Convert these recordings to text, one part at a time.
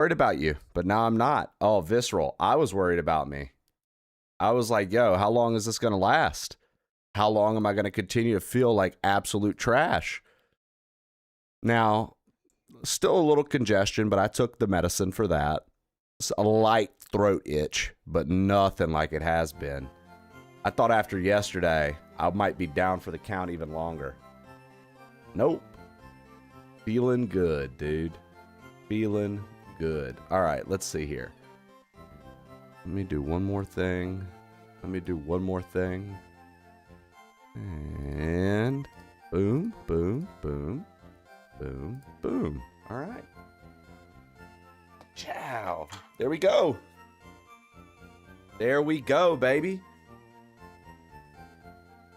Worried about you, but now I'm not. Oh, visceral. I was worried about me. I was like, yo, how long is this going to last? How long am I going to continue to feel like absolute trash? Now, still a little congestion, but I took the medicine for that. It's a light throat itch, but nothing like it has been. I thought after yesterday, I might be down for the count even longer. Nope. Feeling good, dude. Feeling good. All right, let's see here. Let me do one more thing. And boom, boom, boom, boom, boom. All right. Ciao. There we go. There we go, baby.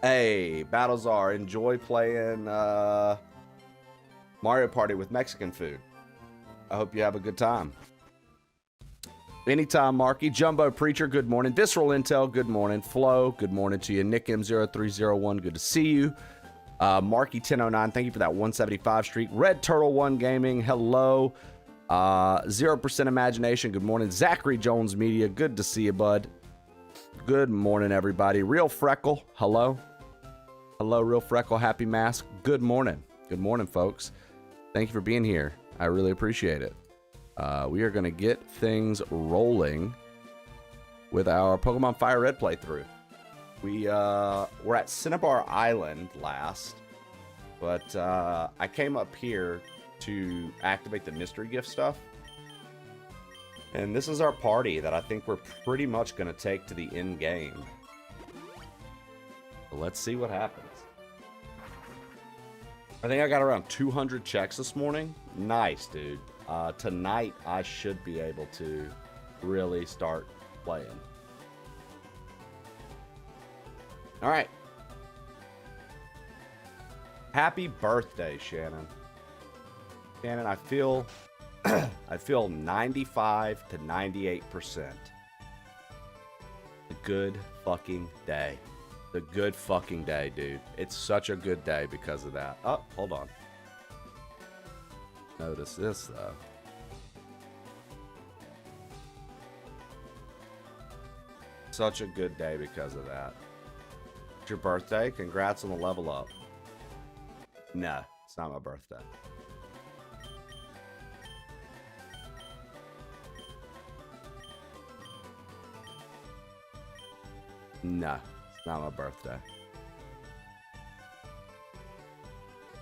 Hey, Battlezar, enjoy playing Mario Party with Mexican food. I hope you have a good time. Anytime, Marky. Jumbo Preacher, good morning. Visceral Intel, good morning. Flo, good morning to you. Nick M0301, good to see you. Marky 1009, thank you for that 175 streak. Red Turtle 1 Gaming, hello. 0% Imagination, good morning. Zachary Jones Media, good to see you, bud. Good morning, everybody. Real Freckle, hello. Hello, Real Freckle, Happy Mask, good morning. Good morning, folks. Thank you for being here. I really appreciate it. We are going to get things rolling with our Pokemon FireRed playthrough. We're at Cinnabar Island last, but I came up here to activate the mystery gift stuff. And this is our party that I think we're pretty much going to take to the end game. So let's see what happens. I think I got around 200 checks this morning. Nice, dude. Tonight, I should be able to really start playing. All right. Happy birthday, Shannon. Shannon, I feel I feel 95 to 98%. A good fucking day. The good fucking day, dude. It's such a good day because of that. Oh, hold on. Notice this, though. Such a good day because of that. It's your birthday. Congrats on the level up. No, it's not my birthday. No, it's not my birthday.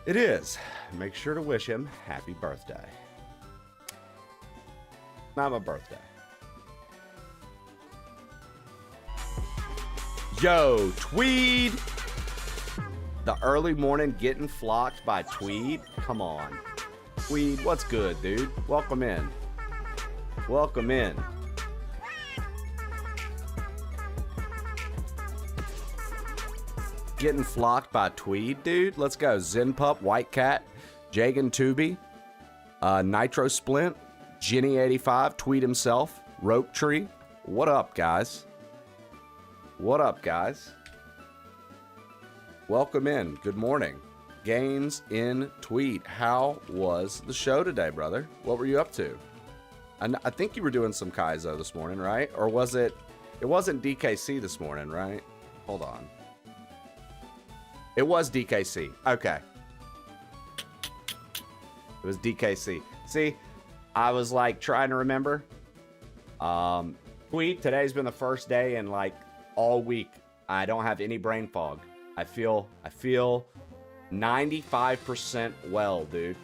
It is. Make sure to wish him happy birthday. Not my birthday. Yo, Tweed. The early morning getting flocked by Tweed. Come on. Tweed, what's good, dude? Welcome in. Welcome in. Getting flocked by Tweed, dude. Let's go. Zen Pup, White Cat, Jagan Tubi, Nitro Splint, Jenny85, Tweed himself, Rope Tree. What up, guys? What up, guys? Welcome in. Good morning. Games in Tweed. How was the show today, brother? What were you up to? I think you were doing some Kaizo this morning, right? Or was it? It wasn't DKC this morning, right? Hold on. It was DKC. Okay. It was DKC. See, I was like trying to remember. Tweet, today's been the first day in like all week. I don't have any brain fog. I feel 95% well, dude.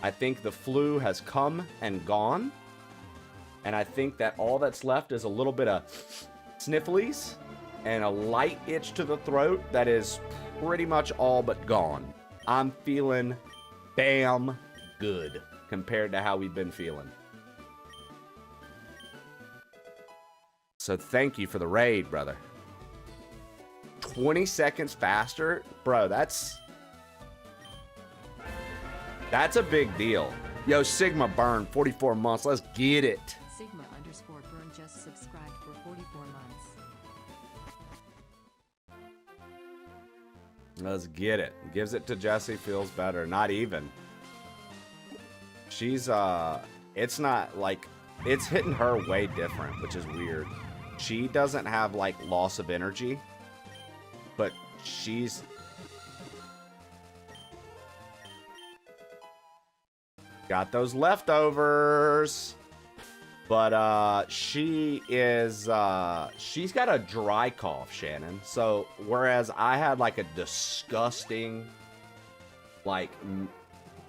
I think the flu has come and gone. And I think that all that's left is a little bit of snifflies and a light itch to the throat that is pretty much all but gone. I'm feeling damn good compared to how we've been feeling. So thank you for the raid, brother. 20 seconds faster? Bro, that's a big deal. Yo, Sigma Burn, 44 months. Let's get it. Sigma_Burn just subscribed for 44 months. Let's get it. Gives it to Jesse, feels better. Not even. She's it's not like, it's hitting her way different, which is weird. She doesn't have like loss of energy, but she's got those leftovers. But she is she's got a dry cough, Shannon. So whereas I had like a disgusting, like,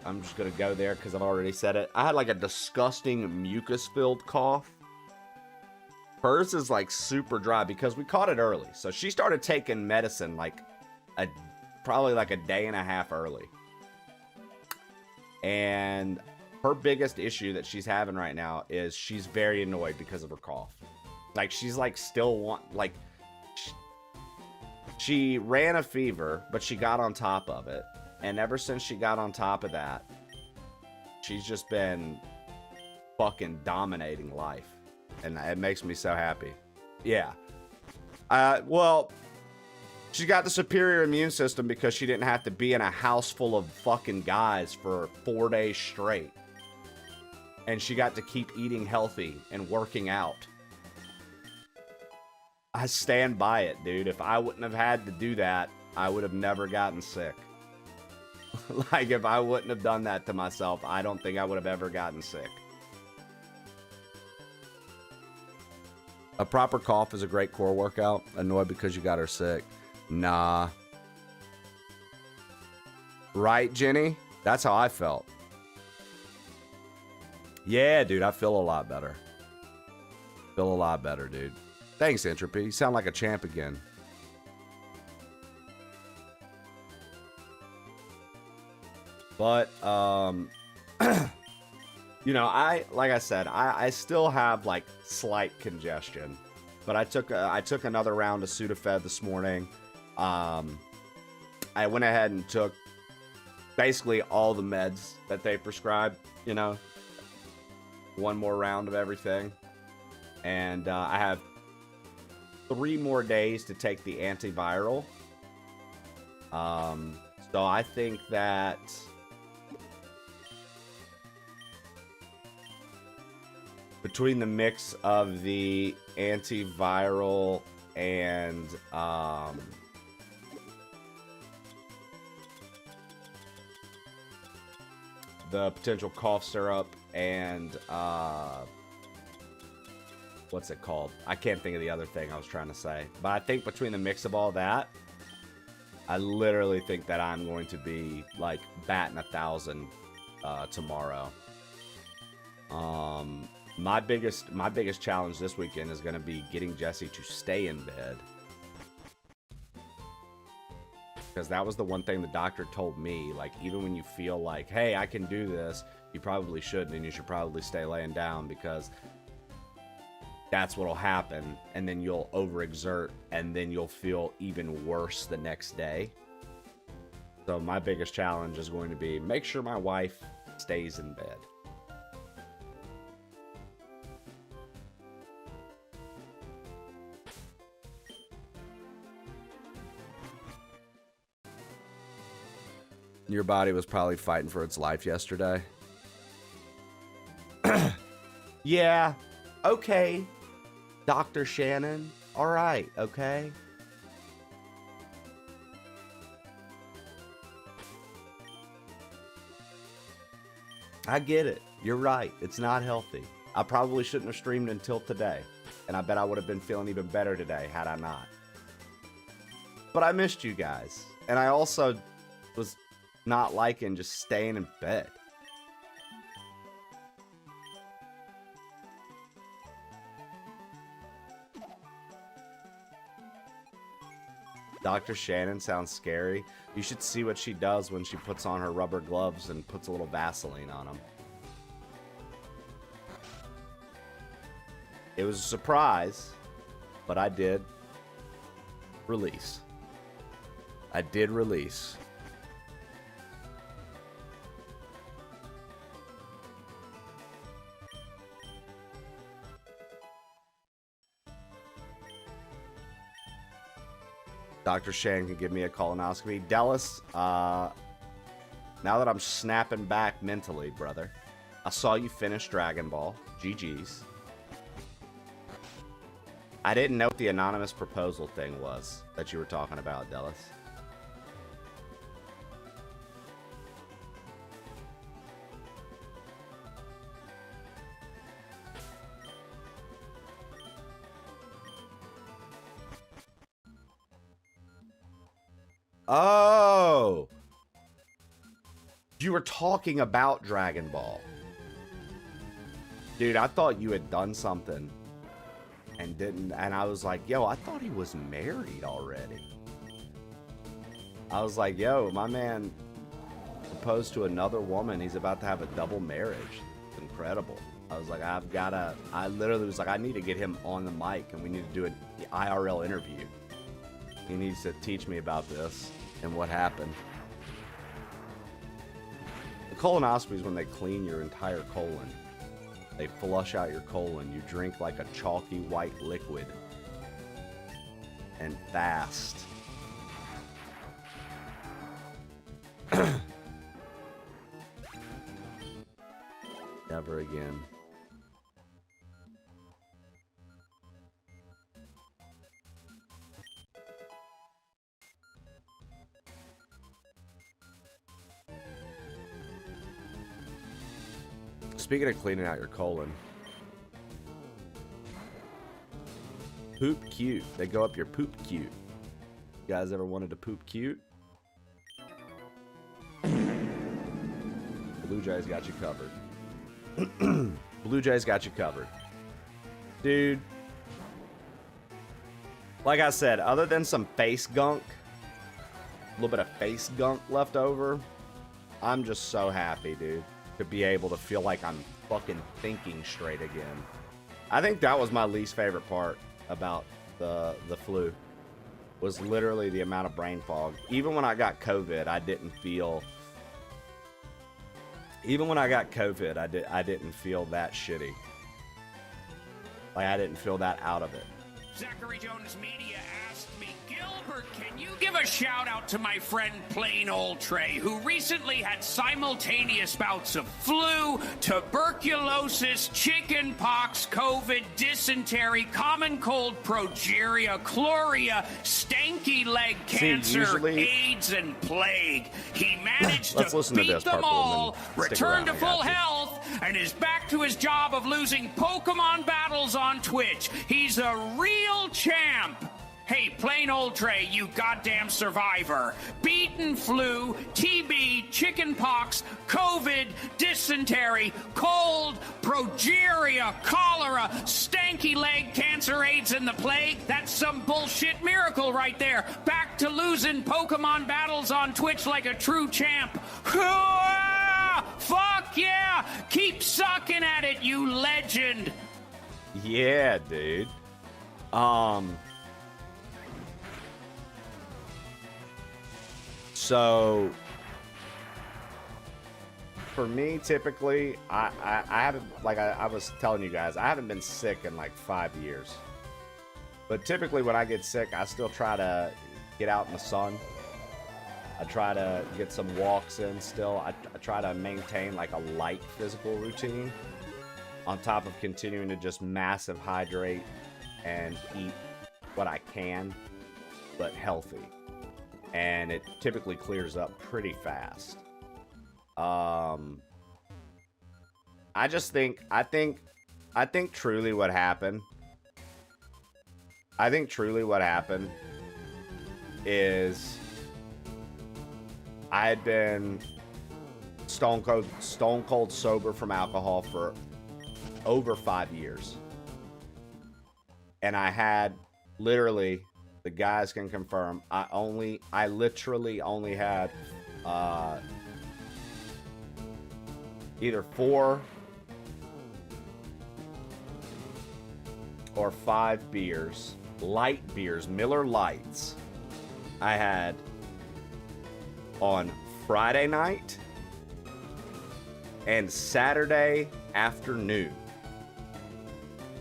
I'm just gonna go there because I've already said it. I had like a disgusting mucus-filled cough. Hers is like super dry because we caught it early. So she started taking medicine like probably like a day and a half early. And her biggest issue that she's having right now is she's very annoyed because of her cough. Like, she's like still she ran a fever, but she got on top of it. And ever since she got on top of that, she's just been fucking dominating life. And it makes me so happy. Yeah. Well, she got the superior immune system because she didn't have to be in a house full of fucking guys for 4 days straight. And she got to keep eating healthy and working out. I stand by it, dude. If I wouldn't have had to do that, I would have never gotten sick. Like, if I wouldn't have done that to myself, I don't think I would have ever gotten sick. A proper cough is a great core workout. Annoyed because you got her sick. Nah. Right, Jenny? That's how I felt. Yeah, dude, I feel a lot better. Feel a lot better, dude. Thanks, Entropy. You sound like a champ again. But, you know, like I said, I still have like slight congestion, but I took another round of Sudafed this morning. I went ahead and took basically all the meds that they prescribed, you know, one more round of everything. And I have 3 more days to take the antiviral. So I think that between the mix of the antiviral and the potential cough syrup and what's it called? I can't think of the other thing I was trying to say. But I think between the mix of all that, I literally think that I'm going to be like batting 1,000 tomorrow. My biggest challenge this weekend is going to be getting Jesse to stay in bed. Because that was the one thing the doctor told me. Like, even when you feel like, hey, I can do this, you probably shouldn't, and you should probably stay laying down, because that's what'll happen, and then you'll overexert, and then you'll feel even worse the next day. So my biggest challenge is going to be make sure my wife stays in bed. Your body was probably fighting for its life yesterday. Yeah. Okay. Dr. Shannon. All right. Okay. I get it. You're right. It's not healthy. I probably shouldn't have streamed until today. And I bet I would have been feeling even better today had I not. But I missed you guys. And I also was not liking just staying in bed. Dr. Shannon sounds scary. You should see what she does when she puts on her rubber gloves and puts a little Vaseline on them. It was a surprise, but I did release. I did release. Dr. Shan can give me a colonoscopy. Dallas, now that I'm snapping back mentally, brother, I saw you finish Dragon Ball. GG's. I didn't know what the anonymous proposal thing was that you were talking about, Dellis. Oh! You were talking about Dragon Ball. Dude, I thought you had done something and didn't, and I was like, yo, I thought he was married already. I was like, yo, my man proposed to another woman. He's about to have a double marriage. It's incredible. I was like, I literally was like, I need to get him on the mic and we need to do an IRL interview. He needs to teach me about this and what happened. The colonoscopy is when they clean your entire colon. They flush out your colon. You drink like a chalky white liquid. And fast. Never again. Speaking of cleaning out your colon, poop cute. They go up your poop cute. You guys ever wanted to poop cute? Blue Jays got you covered. Blue Jays got you covered. Dude. Like I said, other than some face gunk, a little bit of face gunk left over, I'm just so happy, dude, to be able to feel like I'm fucking thinking straight again. I think that was my least favorite part about the flu, was literally the amount of brain fog. Even when I got COVID, I didn't feel... Even when I got COVID, I didn't feel that shitty. Like, I didn't feel that out of it. Zachary Jones Media asked me, Gilbert, can you give a shout out to my friend Plain Old Trey, who recently had simultaneous bouts of flu, tuberculosis, chicken pox, COVID, dysentery, common cold, progeria, chloria, stanky leg cancer, usually... AIDS, and plague. He managed Let's to listen to beat this them part, all, Stick return around, to I full got you. health, and is back to his job of losing Pokemon battles on Twitch. He's a real champ. Hey, Plain Old Trey, you goddamn survivor. Beaten flu, TB, chickenpox, COVID, dysentery, cold, progeria, cholera, stanky leg cancer, AIDS, and the plague. That's some bullshit miracle right there. Back to losing Pokemon battles on Twitch like a true champ. Fuck yeah! Keep sucking at it, you legend! Yeah, dude. So, for me, typically, I haven't, like I was telling you guys, I haven't been sick in like 5 years. But typically when I get sick, I still try to get out in the sun. I try to get some walks in still. I try to maintain like a light physical routine on top of continuing to just massive hydrate and eat what I can, but healthy. And it typically clears up pretty fast. I think truly what happened is I had been stone cold sober from alcohol for over 5 years. And I had literally, the guys can confirm, I literally only had either 4 or 5 beers, light beers, Miller Lights, I had on Friday night and Saturday afternoon.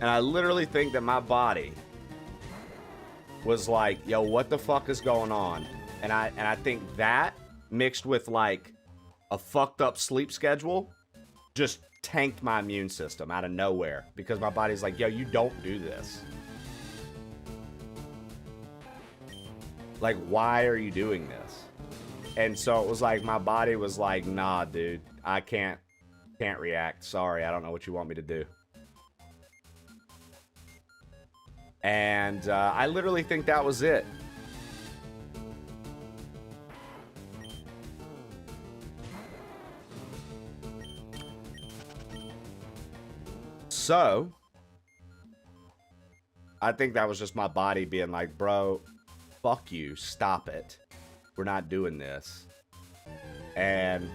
And I literally think that my body was like, yo, what the fuck is going on? And I think that mixed with like a fucked up sleep schedule just tanked my immune system out of nowhere because my body's like, yo, you don't do this. Like, why are you doing this? And so it was like, my body was like, nah, dude, I can't react. Sorry, I don't know what you want me to do. And I literally think that was it. So, I think that was just my body being like, bro, fuck you, stop it. We're not doing this. And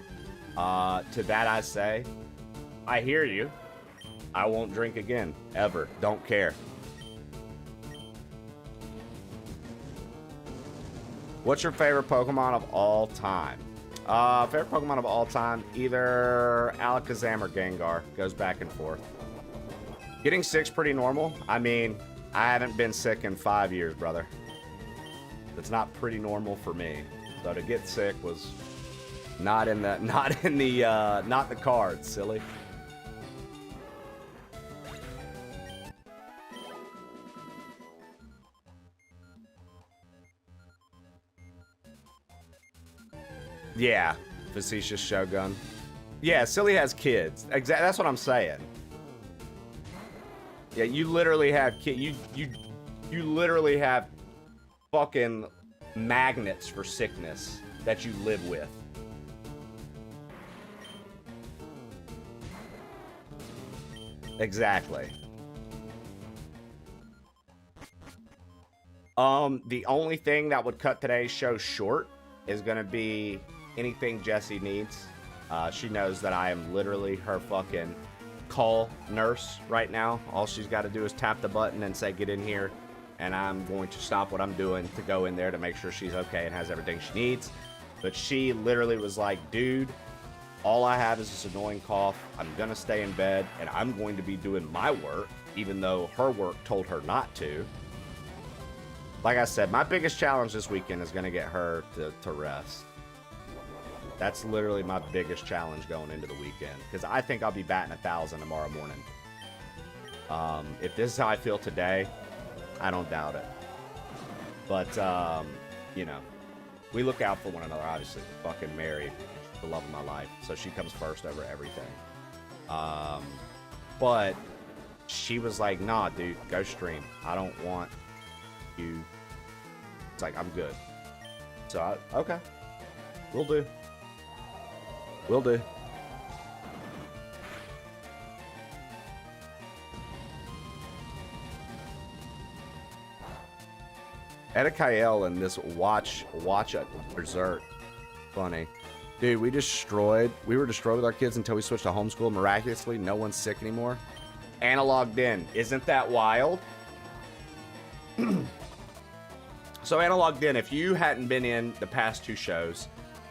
to that I say, I hear you. I won't drink again, ever. Don't care. What's your favorite Pokemon of all time? Favorite Pokemon of all time, either Alakazam or Gengar. Goes back and forth. Getting sick's pretty normal. I mean, I haven't been sick in 5 years, brother. It's not pretty normal for me. So to get sick was not the cards, silly. Yeah, facetious Shogun. Yeah, silly has kids. Exactly, that's what I'm saying. Yeah, you literally have you literally have fucking magnets for sickness that you live with. Exactly. The only thing that would cut today's show short is gonna be anything Jessie needs. She knows that I am literally her fucking call nurse right now. All she's got to do is tap the button and say, get in here. And I'm going to stop what I'm doing to go in there to make sure she's okay and has everything she needs. But she literally was like, dude, all I have is this annoying cough. I'm going to stay in bed and I'm going to be doing my work, even though her work told her not to. Like I said, my biggest challenge this weekend is going to get her to rest. That's literally my biggest challenge going into the weekend, because I think I'll be batting 1,000 tomorrow morning. If this is how I feel today, I don't doubt it. But, you know, we look out for one another, obviously. We're fucking married. She's the love of my life. So she comes first over everything. But she was like, nah, dude, go stream. I don't want you. It's like, I'm good. So, okay. Will do. Will do. Edikael and this watch at Berserk. Funny. Dude, we were destroyed with our kids until we switched to homeschool. Miraculously, no one's sick anymore. Analog Den. Isn't that wild? So Analog Den, if you hadn't been in the past two shows,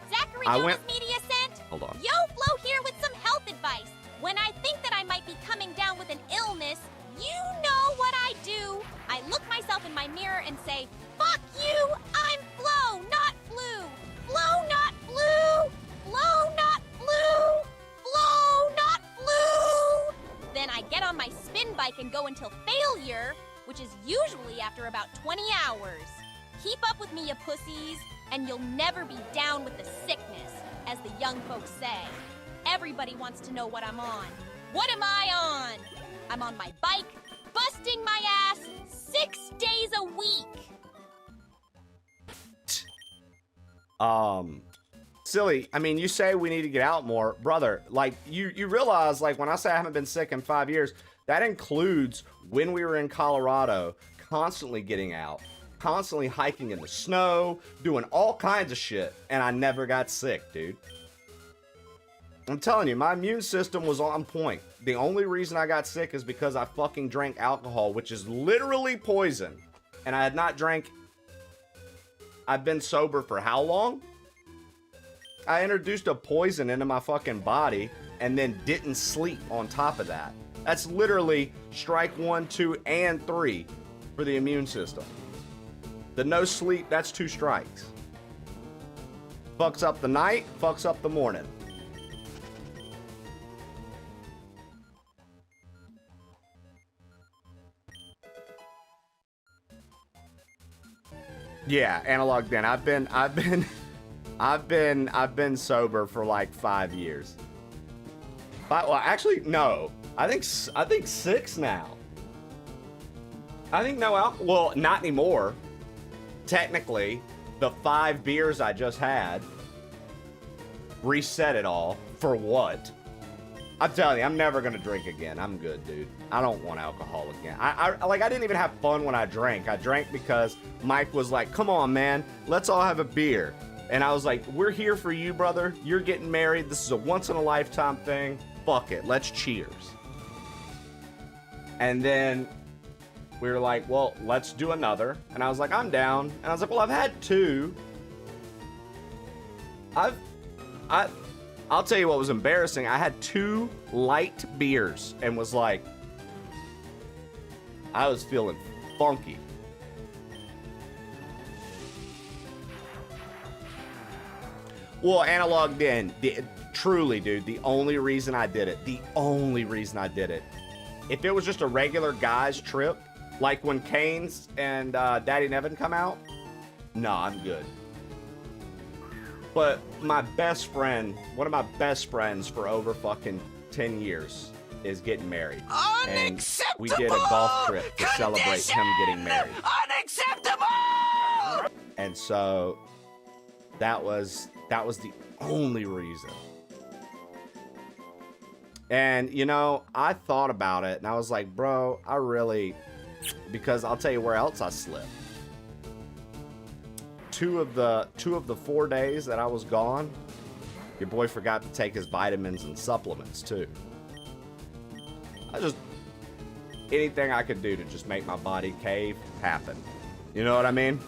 Zachary I Jonas went... Media sent. Hold on. Yo, Flo here with some health advice. When I think that I might be coming down with an illness, you know what I do. I look myself in my mirror and say, fuck you, I'm Flo, not flu. Flo, not flu. Flo, not flu. Flo, not flu. Then I get on my spin bike and go until failure, which is usually after about 20 hours. Keep up with me, you pussies, and you'll never be down with the sickness, as the young folks say. Everybody wants to know what I'm on. What am I on? I'm on my bike, busting my ass 6 days a week. Silly. I mean, you say we need to get out more. Brother, like, you realize, like, when I say I haven't been sick in 5 years, that includes when we were in Colorado, constantly getting out, constantly hiking in the snow, doing all kinds of shit, and I never got sick, dude. I'm telling you, my immune system was on point. The only reason I got sick is because I fucking drank alcohol, which is literally poison. And I had not drank... I've been sober for how long? I introduced a poison into my fucking body and then didn't sleep on top of that. That's literally strike 1, 2, and 3 for the immune system. The no sleep, that's 2 strikes. Fucks up the night, fucks up the morning. Yeah, analog den. I've been sober for like 5 years. Well, actually, no. I think 6 now. I think no alcohol. Well, not anymore. Technically, the 5 beers I just had reset it all. For what? I'm telling you, I'm never gonna drink again. I'm good, dude. I don't want alcohol again. I didn't even have fun when I drank. I drank because Mike was like, "Come on, man, let's all have a beer." And I was like, "We're here for you, brother. You're getting married. This is a once in a lifetime thing. Fuck it. Let's cheers." And then we were like, "Well, let's do another." And I was like, "I'm down." And I was like, "Well, I've had 2. I'll tell you what was embarrassing. I had 2 light beers and was like, I was feeling funky. Well, analog den, truly, dude, the only reason I did it, if it was just a regular guy's trip, like when Kane's and Daddy Nevin come out, nah, I'm good. But my best friend, one of my best friends for over fucking 10 years is getting married. Unacceptable! And we did a golf trip to celebrate him getting married. Unacceptable! And so that was the only reason. And, you know, I thought about it and I was like, bro, I really, because I'll tell you where else I slipped. Two of the 4 days that I was gone, your boy forgot to take his vitamins and supplements too. Anything I could do to just make my body cave happen. You know what I mean?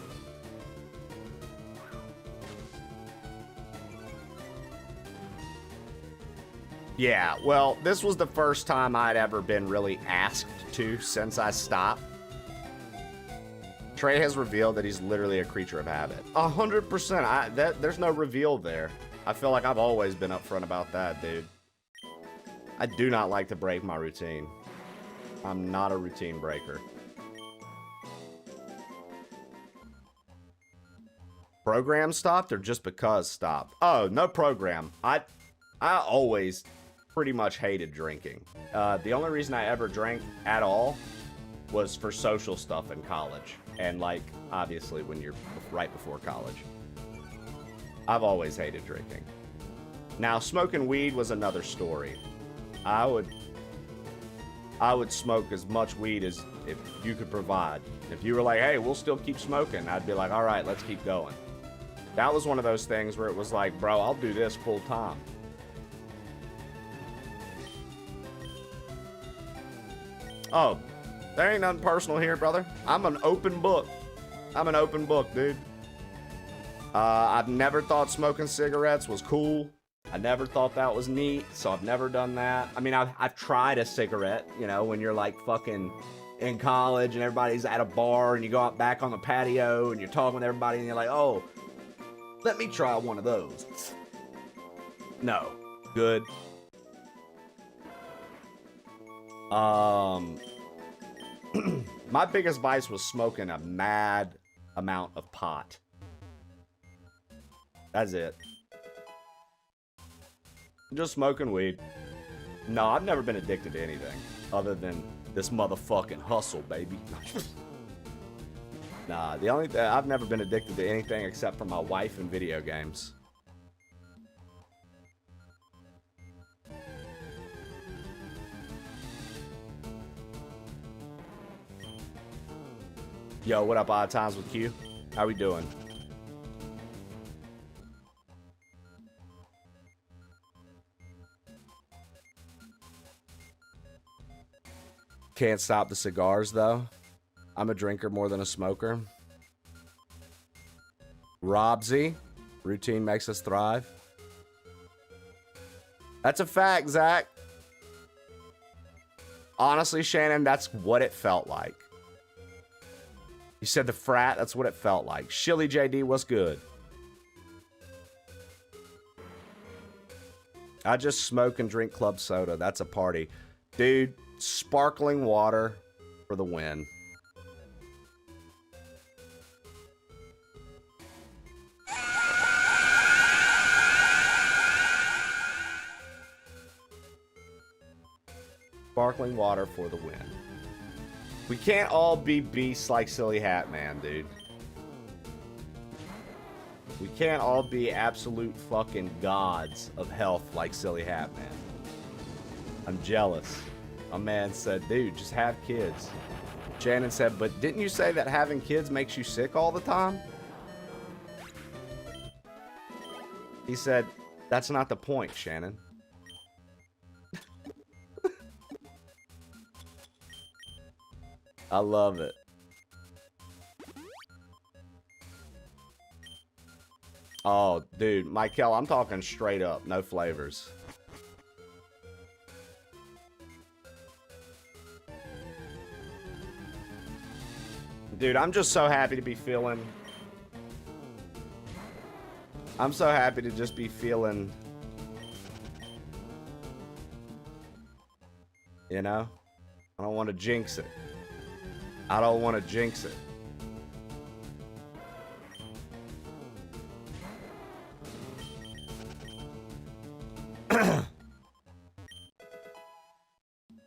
Yeah, well, this was the first time I'd ever been really asked to since I stopped. Trey has revealed that he's literally a creature of habit. 100%. There's no reveal there. I feel like I've always been upfront about that, dude. I do not like to break my routine. I'm not a routine breaker. Program stopped or just because stopped? Oh, no program. I always pretty much hated drinking. The only reason I ever drank at all was for social stuff in college. And like, obviously when you're right before college. I've always hated drinking. Now, smoking weed was another story. I would smoke as much weed as if you could provide. If you were like, hey, we'll still keep smoking, I'd be like, all right, let's keep going. That was one of those things where it was like, bro, I'll do this full time. Oh, there ain't nothing personal here, brother. I'm an open book. I'm an open book, dude. I've never thought smoking cigarettes was cool. I never thought that was neat, so I've never done that. I mean, I've tried a cigarette, you know, when you're like fucking in college and everybody's at a bar and you go out back on the patio and you're talking with everybody and you're like, oh, let me try one of those. No. Good. My biggest vice was smoking a mad amount of pot. That's it. Just smoking weed. No, I've never been addicted to anything other than this motherfucking hustle, baby. Nah, the only thing, I've never been addicted to anything except for my wife and video games. Yo, what up, Odd Times with Q? How we doing? Can't stop the cigars, though. I'm a drinker more than a smoker. Robsy, routine makes us thrive. That's a fact, Zach. Honestly, Shannon, that's what it felt like. You said the frat, that's what it felt like. Shilly JD, what's good? I just smoke and drink club soda. That's a party. Dude, sparkling water for the win. sparkling water for the win. We can't all be beasts like Silly Hat Man, dude. We can't all be absolute fucking gods of health like Silly Hat Man. I'm jealous. A man said, dude, just have kids. Shannon said, but didn't you say that having kids makes you sick all the time? He said, that's not the point, Shannon. I love it. Oh, dude, Michael, I'm talking straight up, no flavors. Dude, I'm just so happy to be feeling... I'm so happy to just be feeling... You know? I don't want to jinx it. I don't want to jinx it.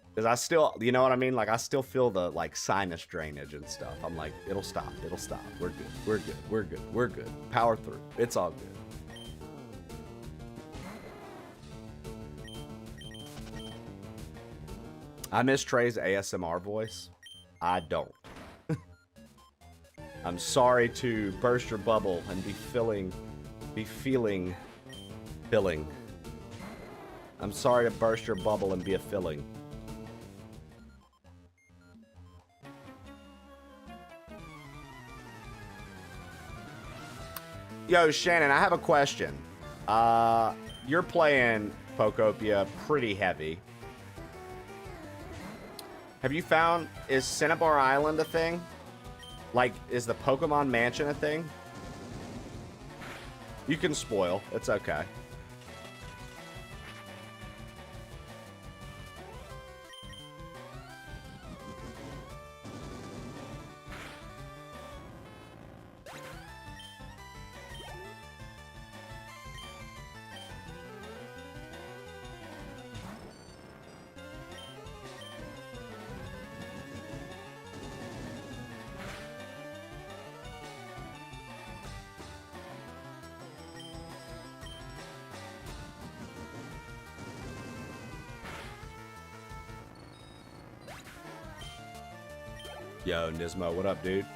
Because I still, you know what I mean? Like, I still feel the, like, sinus drainage and stuff. I'm like, it'll stop. It'll stop. We're good. We're good. We're good. We're good. Power through. It's all good. I miss Trey's ASMR voice. I don't. I'm sorry to burst your bubble and be feeling. I'm sorry to burst your bubble and be a filling. Yo, Shannon, I have a question. You're playing Pokopia pretty heavy. Have you found, is Cinnabar Island a thing? Like, is the Pokemon Mansion a thing? You can spoil. It's okay. Yo, Nismo, what up, dude?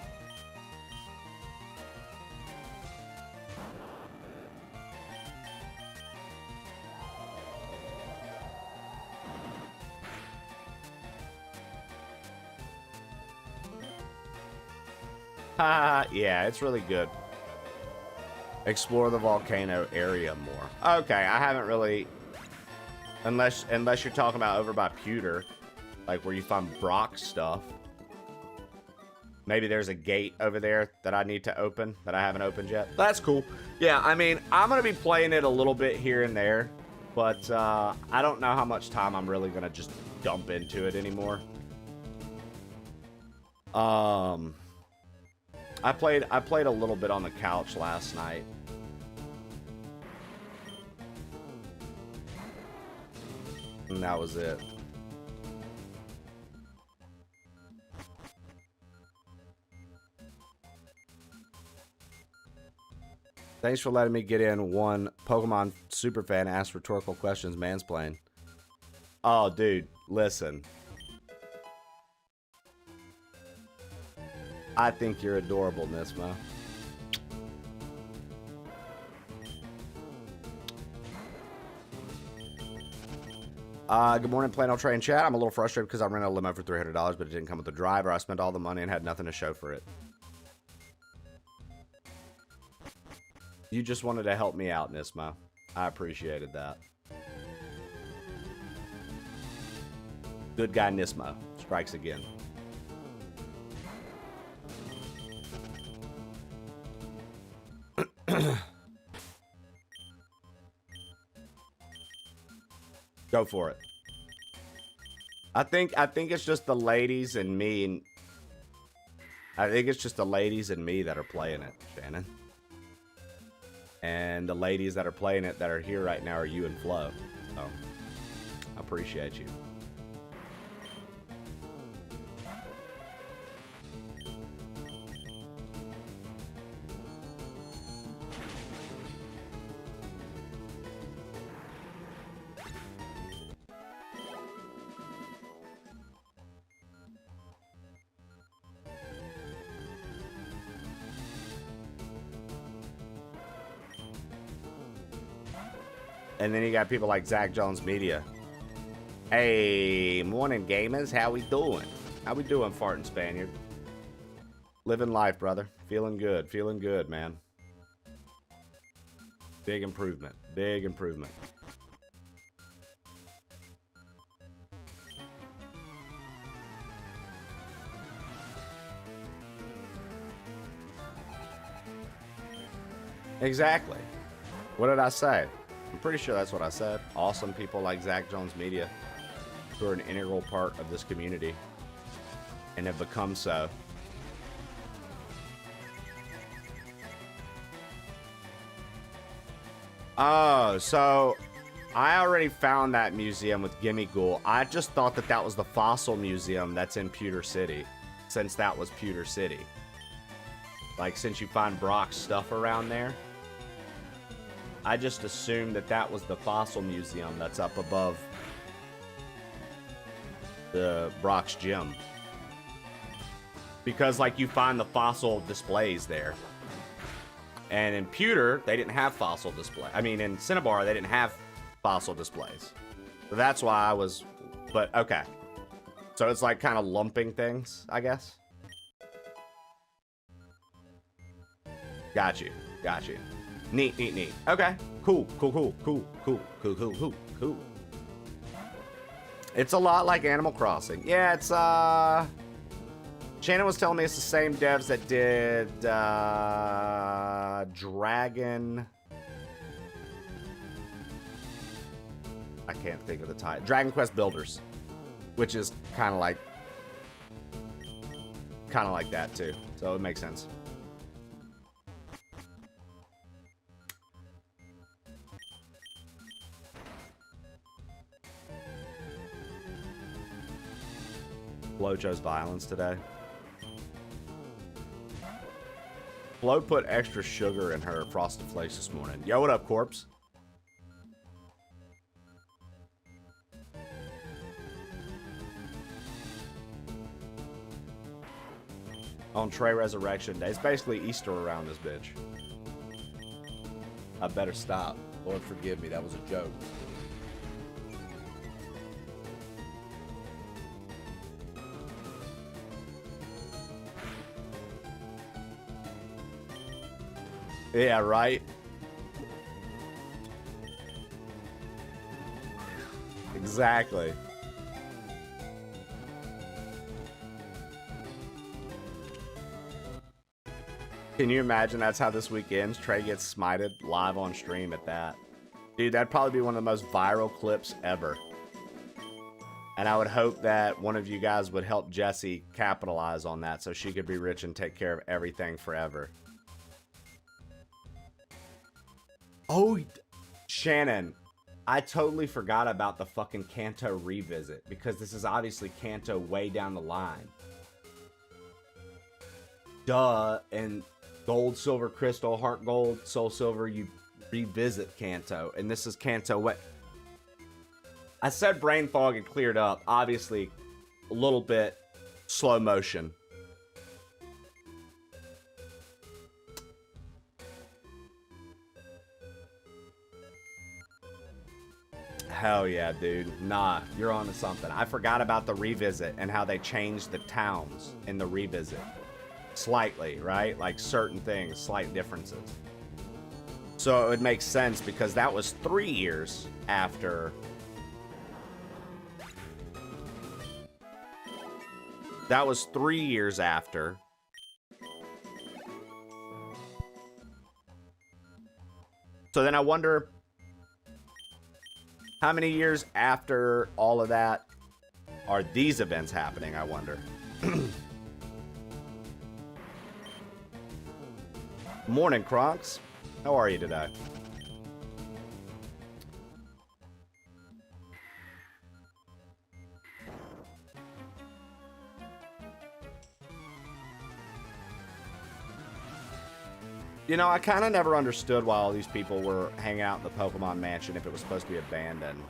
Yeah, it's really good. Explore the volcano area more. Okay, I haven't really... Unless you're talking about over by Pewter, like where you find Brock stuff. Maybe there's a gate over there that I need to open that I haven't opened yet. That's cool. Yeah, I mean, I'm going to be playing it a little bit here and there, but I don't know how much time I'm really going to just dump into it anymore. I played a little bit on the couch last night. And that was it. Thanks for letting me get in. One Pokemon superfan asked rhetorical questions, mansplain. Oh, dude, listen. I think you're adorable, Nismo. Good morning, Plano Train chat. I'm a little frustrated because I rented a limo for $300, but it didn't come with a driver. I spent all the money and had nothing to show for it. You just wanted to help me out, Nismo. I appreciated that. Good guy Nismo strikes again. Go for it. I think it's just the ladies and me, and I think it's just the ladies and me that are playing it, Shannon. And the ladies that are playing it that are here right now are you and Flo. So, I appreciate you. And then you got people like Zach Jones Media. Hey, morning gamers, how we doing? How we doing, farting Spaniard? Living life, brother. Feeling good, man. Big improvement, big improvement. Exactly. What did I say? I'm pretty sure that's what I said. Awesome people like Zach Jones Media who are an integral part of this community and have become so. Oh, so I already found that museum with Gimme Ghoul. I just thought that that was the fossil museum that's in Pewter City, since that was Pewter City. Like, since you find Brock's stuff around there, I just assumed that that was the fossil museum that's up above the Brock's gym. Because, like, you find the fossil displays there. And in Pewter, they didn't have fossil display. I mean, in Cinnabar, they didn't have fossil displays. So that's why I was... But, okay. So it's like kind of lumping things, I guess. Got you. Got you. Neat, neat, neat. Okay. Cool, cool, cool, cool, cool, cool, cool, cool, cool. It's a lot like Animal Crossing. Yeah, it's, Shannon was telling me it's the same devs that did, Dragon... I can't think of the title. Dragon Quest Builders. Which is kind of like that, too. So it makes sense. Flo chose violence today. Flo put extra sugar in her Frosted Flakes this morning. Yo, what up, Corpse? On Trey Resurrection Day. It's basically Easter around this bitch. I better stop. Lord forgive me, that was a joke. Yeah, right? Exactly. Can you imagine that's how this week ends? Trey gets smited live on stream at that. Dude, that'd probably be one of the most viral clips ever. And I would hope that one of you guys would help Jessie capitalize on that so she could be rich and take care of everything forever. Oh, Shannon, I totally forgot about the fucking Kanto revisit because this is obviously Kanto way down the line. Duh, and Gold, Silver, Crystal, Heart Gold, Soul Silver, you revisit Kanto, and this is Kanto what? I said brain fog had cleared up, obviously a little bit slow motion. Hell yeah, dude. Nah, you're on to something. I forgot about the revisit and how they changed the towns in the revisit. Slightly, right? Like certain things, slight differences. So it would make sense because that was 3 years after... That was 3 years after... So then I wonder... How many years after all of that are these events happening, I wonder? Morning, Kronks. How are you today? You know, I kind of never understood why all these people were hanging out in the Pokemon Mansion if it was supposed to be abandoned.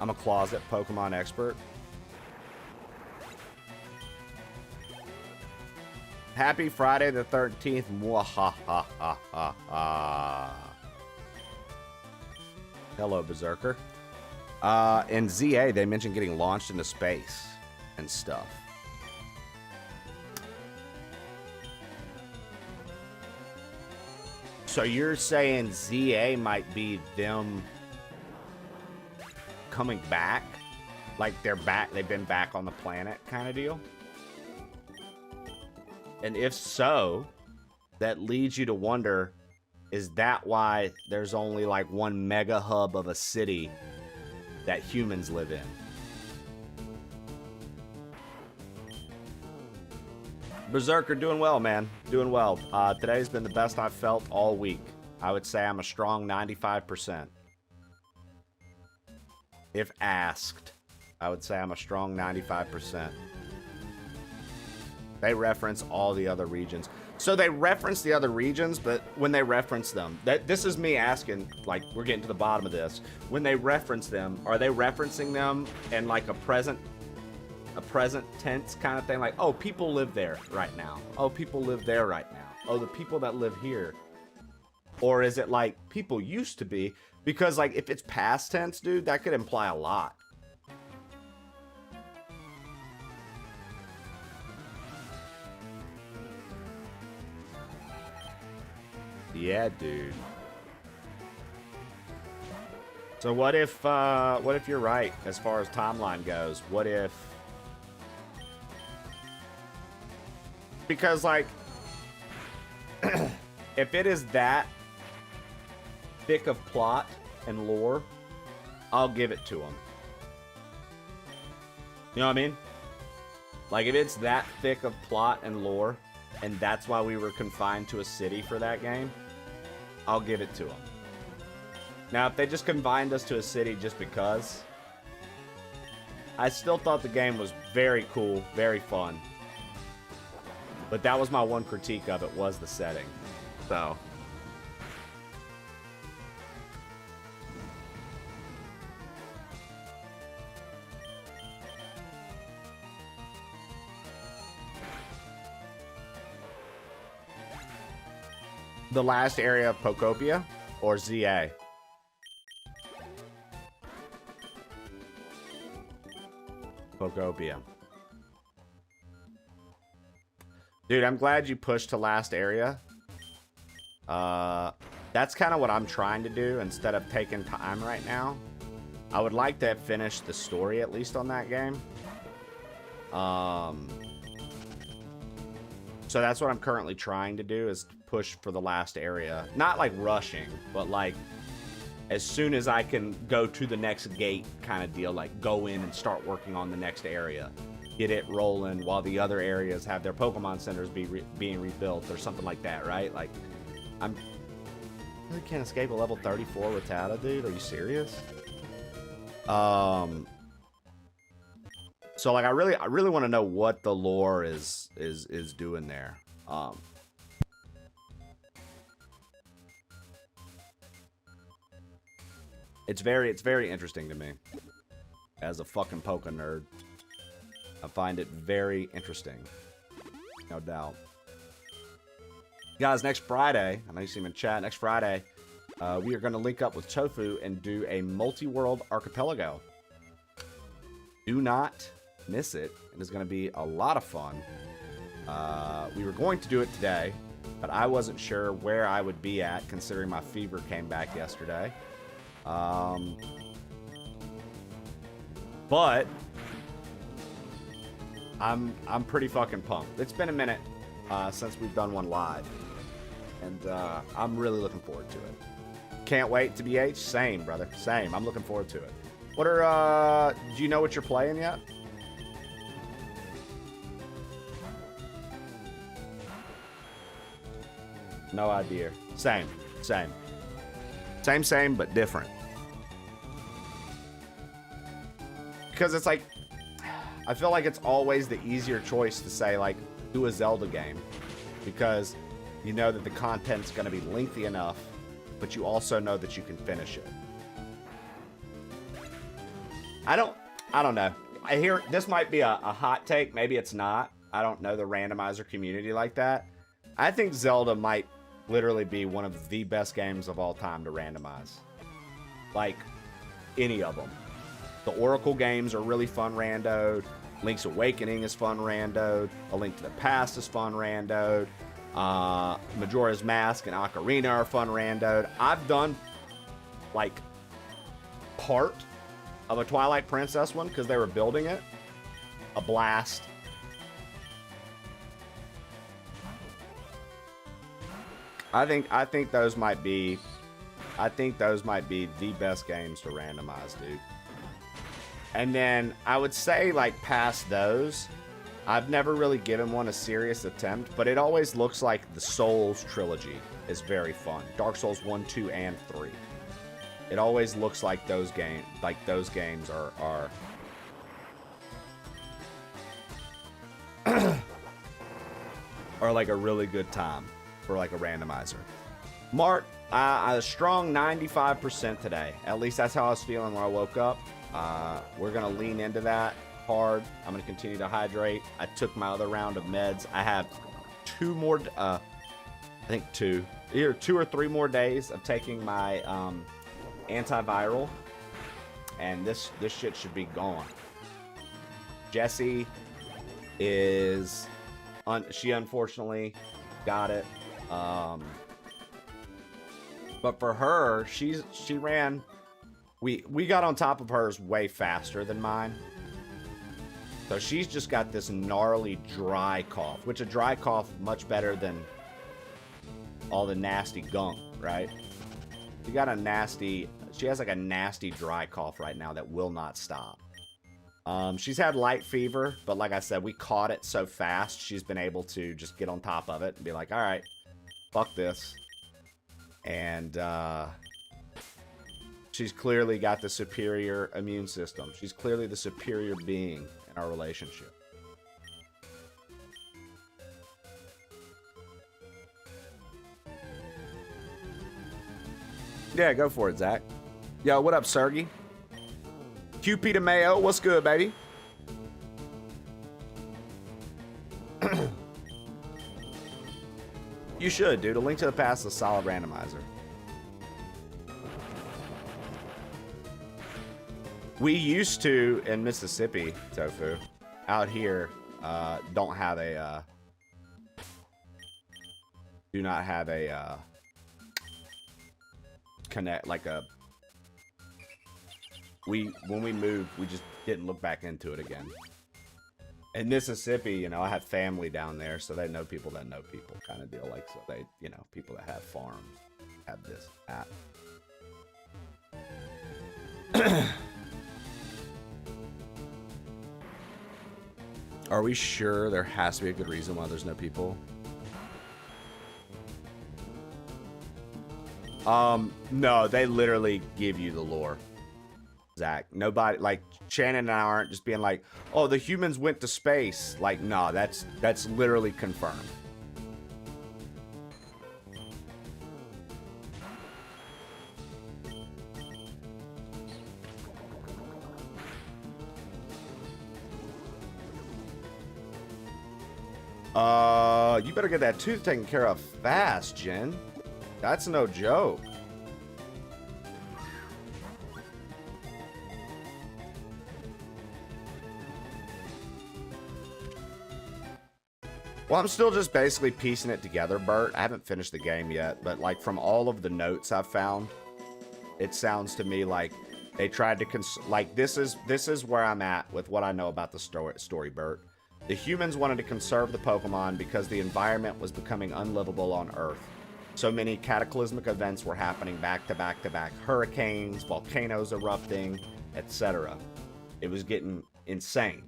I'm a closet Pokemon expert. Happy Friday the 13th. Mwahahaha. Hello, Berserker. In ZA, they mentioned getting launched into space and stuff. So you're saying ZA might be them coming back? Like they're back, they've been back on the planet kind of deal? And if so, that leads you to wonder, is that why there's only like one mega hub of a city that humans live in? Berserker, doing well, man. Doing well. Today's been the best I've felt all week. I would say I'm a strong 95%. If asked, I would say I'm a strong 95%. They reference all the other regions. So they reference the other regions, but when they reference them, this is me asking, like, we're getting to the bottom of this. When they reference them, are they referencing them in like a present tense kind of thing? Like, oh, people live there right now. Oh, people live there right now. Oh, the people that live here. Or is it like people used to be? Because like if it's past tense, dude, that could imply a lot. Yeah, dude. So what if you're right as far as timeline goes? What if, because like if it is that thick of plot and lore, I'll give it to them. You know what I mean? Like if it's that thick of plot and lore, and that's why we were confined to a city for that game, I'll give it to them. Now, if they just confined us to a city just because, I still thought the game was very cool, very fun. But that was my one critique of it, was the setting. So. The last area of Pokopia or ZA? Pokopia. Dude, I'm glad you pushed to last area. That's kind of what I'm trying to do instead of taking time right now. I would like to finish the story at least on that game. So that's what I'm currently trying to do, is push for the last area. Not like rushing, but like as soon as I can go to the next gate kind of deal, like go in and start working on the next area. Get it rolling while the other areas have their Pokemon centers being rebuilt or something like that, right? Like, I really can't escape a level 34 Rattata, dude. Are you serious? So like I really want to know what the lore is doing there. It's very interesting to me as a fucking Poké nerd. I find it very interesting, no doubt. Guys, next Friday, I know you see him in chat. Next Friday, we are going to link up with Tofu and do a multi-world archipelago. Do not miss it. It is going to be a lot of fun. We were going to do it today, but I wasn't sure where I would be at considering my fever came back yesterday. But I'm pretty fucking pumped. It's been a minute since we've done one live, and I'm really looking forward to it. Can't wait to BH. Same, brother. Same. I'm looking forward to it. What are do you know what you're playing yet? No idea. Same, but different. Because it's like, I feel like it's always the easier choice to say, like, do a Zelda game. Because you know that the content's going to be lengthy enough, but you also know that you can finish it. I don't know. I hear this might be a hot take. Maybe it's not. I don't know the randomizer community like that. I think Zelda might literally be one of the best games of all time to randomize. Like, any of them. The Oracle games are really fun randoed. Link's Awakening is fun randoed. A Link to the Past is fun randoed. Majora's Mask and Ocarina are fun randoed. I've done, like, part of a Twilight Princess one because they were building it. A blast. I think those might be the best games to randomize, dude. And then I would say, like, past those, I've never really given one a serious attempt, but it always looks like the Souls trilogy is very fun. Dark Souls 1, 2, and 3. It always looks like those games are are like a really good time for like a randomizer. Mark, a strong 95% today. At least that's how I was feeling when I woke up. We're gonna lean into that hard. I'm gonna continue to hydrate. I took my other round of meds. I have 2 more, I think 2, either 2 or 3 more days of taking my antiviral, and this shit should be gone. Jessie is, she unfortunately got it. But for her, she ran. We got on top of hers way faster than mine. So she's just got this gnarly dry cough, which a dry cough much better than all the nasty gunk, right? She has like a nasty dry cough right now that will not stop. She's had light fever, but like I said, we caught it so fast, she's been able to just get on top of it and be like, all right, fuck this. And she's clearly got the superior immune system. She's clearly the superior being in our relationship. Yeah, go for it, Zach. Yo, what up, Sergey? QP to Mayo, what's good, baby? You should, dude. A Link to the Past is a solid randomizer. We used to, in Mississippi, Tofu, out here, do not have a, connect, like a, when we moved, we just didn't look back into it again. In Mississippi, you know, I have family down there, so they know people that know people, kind of deal. Like, so they, you know, people that have farms have this app. Are we sure there has to be a good reason why there's no people? No, they literally give you the lore. Zach, nobody, like, Shannon and I aren't just being like, oh, the humans went to space. Like, no, that's literally confirmed. You better get that tooth taken care of fast, Jen. That's no joke. Well, I'm still just basically piecing it together, Bert. I haven't finished the game yet, but like from all of the notes I've found, it sounds to me like they tried to like this is where I'm at with what I know about the story, Bert. The humans wanted to conserve the Pokemon because the environment was becoming unlivable on Earth. So many cataclysmic events were happening back to back to back. Hurricanes, volcanoes erupting, etc. It was getting insane.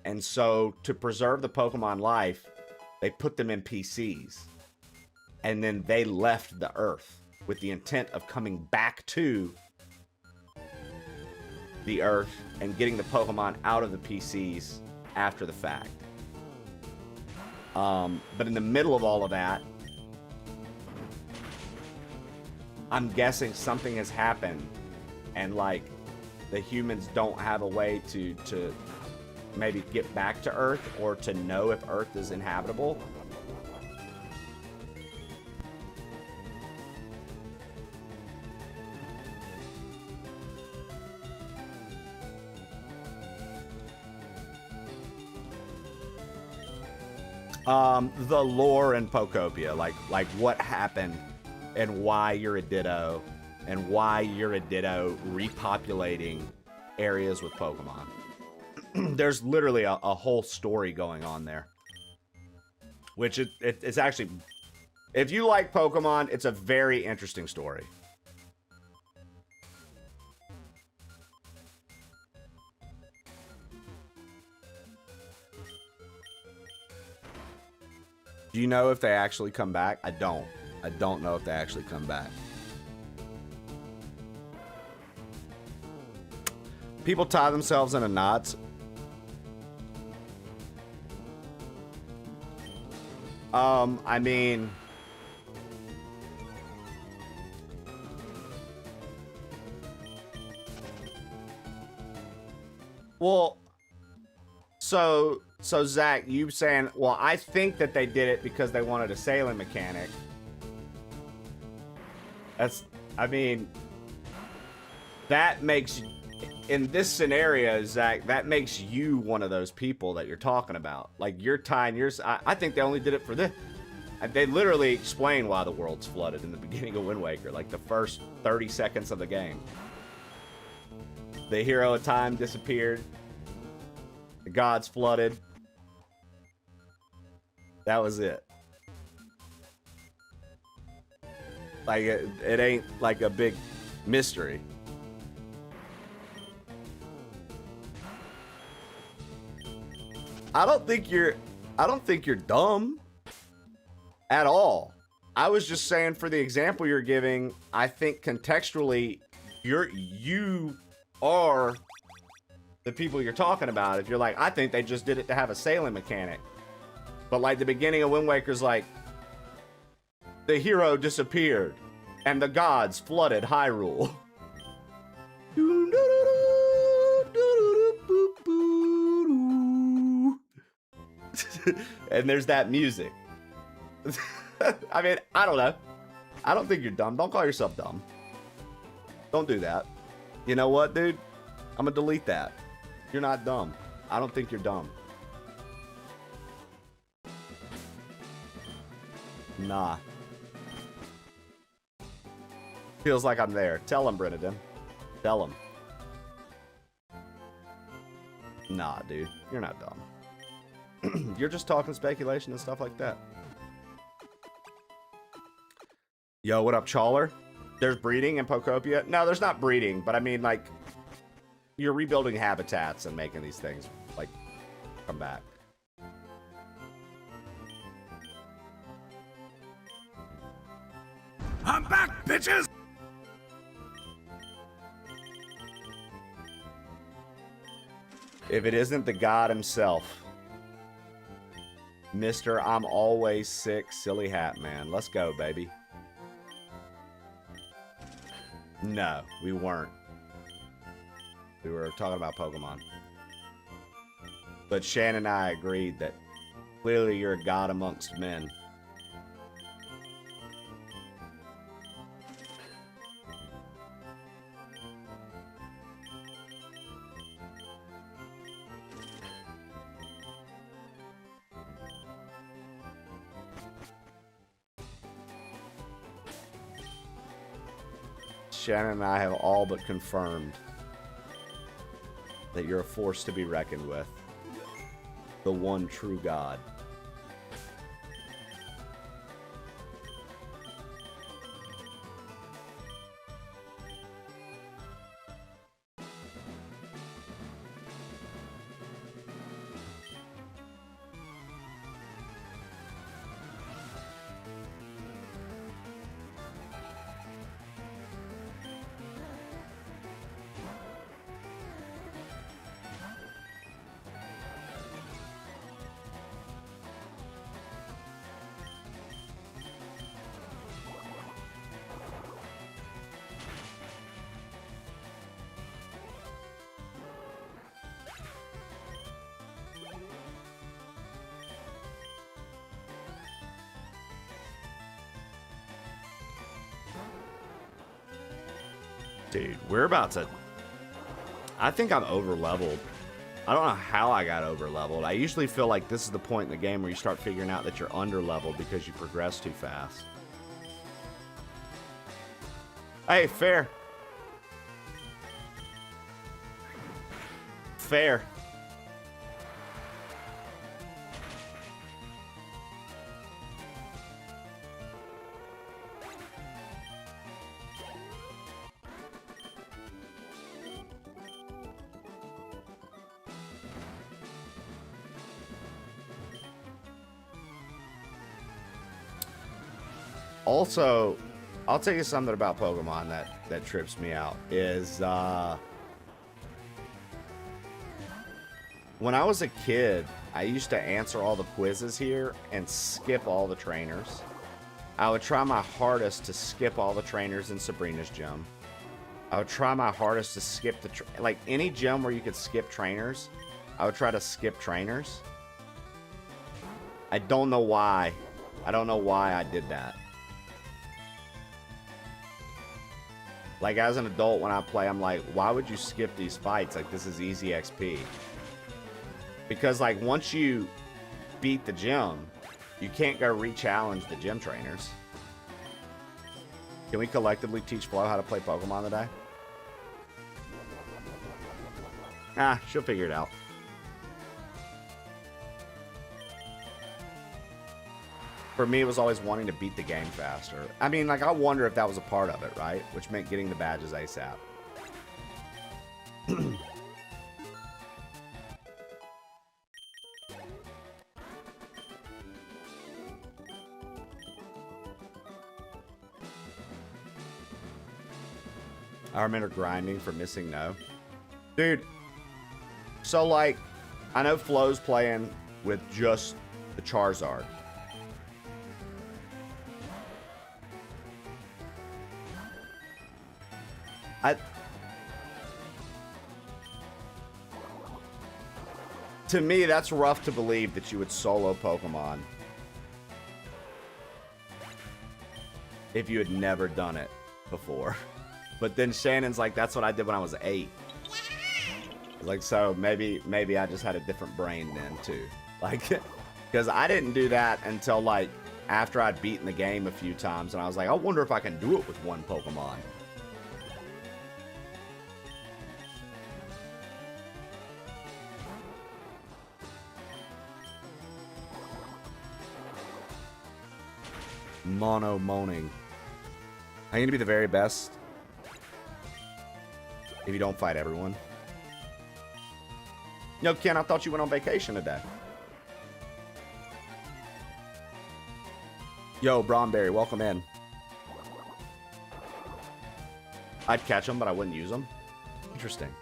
And so to preserve the Pokemon life, they put them in PCs. And then they left the Earth with the intent of coming back to the Earth and getting the Pokemon out of the PCs after the fact. But in the middle of all of that, I'm guessing something has happened and like the humans don't have a way to maybe get back to Earth or to know if Earth is inhabitable. The lore in Pokopia, like what happened and why you're a Ditto and why you're a Ditto repopulating areas with Pokemon. There's literally a whole story going on there, which it's actually, if you like Pokemon, it's a very interesting story. Do you know if they actually come back? I don't know if they actually come back. People tie themselves into knots. I mean, well, so Zach, you saying, well, I think that they did it because they wanted a sailing mechanic. I mean, that makes, in this scenario, Zach, that makes you one of those people that you're talking about. Like, you're tying yours. I think they only did it for this. They literally explain why the world's flooded in the beginning of Wind Waker, like the first 30 seconds of the game. The hero of time disappeared. The gods flooded. That was it. Like, it ain't like a big mystery. I don't think you're dumb at all. I was just saying, for the example you're giving, I think contextually you are the people you're talking about. If you're like, I think they just did it to have a sailing mechanic. But like the beginning of Wind Waker's like, the hero disappeared and the gods flooded Hyrule. And there's that music. I mean, I don't know. I don't think you're dumb. Don't call yourself dumb. Don't do that. You know what, dude? I'm gonna delete that. You're not dumb. I don't think you're dumb. Nah. Feels like I'm there. Tell him, Brennan. Tell him. Nah, dude. You're not dumb. You're just talking speculation and stuff like that. Yo, what up, Chawler? There's breeding in Pokopia? No, there's not breeding, but I mean, like, you're rebuilding habitats and making these things, like, come back. I'm back, bitches! If it isn't the god himself, Mr. I'm always sick, silly hat man. Let's go, baby. No, we weren't. We were talking about Pokemon. But Shannon and I agreed that clearly you're a god amongst men. Shannon and I have all but confirmed that you're a force to be reckoned with. The one true God. Dude, we're about to... I think I'm over-leveled. I don't know how I got over-leveled. I usually feel like this is the point in the game where you start figuring out that you're under-leveled because you progress too fast. Hey, fair. Fair. Also, I'll tell you something about Pokemon that trips me out is when I was a kid, I used to answer all the quizzes here and skip all the trainers. I would try my hardest to skip all the trainers in Sabrina's gym. I would try my hardest to skip the like any gym where you could skip trainers. I would try to skip trainers. I don't know why. I don't know why I did that. Like, as an adult, when I play, I'm like, why would you skip these fights? Like, this is easy XP. Because, like, once you beat the gym, you can't go re-challenge the gym trainers. Can we collectively teach Flo how to play Pokemon today? Ah, she'll figure it out. For me, it was always wanting to beat the game faster. I mean, like, I wonder if that was a part of it, right? Which meant getting the badges ASAP. I remember grinding for missing no. Dude, so, like, I know Flo's playing with just the Charizard. To me, that's rough to believe that you would solo Pokemon if you had never done it before. But then Shannon's like, that's what I did when I was 8. Like, so maybe I just had a different brain then too. Like, because I didn't do that until like after I'd beaten the game a few times, and I was like, I wonder if I can do it with one Pokemon. Moaning. I'm gonna be the very best if you don't fight everyone. Yo, Ken, I thought you went on vacation today. Yo, Bromberry, welcome in. I'd catch them, but I wouldn't use them. Interesting.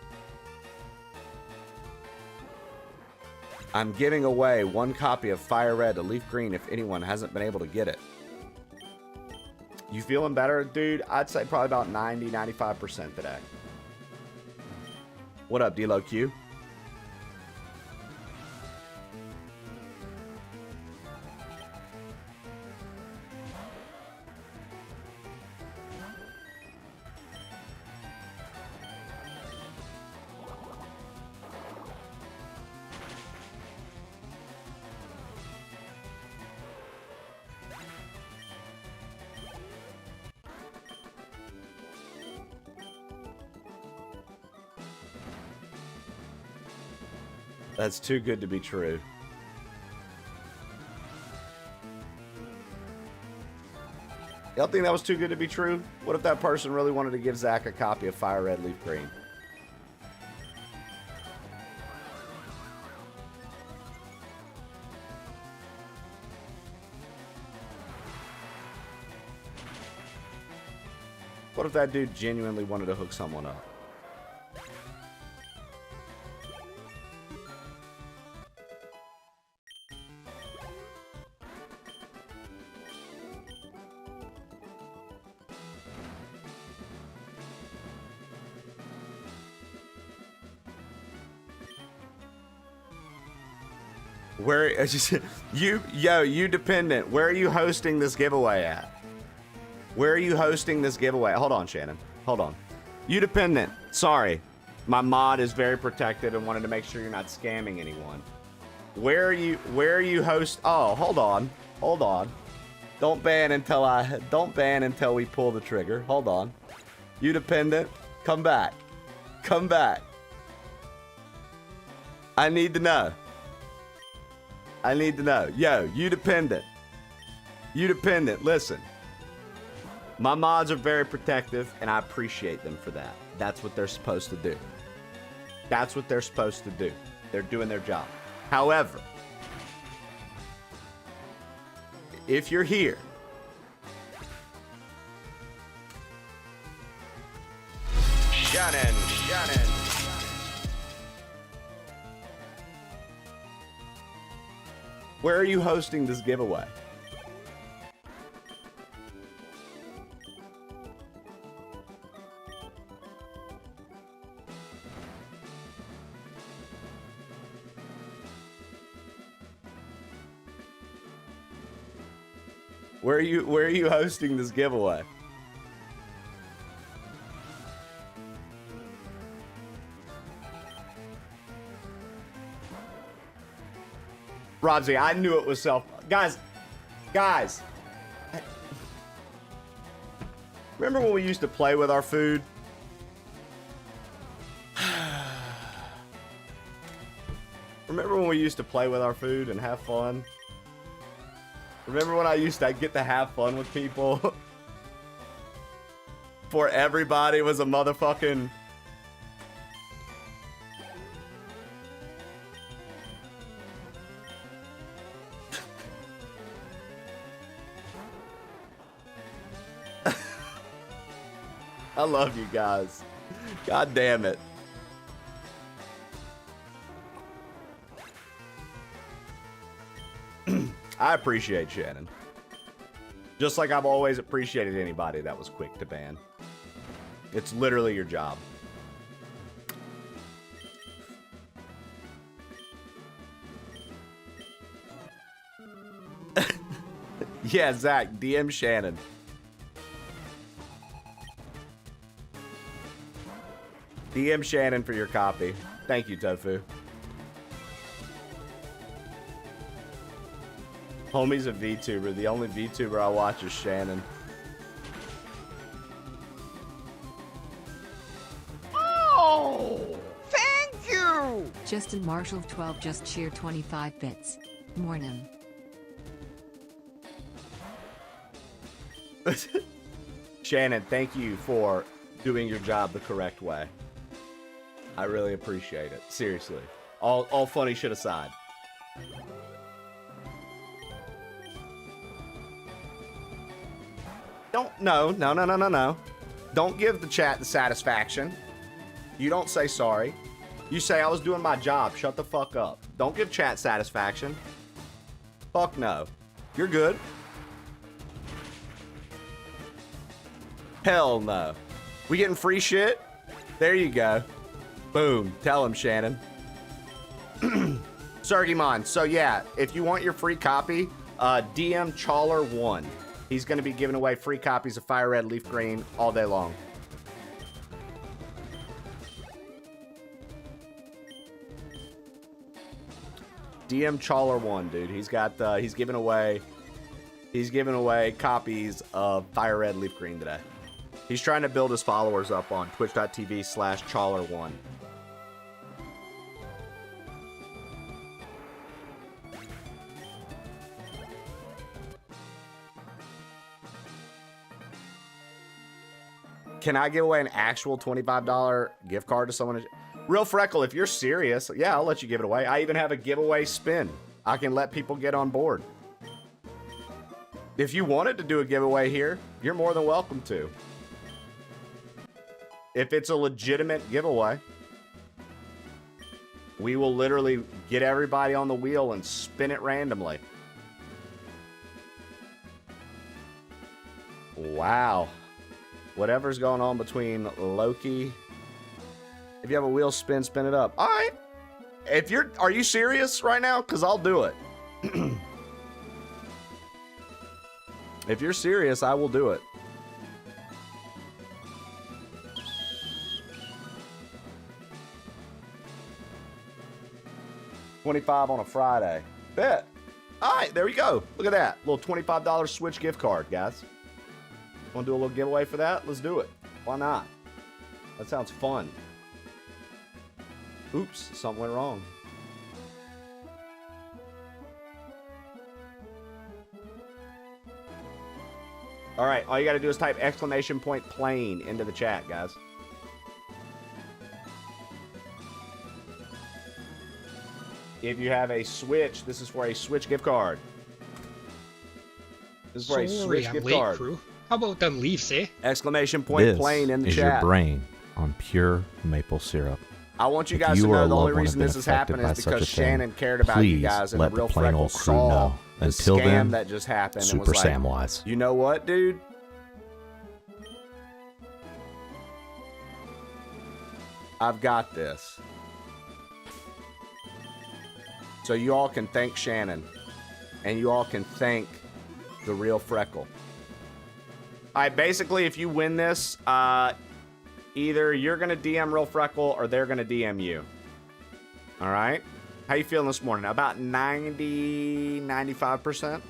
I'm giving away 1 copy of FireRed to Leaf Green if anyone hasn't been able to get it. You feeling better, dude? I'd say probably about 90-95% today. What up, D-Lo Q? That's too good to be true. Y'all think that was too good to be true? What if that person really wanted to give Zach a copy of FireRed Leaf Green? What if that dude genuinely wanted to hook someone up? Where you dependent. Where are you hosting this giveaway at? Where are you hosting this giveaway? Hold on, Shannon. Hold on. You dependent. Sorry. My mod is very protective and wanted to make sure you're not scamming anyone. Where are you host? Oh, hold on. Hold on. Don't ban until we pull the trigger. Hold on. You dependent. Come back. Come back. I need to know. I need to know. Yo, you dependent. You dependent. Listen. My mods are very protective, and I appreciate them for that. That's what they're supposed to do. That's what they're supposed to do. They're doing their job. However, if you're here, Shannon. Where are you hosting this giveaway? Where are you hosting this giveaway? Robsy, I knew it was self. Guys. Remember when we used to play with our food? Remember when we used to play with our food and have fun? Remember when I used to get to have fun with people? Before everybody was a motherfucking... I love you guys. God damn it. I appreciate Shannon. Just like I've always appreciated anybody that was quick to ban. It's literally your job. Yeah, Zach, DM Shannon. DM Shannon for your copy. Thank you, Tofu. Homie's a VTuber. The only VTuber I watch is Shannon. Oh, thank you. Justin Marshall 12 just cheered 25 bits. Morning. Shannon, thank you for doing your job the correct way. I really appreciate it. Seriously. All funny shit aside. No. Don't give the chat the satisfaction. You don't say sorry. You say I was doing my job. Shut the fuck up. Don't give chat satisfaction. Fuck no. You're good. Hell no. We getting free shit? There you go. Boom. Tell him, Shannon. Sergimon. So yeah, if you want your free copy, DM Chawler1. He's going to be giving away free copies of FireRed Leaf Green all day long. DM Chawler1, dude. He's got he's giving away copies of FireRed Leaf Green today. He's trying to build his followers up on twitch.tv/Chawler1. Can I give away an actual $25 gift card to someone? Real Freckle, if you're serious, yeah, I'll let you give it away. I even have a giveaway spin. I can let people get on board. If you wanted to do a giveaway here, you're more than welcome to. If it's a legitimate giveaway, we will literally get everybody on the wheel and spin it randomly. Wow. Whatever's going on between Loki. If you have a wheel spin, spin it up. All right. Are you serious right now? Because I'll do it. If you're serious, I will do it. 25 on a Friday. Bet. All right, there we go. Look at that. Little $25 Switch gift card, guys. Want to do a little giveaway for that? Let's do it. Why not? That sounds fun. Oops, something went wrong. All right, all you got to do is type !plane into the chat, guys. If you have a Switch, this is for a Switch gift card. This is for a Switch I'm gift late, card. crew. How about them Leafs, eh? !plane in the is chat. your brain on pure maple syrup. I want you If guys you to or know a the only loved one reason have this been is affected happening is by such because a thing, Shannon cared about you please guys, and let the the real plain Freckle old crew saw know. the Until scam then, that just happened and Super was like, Samwise. you know what, dude? I've got this. So you all can thank Shannon, and you all can thank the real Freckle. All right, basically, if you win this, either you're going to DM Real Freckle or they're going to DM you. All right? How you feeling this morning? About 90, 95%?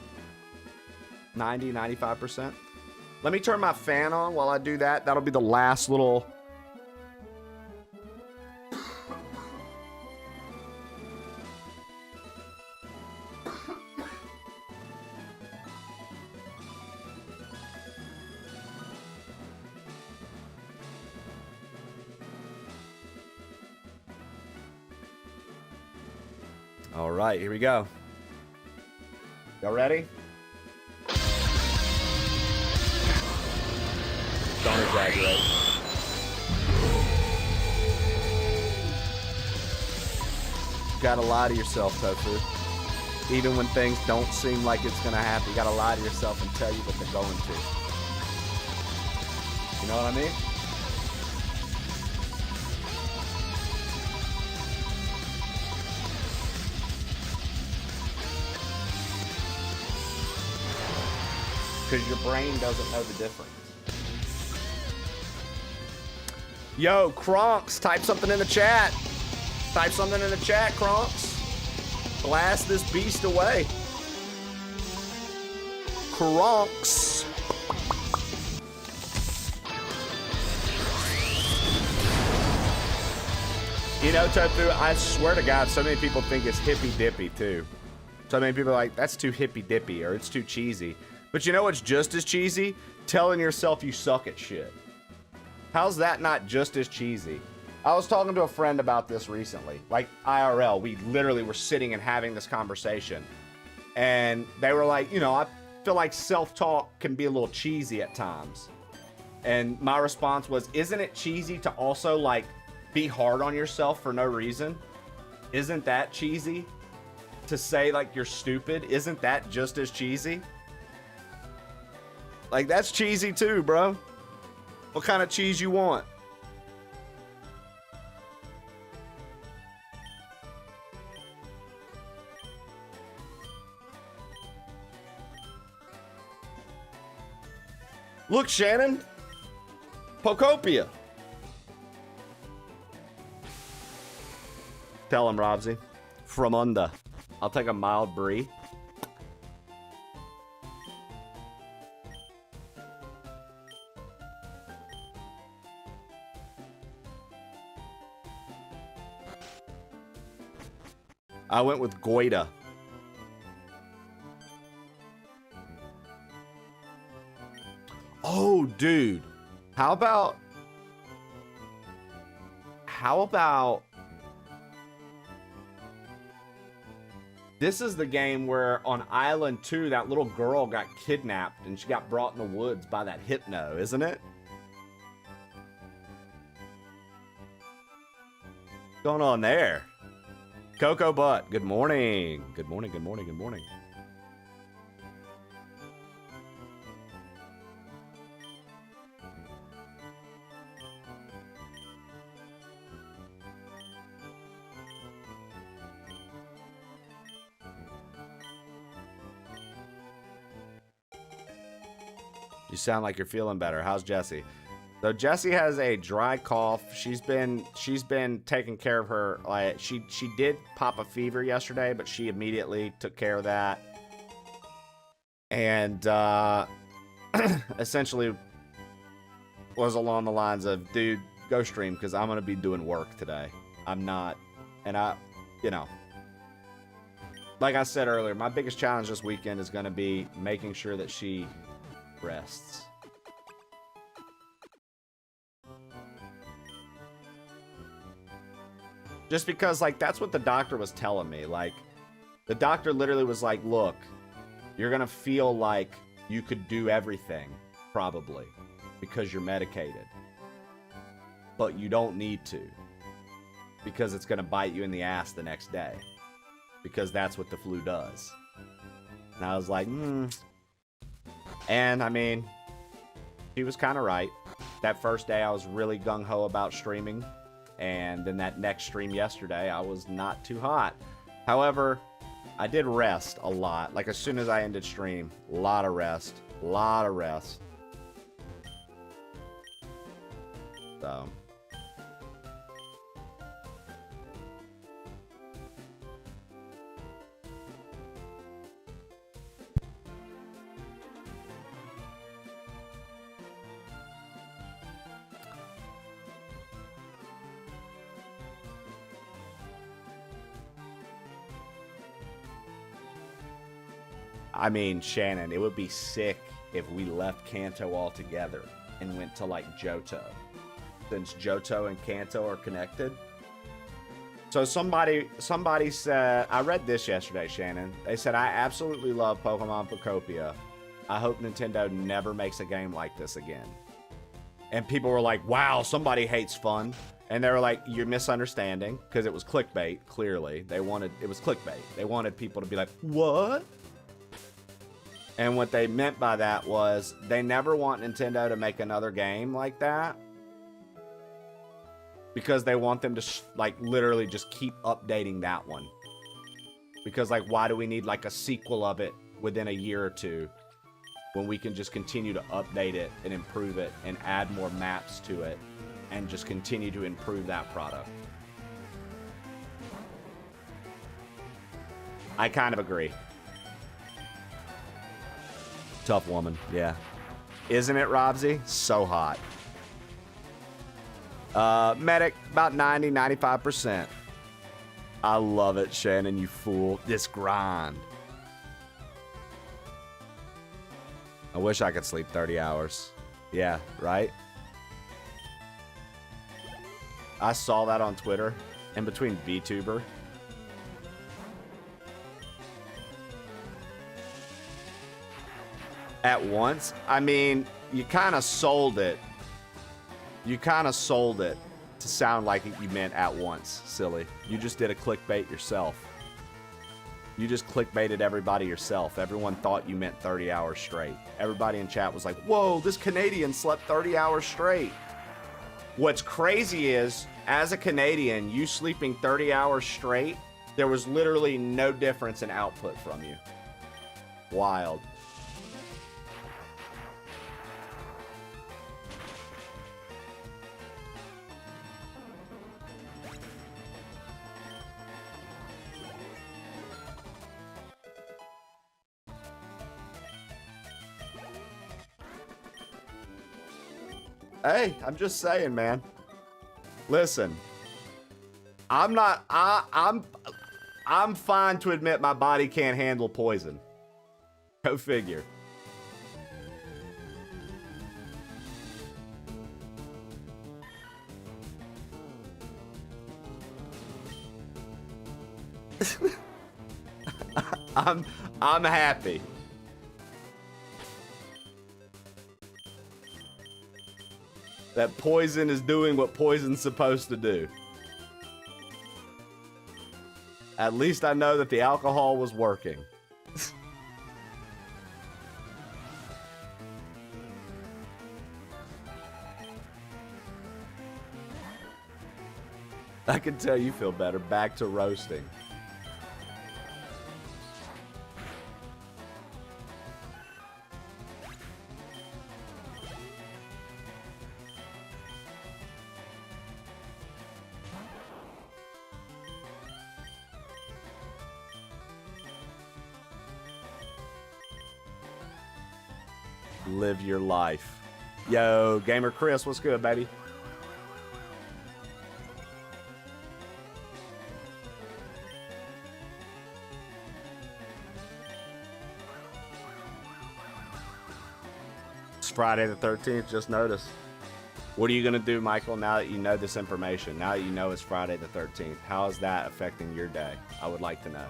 90, 95%? Let me turn my fan on while I do that. That'll be the last little... All right, here we go. Y'all ready? Don't exaggerate. You gotta lie to yourself, Tofu. Even when things don't seem like it's gonna happen, you gotta lie to yourself and tell you what they're going to. You know what I mean? Because your brain doesn't know the difference. Yo, Kronks, type something in the chat. Type something in the chat, Kronks. Blast this beast away. Kronks. You know, Tofu, I swear to God, so many people think it's hippy-dippy, too. So many people are like, that's too hippy-dippy, or it's too cheesy. But you know what's just as cheesy? Telling yourself you suck at shit. How's that not just as cheesy? I was talking to a friend about this recently. Like, IRL, we literally were sitting and having this conversation. And they were like, you know, I feel like self-talk can be a little cheesy at times. And my response was, isn't it cheesy to also, like, be hard on yourself for no reason? Isn't that cheesy? To say, like, you're stupid? Isn't that just as cheesy? Like, that's cheesy too, bro. What kind of cheese you want? Look, Shannon. Pokopia. Tell him, Robsy. From under. I'll take a mild brie. I went with Goita. Oh, dude. How about this is the game where on Island 2 that little girl got kidnapped and she got brought in the woods by that hypno, isn't it? What's going on there? Coco Butt, good morning. Good morning, good morning, good morning. You sound like you're feeling better. How's Jesse? So Jessie has a dry cough. She's been taking care of her. Like she did pop a fever yesterday, but she immediately took care of that. And essentially was along the lines of, dude, go stream because I'm gonna be doing work today. I'm not, and like I said earlier, my biggest challenge this weekend is gonna be making sure that she rests. Just because, like, that's what the doctor was telling me. Like, the doctor literally was like, look, you're going to feel like you could do everything, probably, because you're medicated. But you don't need to. Because it's going to bite you in the ass the next day. Because that's what the flu does. And I was like, And, I mean, she was kind of right. That first day, I was really gung-ho about streaming. And then that next stream yesterday, I was not too hot. However, I did rest a lot. Like, as soon as I ended stream, a lot of rest. A lot of rest. So. I mean, Shannon, it would be sick if we left Kanto altogether and went to, like, Johto. Since Johto and Kanto are connected. So somebody said, I read this yesterday, Shannon. They said, I absolutely love Pokemon Pocopia. I hope Nintendo never makes a game like this again. And people were like, wow, somebody hates fun. And they were like, you're misunderstanding. Because it was clickbait, clearly. It was clickbait. They wanted people to be like, what? And what they meant by that was they never want Nintendo to make another game like that. Because they want them to, like, literally just keep updating that one. Because, like, why do we need, like, a sequel of it within a year or two when we can just continue to update it and improve it and add more maps to it and just continue to improve that product? I kind of agree. Tough woman, yeah. Isn't it, Robsy? So hot. Medic, about 90, 95%. I love it, Shannon, you fool. This grind. I wish I could sleep 30 hours. Yeah, right? I saw that on Twitter, in between VTuber. At once? I mean, you kind of sold it. You kind of sold it to sound like you meant at once, silly. You just did a clickbait yourself. You just clickbaited everybody yourself. Everyone thought you meant 30 hours straight. Everybody in chat was like, whoa, this Canadian slept 30 hours straight. What's crazy is, as a Canadian, you sleeping 30 hours straight, there was literally no difference in output from you. Wild. Hey, I'm just saying, man. Listen, I'm fine to admit my body can't handle poison. Go figure. I'm happy. That poison is doing what poison's supposed to do. At least I know that the alcohol was working. I can tell you feel better. Back to roasting. Live your life. Yo, Gamer Chris, what's good, baby? It's Friday the 13th, just noticed. What are you going to do, Michael, now that you know this information? Now that you know it's Friday the 13th, how is that affecting your day? I would like to know.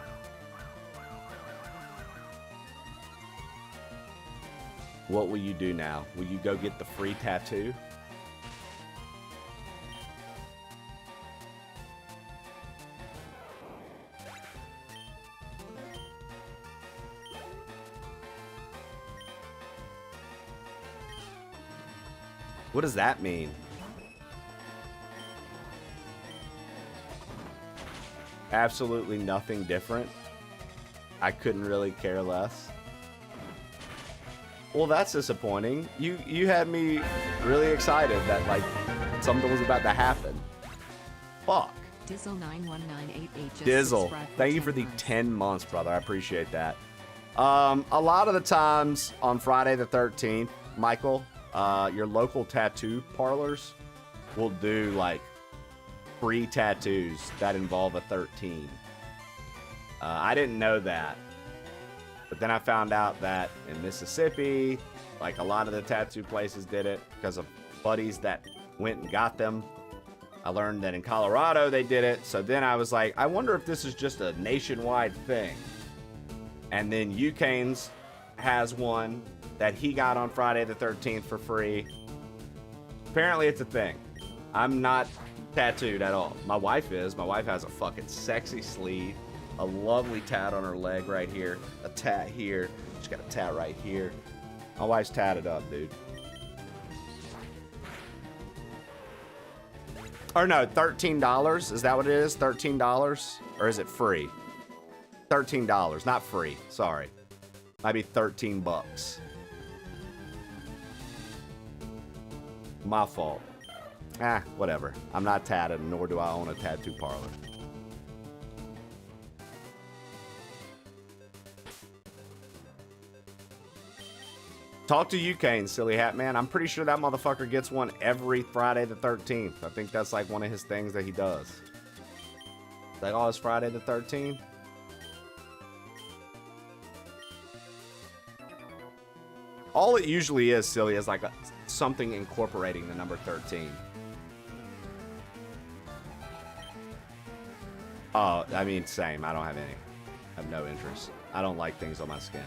What will you do now? Will you go get the free tattoo? What does that mean? Absolutely nothing different. I couldn't really care less. Well, that's disappointing. You had me really excited that like something was about to happen. Fuck. Dizzle9198 just Dizzle, subscribed thank you for 10 the months. 10 months, brother. I appreciate that. A lot of the times on Friday the 13th, Michael, your local tattoo parlors will do like free tattoos that involve a 13. I didn't know that. But then I found out that in Mississippi, like a lot of the tattoo places did it because of buddies that went and got them. I learned that in Colorado they did it. So then I was like, I wonder if this is just a nationwide thing. And then Ucanes has one that he got on Friday the 13th for free. Apparently it's a thing. I'm not tattooed at all. My wife is. My wife has a fucking sexy sleeve. A lovely tat on her leg right here. A tat here. She's got a tat right here. My wife's tatted up, dude. Or no, $13. Is that what it is? $13? Or is it free? $13, not free. Sorry. Might be 13 bucks. My fault. Whatever. I'm not tatted, nor do I own a tattoo parlor. Talk to you, Kane, silly hat man. I'm pretty sure that motherfucker gets one every Friday the 13th. I think that's like one of his things that he does. Like, oh, it's Friday the 13th? All it usually is, silly, is like something incorporating the number 13. Oh, I mean, same. I don't have any. I have no interest. I don't like things on my skin.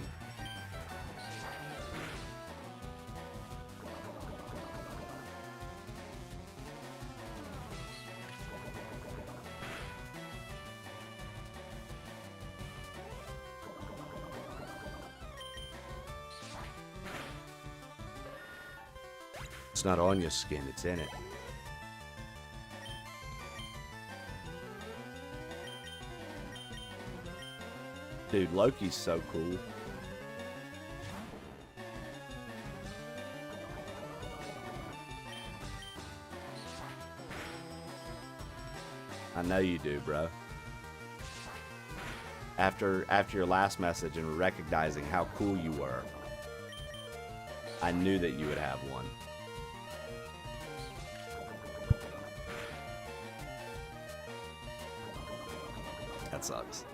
It's not on your skin, it's in it. Dude, Loki's so cool. I know you do, bro. After your last message and recognizing how cool you were, I knew that you would have one. That sucks.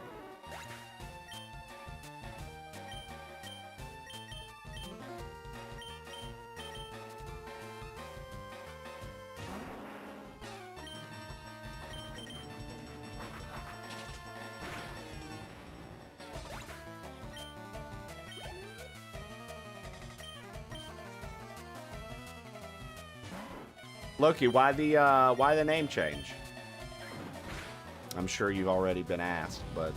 Loki, why the name change? I'm sure you've already been asked, but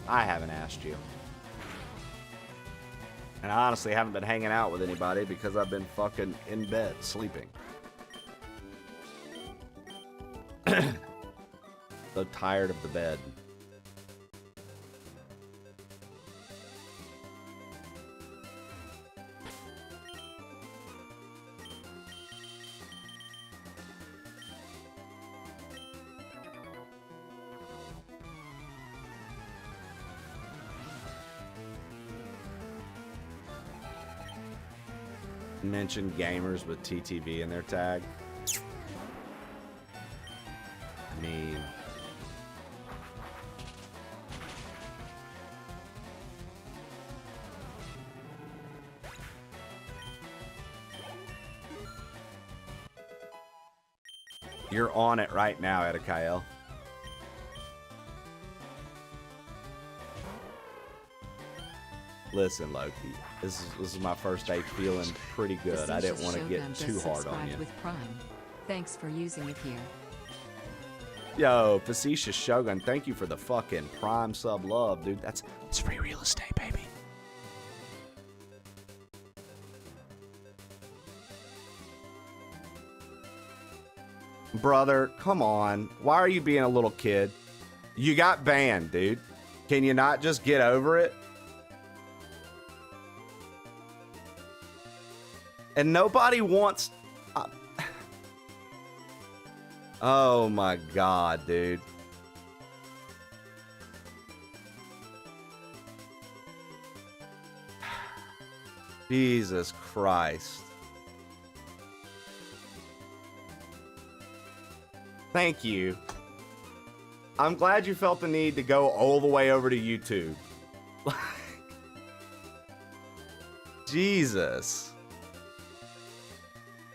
I haven't asked you. And I honestly haven't been hanging out with anybody because I've been fucking in bed sleeping. So tired of the bed. mention gamers with TTV in their tag. Mean. You're on it right now, Edikael. Listen, Loki, this is my first day feeling pretty good. I didn't want to get too hard on you. With Prime. Thanks for using it here. Yo, Facetious Shogun, thank you for the fucking Prime sub love, dude. It's free real estate, baby. Brother, come on. Why are you being a little kid? You got banned, dude. Can you not just get over it? And nobody wants... Oh my god, dude. Jesus Christ. Thank you. I'm glad you felt the need to go all the way over to YouTube. Jesus.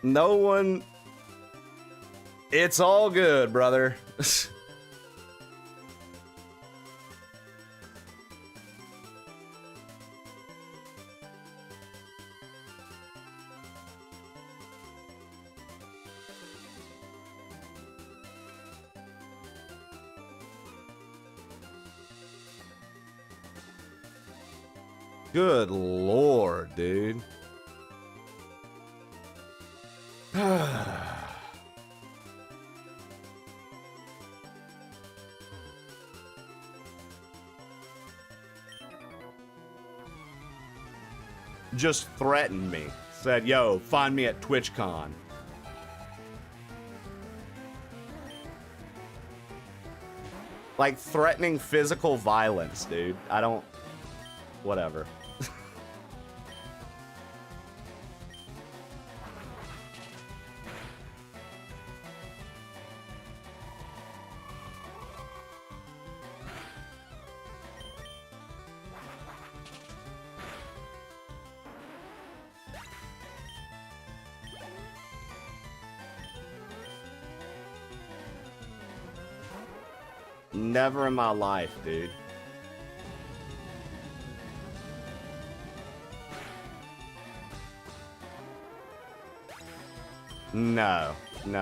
No one... It's all good, brother. Good lord, dude. Just threatened me. Said, yo, find me at TwitchCon. Like threatening physical violence, dude. I don't... Whatever. Never in my life, dude. No. No.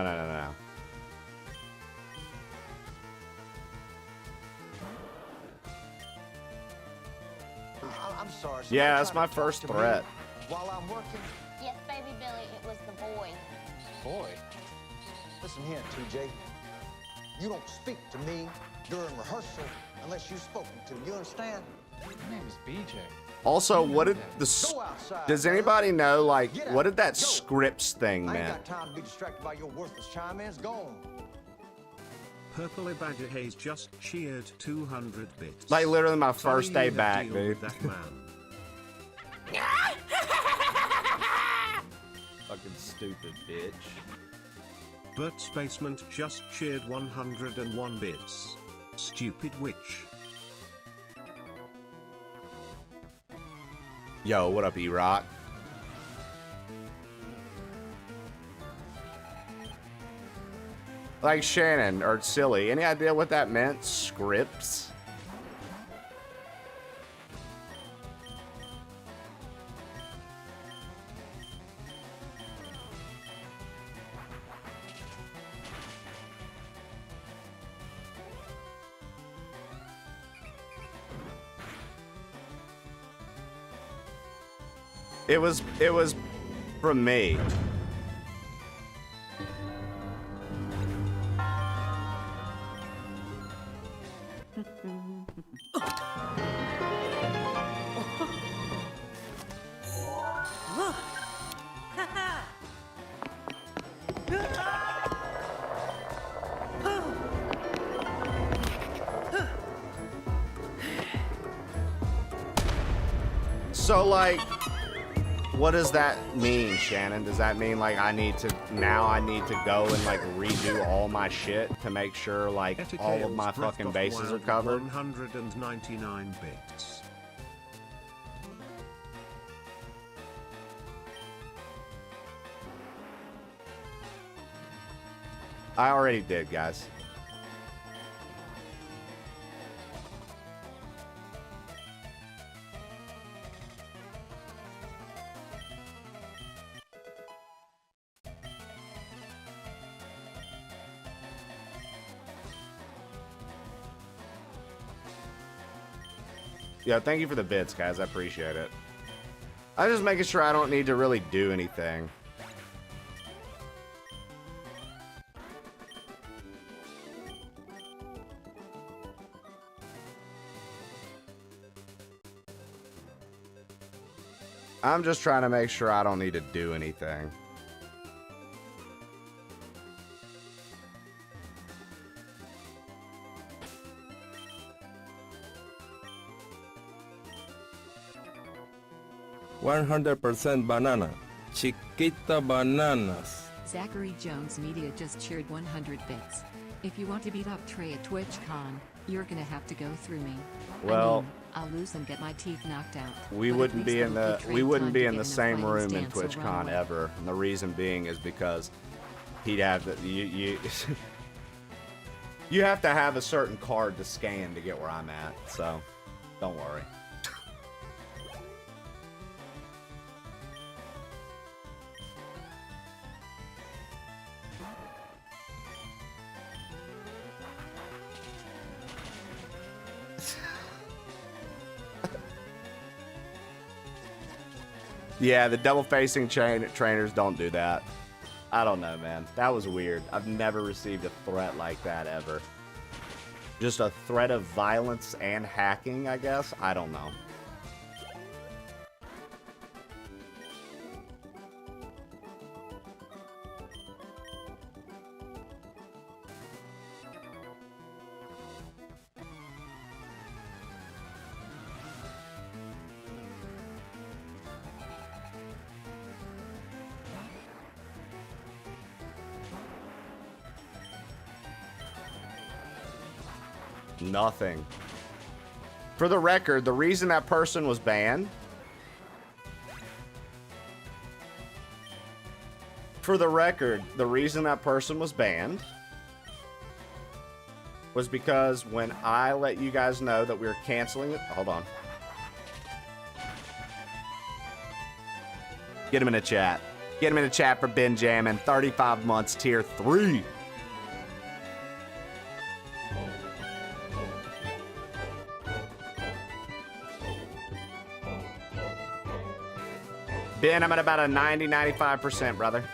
I'm sorry. Yeah, that's my first threat. While I'm working. Yes, baby Billy, it was the boy. Boy. Listen here, TJ. You don't speak to me during rehearsal unless you're spoken to. You understand? My name is BJ. Also, what did the... Go outside. Does brother. anybody know, like, Get out. what did that Go. scripts thing I ain't meant? got time to be distracted by your worthless chime-ins. Go on. Purple Badger Hayes just cheered 200 bits. Like, literally my first day Tell you the back, deal dude. with that man. Fucking stupid bitch. Bert Spacement just cheered 101 bits. Stupid witch. Yo, what up, E-Rock? Like Shannon, or Silly, any idea what that meant? Scripts? It was from me. So like, What does that mean, Shannon? Does that mean like I need to go and like redo all my shit to make sure like all of my fucking bases are covered? 199 bits. I already did, guys. Yeah, thank you for the bits, guys. I appreciate it. I'm just making sure I don't need to really do anything. I'm just trying to make sure I don't need to do anything. %100 banana. Chiquita bananas. Zachary Jones Media just cheered 100 bits. If you want to beat up Trey at TwitchCon, you're gonna have to go through me. Well, I'll lose and get my teeth knocked out. We wouldn't be in the same room in TwitchCon ever. And the reason being is because he'd have the you have to have a certain card to scan to get where I'm at. So don't worry. Yeah, the double-facing trainers don't do that. I don't know, man. That was weird. I've never received a threat like that ever. Just a threat of violence and hacking, I guess? I don't know. Nothing. For the record, the reason that person was banned... For the record, the reason that person was banned was because when I let you guys know that we were canceling it... Hold on. Get him in the chat. Get him in the chat for Benjamin. 35 months, tier 3. Ben, I'm at about a 90-95%, brother.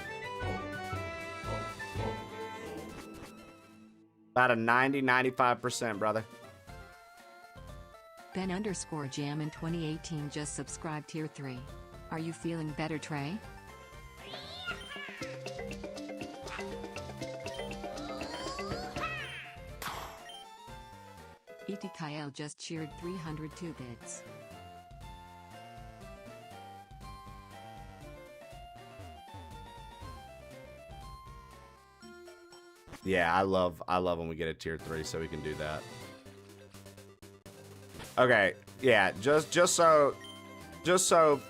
About a 90-95%, brother. Ben_Jam in 2018 just subscribed tier 3. Are you feeling better, Trey? E.T. Kyle just cheered 302 bits. Yeah, I love when we get a tier 3 so we can do that. Okay, yeah, just so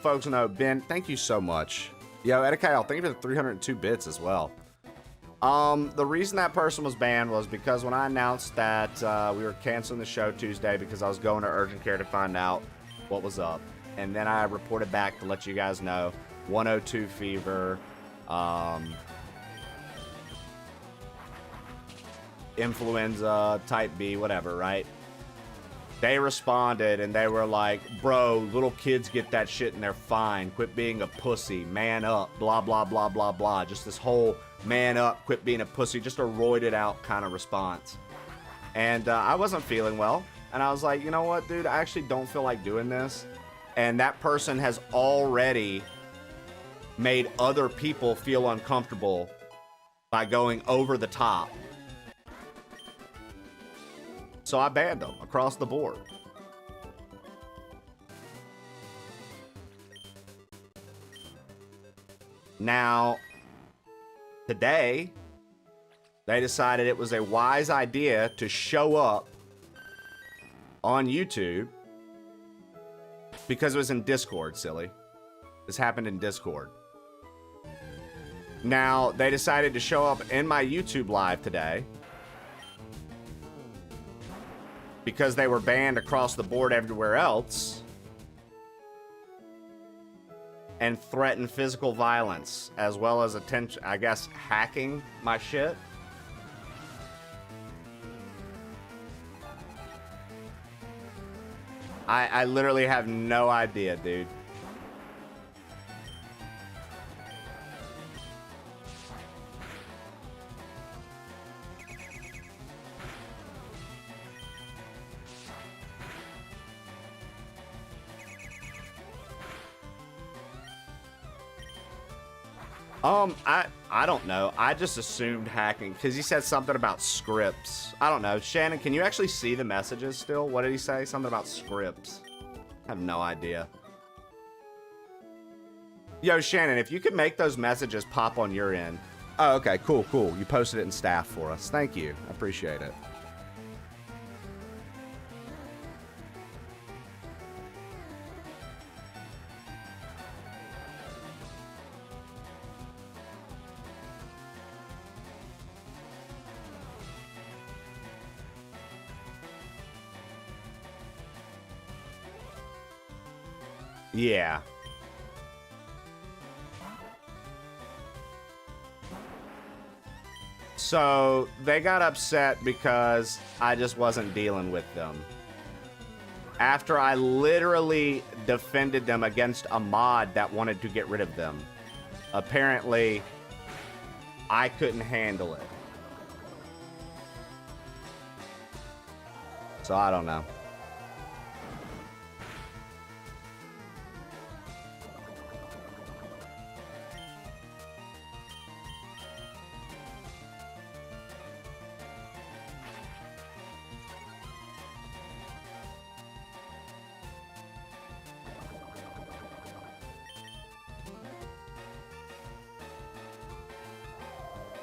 folks know, Ben, thank you so much. Yo, Edikyle, thank you for the 302 bits as well. The reason that person was banned was because when I announced that we were canceling the show Tuesday because I was going to urgent care to find out what was up. And then I reported back to let you guys know 102 fever, influenza, type B, whatever, right? They responded and they were like, bro, little kids get that shit and they're fine. Quit being a pussy. Man up. Blah, blah, blah, blah, blah. Just this whole man up, quit being a pussy. Just a roided out kind of response. And I wasn't feeling well. And I was like, you know what, dude? I actually don't feel like doing this. And that person has already made other people feel uncomfortable by going over the top. So I banned them across the board. Now, today, they decided it was a wise idea to show up on YouTube because it was in Discord, silly. This happened in Discord. Now, they decided to show up in my YouTube live today because they were banned across the board everywhere else and threaten physical violence as well as attention, I guess, hacking my shit. I literally have no idea, dude. I don't know. I just assumed hacking because he said something about scripts. I don't know. Shannon, can you actually see the messages still? What did he say? Something about scripts. I have no idea. Yo, Shannon, if you could make those messages pop on your end. Oh, okay. Cool, cool. You posted it in staff for us. Thank you. I appreciate it. Yeah. So they got upset because I just wasn't dealing with them. After I literally defended them against a mod that wanted to get rid of them. Apparently, I couldn't handle it. So I don't know.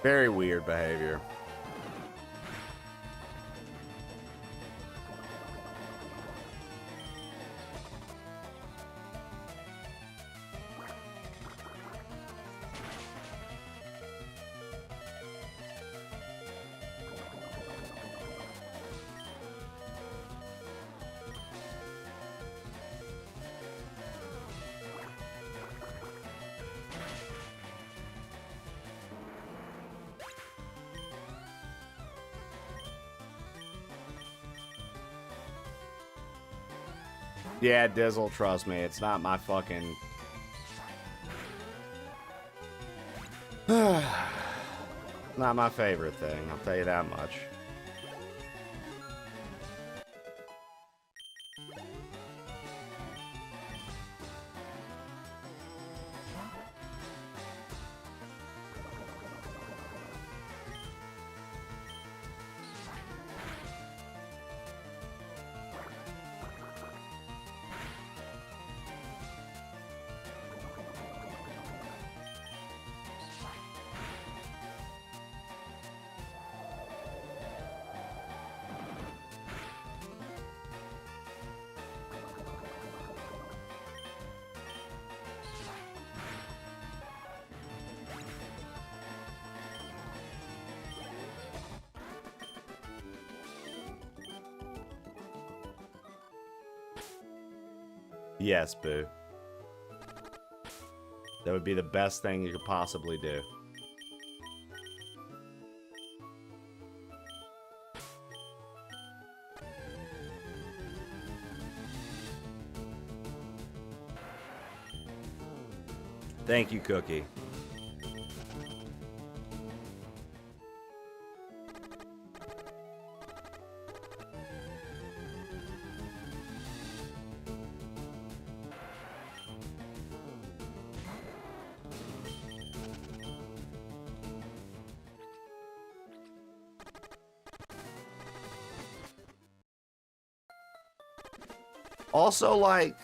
Very weird behavior. Yeah, Dizzle, trust me, it's not my fucking... Not my favorite thing, I'll tell you that much. Yes, Boo. That would be the best thing you could possibly do. Thank you, Cookie. Also, like,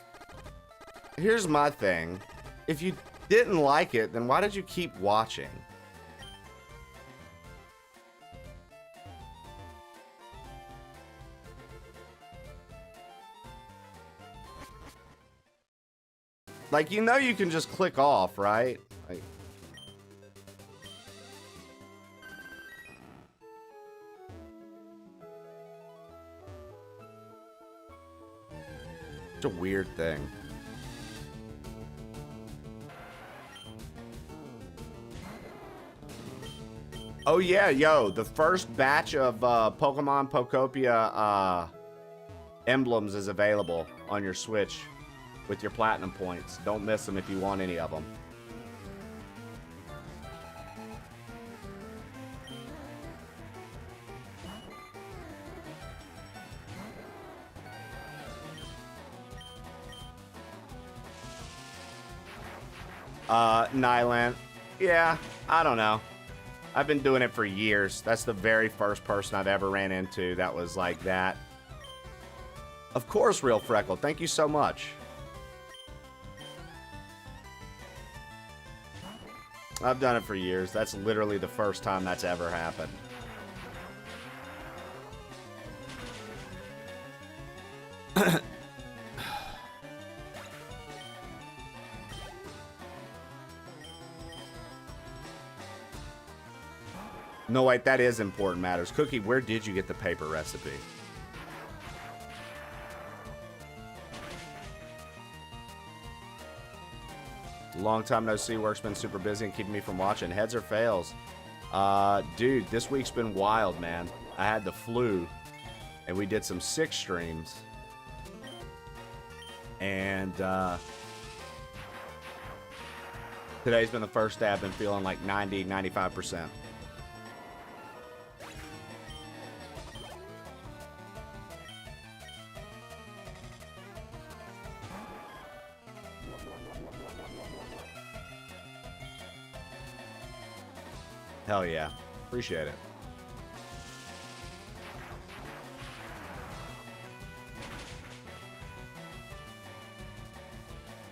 here's my thing. If you didn't like it, then why did you keep watching? Like, you know you can just click off, right? Like, it's a weird thing. Oh yeah, yo, the first batch of Pokemon Pokopia emblems is available on your Switch with your platinum points. Don't miss them if you want any of them. Nyland. Yeah, I don't know. I've been doing it for years. That's the very first person I've ever ran into that was like that. Of course, Real Freckle. Thank you so much. I've done it for years. That's literally the first time that's ever happened. No, wait, that is important matters. Cookie, where did you get the paper recipe? Long time no see. Work's been super busy and keeping me from watching. Heads or fails? Dude, this week's been wild, man. I had the flu, and we did some sick streams. And today's been the first day I've been feeling like 90, 95%. Hell yeah. Appreciate it.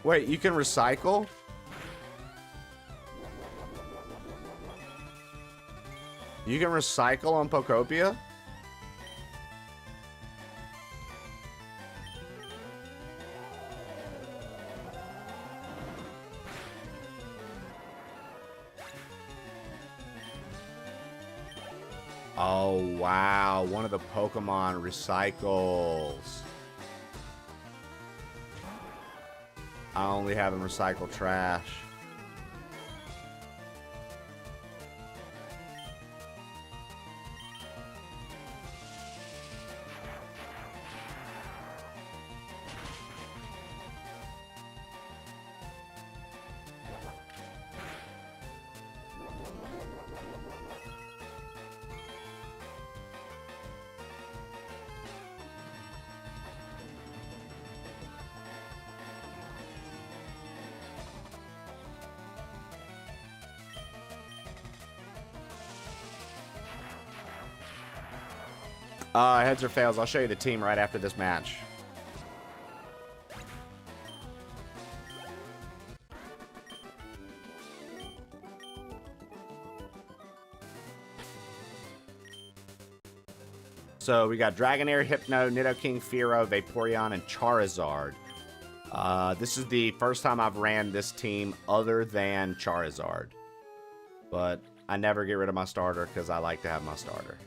Wait, you can recycle? You can recycle on Pokopia? Oh, wow. One of the Pokemon recycles. I only have them recycle trash. Heads or fails. I'll show you the team right after this match. So we got Dragonair, Hypno, Nidoking, Fearow, Vaporeon, and Charizard. This is the first time I've ran this team other than Charizard. But I never get rid of my starter because I like to have my starter.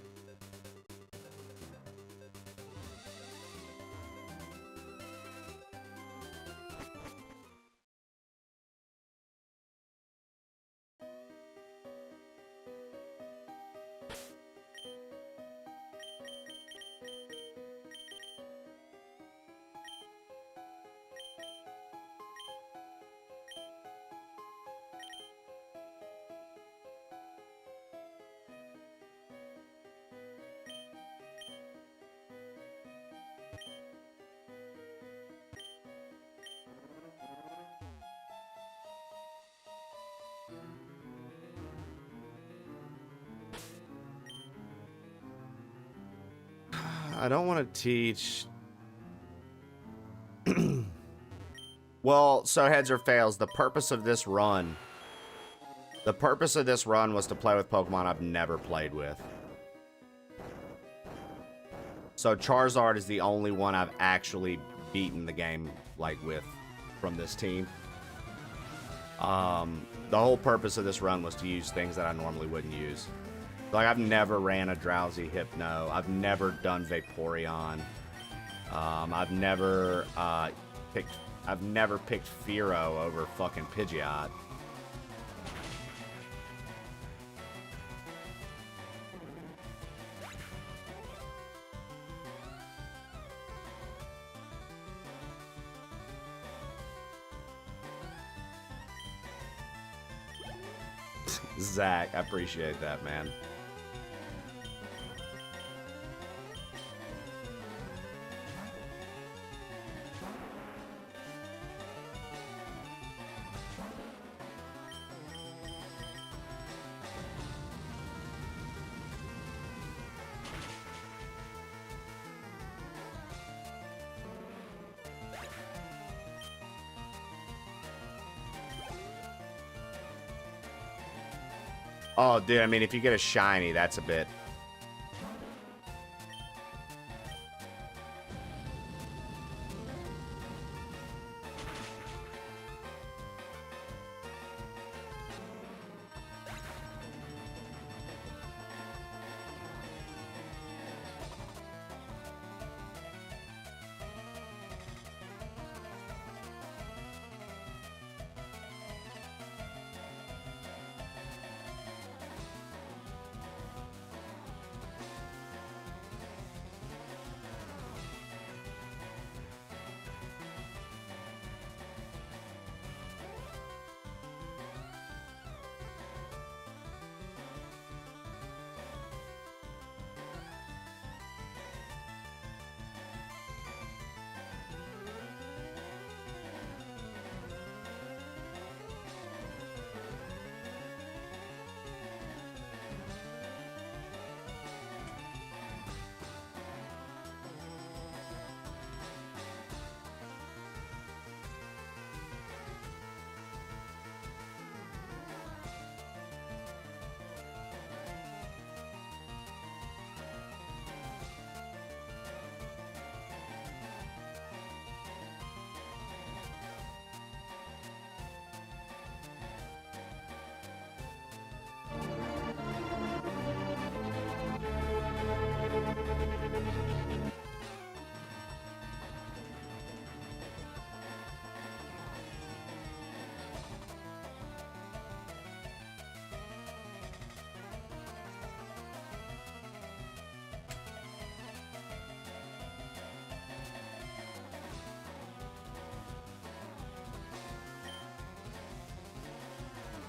I don't want to teach. Well, so heads or fails, the purpose of this run was to play with Pokemon I've never played with. So Charizard is the only one I've actually beaten the game, like, with from this team. The whole purpose of this run was to use things that I normally wouldn't use. Like, I've never ran a Drowsy Hypno. I've never done Vaporeon. I've never picked Fearow over fucking Pidgeot. Zach, I appreciate that, man. Oh, dude, I mean, if you get a shiny, that's a bit.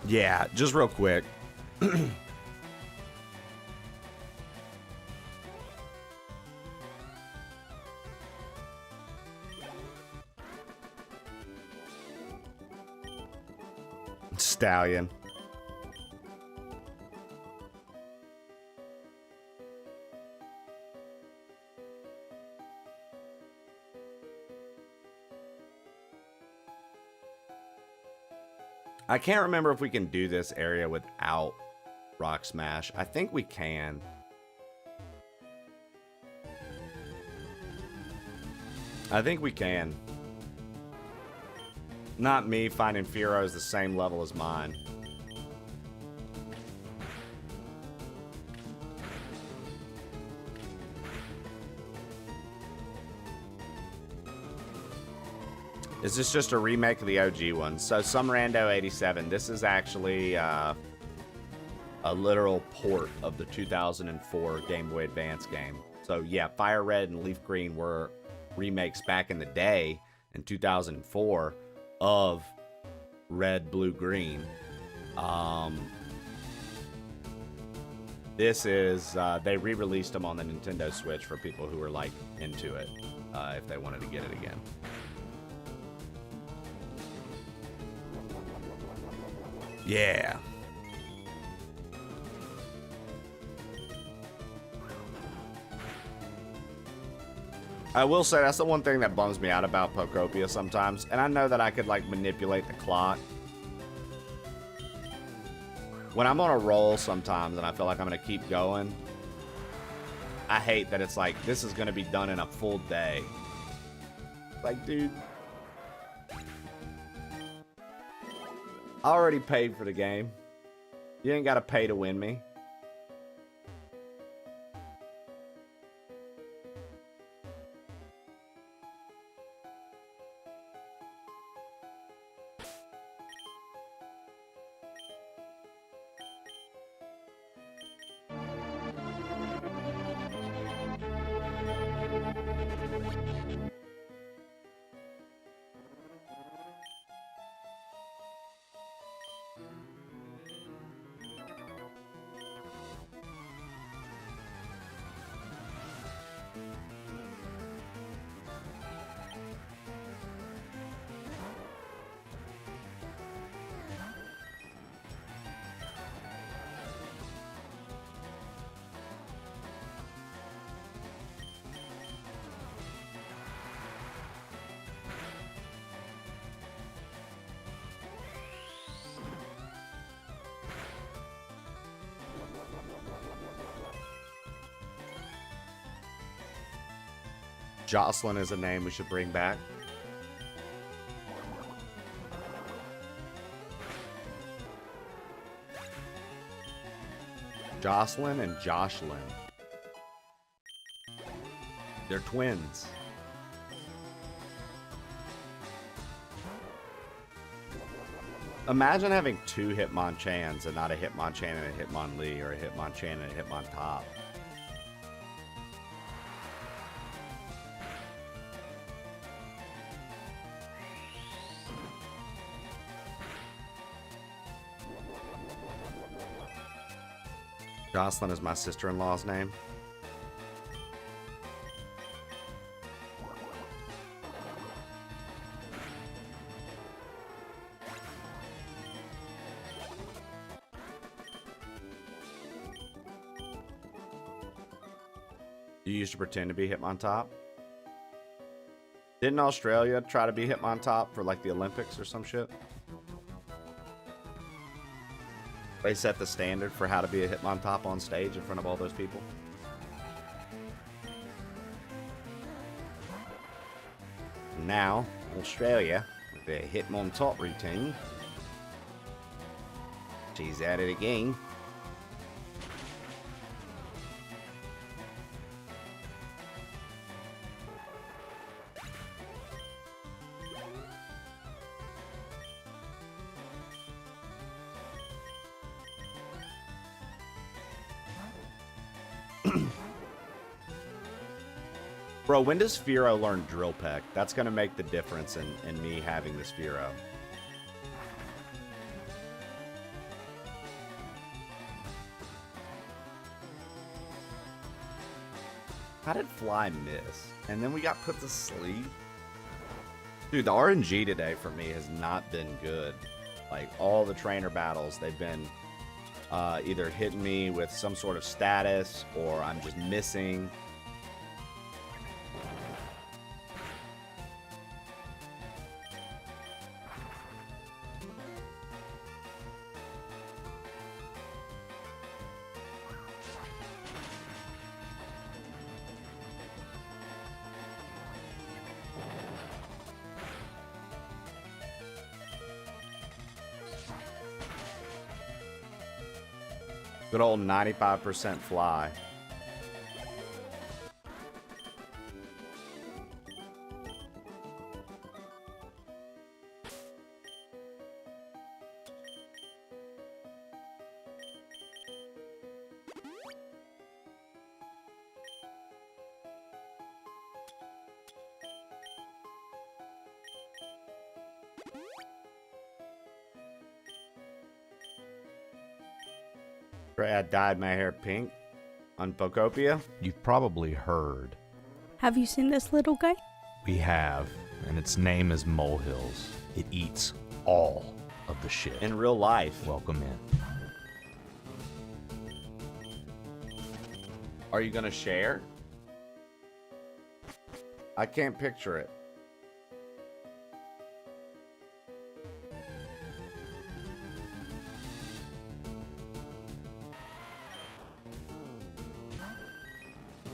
Yeah, just real quick. Stallion. I can't remember if we can do this area without Rock Smash. I think we can. I think we can. Not me finding Fearow is the same level as mine. Is this just a remake of the OG one? So, Some Rando 87. This is actually a literal port of the 2004 Game Boy Advance game. So, yeah, Fire Red and Leaf Green were remakes back in the day in 2004 of Red, Blue, Green. This is, they re-released them on the Nintendo Switch for people who were, like, into it, if they wanted to get it again. Yeah. I will say that's the one thing that bums me out about Pokopia sometimes. And I know that I could, like, manipulate the clock. When I'm on a roll sometimes and I feel like I'm going to keep going, I hate that it's like, this is going to be done in a full day. Like, dude. I already paid for the game. You ain't got to pay to win me. Jocelyn is a name we should bring back. Jocelyn and Joshlyn. They're twins. Imagine having two Hitmonchans and not a Hitmonchan and a Hitmonlee, or a Hitmonchan and a Hitmontop. Jocelyn is my sister-in-law's name. You used to pretend to be Hitmontop? Didn't Australia try to be Hitmontop for like the Olympics or some shit? They set the standard for how to be a Hitmontop on stage in front of all those people. Now, Australia, with their Hitmontop routine. She's at it again. Bro, when does Firo learn Drill Peck? That's going to make the difference in me having this Firo. How did Fly miss? And then we got put to sleep? Dude, the RNG today for me has not been good. Like, all the trainer battles, they've been either hitting me with some sort of status, or I'm just missing. Good old 95% fly. I dyed my hair pink on Pokopia. You've probably heard. Have you seen this little guy? We have, and its name is Molehills. It eats all of the shit. In real life. Welcome in. Are you gonna share? I can't picture it.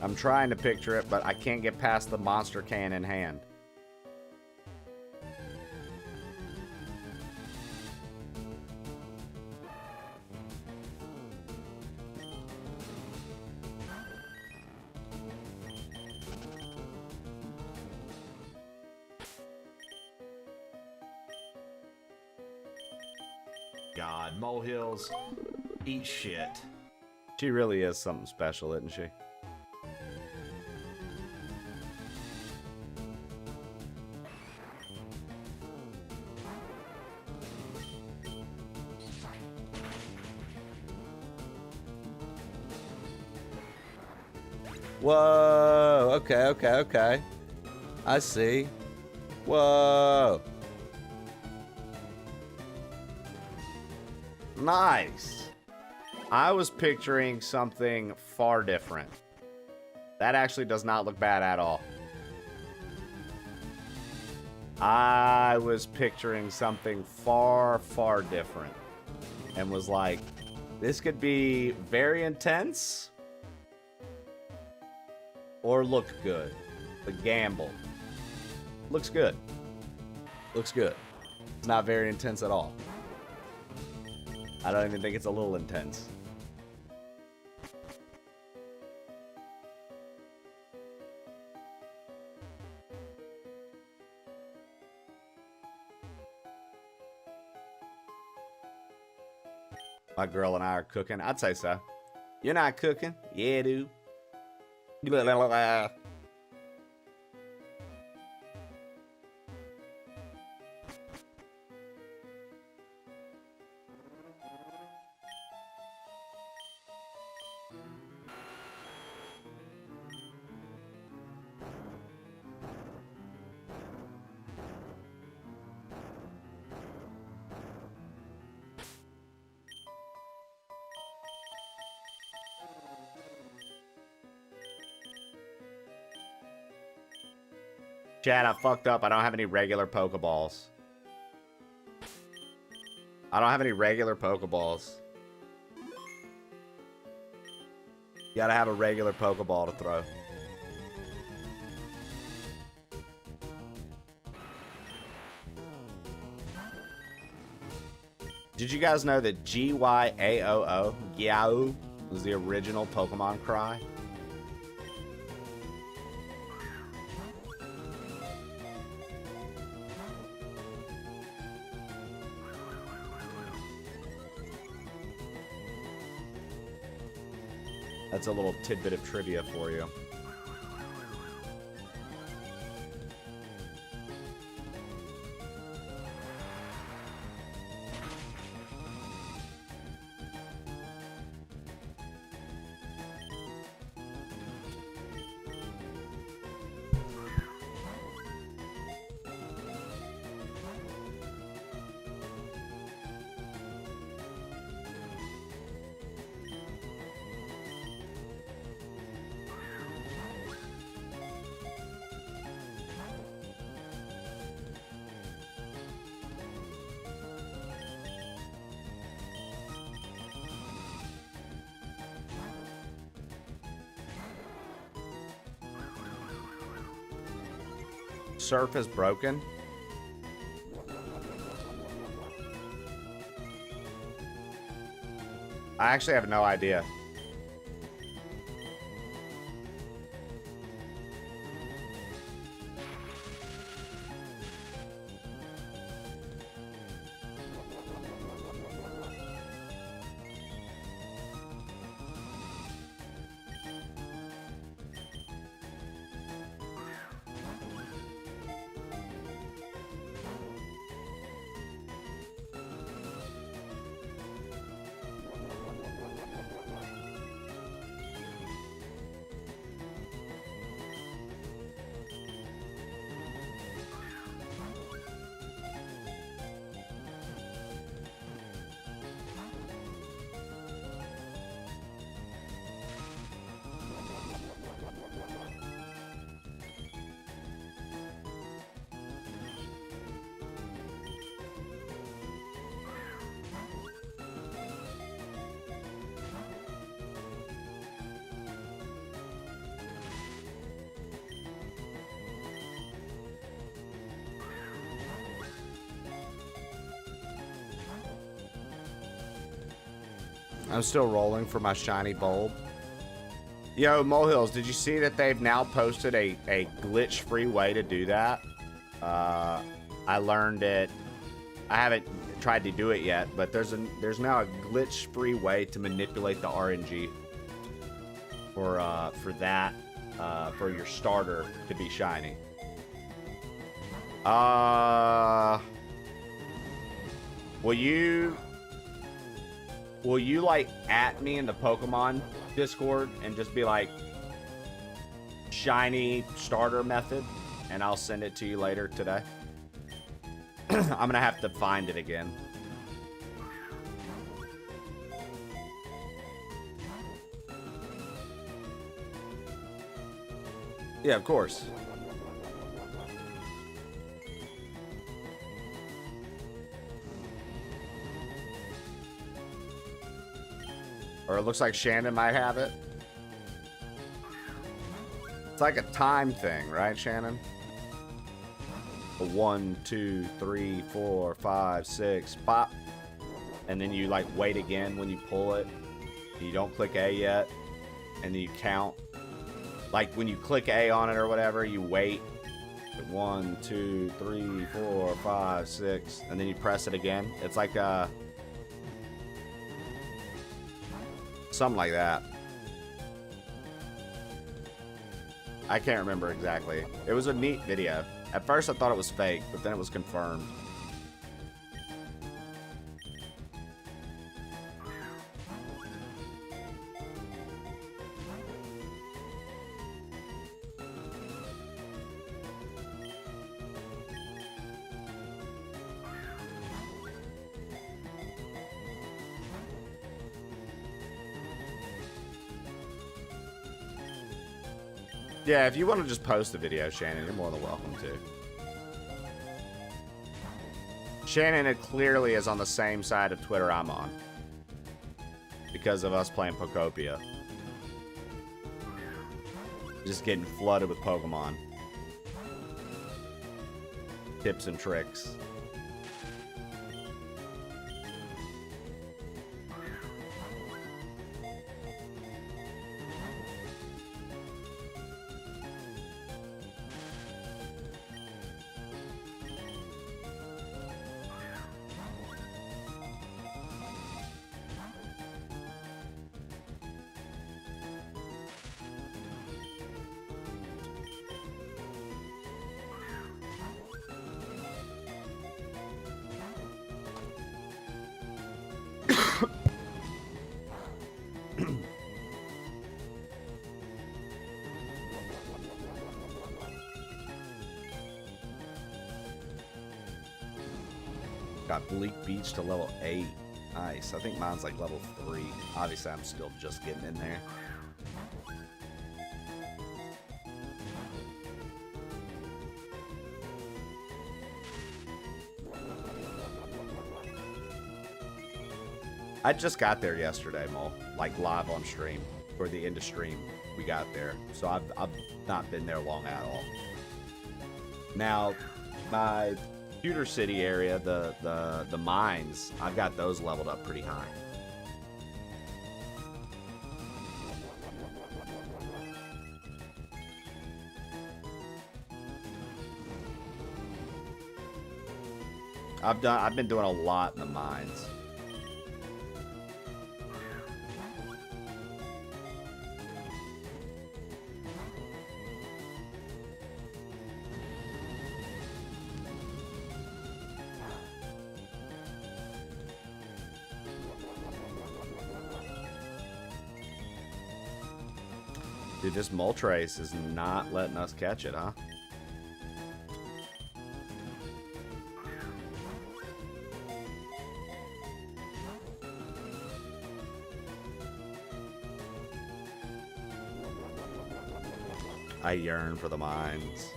I'm trying to picture it, but I can't get past the monster can in hand. God, molehills eat shit. She really is something special, isn't she? Whoa, okay. I see. Whoa. Nice. I was picturing something far different. That actually does not look bad at all. I was picturing something far, far different. And was like, this could be very intense. Or look good. The gamble. Looks good. Looks good. It's not very intense at all. I don't even think it's a little intense. My girl and I are cooking. I'd say so. You're not cooking? Yeah, dude. Chad, I fucked up. I don't have any regular Pokeballs. I don't have any regular Pokeballs. You gotta have a regular Pokeball to throw. Did you guys know that G-Y-A-O-O, Gyao, was the original Pokemon cry? That's a little tidbit of trivia for you. Surf is broken. I actually have no idea. I'm still rolling for my shiny bulb. Yo, Molehills, did you see that they've now posted a glitch-free way to do that? I learned it. I haven't tried to do it yet, but there's now a glitch-free way to manipulate the RNG for that for your starter to be shiny. Will you like at me in the Pokemon Discord and just be like shiny starter method, and I'll send it to you later today? I'm gonna have to find it again. Yeah, of course. Or it looks like Shannon might have it. It's like a time thing, right, Shannon? A 1, 2, 3, 4, 5, 6, pop. And then you like wait again when you pull it. You don't click A yet. And then you count. Like when you click A on it or whatever, you wait. 1, 2, 3, 4, 5, 6. And then you press it again. It's like something like that. I can't remember exactly. It was a neat video. At first I thought it was fake, but then it was confirmed. Yeah, if you want to just post the video, Shannon, you're more than welcome to. Shannon, it clearly is on the same side of Twitter I'm on. Because of us playing Pokopia. Just getting flooded with Pokemon. Tips and tricks. Got Bleak Beach to level 8. Nice. I think mine's like level 3. Obviously, I'm still just getting in there. I just got there yesterday, Mo. Like live on stream. For the end of stream, we got there. So I've not been there long at all. Now, my Pewter City area, the mines, I've got those leveled up pretty high. I've been doing a lot in the mines. Dude, this Moltres is not letting us catch it, huh? I yearn for the mines.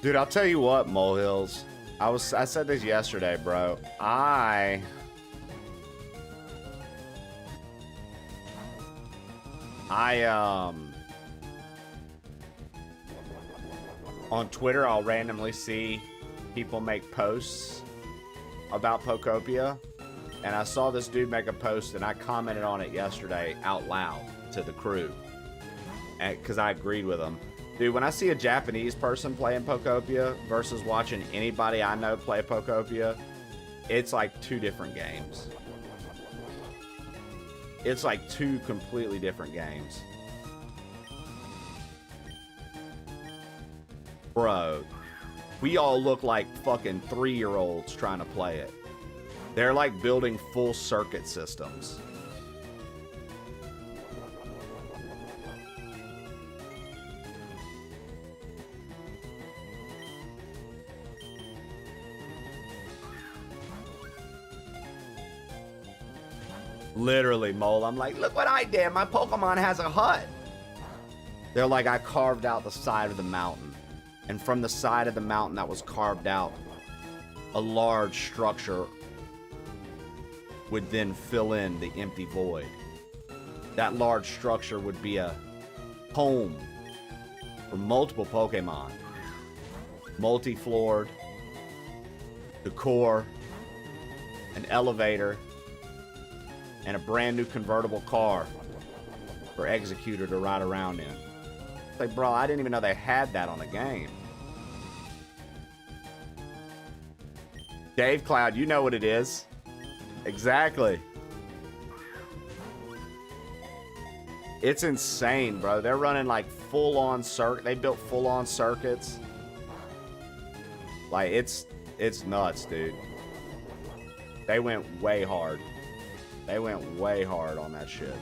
Dude, I'll tell you what, Molehills. I said this yesterday, bro. On Twitter, I'll randomly see people make posts about Pokopia, and I saw this dude make a post, and I commented on it yesterday out loud to the crew, because I agreed with him. Dude, when I see a Japanese person playing Pokopia versus watching anybody I know play Pokopia, it's like two different games. It's like two completely different games. Bro, we all look like fucking 3-year-olds trying to play it. They're like building full circuit systems. Literally, Mole. I'm like, look what I did. My Pokemon has a hut. They're like, I carved out the side of the mountain. And from the side of the mountain that was carved out, a large structure would then fill in the empty void. That large structure would be a home for multiple Pokemon. Multi-floored, decor, an elevator, and a brand new convertible car for Executor to ride around in. It's like, bro, I didn't even know they had that on the game. Dave Cloud, you know what it is. Exactly. It's insane, bro. They're running like full-on circuit. They built full-on circuits. Like, it's nuts, dude. They went way hard. They went way hard on that shit.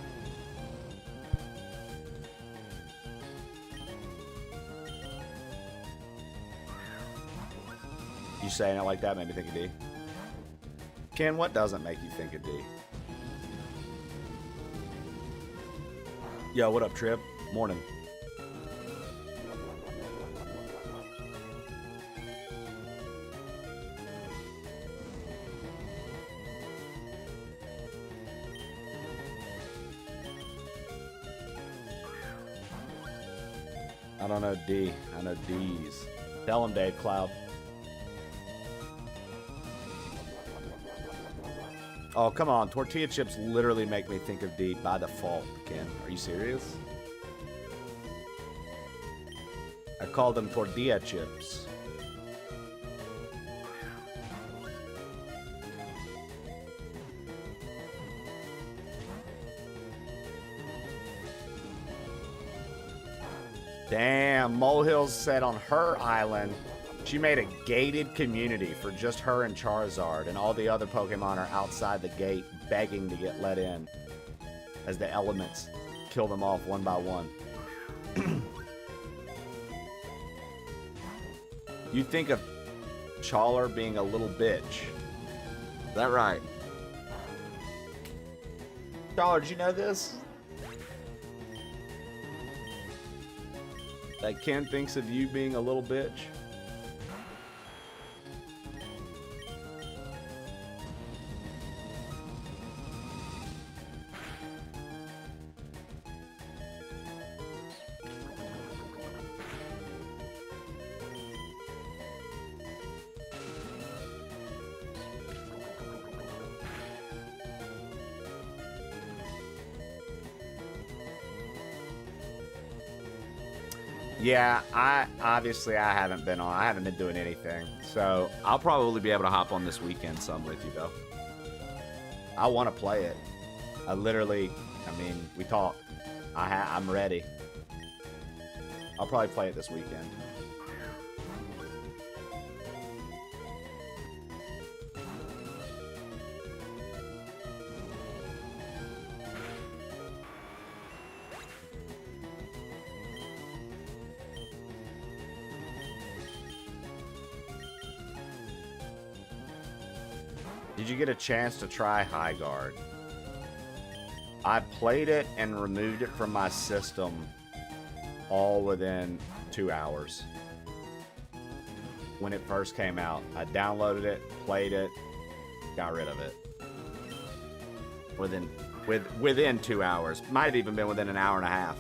You saying it like that made me think of D. Ken, what doesn't make you think of D? Yo, what up, Trip? Morning. I don't know D. I know D's. Tell him, Dave Cloud. Oh, come on. Tortilla chips literally make me think of D by default, Ken. Are you serious? I call them tortilla chips. Damn, Molehills said on her island, she made a gated community for just her and Charizard, and all the other Pokemon are outside the gate begging to get let in as the elements kill them off one by one. You think of Chawler being a little bitch. Is that right? Chawler, did you know this? That Ken thinks of you being a little bitch? Yeah, I haven't been doing anything. So I'll probably be able to hop on this weekend some with you though. I want to play it. We talked. I'm ready. I'll probably play it this weekend. Did you get a chance to try High Guard? I played it and removed it from my system all within 2 hours. When it first came out, I downloaded it, played it, got rid of it. Within 2 hours. Might have even been within an hour and a half.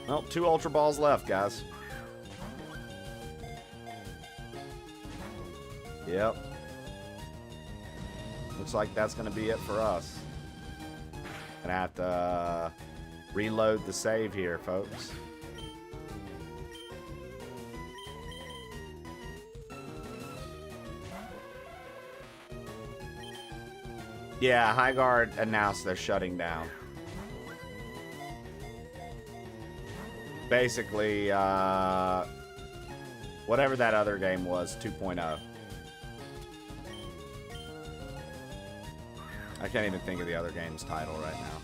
Well, 2 Ultra Balls left, guys. Yep. Looks like that's going to be it for us. Gonna have to reload the save here, folks. Yeah, High Guard announced they're shutting down. Basically, whatever that other game was, 2.0. I can't even think of the other game's title right now.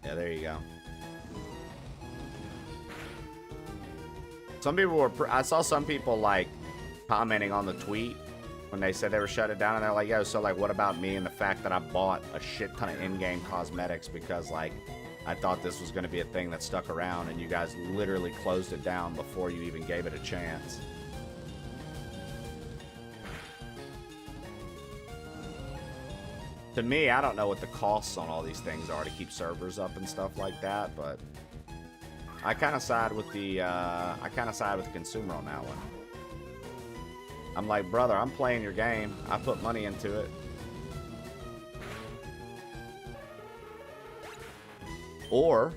Yeah, there you go. Some people were... I saw some people, like, commenting on the tweet when they said they were shut it down, and they're like, yo, so, like, what about me and the fact that I bought a shit ton of in-game cosmetics because, like, I thought this was going to be a thing that stuck around, and you guys literally closed it down before you even gave it a chance. To me, I don't know what the costs on all these things are to keep servers up and stuff like that, but I kind of side with the consumer on that one. I'm like, brother, I'm playing your game. I put money into it. Or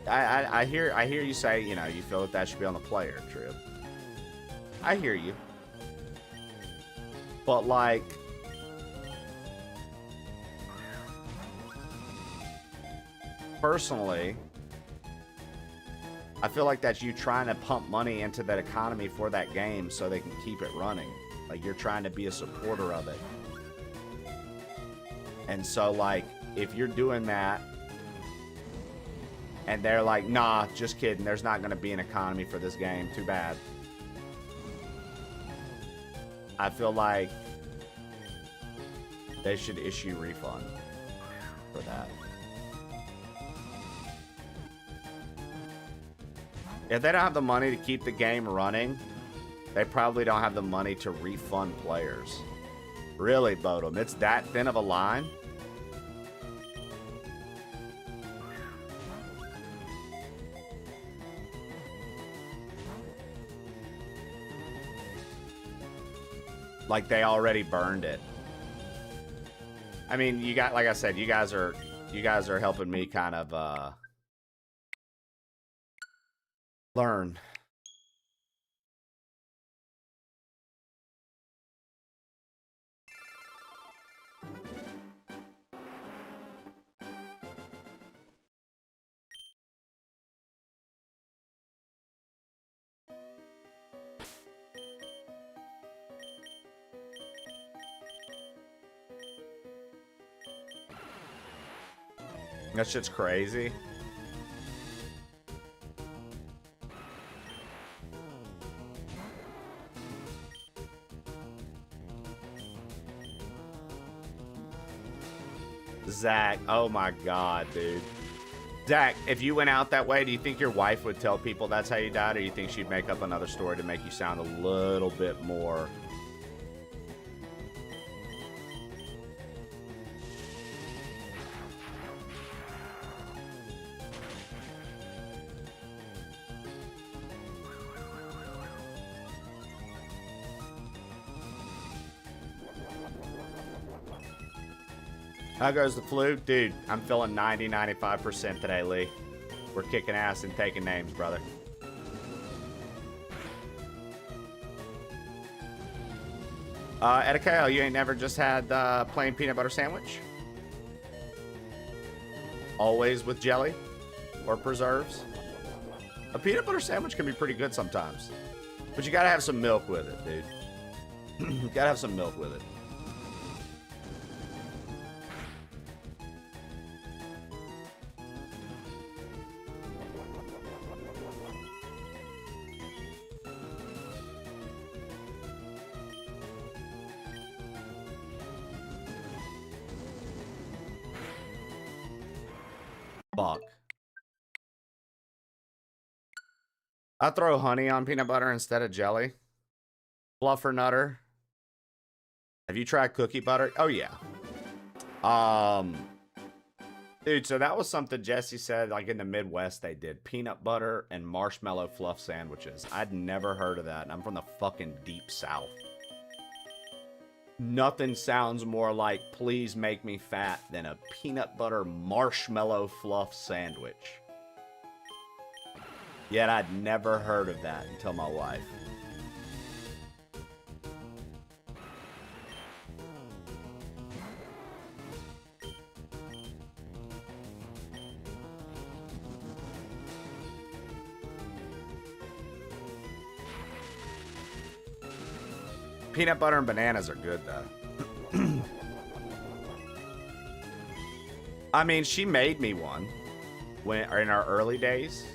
I hear you say, you know, you feel that should be on the player, Trib. I hear you. But like, personally, I feel like that's you trying to pump money into that economy for that game so they can keep it running. Like, you're trying to be a supporter of it. And so, like, if you're doing that and they're like, nah, just kidding, there's not going to be an economy for this game, too bad. I feel like they should issue refund for that. If they don't have the money to keep the game running, they probably don't have the money to refund players. Really, Bodum, it's that thin of a line? Like they already burned it. I mean, you got, like I said, you guys are helping me kind of learn. That shit's crazy. Zach, oh my god, dude. Zach, if you went out that way, do you think your wife would tell people that's how you died, or do you think she'd make up another story to make you sound a little bit more... How goes the flu? Dude, I'm feeling 90-95% today, Lee. We're kicking ass and taking names, brother. Etikale, you ain't never just had plain peanut butter sandwich? Always with jelly or preserves? A peanut butter sandwich can be pretty good sometimes. But you gotta have some milk with it, dude. You gotta have some milk with it. Fuck. I throw honey on peanut butter instead of jelly. Fluffer Nutter. Have you tried cookie butter? Oh yeah. Dude, so that was something Jesse said, like in the Midwest they did. Peanut butter and marshmallow fluff sandwiches. I'd never heard of that, and I'm from the fucking deep south. Nothing sounds more like please make me fat than a peanut butter marshmallow fluff sandwich. Yet I'd never heard of that until my wife. Peanut butter and bananas are good, though. I mean, she made me one in our early days.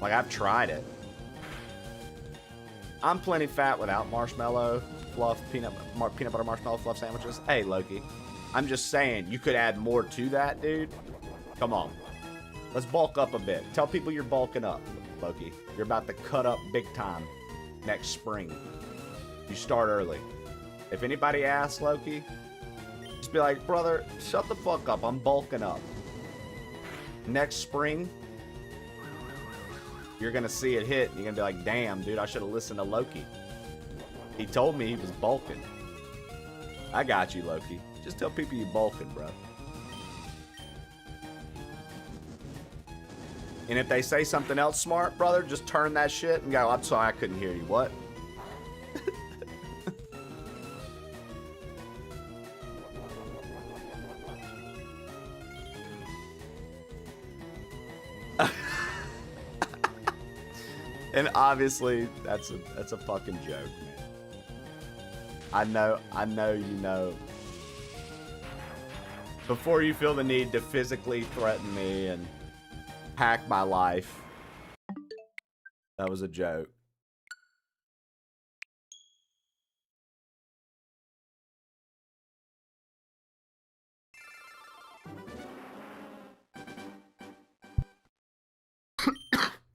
Like, I've tried it. I'm plenty fat without marshmallow fluff, peanut butter marshmallow fluff sandwiches. Hey, Loki. I'm just saying, you could add more to that, dude. Come on. Let's bulk up a bit. Tell people you're bulking up, Loki. You're about to cut up big time next spring. You start early. If anybody asks, Loki, just be like, brother, shut the fuck up. I'm bulking up. Next spring, you're going to see it hit. And you're going to be like, damn, dude, I should have listened to Loki. He told me he was bulking. I got you, Loki. Just tell people you bulking, bro. And if they say something else smart, brother, just turn that shit and go, I'm sorry, I couldn't hear you. What? And obviously, that's a fucking joke, man. I know you know. Before you feel the need to physically threaten me and hack my life. That was a joke.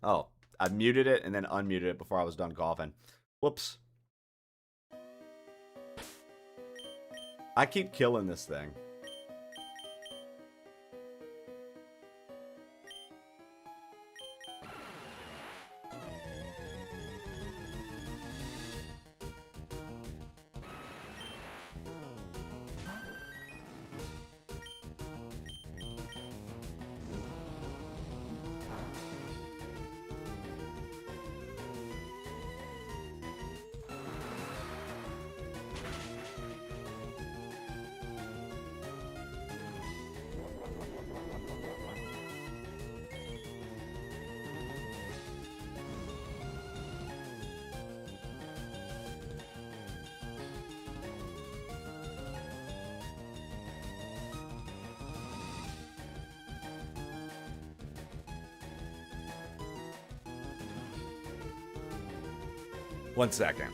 Oh, I muted it and then unmuted it before I was done coughing. Whoops. I keep killing this thing. One second.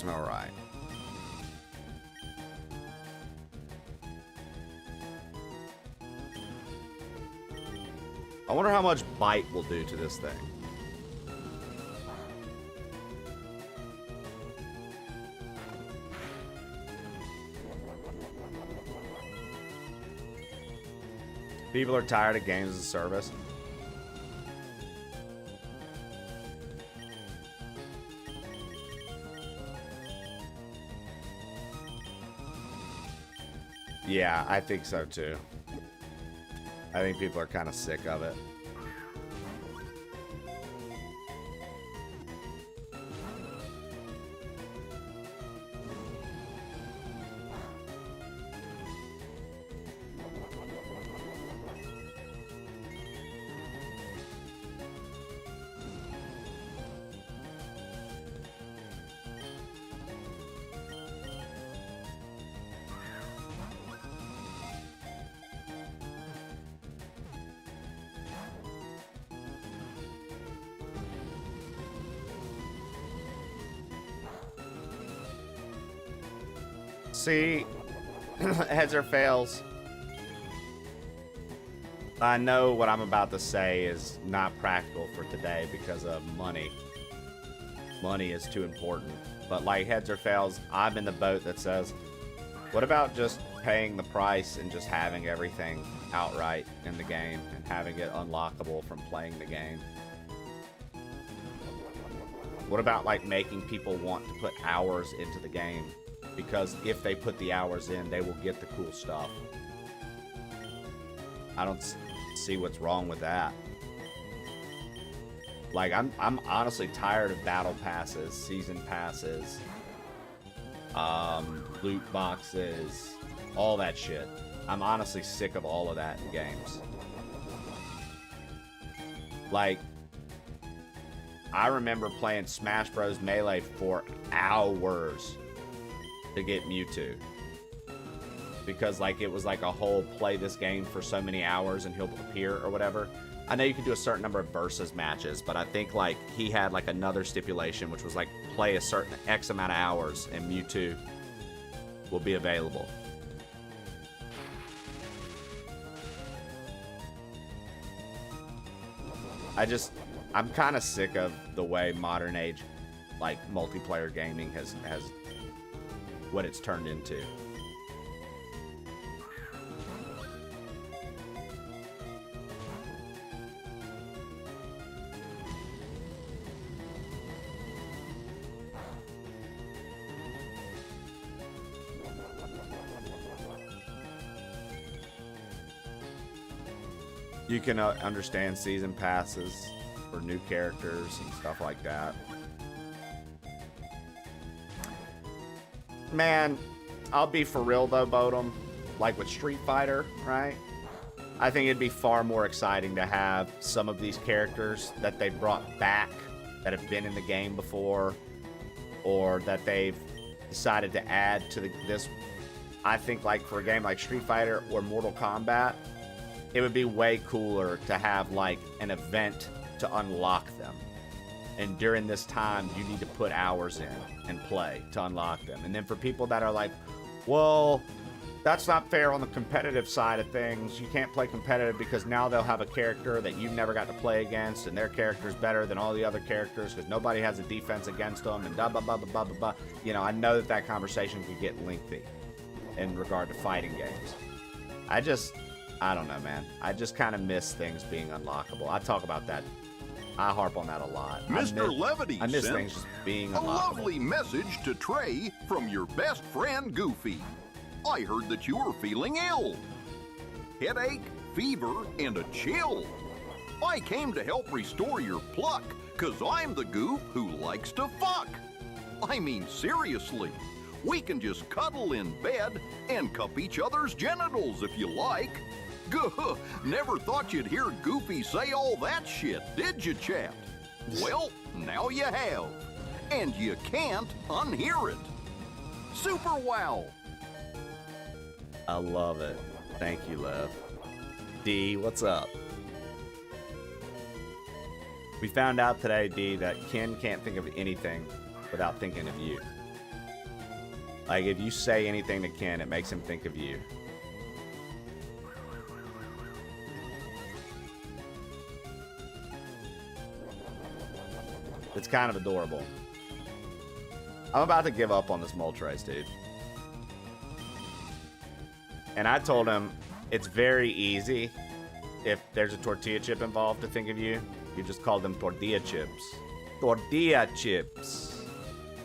All right. I wonder how much bite will do to this thing. People are tired of games as a service. Yeah, I think so too. I think people are kind of sick of it. See, heads or fails. I know what I'm about to say is not practical for today because of money. Money is too important. But like heads or fails, I'm in the boat that says, what about just paying the price and just having everything outright in the game and having it unlockable from playing the game? What about like making people want to put hours into the game? Because if they put the hours in, they will get the cool stuff. I don't see what's wrong with that. Like, I'm honestly tired of battle passes, season passes, loot boxes, all that shit. I'm honestly sick of all of that in games. Like, I remember playing Smash Bros. Melee for hours to get Mewtwo, because like it was like a whole play this game for so many hours and he'll appear or whatever. I know you can do a certain number of versus matches, but I think like he had like another stipulation which was like play a certain X amount of hours and Mewtwo will be available. I'm kind of sick of the way modern age like multiplayer gaming has what it's turned into. You can understand season passes for new characters and stuff like that. Man, I'll be for real though, Bodum. Like with Street Fighter, right? I think it'd be far more exciting to have some of these characters that they brought back that have been in the game before, or that they've decided to add to this. I think like for a game like Street Fighter or Mortal Kombat, it would be way cooler to have like an event to unlock them. And during this time, you need to put hours in and play to unlock them. And then for people that are like, well, that's not fair on the competitive side of things. You can't play competitive because now they'll have a character that you've never got to play against, and their character's better than all the other characters because nobody has a defense against them, and blah, blah, blah, blah, blah, blah. You know, I know that conversation could get lengthy in regard to fighting games. I don't know, man. I just kind of miss things being unlockable. I talk about that. I harp on that a lot. Mr. Levity I miss sent things just being a unlockable. lovely message to Trey from your best friend Goofy. I heard that you were feeling ill. Headache, fever, and a chill. I came to help restore your pluck, 'cause I'm the goof who likes to fuck. I mean, seriously. We can just cuddle in bed and cup each other's genitals if you like. Gah, never thought you'd hear Goofy say all that shit, did you, chat? Well, now you have. And you can't unhear it. Super wow. I love it. Thank you, Lev. D, what's up? We found out today, D, that Ken can't think of anything without thinking of you. Like, if you say anything to Ken, it makes him think of you. It's kind of adorable. I'm about to give up on this Moltres, dude. And I told him it's very easy if there's a tortilla chip involved to think of you. You just call them tortilla chips. Tortilla chips.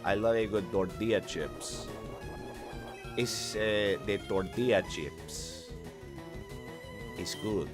I love a good tortilla chips. It's the tortilla chips. It's good.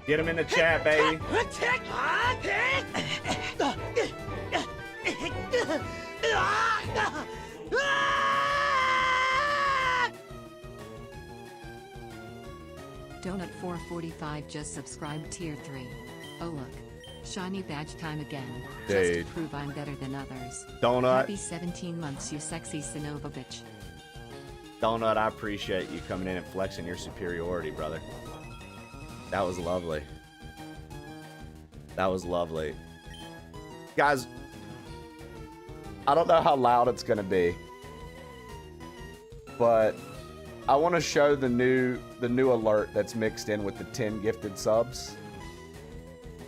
Get him in the chat, baby. Donut 445 just subscribed tier 3. Oh look. Shiny badge time again. Just to prove I'm better than others. Donut. Happy 17 months, you sexy Sonova bitch. Donut, I appreciate you coming in and flexing your superiority, brother. That was lovely. That was lovely. Guys, I don't know how loud it's going to be, but I want to show the new alert that's mixed in with the 10 gifted subs.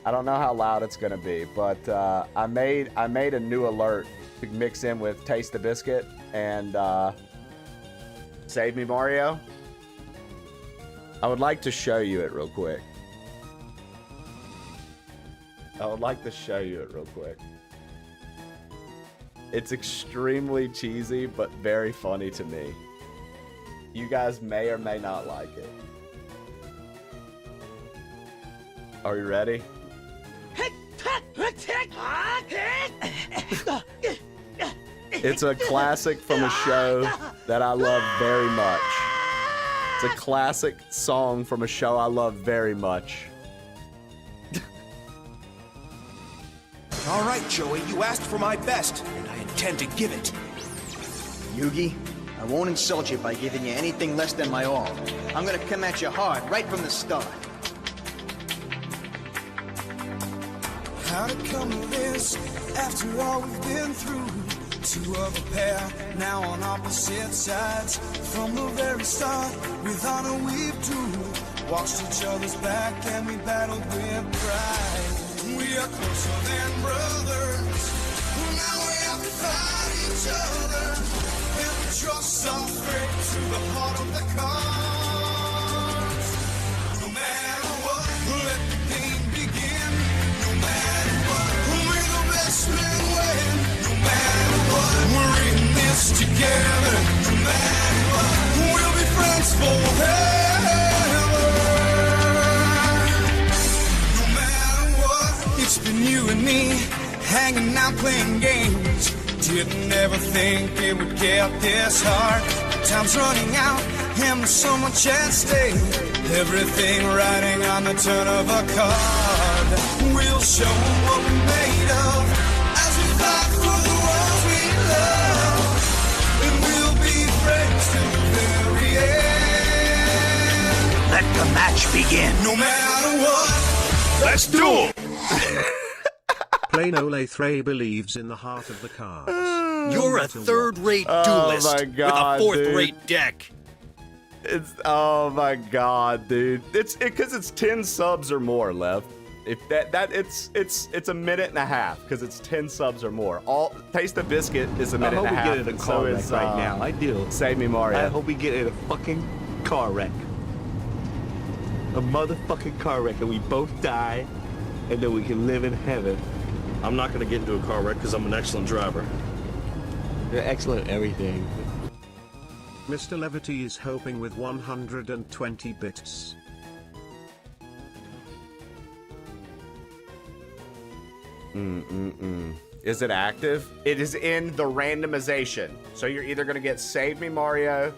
I don't know how loud it's going to be, but I made a new alert to mix in with Taste the Biscuit and Save Me Mario. I would like to show you it real quick. It's extremely cheesy, but very funny to me. You guys may or may not like it. Are you ready? It's a classic from a show that I love very much. It's a classic song from a show I love very much. All right, Joey, you asked for my best, and I intend to give it. Yugi, I won't insult you by giving you anything less than my all. I'm gonna come at you hard right from the start. How to come to this after all we've been through? Two of a pair, now on opposite sides. From the very start, with honor we've two watched each other's back and we battled with pride. We are closer than brothers. Now we have to fight each other. And we trust our straight to the heart of the cards. No matter what, let the game begin. No matter what, we're the best men win. No matter what, we're in this together. No matter what, we'll be friends forever. No matter what, it's been you and me hanging out playing games. Didn't ever think it would get this hard. Time's running out and there's so much at stake. Everything riding on the turn of a card. We'll show what we're made of as we fight for the world we love. And we'll be friends till the very end. Let the match begin. No matter what, let's do it. Plain Ole Threy believes in the heart of the cards. You're a third-rate duelist my God, with a fourth-rate deck. It's oh my God, dude. It's because it's 10 subs or more, Lev. If it's a minute and a half because it's 10 subs or more. All Taste the Biscuit is a minute and a half. I hope we get in a car wreck right now. I do. Save Me Mario. I hope we get in a fucking car wreck. A motherfucking car wreck and we both die and then we can live in heaven. I'm not gonna get into a car wreck because I'm an excellent driver. You're excellent at everything. Mr. Levity is hoping with 120 bits. Is it active? It is in the randomization. So you're either going to get Save Me Mario,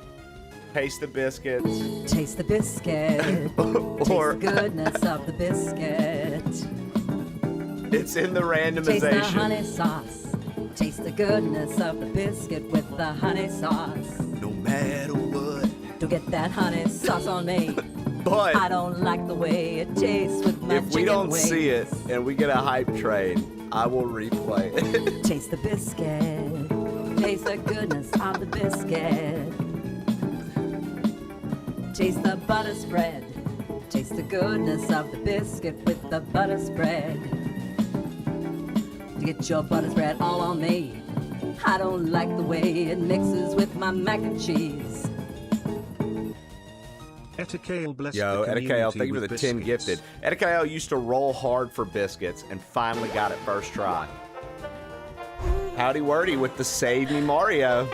Taste the Biscuits. Taste the biscuit. Or Taste the goodness of the biscuit. It's in the randomization. Taste the honey sauce. Taste the goodness of the biscuit with the honey sauce. No matter what. Don't get that honey sauce on me. But I don't like the way it tastes with my if we don't wings. see it and we get a hype train, I will replay it. Taste the biscuit. Taste the goodness of the biscuit. Taste the butter spread. Taste the goodness of the biscuit with the butter spread. Get your butter spread all on me. I don't like the way it mixes with my mac and cheese. Etikale bless Yo, the Etikale, community thank you for with the 10 biscuits. gifted. Etikale used to roll hard for biscuits and finally got it first try. Howdy wordy with the Save Me Mario.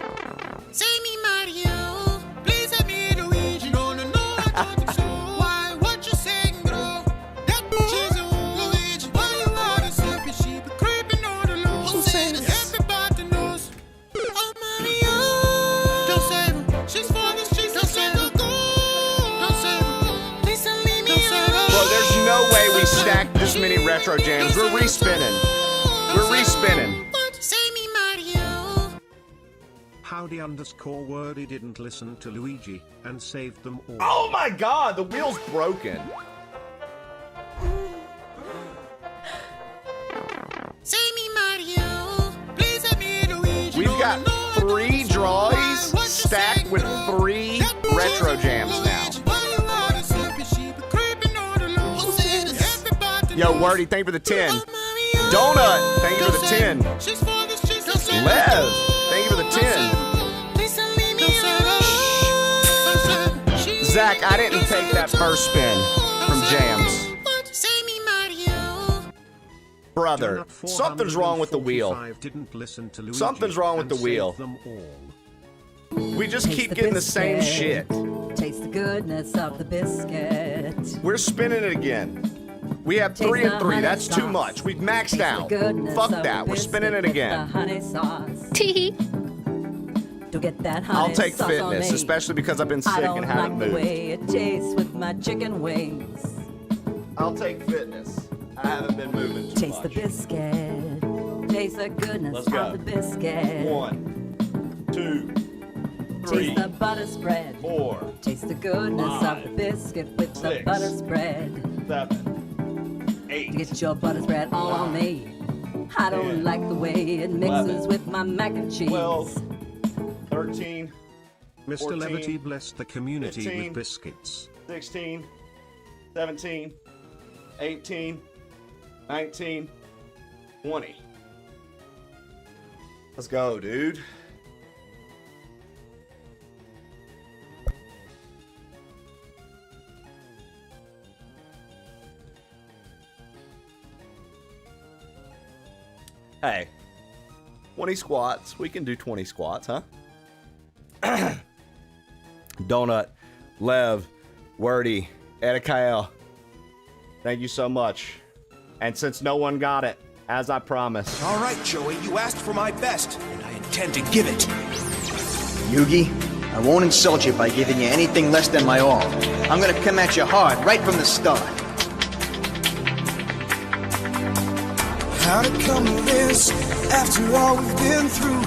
Save me, Mario. Please help me, Luigi. No, no, no, I don't think so. Why? What you saying, bro? That bitch is a Luigi. Why you are the serpent? She be creeping on the loose. Who said everybody knows? Oh, Mario. Don't save her. She's for the streets. Don't save her. Don't save her. Please don't leave me alone. Bro, there's no way we stacked this many retro jams. We're respinning. We're respinning. Save me, Mario. Howdy_wordy didn't listen to Luigi and saved them all. Oh my god, the wheel's broken. Save me, Mario. Please help me, Luigi. We've got 3 draws stacked with 3 retro jams now. Yo, Wordy, thank you for the 10. Donut, thank you for the 10. Lev, thank you for the 10. Zach, I didn't take that first spin from jams. Brother, something's wrong with the wheel. Didn't listen to Luigi Something's wrong with and the saved wheel. them all. We just keep getting the same shit. Taste the goodness of the biscuit. We're spinning it again. We have 3 and 3. That's too much. We've maxed out. Fuck that. We're spinning it again. Honey sauce. Tee. Don't get that honey I'll take sauce on fitness, me. especially because I've been I sick don't and like haven't the moved. way it tastes with my chicken wings. I'll take fitness. I haven't been moving too Taste much. the biscuit. Taste the goodness Let's go. of the biscuit. 1, 2, 3, Taste the butter spread. 4, Taste the goodness of the 5, biscuit with the 6, butter spread. 7, 8. Get your butter spread all on me. I don't 10, like the way it mixes 11, with my mac and cheese. 12, 13, Mr. 14, Levity blessed the community 15, with biscuits. 16, 17, 18, 19, 20. Let's go, dude. Hey, 20 squats. We can do 20 squats, huh? Donut, Lev, Wordy, Etikale, thank you so much. And since no one got it, as I promised. All right, Joey, you asked for my best, and I intend to give it. Yugi, I won't insult you by giving you anything less than my all. I'm gonna come at you hard right from the start. How to come to this after all we've been through?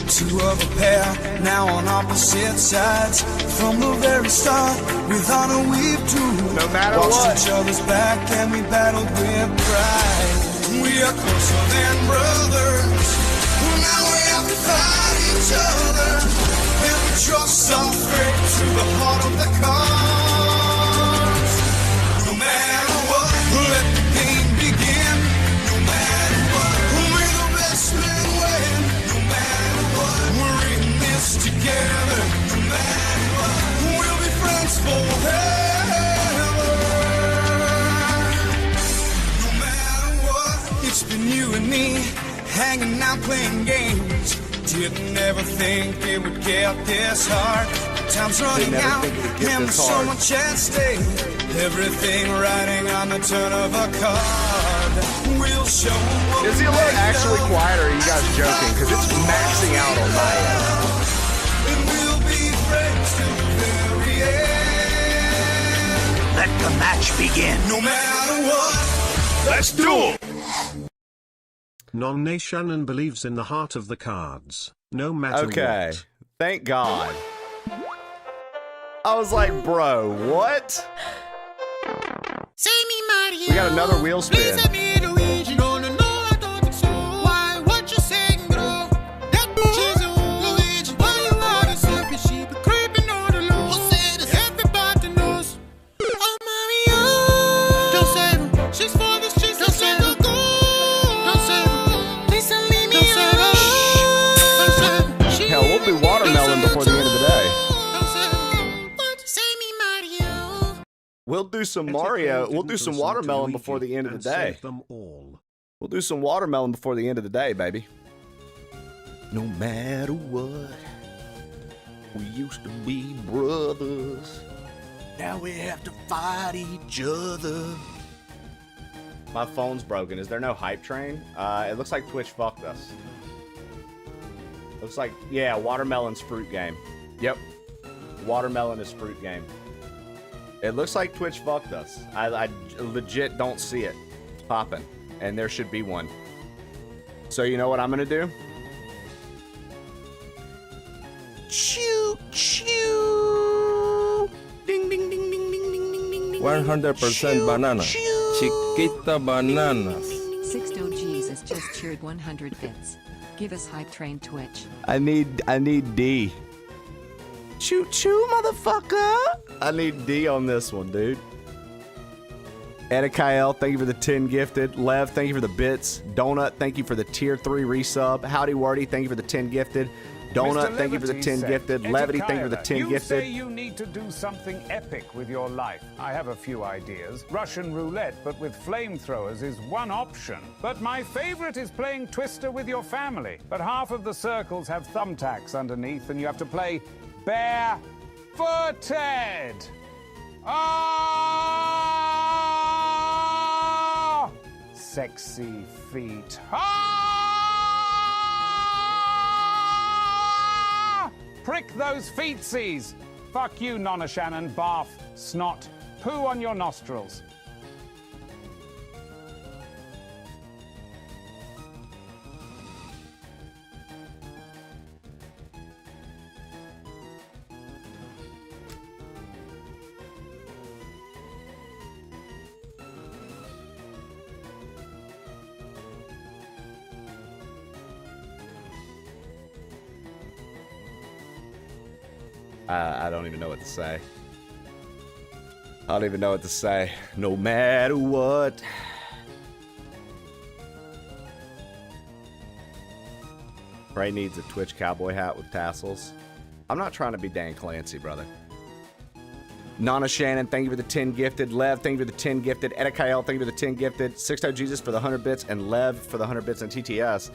Two of a pair, now on opposite sides. From the very start, with honor we've true. No matter Watched what. each other's back and we battled with pride. We are closer than brothers. Now we have to fight each other. And we trust our fate to the heart of the cards. No matter what, let the game begin. No matter what, may the best man win. No matter what, we're in this together. No matter what, we'll be friends forever. No matter what, it's been you and me hanging out playing games. Didn't ever think it would get this hard. Time's running out, and there's so much at stake. Everything riding on the turn of a card. We'll show. Is he a little actually quiet, or are you guys joking? Because it's maxing out on my end. And we'll be friends till the very end. Let the match begin. No matter what. Let's do it. Non Shannon believes in the heart of the cards, no matter Okay, what. thank God. I was like, bro, what? We got another wheel spin. Hell, we'll do watermelon before the end of the day. We'll do some Mario. We'll do some watermelon before the end of the day. We'll do some watermelon before the end of the day, baby. No matter what, we used to be brothers. Now we have to fight each other. My phone's broken. Is there no hype train? It looks like Twitch fucked us. Looks like, yeah, watermelon's fruit game. Yep. Watermelon is fruit game. It looks like Twitch fucked us. I legit don't see it popping, and there should be one. So you know what I'm gonna do? Choo choo. Ding ding ding ding ding ding ding ding ding. 100% banana. Chiquita bananas. Sixto Jesus just cheered 100 bits. Give us hype train Twitch. I need D. Choo choo, motherfucker. I need D on this one, dude. Edikael, thank you for the 10 gifted. Lev, thank you for the bits. Donut, thank you for the tier 3 resub. Howdy Wordy, thank you for the 10 gifted. Donut, thank you for the 10 gifted. Levity, thank you for the 10 gifted. You say you need to do something epic with your life. I have a few ideas. Russian roulette, but with flamethrowers, is one option. But my favorite is playing Twister with your family. But half of the circles have thumbtacks underneath, and you have to play barefooted. Ah! Sexy feet. Prick those feetsies! Fuck you, Nonna Shannon, barf, snot, poo on your nostrils. I don't even know what to say. I don't even know what to say. No matter what. Ray needs a Twitch cowboy hat with tassels. I'm not trying to be Dan Clancy, brother. Nana Shannon, thank you for the 10 gifted. Lev, thank you for the 10 gifted. Edikael, thank you for the 10 gifted. Sixto Jesus for the 100 bits. And Lev for the 100 bits and TTS.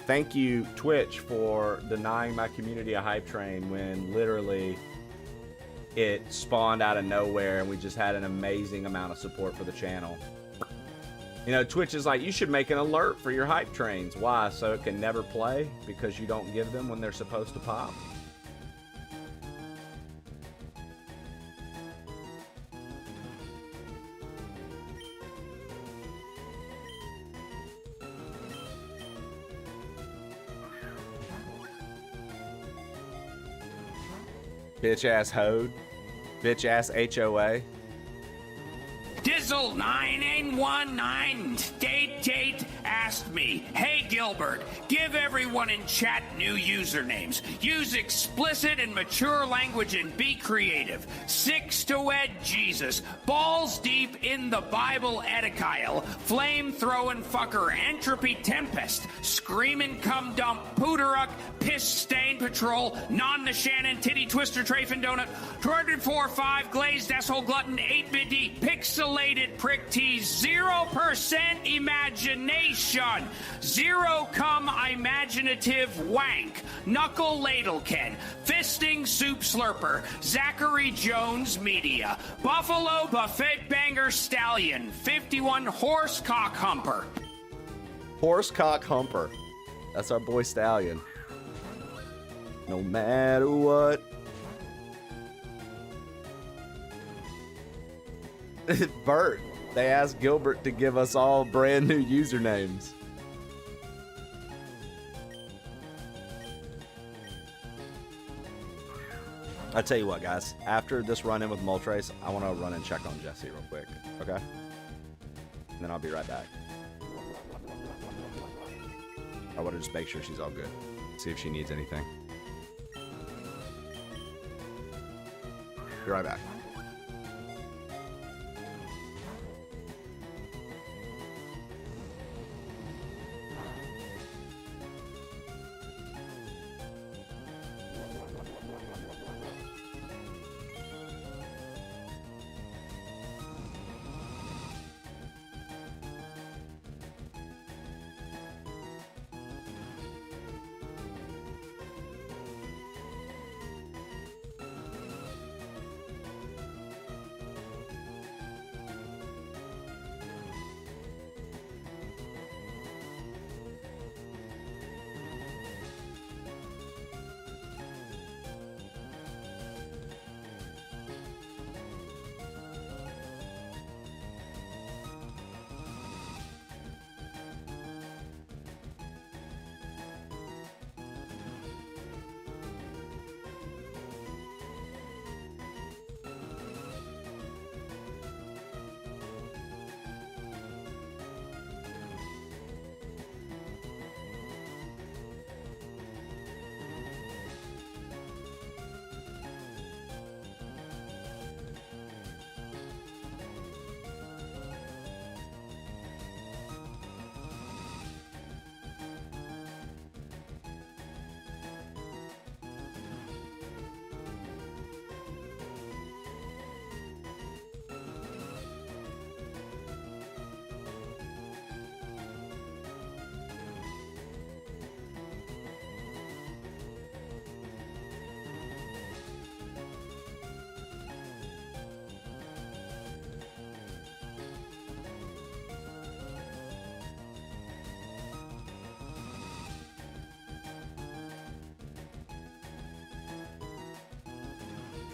Thank you, Twitch, for denying my community a hype train when literally it spawned out of nowhere and we just had an amazing amount of support for the channel. You know, Twitch is like, you should make an alert for your hype trains. Why? So it can never play? Because you don't give them when they're supposed to pop? Bitch ass hoed. Bitch ass HOA. Dizzle 9819 date asked me, hey Gilbert, give everyone in chat new usernames. Use explicit and mature language and be creative. Six to Ed Jesus, balls deep in the Bible Edikael, flame throwing fucker Entropy Tempest, screaming cum dump Pooteruck, piss stain patrol, non the Shannon titty twister Trafin donut, 204.5 glazed asshole glutton 8-bit pixelated it, Prick T's 0% imagination. 0 imaginative wank. Knuckle Ladlekin. Fisting Soup Slurper. Zachary Jones Media. Buffalo Buffet Banger Stallion. 51 Horse Cock Humper. Horse Cock Humper. That's our boy Stallion. No matter what. Bert, they asked Gilbert to give us all brand new usernames. I tell you what, guys. After this run-in with Moltres, I want to run and check on Jessie real quick. Okay? And then I'll be right back. I want to just make sure she's all good. See if she needs anything. Be right back.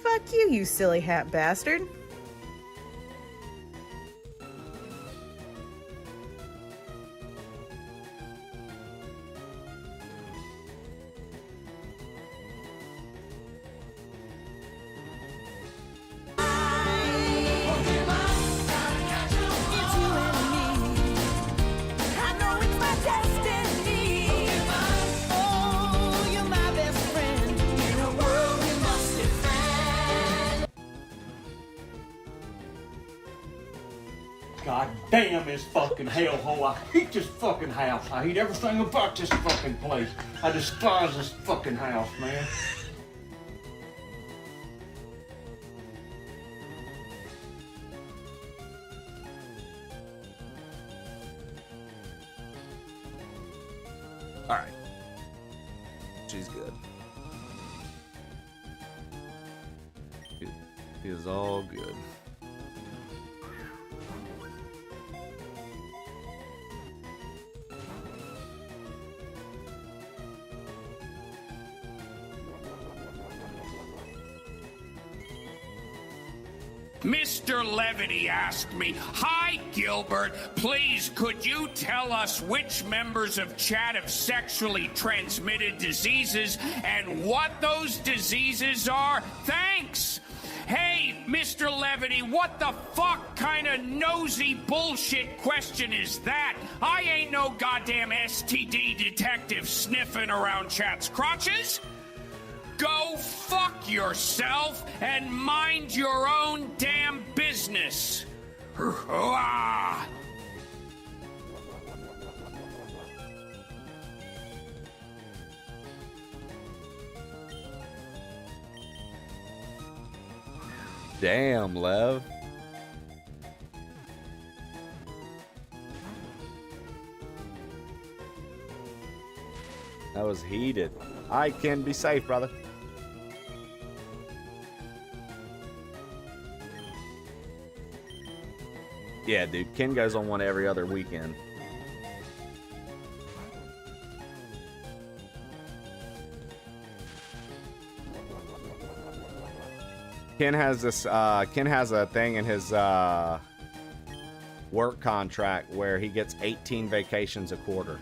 Fuck you, you silly hat bastard. God damn this fucking hellhole. I hate this fucking house. I hate everything about this fucking place. I despise this fucking house, man. All right. She's good. It is all good. Mr. Levity asked me, "Hi, Gilbert. Please, could you tell us which members of chat have sexually transmitted diseases and what those diseases are? Thanks." Hey, Mr. Levity, what the fuck kind of nosy bullshit question is that? I ain't no goddamn STD detective sniffing around chat's crotches. Go fuck yourself and mind your own damn business. Damn, Lev. That was heated. All right, Ken, be safe, brother. Yeah, dude, Ken goes on one every other weekend. Ken has this. Ken has a thing in his work contract where he gets 18 vacations a quarter.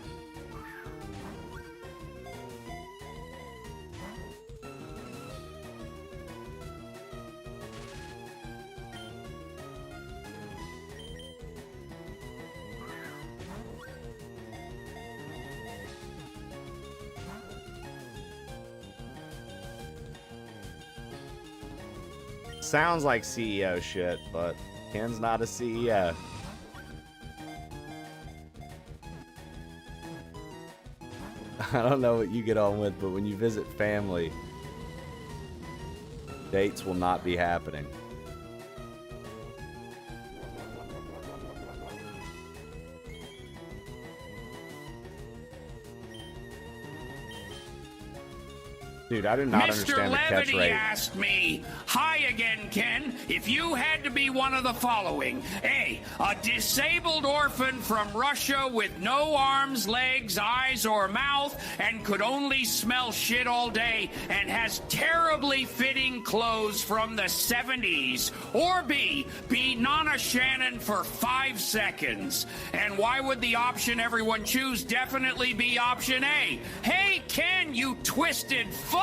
Sounds like CEO shit, but Ken's not a CEO. I don't know what you get on with, but when you visit family, dates will not be happening. Dude, I did not understand the catch Levity rate. asked me, hi again, Ken, if you had to be one of the following. A disabled orphan from Russia with no arms, legs, eyes, or mouth, and could only smell shit all day, and has terribly fitting clothes from the 70s. Or B, be Nana Shannon for 5 seconds. And why would the option everyone choose definitely be option A? Hey, Ken, you twisted fuck!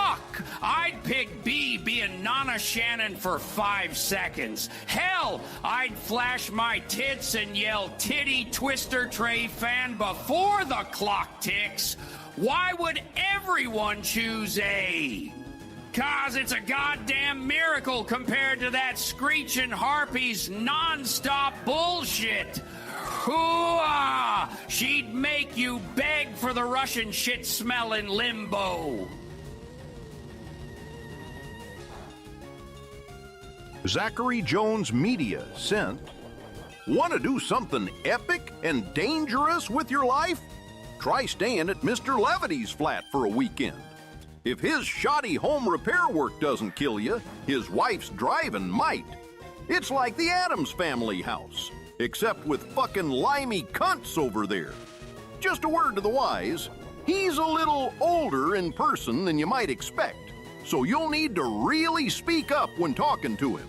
I'd pick B, being Nana Shannon for 5 seconds. Hell, I'd flash my tits and yell titty twister tray fan before the clock ticks. Why would everyone choose A? 'Cause it's a goddamn miracle compared to that screeching harpy's non-stop bullshit. Hoo-ah! She'd make you beg for the Russian shit-smelling limbo. Zachary Jones Media sent, want to do something epic and dangerous with your life? Try staying at Mr. Levity's flat for a weekend. If his shoddy home repair work doesn't kill you, his wife's driving might. It's like the Addams Family house, except with fucking limey cunts over there. Just a word to the wise, he's a little older in person than you might expect, so you'll need to really speak up when talking to him,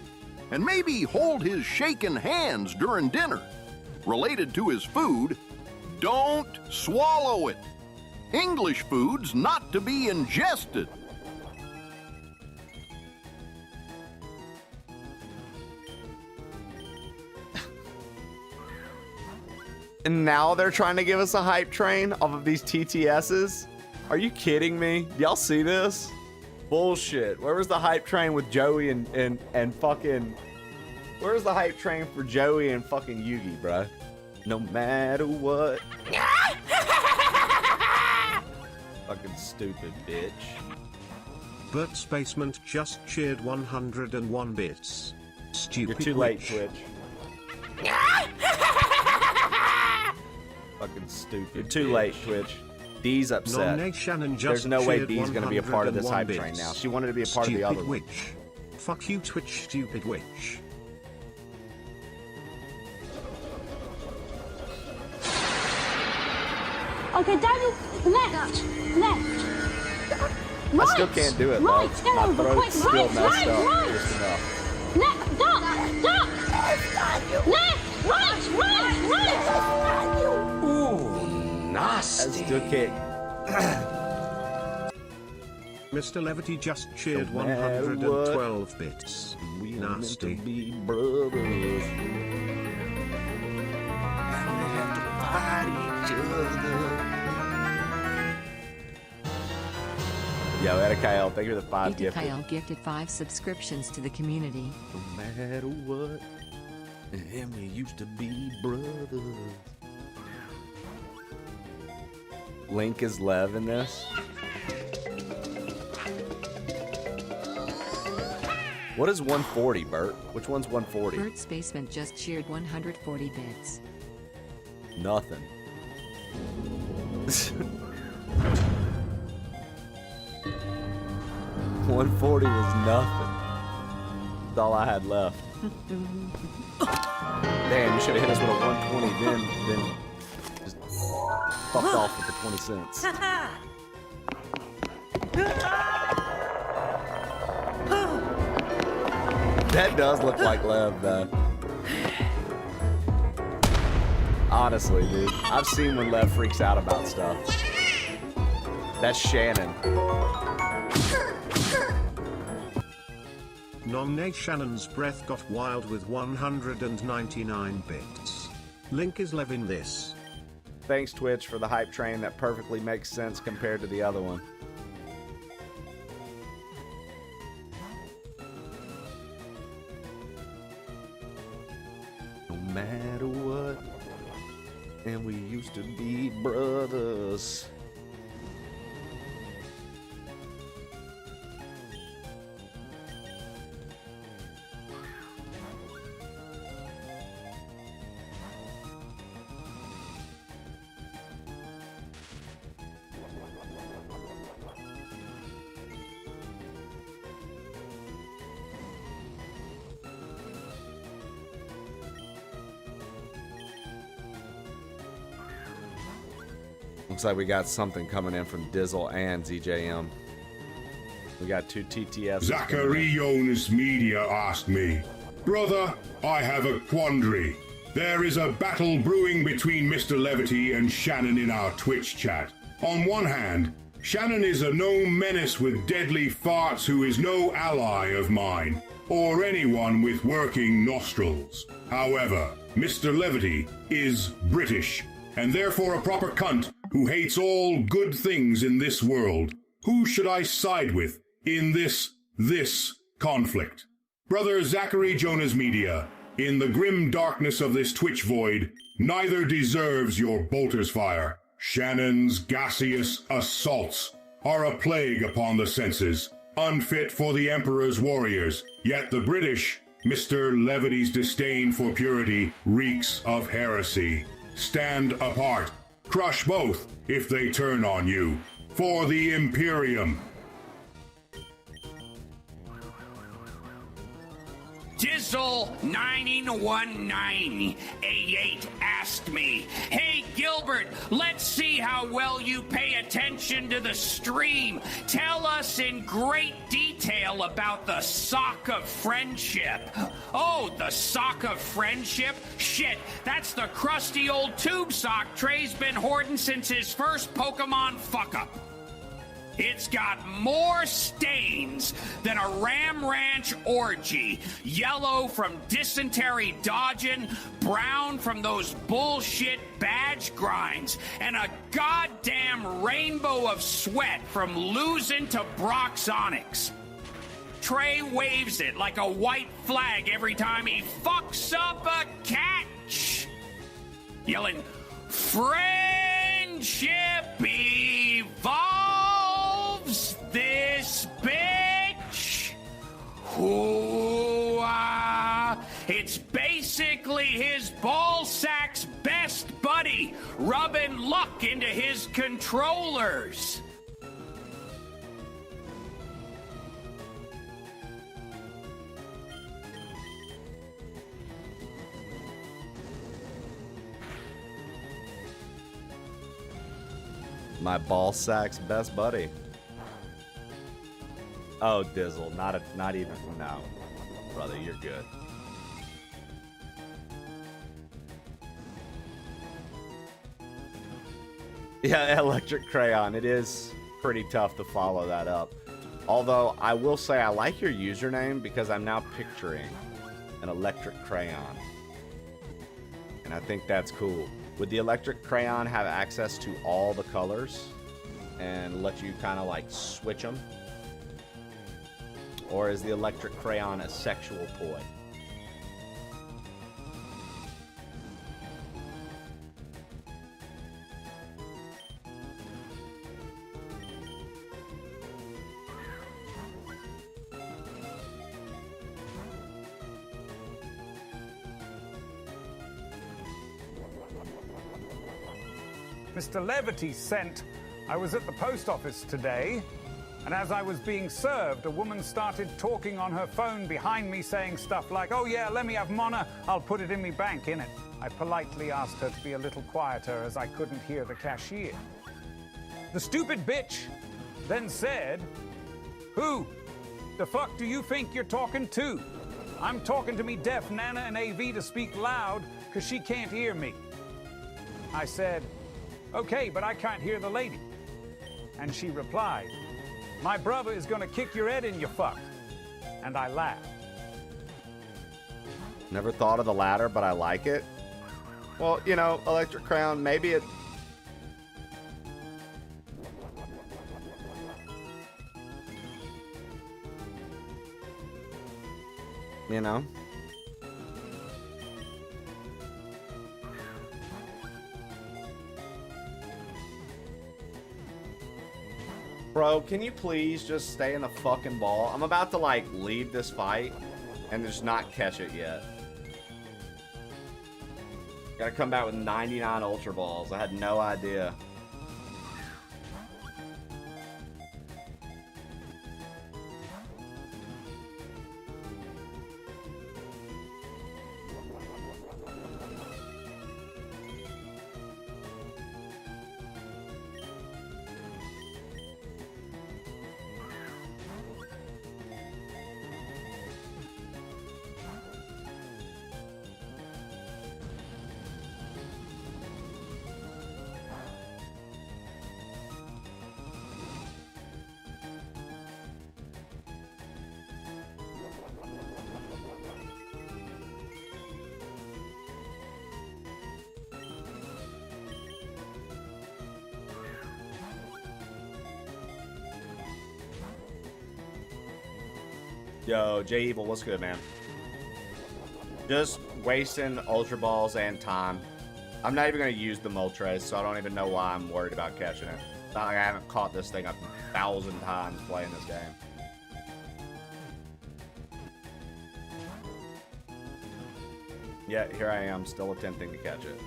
and maybe hold his shaking hands during dinner. Related to his food, don't swallow it. English food's not to be ingested. And now they're trying to give us a hype train off of these TTSs? Are you kidding me? Y'all see this? Bullshit. Where was the hype train with Joey and fucking... Where's the hype train for Joey and fucking Yugi, bro? No matter what. Fucking stupid bitch. Bert's Basement just cheered 101 bits. Stupid. You're too late, witch. Twitch. Fucking stupid. You're too late, Twitch. Dee's upset. There's no way Dee's gonna be a part of this hype train now. She wanted to be a part of the other one. Witch. Fuck you, Twitch, stupid witch. Okay, Daniel, left. I still can't do it, though. Right, My throat's still messed up. right. Just enough. Left, duck. Left, right. Ooh, nasty. I still can't. Mr. Levity just cheered 112 bits. We nasty. Be brothers. Yo, Etta Kyle, thank you for the 5 Etta gifted. Kyle gifted 5 subscriptions to the community. No matter what, and we used to be brothers. Link is Lev in this. What is 140, Bert? Which one's 140? Bert's Basement just cheered 140 bits. Nothing. 140 was nothing. That's all I had left. Damn, you should have hit us with a 120 then just fucked off with the 20 cents. That does look like Lev, though. Honestly, dude. I've seen when Lev freaks out about stuff. That's Shannon. Nonne Shannon's breath got wild with 199 bits. Link is Lev in this. Thanks, Twitch, for the hype train that perfectly makes sense compared to the other one. No matter what, and we used to be brothers. Looks like we got something coming in from Dizzle and ZJM. We got 2 TTS. Zachary Jonas Media asked me, "Brother, I have a quandary. There is a battle brewing between Mr. Levity and Shannon in our Twitch chat. On one hand, Shannon is a known menace with deadly farts who is no ally of mine, or anyone with working nostrils. However, Mr. Levity is British, and therefore a proper cunt who hates all good things in this world. Who should I side with in this conflict? Brother Zachary Jonas Media, in the grim darkness of this Twitch void, neither deserves your bolter's fire. Shannon's gaseous assaults are a plague upon the senses, unfit for the Emperor's warriors, yet the British, Mr. Levity's disdain for purity, reeks of heresy. Stand apart. Crush both if they turn on you. For the Imperium. Dizzle91988 asked me, "Hey Gilbert, let's see how well you pay attention to the stream. Tell us in great detail about the sock of friendship." Oh, the sock of friendship? Shit, that's the crusty old tube sock Trey's been hoarding since his first Pokemon fuck-up. It's got more stains than a Ram Ranch orgy. Yellow from dysentery dodging, brown from those bullshit badge grinds, and a goddamn rainbow of sweat from losing to Broxonics. Trey waves it like a white flag every time he fucks up a catch, yelling, "Friendship evolves this bitch." Hoo-ah. It's basically his ballsack's best buddy, rubbing luck into his controllers. My ball sack's best buddy. Oh, Dizzle, not even. No, brother, you're good. Yeah, Electric Crayon. It is pretty tough to follow that up. Although I will say I like your username because I'm now picturing an electric crayon, and I think that's cool. Would the electric crayon have access to all the colors and let you kind of like switch them? Or is the electric crayon a sexual toy? Mr. Levity sent, "I was at the post office today. And as I was being served, a woman started talking on her phone behind me, saying stuff like, "Oh yeah, let me have Mona, I'll put it in me bank, innit?" I politely asked her to be a little quieter as I couldn't hear the cashier. The stupid bitch then said, "Who the fuck do you think you're talking to? I'm talking to me deaf Nana and AV to speak loud because she can't hear me." I said, "Okay, but I can't hear the lady." And she replied, "My brother is gonna kick your head in, you fuck." And I laughed. Never thought of the latter, but I like it. Well, you know, Electric Crown, maybe it... You know? Bro, can you please just stay in the fucking ball? I'm about to, like, leave this fight and just not catch it yet. Gotta come back with 99 Ultra Balls. I had no idea. Yo, J Evil, what's good, man? Just wasting Ultra Balls and time. I'm not even going to use the Moltres, so I don't even know why I'm worried about catching it. It's not like I haven't caught this thing 1,000 times playing this game. Yet, here I am, still attempting to catch it.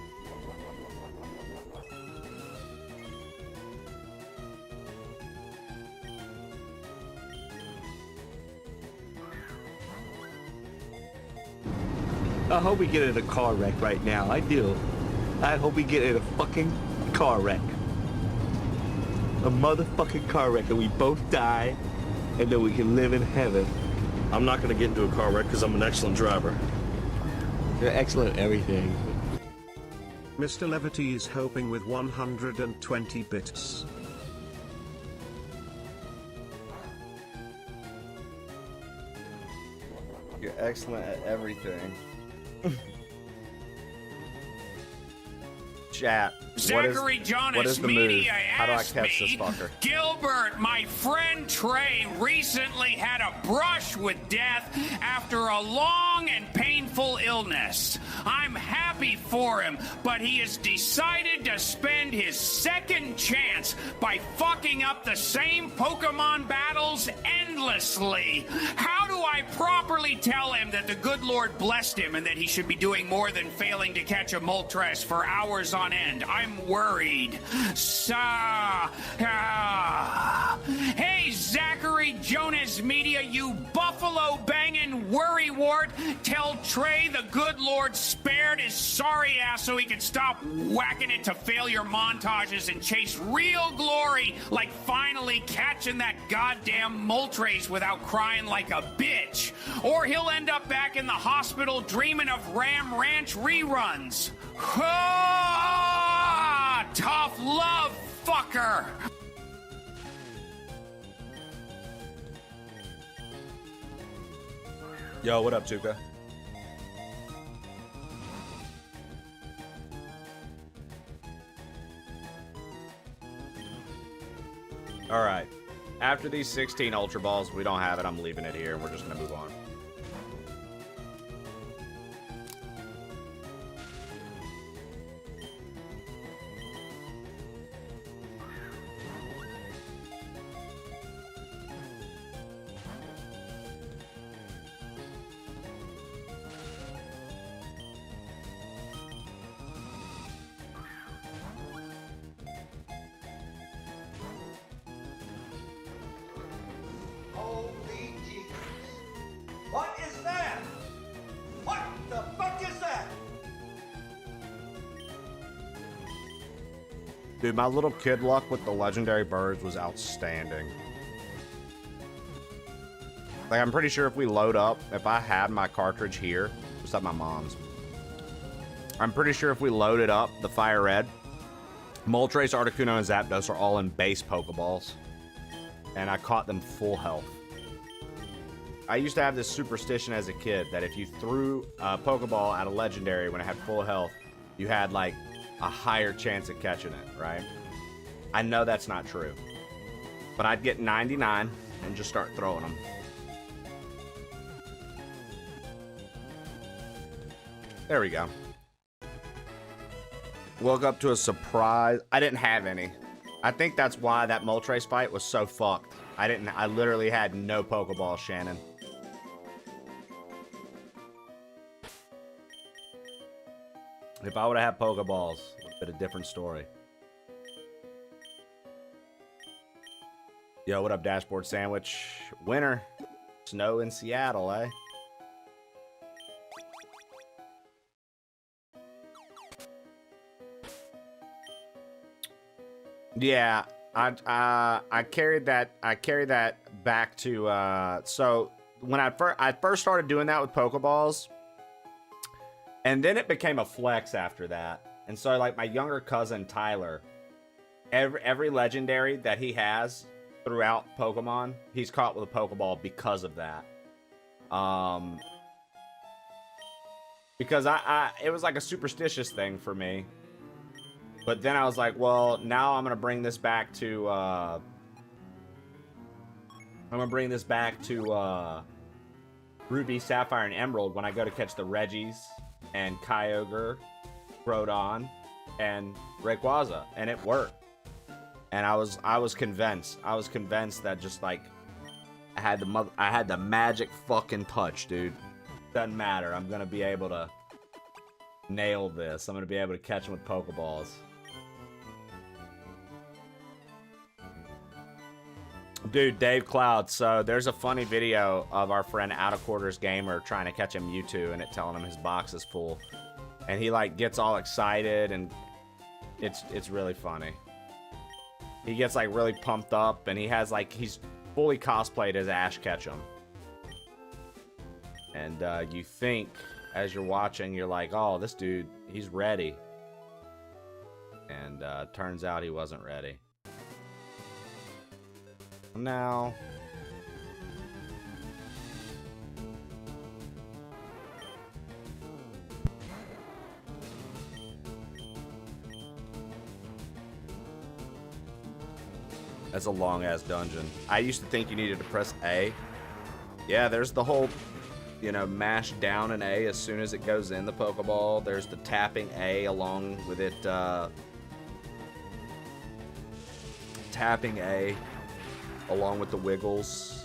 I hope we get in a car wreck right now. I do. I hope we get in a fucking car wreck. A motherfucking car wreck and we both die and then we can live in heaven. I'm not gonna get into a car wreck because I'm an excellent driver. You're excellent at everything. Mr. Levity is hoping with 120 bits. You're excellent at everything. Chat. Zachary what is the move? Media How do I asked catch me, this fucker? Gilbert, my friend Trey recently had a brush with death after a long and painful illness. I'm happy for him, but he has decided to spend his second chance by fucking up the same Pokemon battles endlessly. How do I properly tell him that the good Lord blessed him and that he should be doing more than failing to catch a Moltres for hours on end? I'm worried. Hey, Zachary Jonas Media, you buffalo banging worrywart, tell Trey the good Lord spared his sorry ass so he could stop whacking it to failure montages and chase real glory, like finally catching that goddamn Moltres without crying like a bitch. Or he'll end up back in the hospital dreaming of Ram Ranch reruns. Tough love, fucker! Yo, what up, Tuka? All right. After these 16 Ultra Balls, we don't have it. I'm leaving it here, and we're just going to move on. Dude, my little kid luck with the legendary birds was outstanding. Like, I'm pretty sure if we load up, if I had my cartridge here, just at my mom's, I'm pretty sure if we loaded up the FireRed, Moltres, Articuno, and Zapdos are all in base Pokeballs. And I caught them full health. I used to have this superstition as a kid that if you threw a Pokeball at a legendary when it had full health, you had, like, a higher chance of catching it, right? I know that's not true. But I'd get 99 and just start throwing them. There we go. Woke up to a surprise. I didn't have any. I think that's why that Moltres fight was so fucked. I literally had no Pokeball, Shannon. If I would have had Pokeballs, it would have been a different story. Yo, what up, Dashboard Sandwich? Winter. Snow in Seattle, eh? Yeah, I carried that back to so when I first started doing that with Pokeballs, and then it became a flex after that. And so, like, my younger cousin Tyler, every legendary that he has throughout Pokemon, he's caught with a Pokeball because of that. Because it was like a superstitious thing for me. But then I was like, well, now I'm gonna bring this back to Ruby, Sapphire, and Emerald when I go to catch the Reggies and Kyogre, Groudon, and Rayquaza, and it worked. And I was convinced. I was convinced that just like I had the magic fucking touch, dude. Doesn't matter. I'm gonna be able to nail this. I'm gonna be able to catch them with Pokeballs. Dude, Dave Cloud. So there's a funny video of our friend Out of Quarters Gamer trying to catch a Mewtwo and it telling him his box is full. And he like gets all excited and it's really funny. He gets like really pumped up and he has like, he's fully cosplayed as Ash Ketchum. And you think as you're watching, you're like, oh, this dude, he's ready. And turns out he wasn't ready. Now, that's a long ass dungeon. I used to think you needed to press A. Yeah, there's the whole, you know, mash down an A as soon as it goes in the Pokeball. There's the tapping A along with it, tapping A along with the wiggles.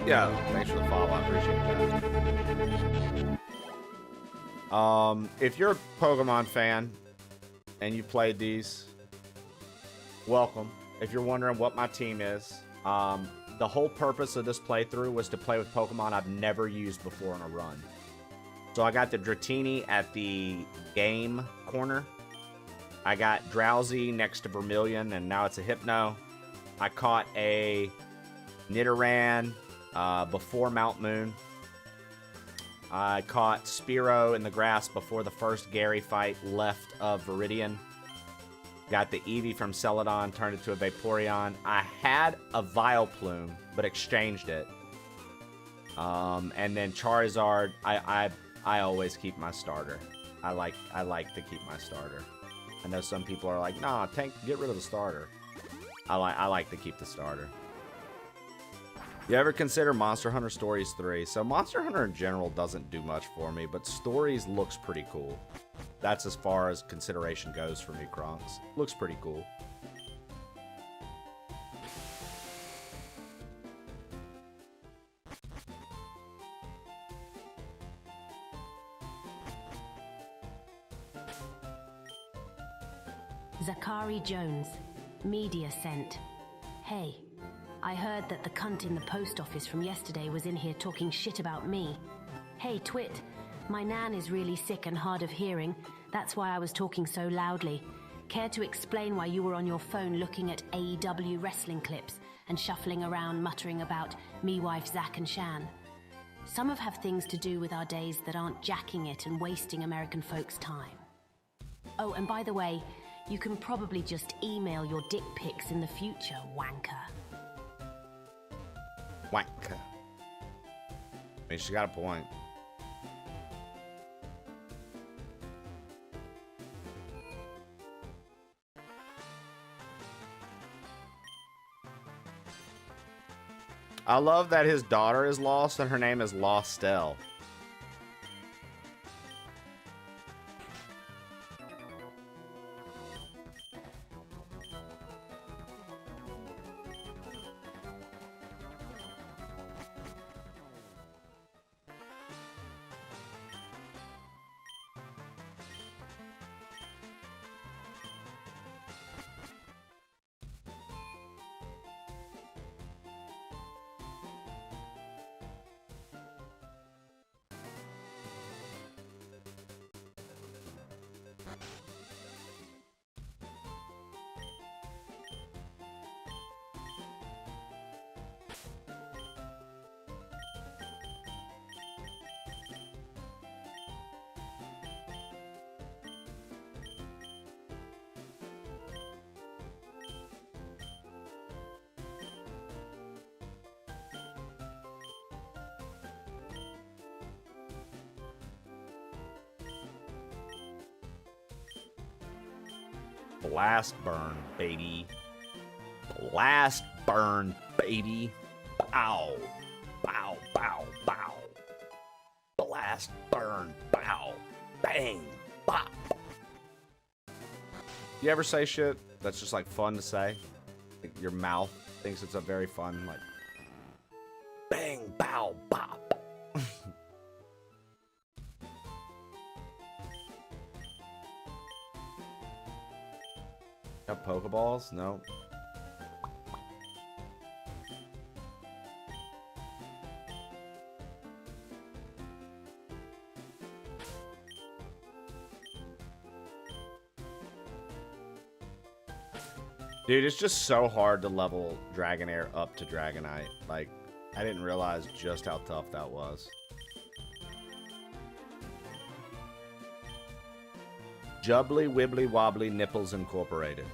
Yeah, thanks for the follow. I appreciate that. If you're a Pokemon fan and you played these, welcome. If you're wondering what my team is, the whole purpose of this playthrough was to play with Pokemon I've never used before in a run. So I got the Dratini at the game corner. I got Drowsy next to Vermilion, and now it's a Hypno. I caught a Nidoran before Mount Moon. I caught Spearow in the grass before the first Gary fight left of Viridian. Got the Eevee from Celadon, turned it to a Vaporeon. I had a Vileplume, but exchanged it. And then Charizard, I always keep my starter. I like to keep my starter. I know some people are like, nah, get rid of the starter. I like to keep the starter. You ever consider Monster Hunter Stories 3? So Monster Hunter in general doesn't do much for me, but Stories looks pretty cool. That's as far as consideration goes for me, Kronks. Looks pretty cool. Zachary Jones, Media Sent. Hey, I heard that the cunt in the post office from yesterday was in here talking shit about me. Hey, Twit, my nan is really sick and hard of hearing. That's why I was talking so loudly. Care to explain why you were on your phone looking at AEW wrestling clips and shuffling around muttering about me wife Zach and Shan? Some have things to do with our days that aren't jacking it and wasting American folks' time. Oh, and by the way, you can probably just email your dick pics in the future, wanker. Wanker. I mean, she's got a point. I love that his daughter is lost and her name is Lostelle. Blast burn, baby. Blast burn, baby. Bow. Bow, bow, bow. Blast burn, bow. Bang, bop. You ever say shit that's just like fun to say? Like your mouth thinks it's a very fun, like bang, bow, bop. Got Pokeballs? No. Dude, it's just so hard to level Dragonair up to Dragonite. Like, I didn't realize just how tough that was. Jubbly Wibbly Wobbly Nipples Incorporated.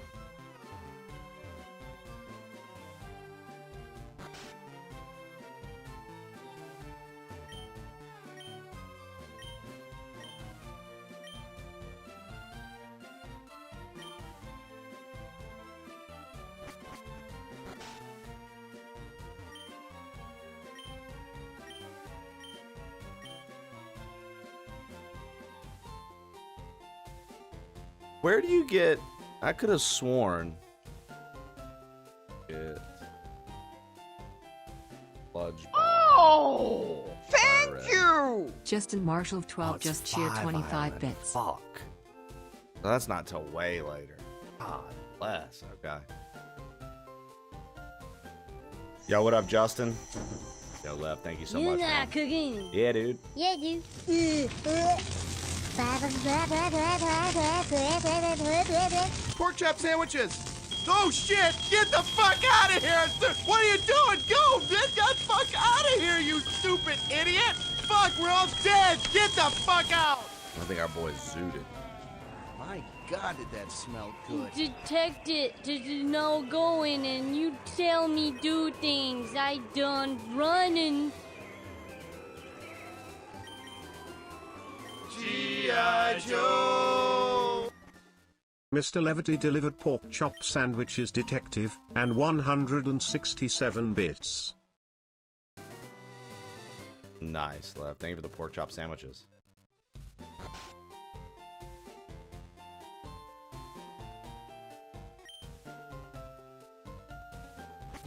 Where do you get... I could have sworn... It... Sludge Oh! Thank you! Justin Marshall 12 just cheered 25 bits. Fuck. That's not till way later. God bless. Okay. Yo, what up, Justin? Yo, Lev, thank you so much. You're not cooking. Yeah, dude. Yeah, dude. Pork chop sandwiches. Oh shit! Get the fuck out of here! What are you doing? Go! Get the fuck out of here, you stupid idiot! Fuck, we're all dead! Get the fuck out! I think our boy zooted. My God, did that smell good? Detect it to know going and you tell me do things. I done running. G.I. Joe! Mr. Levity delivered pork chop sandwiches, detective, and 167 bits. Nice, Lev. Thank you for the pork chop sandwiches.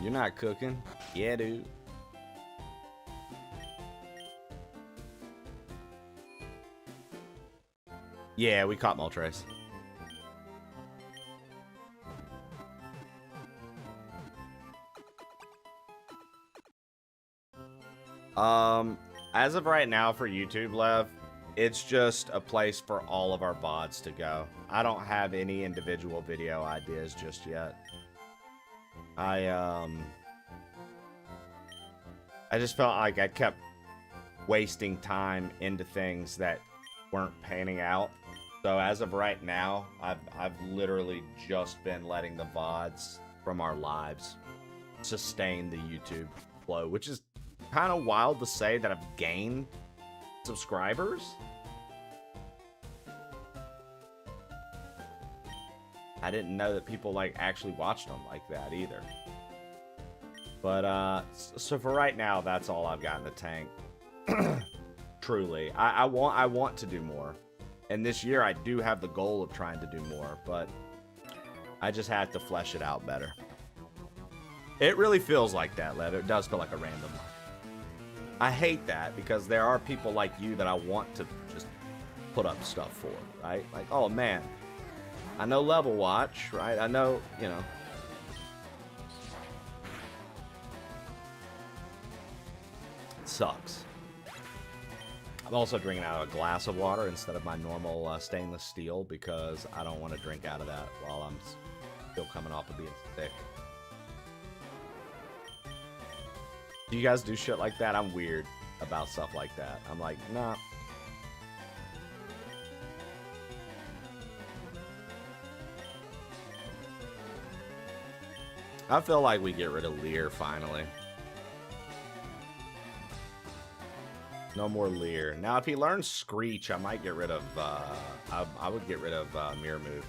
You're not cooking? Yeah, dude. Yeah, we caught Moltres. As of right now for YouTube, Lev, it's just a place for all of our VODs to go. I don't have any individual video ideas just yet. I just felt like I kept wasting time into things that weren't panning out. So as of right now, I've literally just been letting the VODs from our lives sustain the YouTube flow, which is kind of wild to say that I've gained subscribers. I didn't know that people like actually watched them like that either. But so for right now, that's all I've got in the tank. Truly, I want to do more, and this year I do have the goal of trying to do more, but I just have to flesh it out better. It really feels like that, Lev. It does feel like a random. I hate that because there are people like you that I want to just put up stuff for, right? Like, oh man, I know Level Watch, right? I know, you know. It sucks. I'm also drinking out of a glass of water instead of my normal stainless steel because I don't want to drink out of that while I'm still coming off of being sick. Do you guys do shit like that? I'm weird about stuff like that. I'm like, nah. I feel like we get rid of Lear finally. No more Lear. Now, if he learns Screech, I might get rid of, I would get rid of Mirror Move.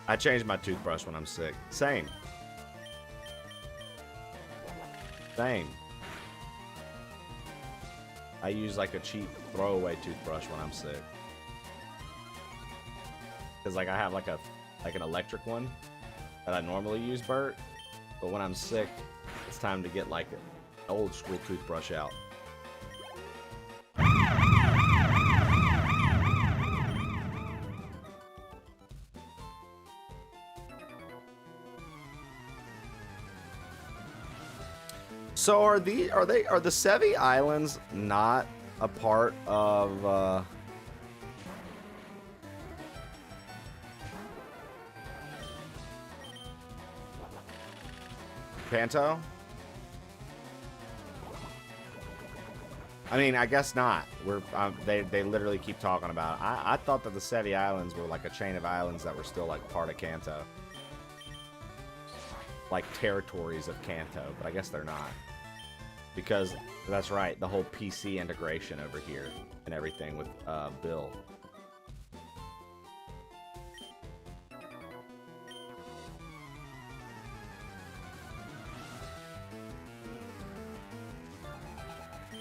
I change my toothbrush when I'm sick. Same. Same. I use like a cheap throwaway toothbrush when I'm sick. Cause like I have like an electric one that I normally use, Bert. But when I'm sick, it's time to get like an old school toothbrush out. So are the Sevi Islands not a part of Kanto? I mean, I guess not. They literally keep talking about it. I thought that the Sevi Islands were like a chain of islands that were still like part of Kanto. Like territories of Kanto, but I guess they're not. Because that's right, the whole PC integration over here and everything with Bill.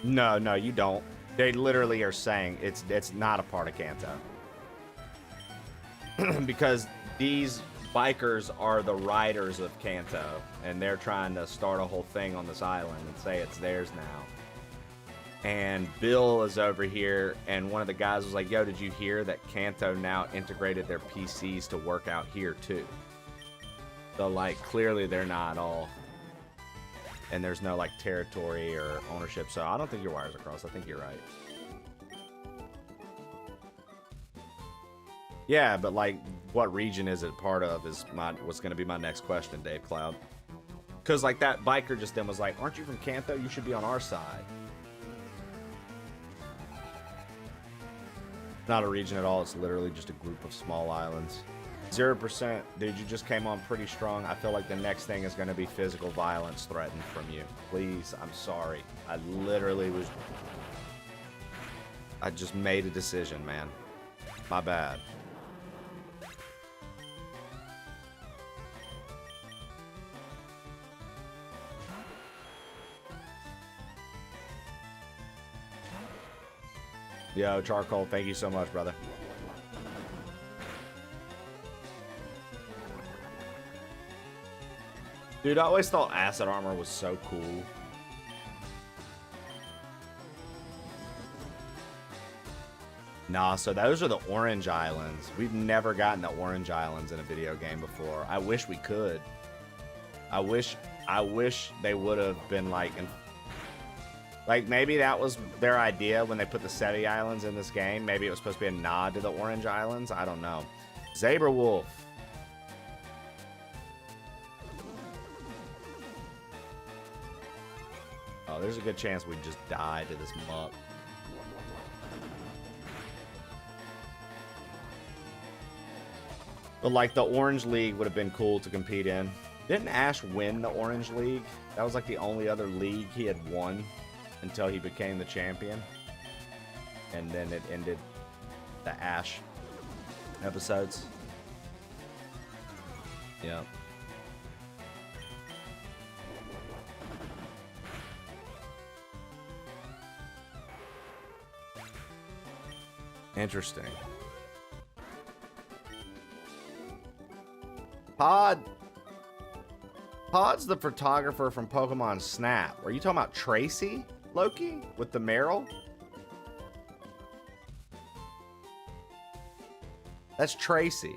No, you don't. They literally are saying it's not a part of Kanto. Because these bikers are the riders of Kanto, and they're trying to start a whole thing on this island and say it's theirs now. And Bill is over here, and one of the guys was like, yo, did you hear that Kanto now integrated their PCs to work out here too? So like clearly they're not all, and there's no like territory or ownership, so I don't think your wires are crossed. I think you're right. Yeah, but like, what region is it part of is what's going to be my next question, Dave Cloud. Because like that biker just then was like, aren't you from Kanto? You should be on our side. Not a region at all. It's literally just a group of small islands. 0%. Dude, you just came on pretty strong. I feel like the next thing is going to be physical violence threatened from you. Please, I'm sorry. I literally was... I just made a decision, man. My bad. Yo, Charcoal, thank you so much, brother. Dude, I always thought acid armor was so cool. Nah, so those are the Orange Islands. We've never gotten the Orange Islands in a video game before. I wish we could. I wish they would have been like Like, maybe that was their idea when they put the Seti Islands in this game. Maybe it was supposed to be a nod to the Orange Islands. I don't know. Zebra Wolf. Oh, there's a good chance we just die to this muck. But, like, the Orange League would have been cool to compete in. Didn't Ash win the Orange League? That was, like, the only other league he had won until he became the champion. And then it ended the Ash episodes. Yeah. Interesting. Pod's the photographer from Pokemon Snap. Are you talking about Tracy, Loki, with the Meryl? That's Tracy.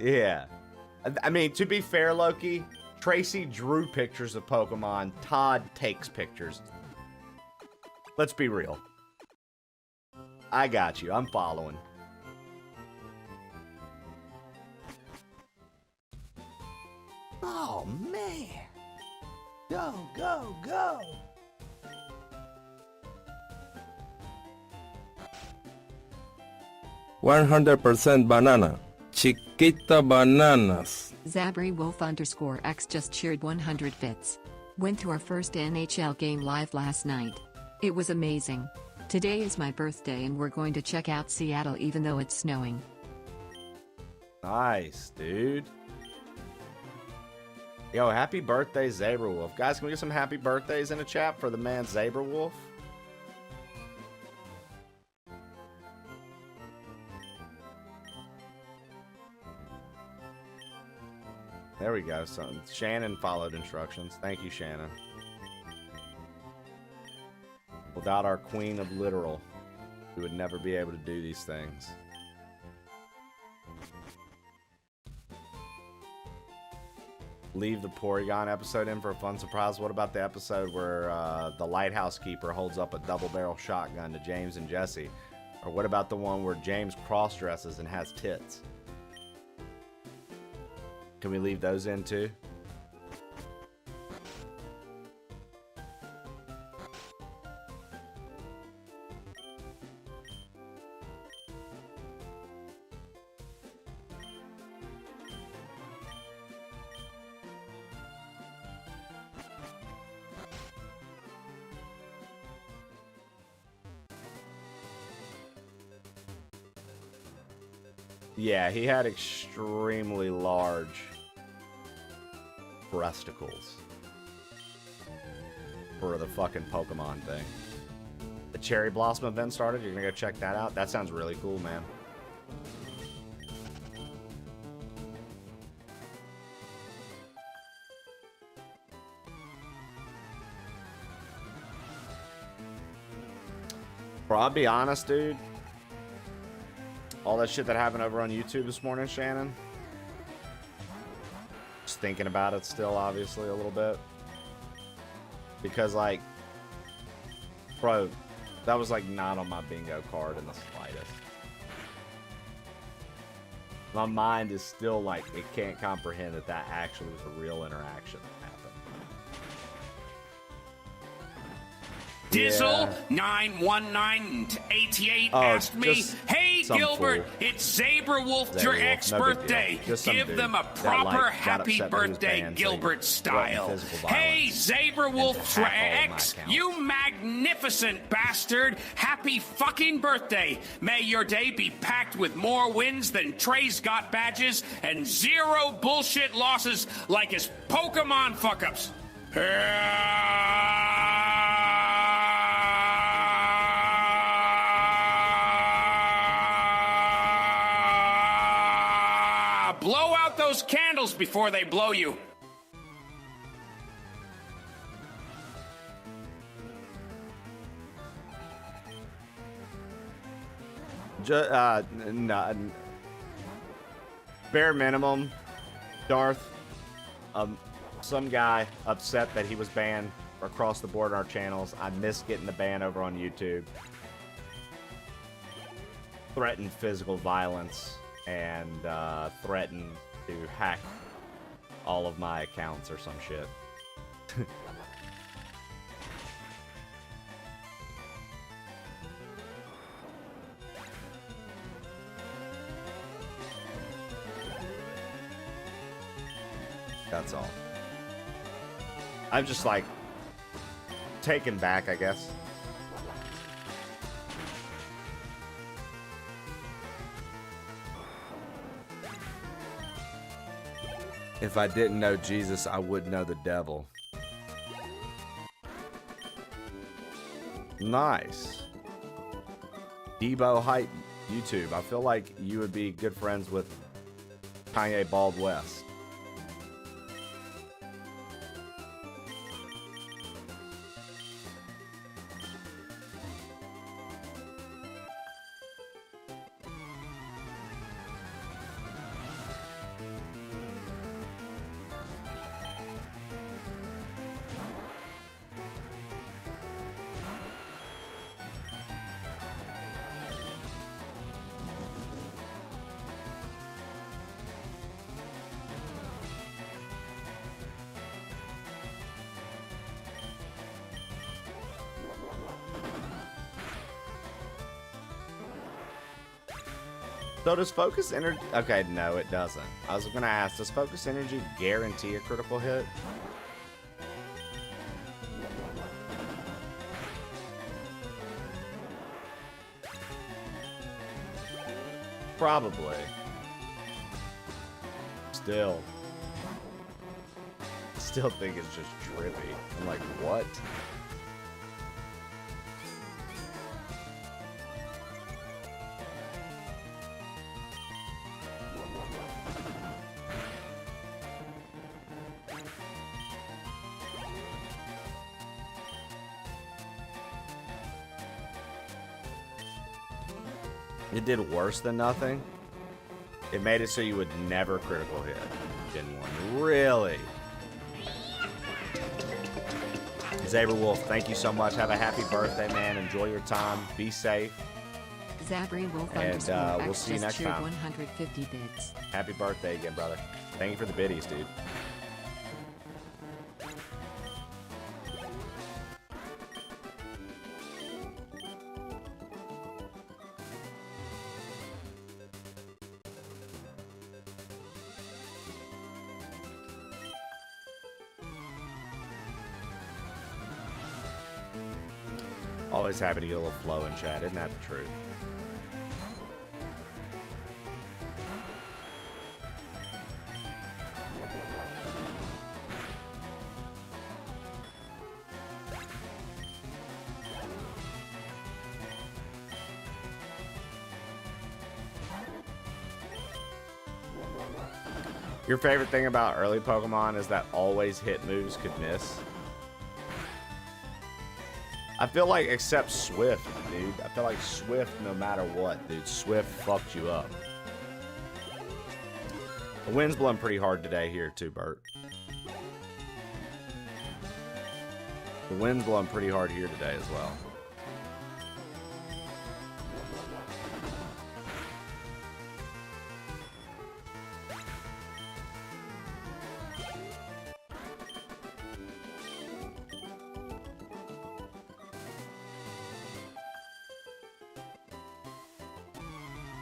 Yeah. I mean, to be fair, Loki, Tracy drew pictures of Pokemon. Todd takes pictures. Let's be real. I got you. I'm following. Oh, man. Go, go, go. %100% banana. Chiquita bananas. Zabri Wolf _X just cheered 100 bits. Went to our first NHL game live last night. It was amazing. Today is my birthday and we're going to check out Seattle even though it's snowing. Nice, dude. Yo, happy birthday, Zebra Wolf. Guys, can we get some happy birthdays in the chat for the man Zebra Wolf? There we go. So Shannon followed instructions. Thank you, Shannon. Without our queen of literal, we would never be able to do these things. Leave the Porygon episode in for a fun surprise. What about the episode where the lighthouse keeper holds up a double-barrel shotgun to James and Jesse? Or what about the one where James cross-dresses and has tits? Can we leave those in too? Yeah, he had extremely large breasticles for the fucking Pokemon thing. The Cherry Blossom event started. You're gonna go check that out? That sounds really cool, man. Bro, I'll be honest, dude. All that shit that happened over on YouTube this morning, Shannon. Just thinking about it still, obviously, a little bit. Because, like, bro, that was, like, not on my bingo card in the slightest. My mind is still, like, it can't comprehend that that actually was a real interaction that happened. Dizzle91988 asked me, "Hey Gilbert, it's Zebra Wolf X birthday. Give them a proper happy birthday, Gilbert style." Hey Zebra Wolf X, you magnificent bastard! Happy fucking birthday! May your day be packed with more wins than Trey's got badges and zero bullshit losses like his Pokemon fuck-ups. Blow out those candles before they blow you. Bare minimum, Darth. Some guy upset that he was banned across the board on our channels. I missed getting the ban over on YouTube. Threatened physical violence and threatened to hack all of my accounts or some shit. That's all. I'm just like taken back, I guess. If I didn't know Jesus, I would know the devil. Nice. Debo Hype YouTube. I feel like you would be good friends with Kanye Bald West. So does focus energy... Okay, no, it doesn't. I was going to ask, does focus energy guarantee a critical hit? Probably. Still think it's just trippy. I'm like, what? It did worse than nothing. It made it so you would never critical hit Gen 1. Really? Zaber Wolf, thank you so much. Have a happy birthday, man. Enjoy your time. Be safe. Zabri Wolf And we'll see you next time. 150 bits. Happy birthday again, brother. Thank you for the biddies, dude. Always happy to get a little flow in chat. Isn't that the truth? Your favorite thing about early Pokemon is that always hit moves could miss? I feel like, except Swift, dude. I feel like Swift, no matter what, dude. Swift fucked you up. The wind's blowing pretty hard today here, too, Bert. The wind's blowing pretty hard here today as well.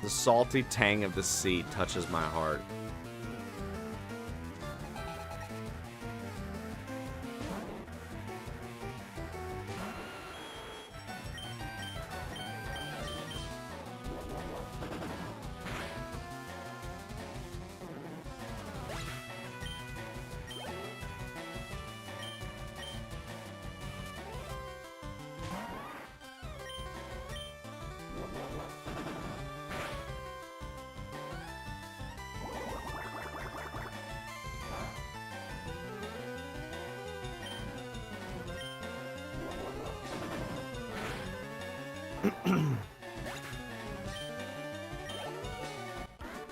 The salty tang of the sea touches my heart.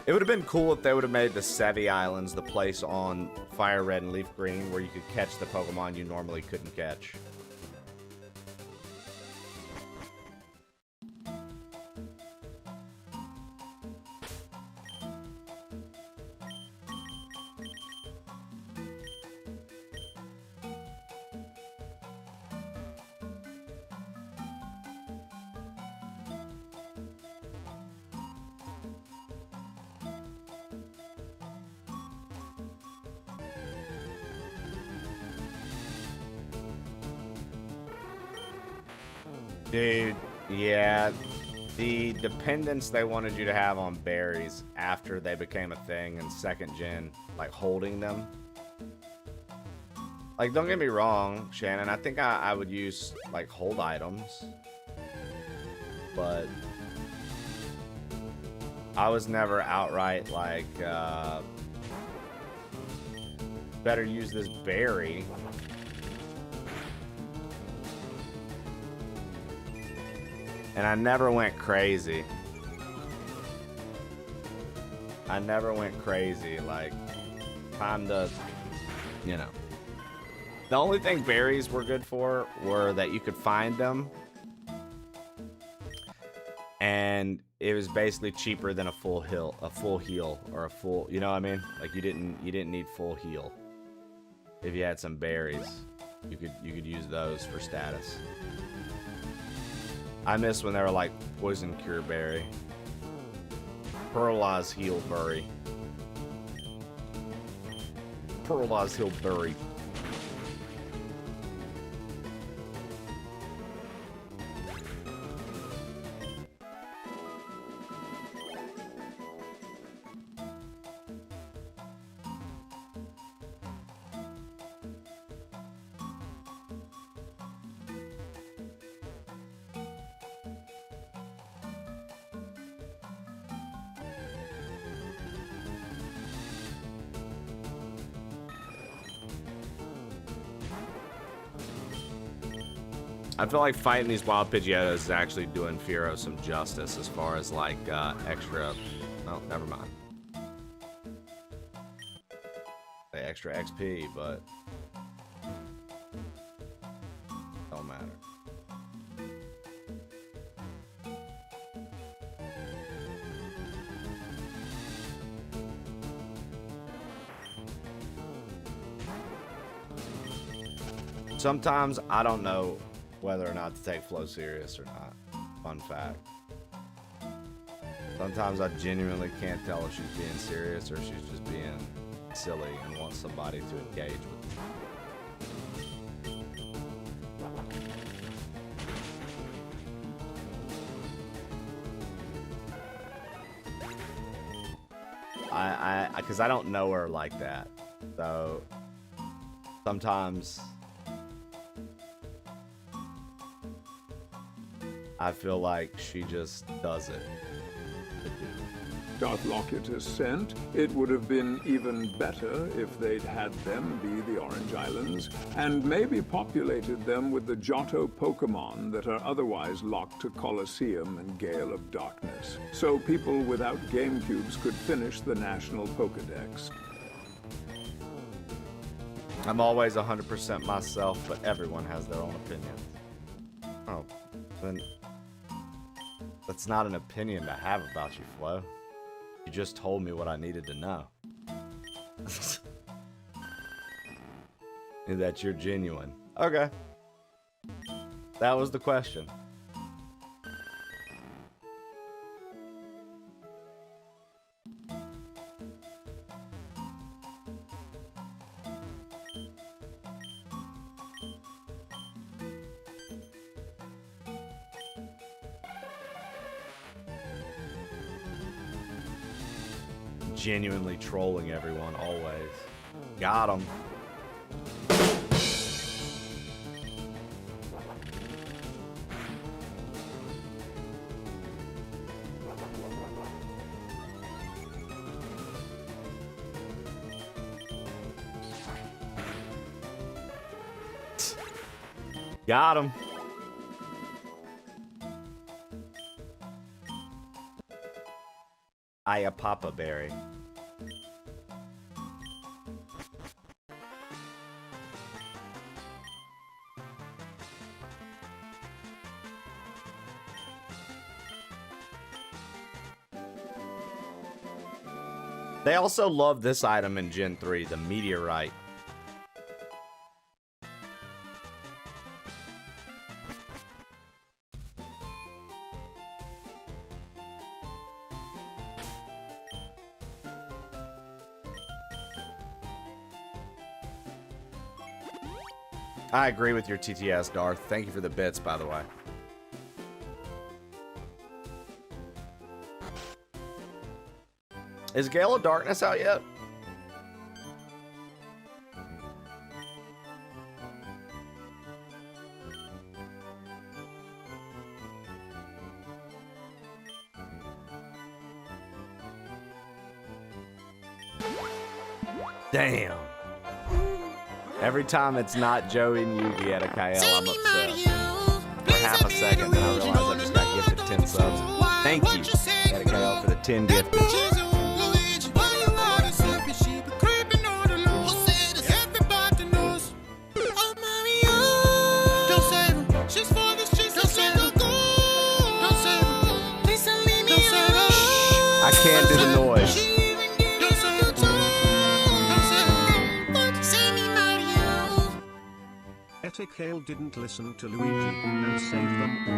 It would have been cool if they would have made the Sevi Islands the place on Fire Red and Leaf Green where you could catch the Pokemon you normally couldn't catch. Dude, yeah, the dependence they wanted you to have on berries after they became a thing in second gen, like holding them. Like, don't get me wrong, Shannon, I think I would use, like, hold items. But I was never outright, like, better use this berry. And I never went crazy. I never went crazy, like, time to, you know. The only thing berries were good for were that you could find them. And it was basically cheaper than a full heal, or a full, you know what I mean? Like you didn't need full heal. If you had some berries, you could use those for status. I miss when they were like poison cure berry, paralyzed heal berry, paralyzed heal berry. I feel like fighting these wild Pidgeotos is actually doing Firo some justice as far as like extra. Oh, never mind. Say extra XP, but don't matter. Sometimes I don't know whether or not to take Flo serious or not. Fun fact. Sometimes I genuinely can't tell if she's being serious or she's just being silly and wants somebody to engage with. Because I don't know her like that. So sometimes I feel like she just does it. Locket is sent. It would have been even better if they'd had them be the Orange Islands, and maybe populated them with the Johto Pokémon that are otherwise locked to Colosseum and Gale of Darkness, so people without GameCubes could finish the National Pokédex. I'm always 100% myself, but everyone has their own opinion. Oh, then that's not an opinion to have about you, Flo. You just told me what I needed to know. And that you're genuine. Okay. That was the question. Genuinely trolling everyone always. Got him. Got him. Ayapapa berry. They also love this item in Gen 3, the meteorite. I agree with your TTS, Darth. Thank you for the bits, by the way. Is Gale of Darkness out yet? Damn. Every time it's not Joey and Yugi at a KL, I'm upset. For half a second, then I realize I just got gifted 10 subs. Thank you, at a KL, for the 10 gifted. I can't do the noise. Etic Hale didn't listen to Luigi and save them all.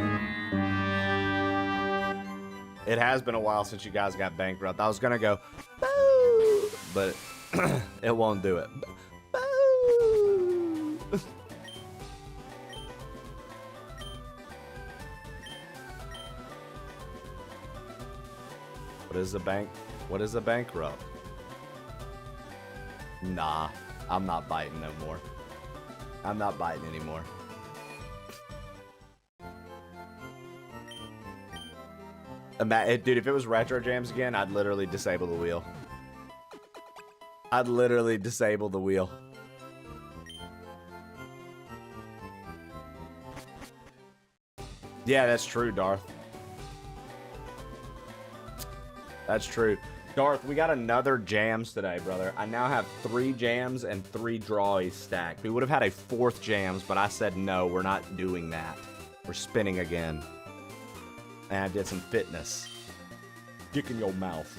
It has been a while since you guys got bankrupt. I was gonna go, boo, but it won't do it. Boo. What is a bankrupt? Nah, I'm not biting no more. I'm not biting anymore. Dude, if it was Retro Jams again, I'd literally disable the wheel. I'd literally disable the wheel. Yeah, that's true, Darth. That's true. Darth, we got another jams today, brother. I now have 3 jams and 3 drawies stacked. We would have had a 4th jams, but I said no, we're not doing that. We're spinning again. And I did some fitness. Dick in your mouth.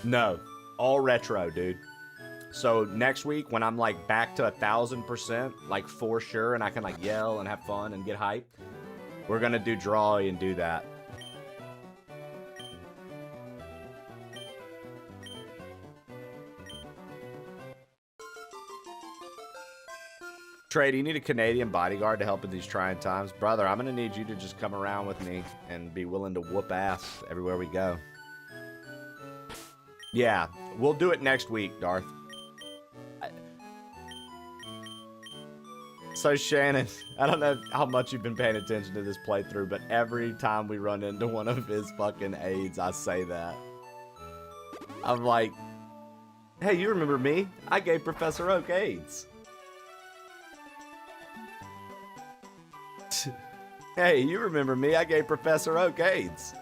No, all retro, dude. So next week, when I'm like back to 1,000%, like for sure, and I can like yell and have fun and get hyped, we're gonna do drawy and do that. Trey, do you need a Canadian bodyguard to help in these trying times? Brother, I'm gonna need you to just come around with me and be willing to whoop ass everywhere we go. Yeah, we'll do it next week, Darth. So Shannon, I don't know how much you've been paying attention to this playthrough, but every time we run into one of his fucking aides, I say that. I'm like, hey, you remember me? I gave Professor Oak AIDS. Hey, you remember me? I gave Professor Oak AIDS.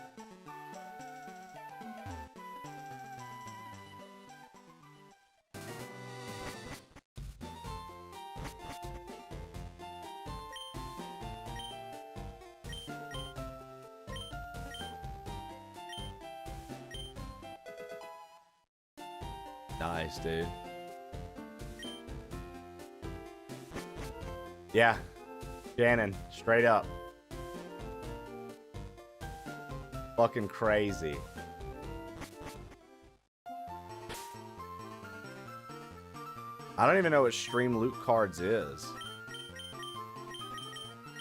Nice, dude. Yeah. Shannon, straight up. Fucking crazy. I don't even know what Stream Loot Cards is.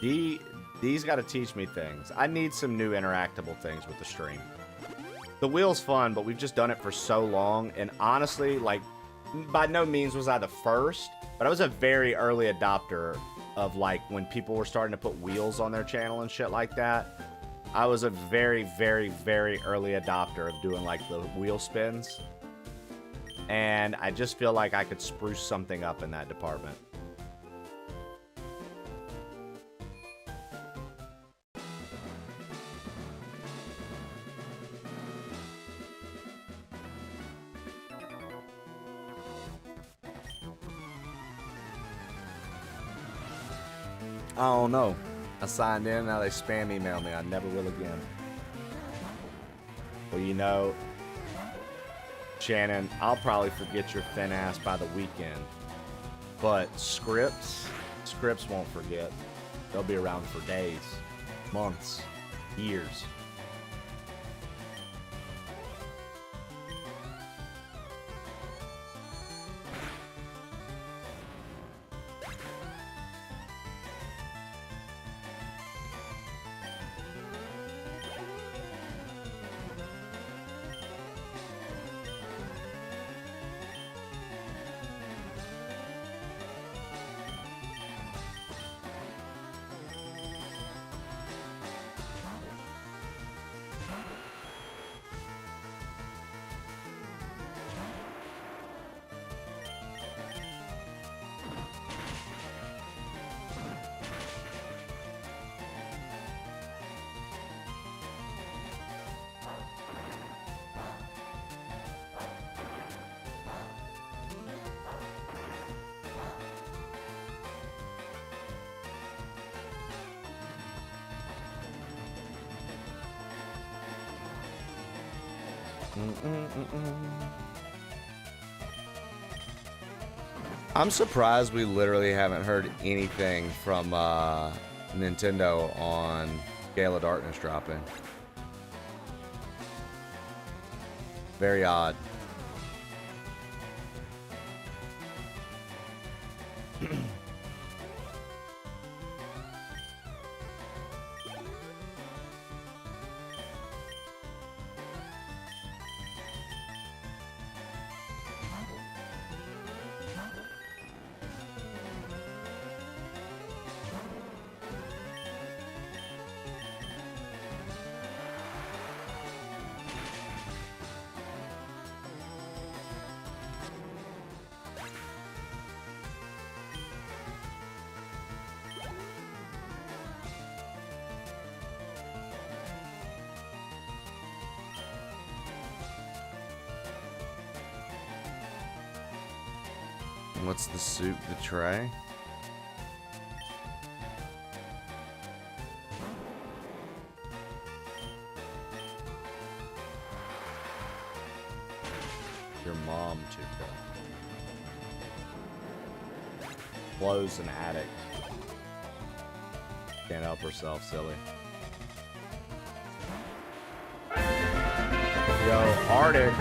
These got to teach me things. I need some new interactable things with the stream. The wheel's fun, but we've just done it for so long, and honestly, like, by no means was I the first, but I was a very early adopter of, like, when people were starting to put wheels on their channel and shit like that. I was a very, very, very early adopter of doing, like, the wheel spins. and I just feel like I could spruce something up in that department. I don't know. I signed in, now they spam email me. I never will again. Well, you know, Shannon, I'll probably forget your thin ass by the weekend. But scripts won't forget. They'll be around for days, months, years. I'm surprised we literally haven't heard anything from Nintendo on Gale of Darkness dropping. Very odd. What's the soup, the tray? Your mom took that. Flo's an addict. Can't help herself, silly. Yo, Arctic.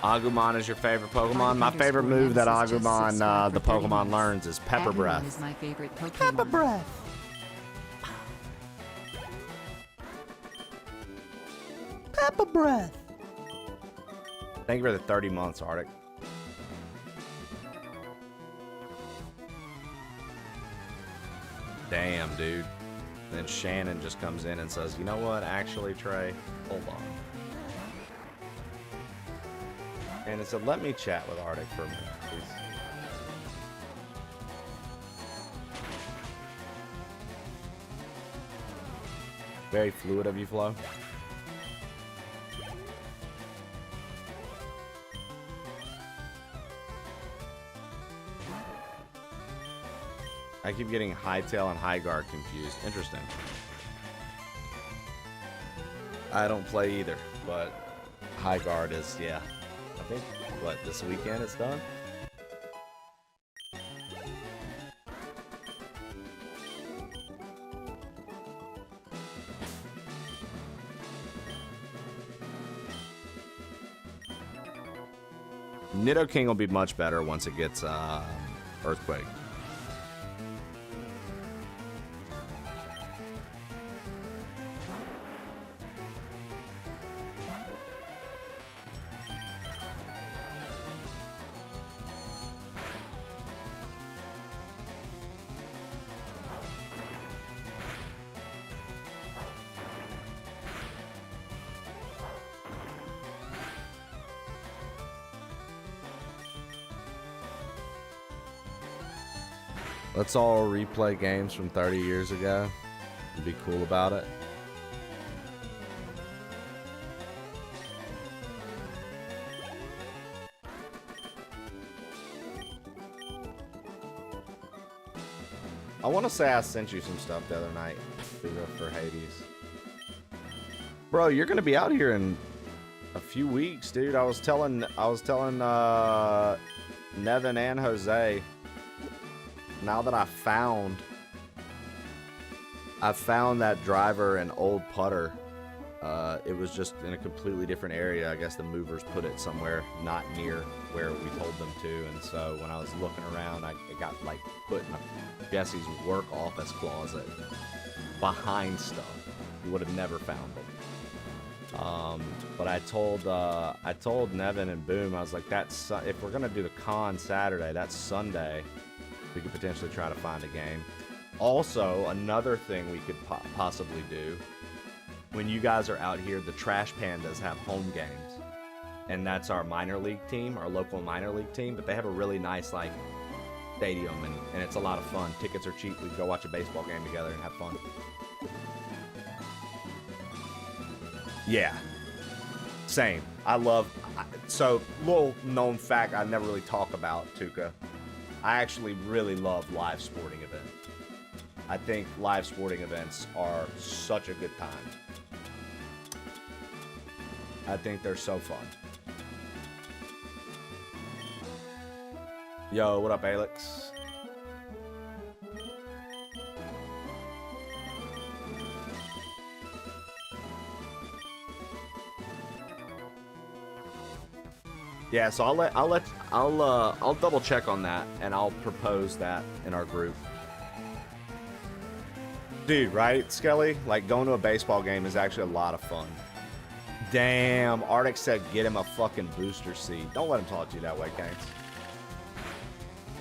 Agumon is your favorite Pokemon? My favorite move that Agumon, the Pokemon learns is Pepper Breath. Is my favorite Pokemon. Pepper Breath. Pepper Breath. Thank you for the 30 months, Arctic. Damn, dude. Then Shannon just comes in and says, you know what, actually, Trey, hold on. And it said, let me chat with Arctic for a minute, please. Very fluid of you, Flo. I keep getting Hytail and Highguard confused. Interesting. I don't play either, but Highguard is, yeah. I think, what, this weekend it's done? Nidoking will be much better once it gets Earthquake. Let's all replay games from 30 years ago and be cool about it. I want to say I sent you some stuff the other night for Hades. Bro, you're gonna be out here in a few weeks, dude. I was telling Nevin and Jose. Now that I found that driver and old putter. It was just in a completely different area. I guess the movers put it somewhere not near where we told them to. And so when I was looking around, it got like put in Jesse's work office closet behind stuff. You would have never found them. But I told Nevin and Boom, I was like, if we're gonna do the con Saturday, that's Sunday. We could potentially try to find a game. Also, another thing we could possibly do. When you guys are out here, the Trash Pandas have home games. And that's our minor league team, our local minor league team. But they have a really nice, like, stadium, and it's a lot of fun. Tickets are cheap. We can go watch a baseball game together and have fun. Yeah. Same. So, little known fact I never really talk about, Tuka. I actually really love live sporting events. I think live sporting events are such a good time. I think they're so fun. Yo, what up, Alex? Yeah, so I'll double check on that and I'll propose that in our group. Dude, right, Skelly? Like, going to a baseball game is actually a lot of fun. Damn, Arctic said get him a fucking booster seat. Don't let him talk to you that way, Gaines.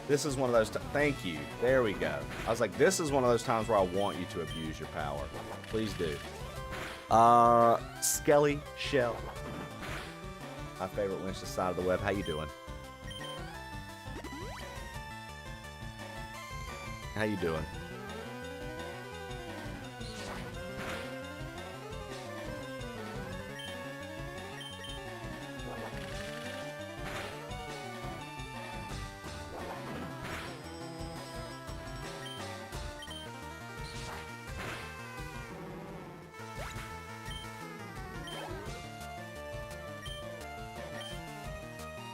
This is one of those thank you. There we go. I was like, this is one of those times where I want you to abuse your power. Please do. Skelly Shell. My favorite winch this side of the web. How you doing? How you doing?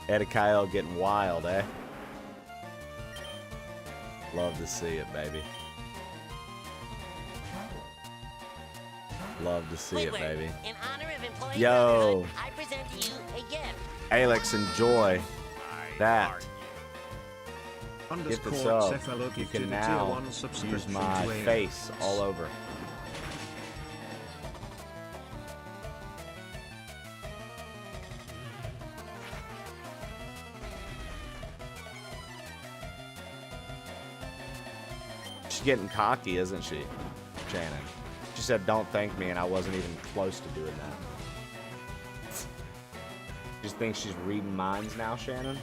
Eddie Kyle getting wild, eh? Love to see it, baby. Love to see it, baby. In honor of Employee Yo, Brotherhood, I present to you a gift. Alex, enjoy that. Get this up. You can now use my face all over. She's getting cocky, isn't she, Shannon? She said, don't thank me, and I wasn't even close to doing that. She thinks she's reading minds now, Shannon?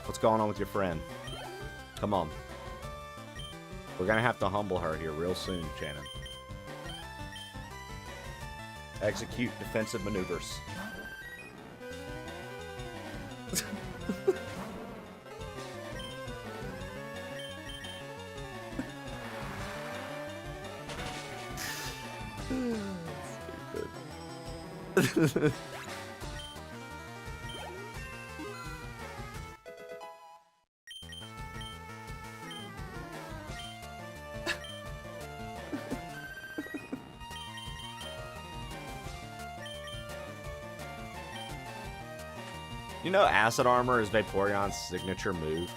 What's going on with your friend? Come on. We're going to have to humble her here real soon, Shannon. Execute defensive maneuvers. Stupid. You know Acid Armor is Vaporeon's signature move?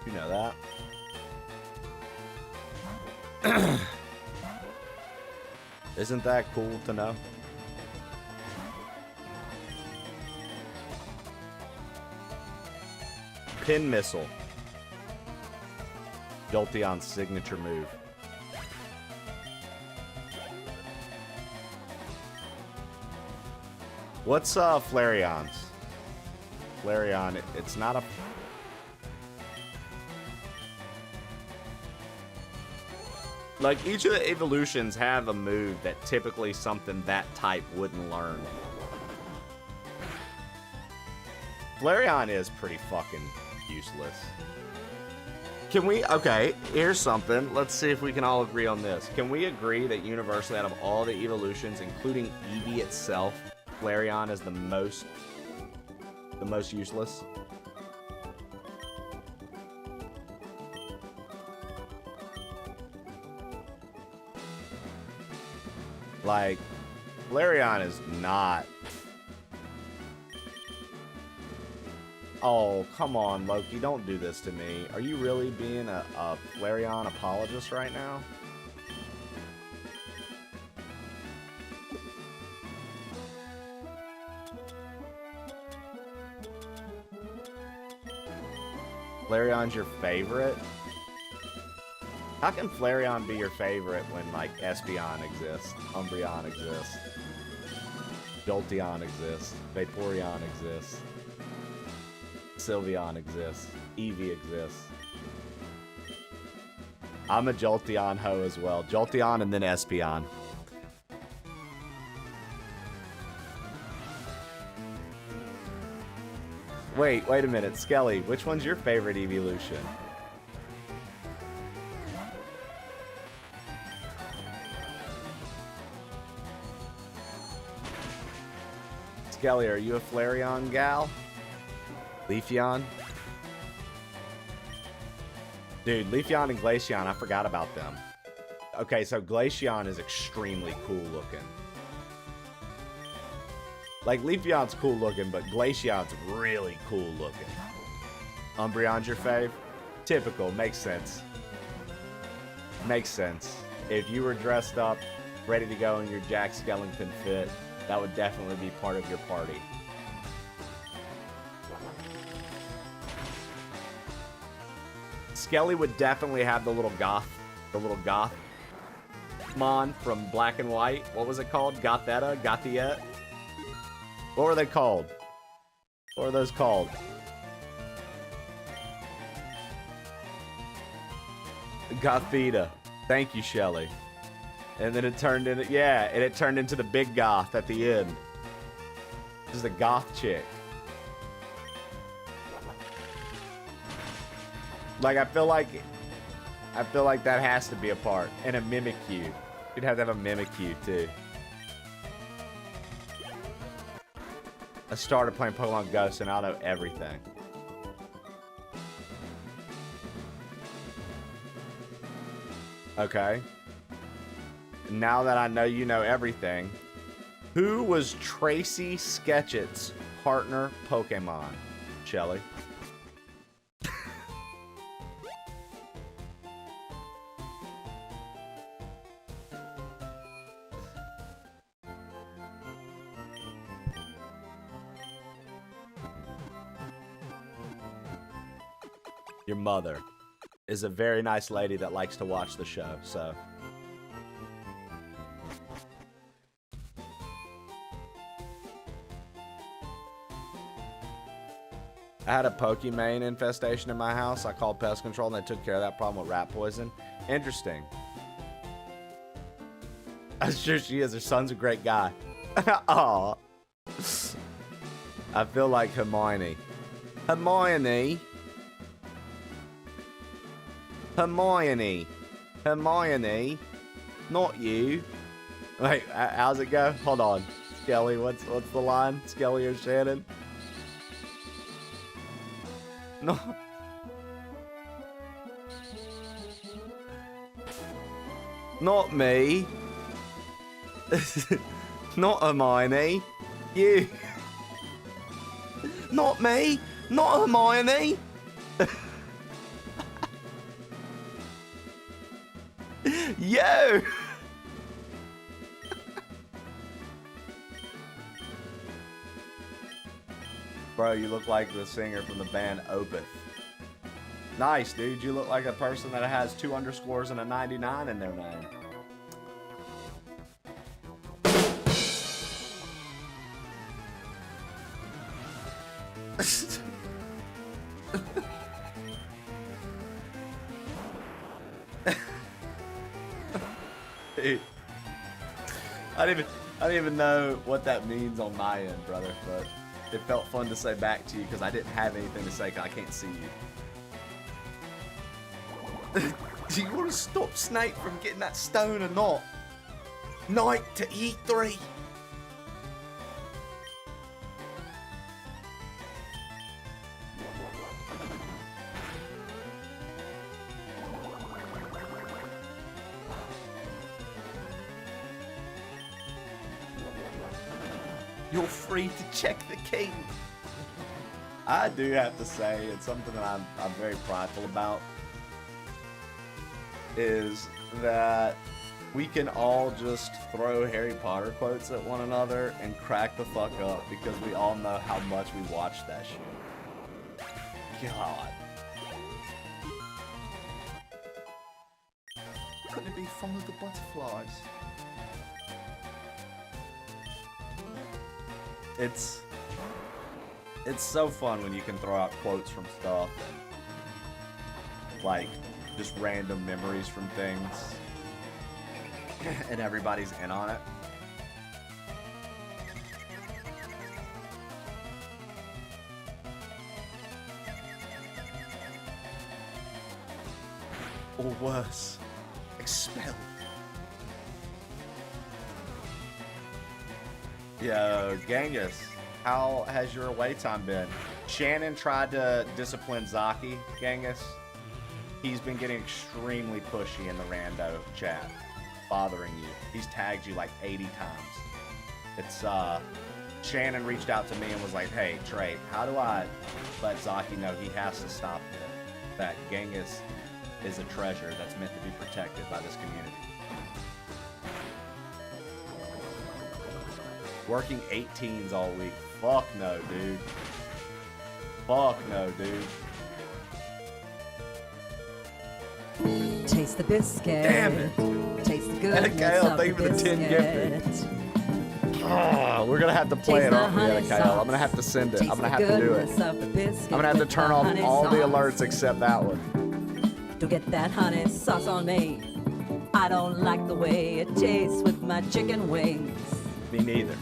You know that? Isn't that cool to know? Pin Missile. Jolteon's signature move. What's Flareon's? Flareon, it's not a... Like, each of the evolutions have a move that typically something that type wouldn't learn. Flareon is pretty fucking useless. Can we... Okay, here's something. Let's see if we can all agree on this. Can we agree that universally, out of all the evolutions, including Eevee itself, Flareon is the most useless? Like, Flareon is not... Oh, come on, Loki. Don't do this to me. Are you really being a Flareon apologist right now? Flareon's your favorite? How can Flareon be your favorite when, like, Espeon exists, Umbreon exists, Jolteon exists, Vaporeon exists, Sylveon exists, Eevee exists. I'm a Jolteon hoe as well. Jolteon and then Espeon. Wait a minute. Skelly, which one's your favorite evolution? Skelly, are you a Flareon gal? Leafeon? Dude, Leafeon and Glaceon, I forgot about them. Okay, so Glaceon is extremely cool looking. Like, Leafeon's cool looking, but Glaceon's really cool looking. Umbreon's your fave? Typical, makes sense. Makes sense. If you were dressed up, ready to go in your Jack Skellington fit, that would definitely be part of your party. Skelly would definitely have the little goth mon from Black and White. What was it called? Gothetta? Gothiette? What were they called? What were those called? Gothita. Thank you, Shelly. And then it turned into, yeah, and it turned into the big goth at the end. Just a goth chick. Like, I feel like that has to be a part. And a Mimikyu. You'd have to have a Mimikyu, too. I started playing Pokemon Ghost, and I know everything. Okay. Now that I know you know everything, who was Tracy Sketchett's partner Pokemon? Shelly? Your mother is a very nice lady that likes to watch the show, so. I had a Pokemon infestation in my house. I called pest control and they took care of that problem with rat poison. Interesting. I'm sure she is. Her son's a great guy. Aw. I feel like Hermione. Hermione. Hermione. Hermione. Not you. Wait, how's it go? Hold on. Skelly, what's the line? Skelly or Shannon? No. Not me. Not Hermione. You. Not me. Not Hermione. Yo. Bro, you look like the singer from the band Opeth. Nice, dude. You look like a person that has 2 underscores and a 99 in their name. Dude, I didn't even know what that means on my end, brother, but it felt fun to say back to you because I didn't have anything to say because I can't see you. Do you want to stop Snake from getting that stone or not? Knight to E3. You're free to check the king. I do have to say, it's something that I'm very prideful about, is that we can all just throw Harry Potter quotes at one another and crack the fuck up because we all know how much we watched that shit. God. Couldn't it be Follow the Butterflies? It's so fun when you can throw out quotes from stuff and like just random memories from things and everybody's in on it. Or worse, expelled. Yo, Genghis, how has your away time been? Shannon tried to discipline Zaki, Genghis. He's been getting extremely pushy in the rando chat, bothering you. He's tagged you like 80 times. It's, Shannon reached out to me and was like, hey, Trey, how do I let Zaki know he has to stop this? That Genghis is a treasure that's meant to be protected by this community. Working 18s all week. Fuck no, dude. Fuck no, dude. Taste the biscuit. Damn it. Taste the goodness Kale, of thank you the for the 10 biscuit. gifted. Oh, we're gonna have to play Taste it the off honey the Kale. I'm gonna have to send it. Taste I'm gonna the have to do it. goodness of the biscuit I'm gonna have to with turn the off honey all the sauce. alerts except that one. Don't get that honey sauce on me. I don't like the way it tastes with my chicken wings. Me neither.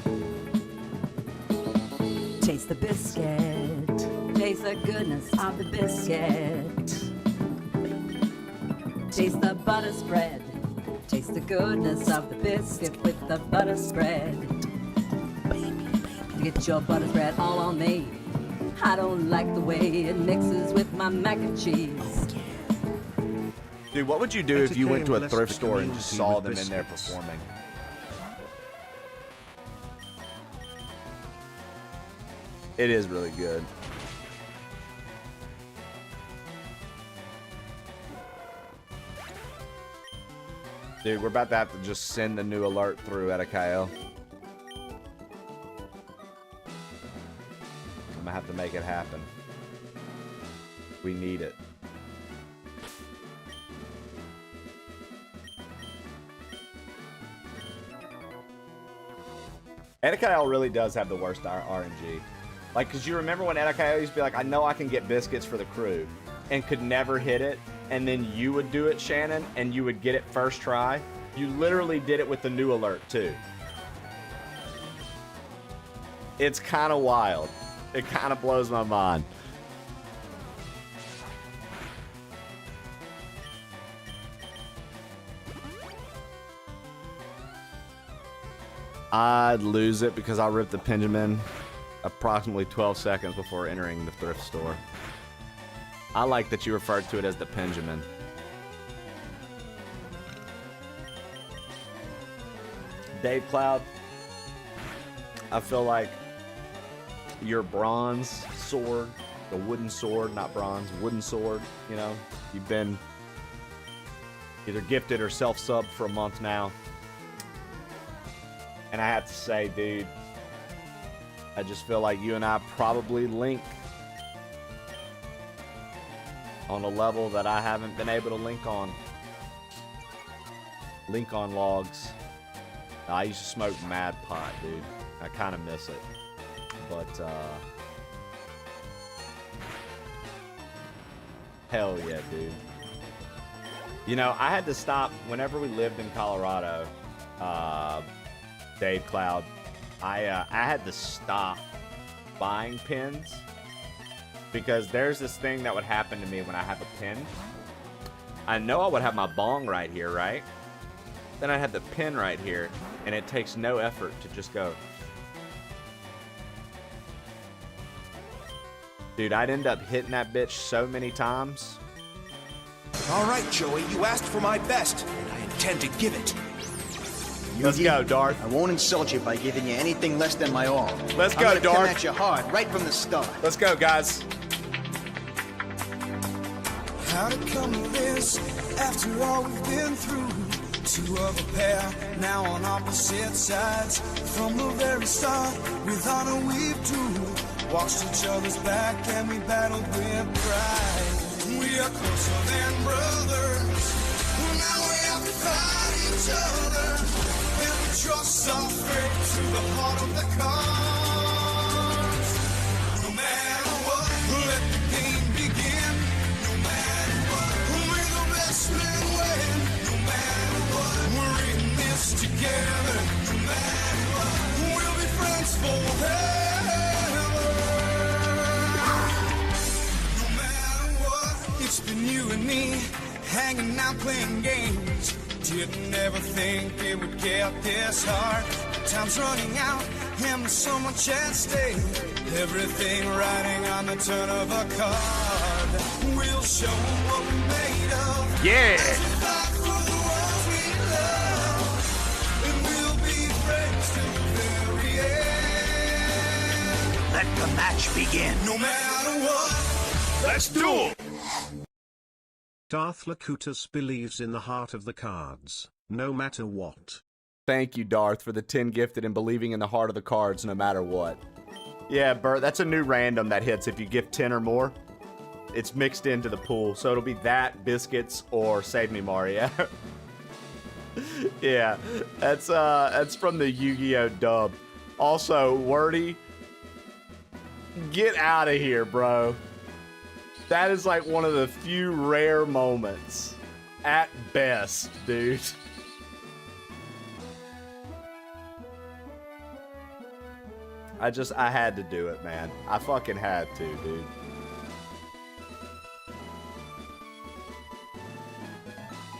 Taste the biscuit. Taste the goodness of the biscuit. Taste the butter spread. Taste the goodness of the biscuit with the butter spread. Get your butter spread all on me. I don't like the way it mixes with my mac and cheese. Dude, what would you do if you went to a Entertain thrift store and the just community saw with them in there biscuits. performing? It is really good. Dude, we're about to have to just send the new alert through at a KO. I'm gonna have to make it happen. We need it. Edakayo really does have the worst RNG. Like, cause you remember when Edakayo used to be like, I know I can get biscuits for the crew, and could never hit it, and then you would do it, Shannon, and you would get it first try. You literally did it with the new alert too. It's kind of wild. It kind of blows my mind. I'd lose it because I ripped the Benjamin approximately 12 seconds before entering the thrift store. I like that you referred to it as the Benjamin. Dave Cloud, I feel like your bronze sword, the wooden sword, not bronze, wooden sword, you know, you've been either gifted or self-subbed for a month now. And I have to say, dude, I just feel like you and I probably link on a level that I haven't been able to link on. Link on logs. I used to smoke mad pot, dude. I kind of miss it. But, Hell yeah, dude. You know, I had to stop whenever we lived in Colorado. Dave Cloud, I had to stop buying pins because there's this thing that would happen to me when I have a pin. I know I would have my bong right here, right? Then I have the pin right here, and it takes no effort to just go. Dude, I'd end up hitting that bitch so many times. All right, Joey, you asked for my best, and I intend to give it. Let's go, Darth. I won't insult you by giving you anything less than my all. Let's I'm go, gonna Darth. come at you hard right from the start. Let's go, guys. How to come to this after all we've been through? Two of a pair, now on opposite sides. From the very start, with honor we've two watched each other's back and we battled with pride. We are closer than brothers. Now we have to fight each other. And we trust our fate to the heart of the cards. No matter what, let the game begin. No matter what, may the best man win. No matter what, we're in this together. No matter what, we'll be friends forever. No matter what, it's been you and me hanging out playing games. Didn't ever think it would get this hard. Time's running out and there's so much at stake. Everything riding on the turn of a card. We'll show what we're made of. Yeah. As we fight for the world we love. And we'll be friends till the very end. Let the match begin. No matter what. Let's do it! Darth Locutus believes in the heart of the cards, no matter what. Thank you, Darth, for the 10 gifted and believing in the heart of the cards no matter what. Yeah, Bert, that's a new random that hits if you gift 10 or more. It's mixed into the pool, so it'll be that, biscuits, or Save Me Mario. Yeah, that's from the Yu-Gi-Oh dub. Also, Wordy, get out of here, bro. That is like one of the few rare moments, at best, dude. I had to do it, man. I fucking had to, dude.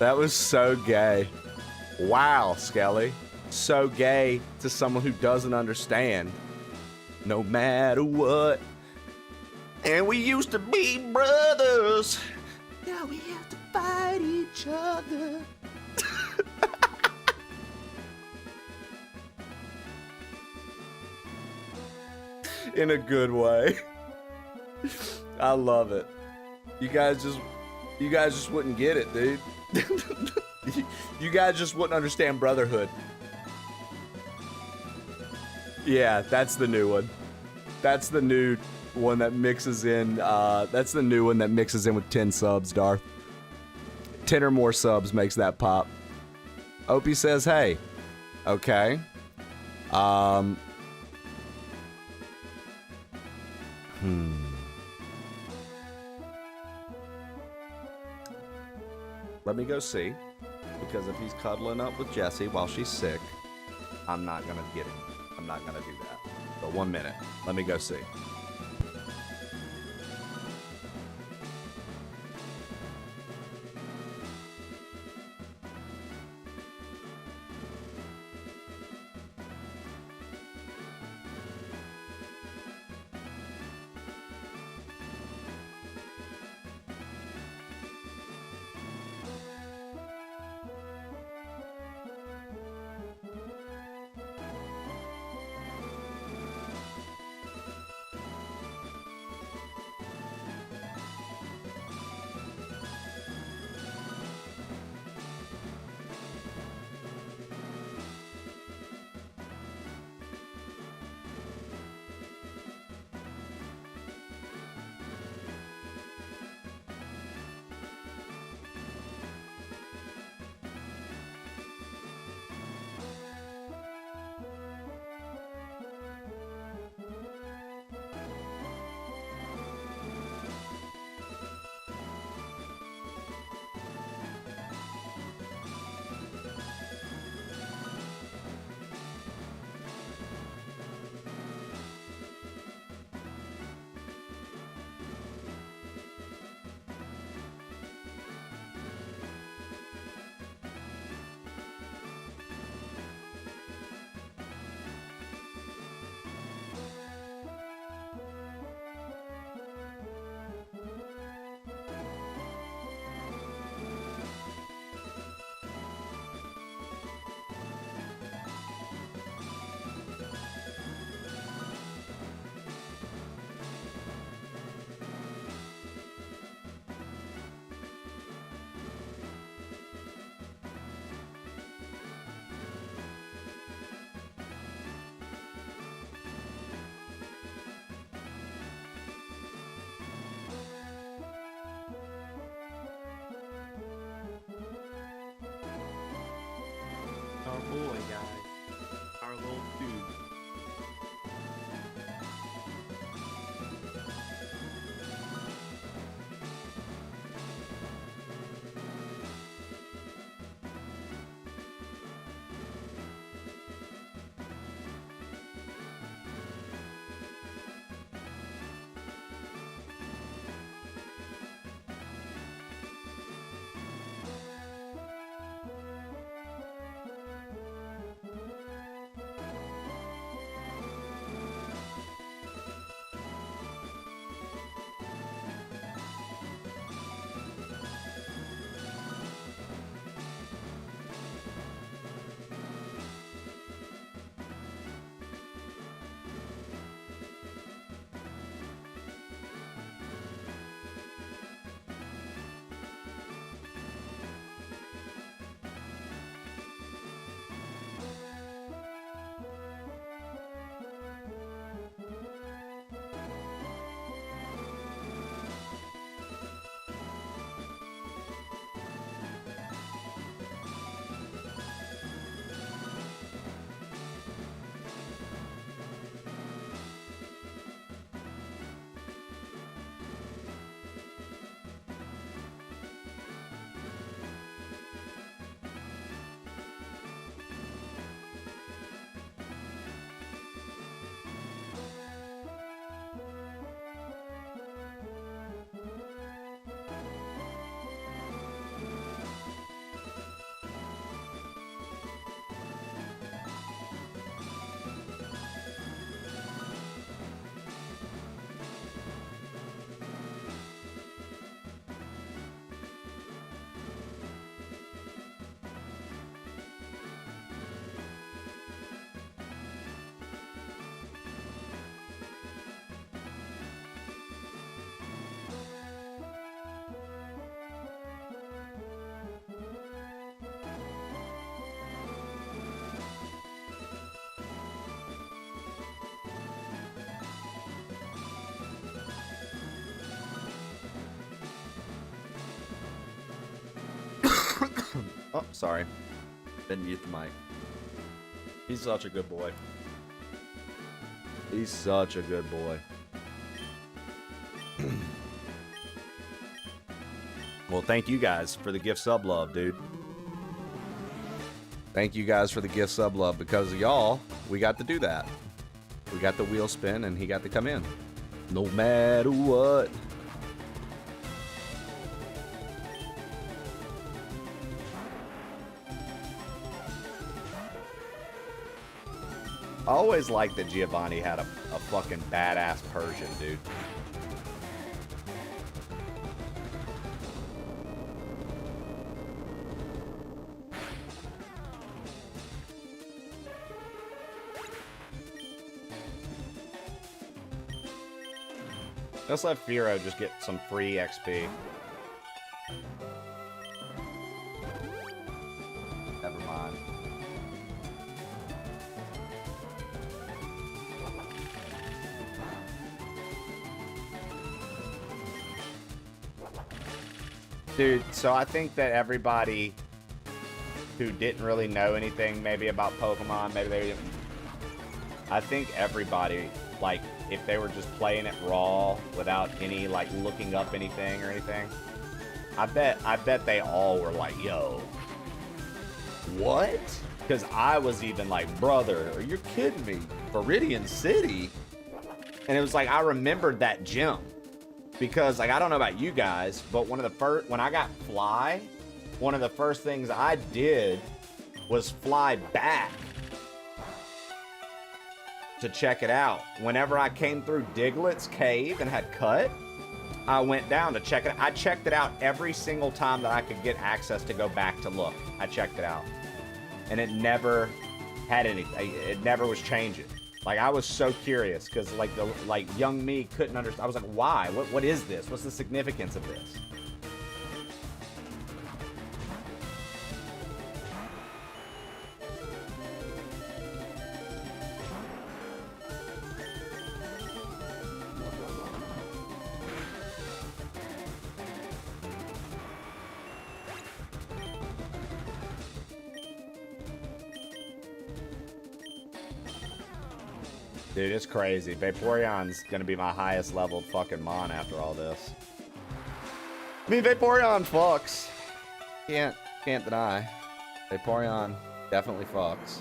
That was so gay. Wow, Skelly. So gay to someone who doesn't understand. No matter what. And we used to be brothers. Now we have to fight each other. In a good way. I love it. You guys just wouldn't get it, dude. You guys just wouldn't understand brotherhood. Yeah, that's the new one. That's the new one that mixes in. That's the new one that mixes in with 10 subs, Darth. 10 or more subs makes that pop. Opie says, hey. Okay. Let me go see. Because if he's cuddling up with Jessie while she's sick, I'm not gonna get him. I'm not gonna do that. But 1 minute. Let me go see. our boy, guys. Our little dude. Oh, sorry. Didn't mute the mic. He's such a good boy. He's such a good boy. Well, thank you guys for the gift sub love, dude. Thank you guys for the gift sub love. Because of y'all, we got to do that. We got the wheel spin and he got to come in. No matter what. I always liked that Giovanni had a fucking badass Persian, dude. Let's let Firo just get some free XP. Never mind. Dude, so I think that everybody who didn't really know anything maybe about Pokemon, maybe they didn't... I think everybody, like, if they were just playing it raw without any, like, looking up anything or anything, I bet they all were like, yo, what? Because I was even like, brother, are you kidding me? Viridian City? And it was like, I remembered that gym. Because, like, I don't know about you guys, but one of the first, when I got Fly, one of the first things I did was fly back to check it out. Whenever I came through Diglett's cave and had cut, I went down to check it. I checked it out every single time that I could get access to go back to look. I checked it out. And it never had anything. It never was changing. Like, I was so curious because, like, young me couldn't understand. I was like, why? What is this? What's the significance of this? Dude, it's crazy. Vaporeon's gonna be my highest leveled fucking Mon after all this. I mean, Vaporeon fucks. Can't deny. Vaporeon definitely fucks.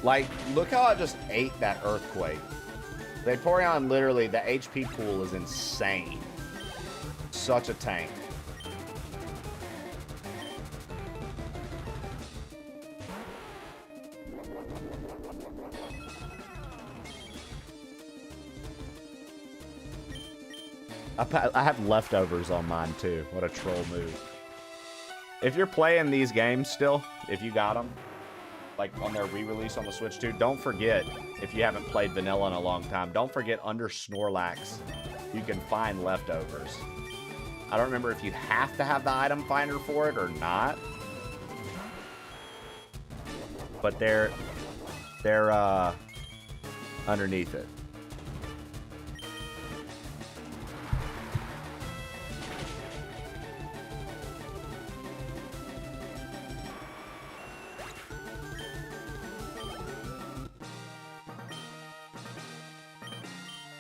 Like, look how I just ate that Earthquake. Vaporeon, literally, the HP pool is insane. Such a tank. I have leftovers on mine, too. What a troll move. If you're playing these games still, if you got them, like on their re-release on the Switch 2, don't forget, if you haven't played vanilla in a long time, don't forget under Snorlax, you can find leftovers. I don't remember if you have to have the item finder for it or not, but they're underneath it.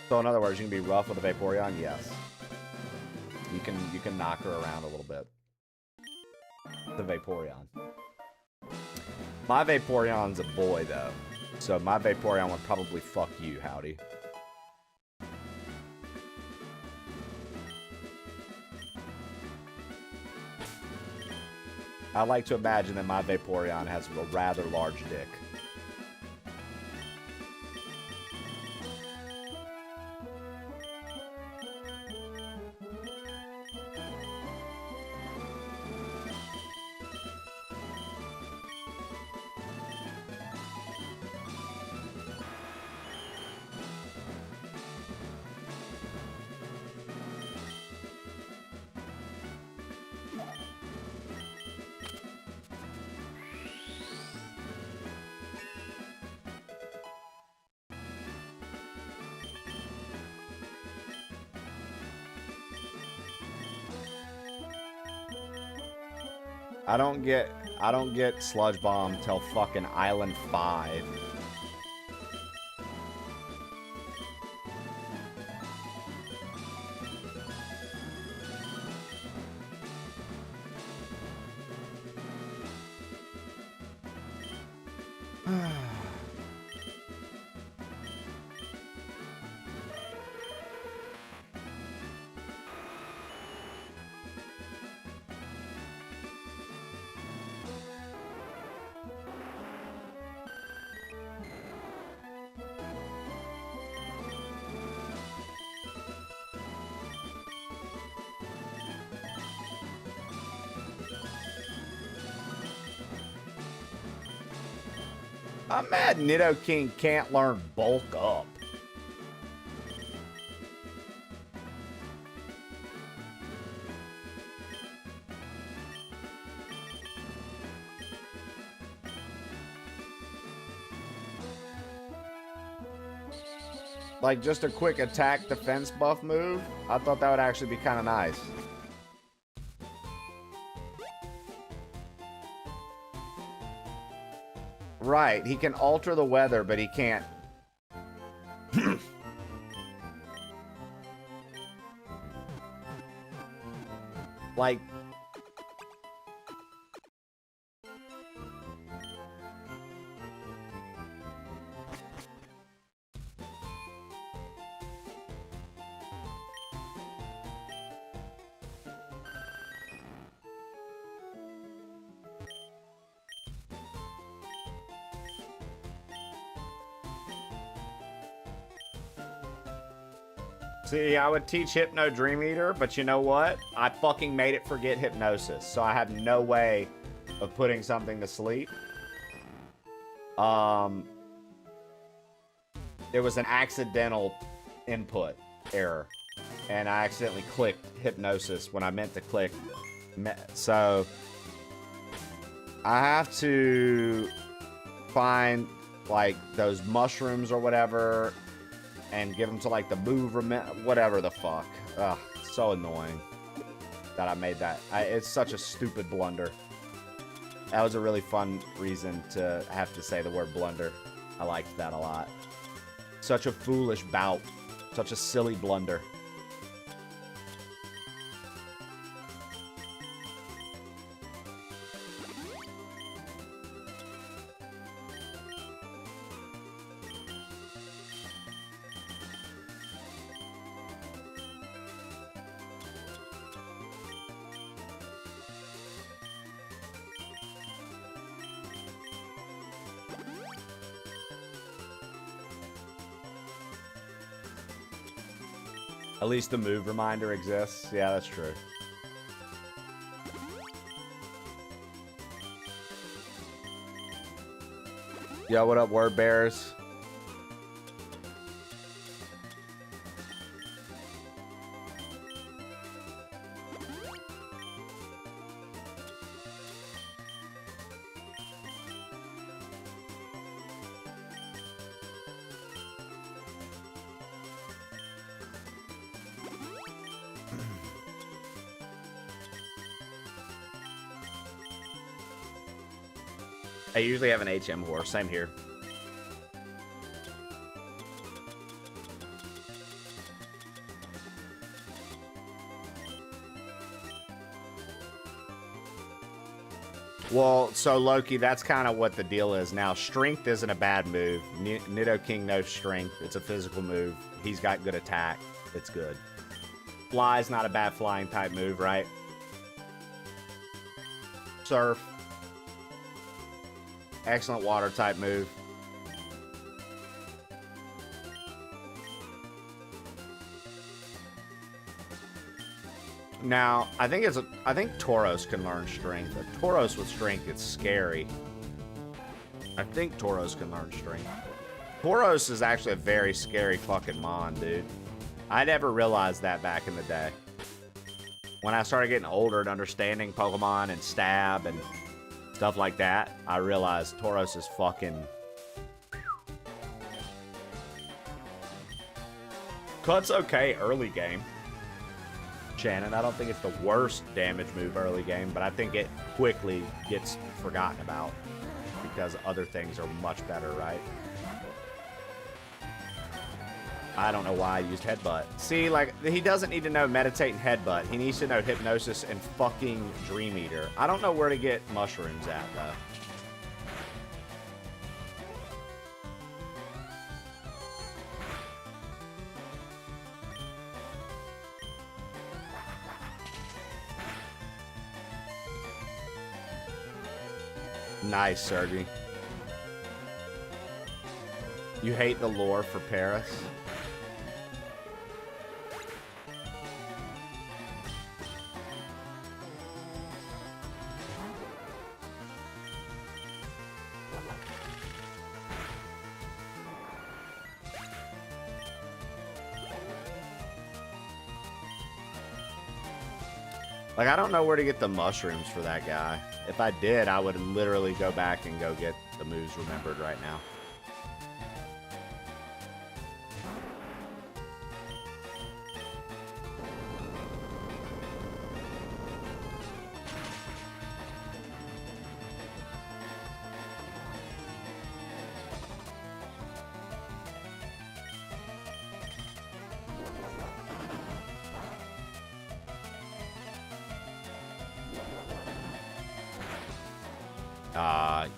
So in other words, you can be rough with a Vaporeon, yes. You can knock her around a little bit. The Vaporeon. My Vaporeon's a boy though. So my Vaporeon would probably fuck you, Howdy. I like to imagine that my Vaporeon has a rather large dick. I don't get Sludge Bomb till fucking Island 5. I'm mad Nidoking can't learn Bulk Up. Like just a quick attack defense buff move. I thought that would actually be kind of nice. Right, he can alter the weather, but he can't. Like. See, I would teach Hypno Dream Eater, but you know what? I fucking made it forget Hypnosis, so I have no way of putting something to sleep. It was an accidental input error. and I accidentally clicked hypnosis when I meant to click. So I have to find like those mushrooms or whatever and give them to like the move, whatever the fuck. Ugh, so annoying that I made that. It's such a stupid blunder. That was a really fun reason to have to say the word blunder. I liked that a lot. Such a foolish bout. Such a silly blunder. At least the move reminder exists. Yeah, that's true. Yo, what up, word bearers? I usually have an HM horse. Same here. Well, so Loki, that's kind of what the deal is now. Strength isn't a bad move. Nidoking knows strength. It's a physical move. He's got good attack. It's good. Fly's not a bad flying type move, right? Surf. Excellent water type move. Now, I think Tauros can learn strength. But Tauros with strength gets scary. I think Tauros can learn strength. Tauros is actually a very scary fucking mon, dude. I never realized that back in the day. When I started getting older and understanding Pokemon and stab and stuff like that, I realized Tauros is fucking... Cut's okay early game. Shannon, I don't think it's the worst damage move early game, but I think it quickly gets forgotten about because other things are much better, right? I don't know why I used Headbutt. See, like, he doesn't need to know Meditate and Headbutt. He needs to know Hypnosis and fucking Dream Eater. I don't know where to get mushrooms at, though. Nice, Sergey. You hate the lore for Paris? Like, I don't know where to get the mushrooms for that guy. If I did, I would literally go back and go get the moves remembered right now.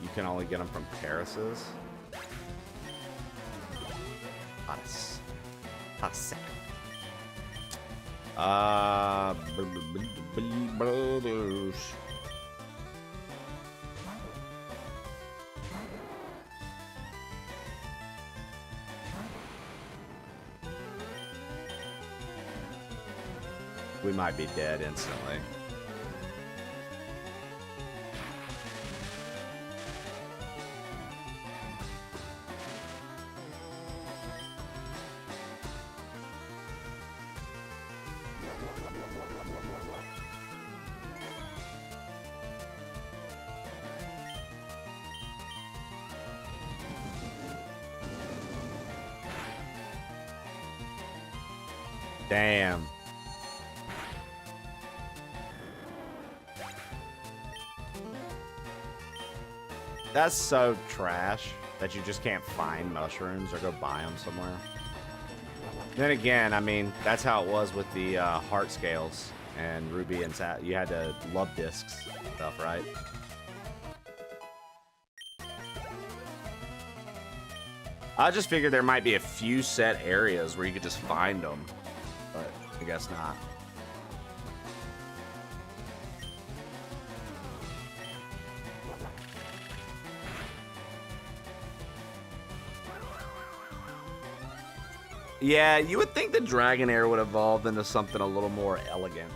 You can only get them from terraces. Hot a second. Brothers. We might be dead instantly. Damn. That's so trash that you just can't find mushrooms or go buy them somewhere. Then again, I mean, that's how it was with the heart scales and Ruby and Sat. You had to love discs stuff, right? I just figured there might be a few set areas where you could just find them, but I guess not. Yeah, you would think the Dragonair would evolve into something a little more elegant.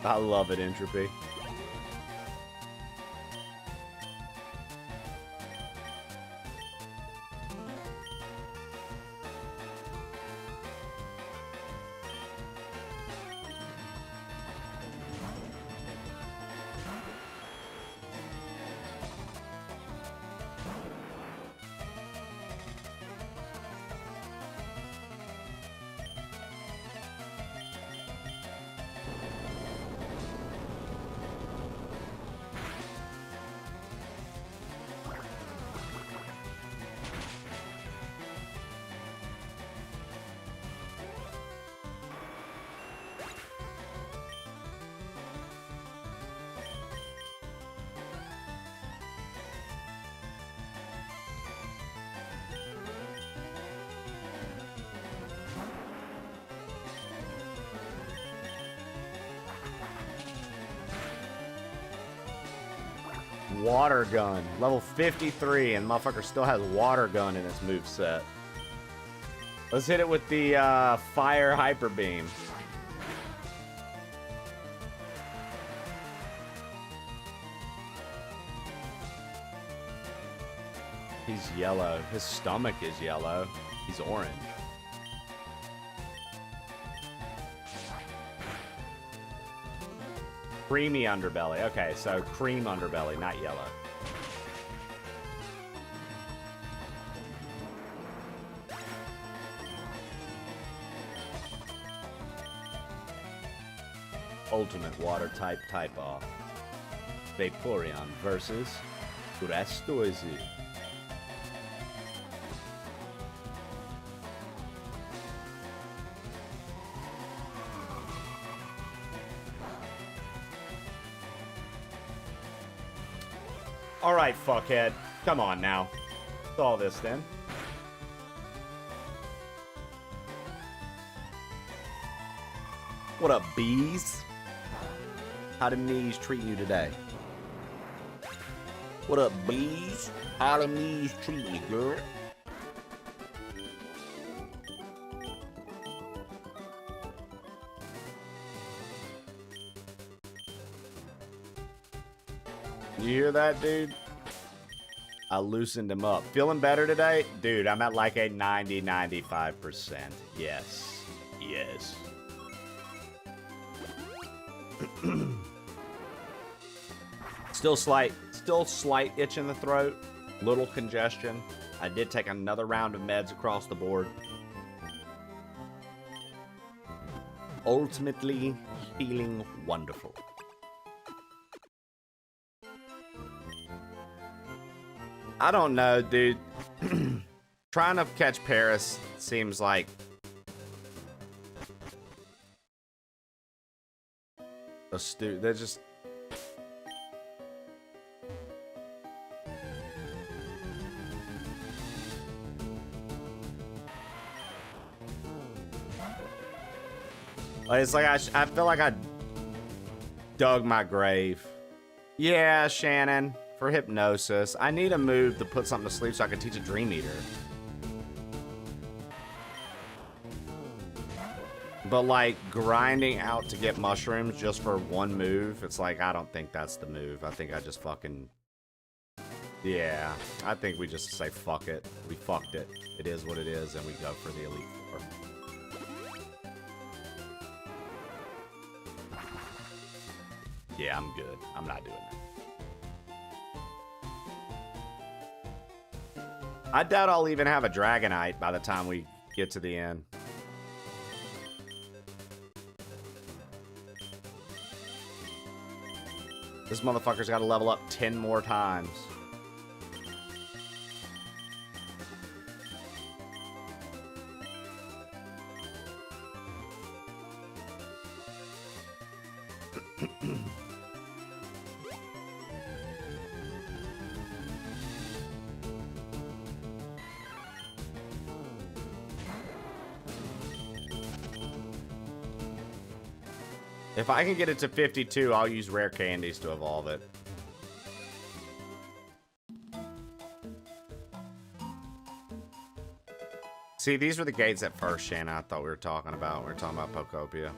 I love it, Entropy. Water gun, level 53, and motherfucker still has water gun in its moveset. Let's hit it with the fire hyper beam. He's yellow. His stomach is yellow. He's orange. Creamy underbelly. Okay, so cream underbelly, not yellow. Ultimate water type off. Vaporeon versus Blastoise. All right, fuckhead. Come on now. What's all this then? What up, bees? How them knees treating you today? What up, bees? How them knees treating you, girl? You hear that, dude? I loosened him up. Feeling better today? Dude, I'm at like a 90-95%. Yes. Yes. Still slight itch in the throat. Little congestion. I did take another round of meds across the board. Ultimately, feeling wonderful. I don't know, dude. Trying to catch Paris seems like they're just it's like I feel like I dug my grave. Yeah, Shannon. For hypnosis, I need a move to put something to sleep so I can teach a Dream Eater. But like grinding out to get mushrooms just for one move, it's like, I don't think that's the move. I think I just fucking... Yeah, I think we just say fuck it. We fucked it. It is what it is, and we go for the Elite Four. Yeah, I'm good. I'm not doing that. I doubt I'll even have a Dragonite by the time we get to the end. This motherfucker's got to level up 10 more times. If I can get it to 52, I'll use rare candies to evolve it. See, these were the gates at first, Shanna, I thought we were talking about. We were talking about Pokopia.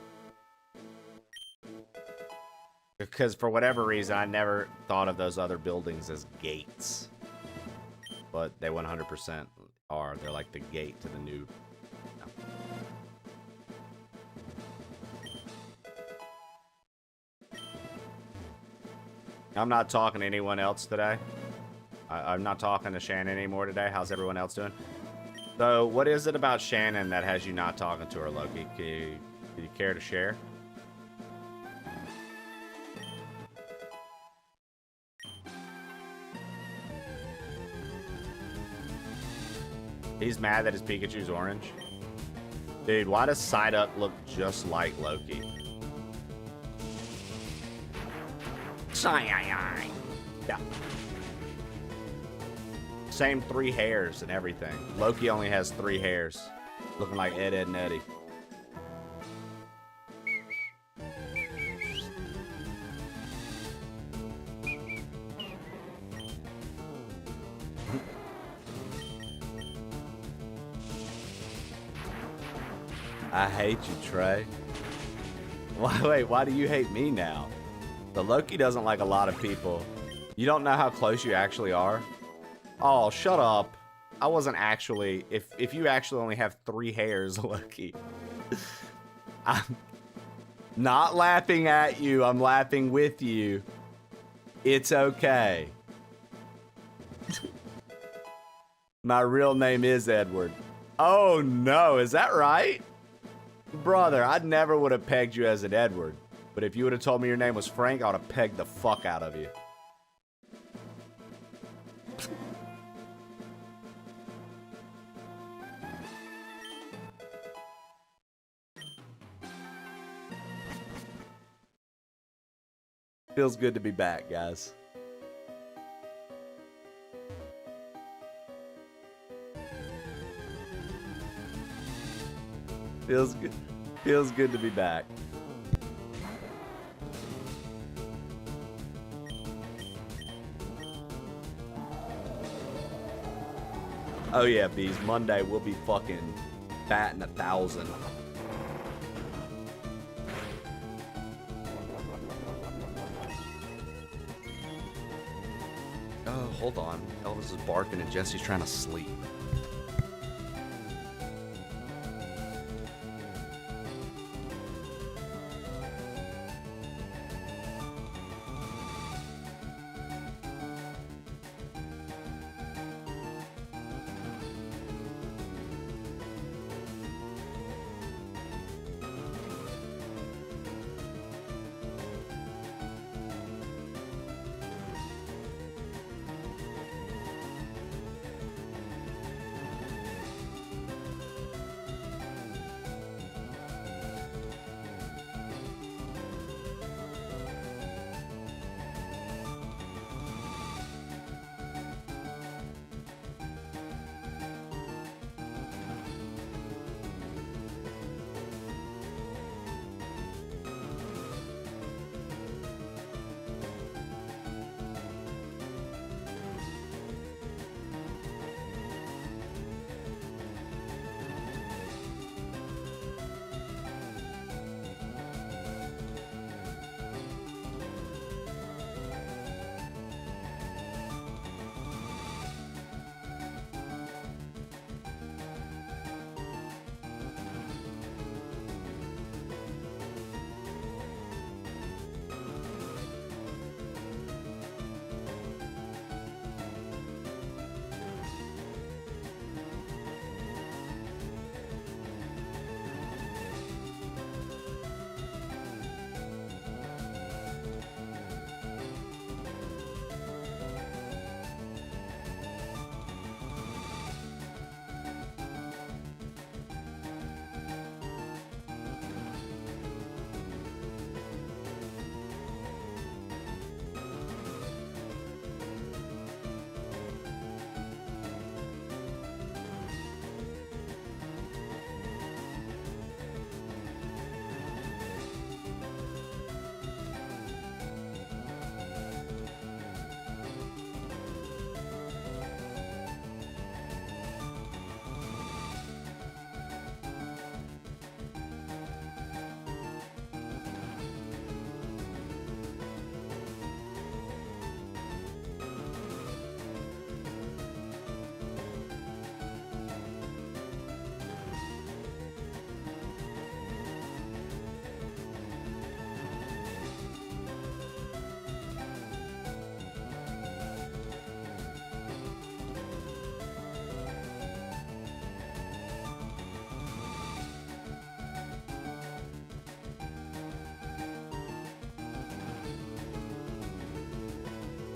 Because for whatever reason, I never thought of those other buildings as gates. But they 100% are. They're like the gate to the new... I'm not talking to anyone else today. I'm not talking to Shannon anymore today. How's everyone else doing? So, what is it about Shannon that has you not talking to her, Loki? Do you care to share? He's mad that his Pikachu's orange. Dude, why does Psyduck look just like Loki? Yeah. Same 3 hairs and everything. Loki only has 3 hairs. Looking like Ed, Ed, and Eddie. I hate you, Trey. Wait, why do you hate me now? The Loki doesn't like a lot of people. You don't know how close you actually are? Oh, shut up. I wasn't actually... If you actually only have 3 hairs, Loki. I'm not laughing at you. I'm laughing with you. It's okay. My real name is Edward. Oh, no. Is that right? Brother, I never would have pegged you as an Edward. But if you would have told me your name was Frank, I would have pegged the fuck out of you. Feels good to be back, guys. Feels good. Feels good to be back. Oh yeah, bees. Monday we'll be fucking batting 1,000. Oh, hold on. Elvis is barking and Jesse's trying to sleep.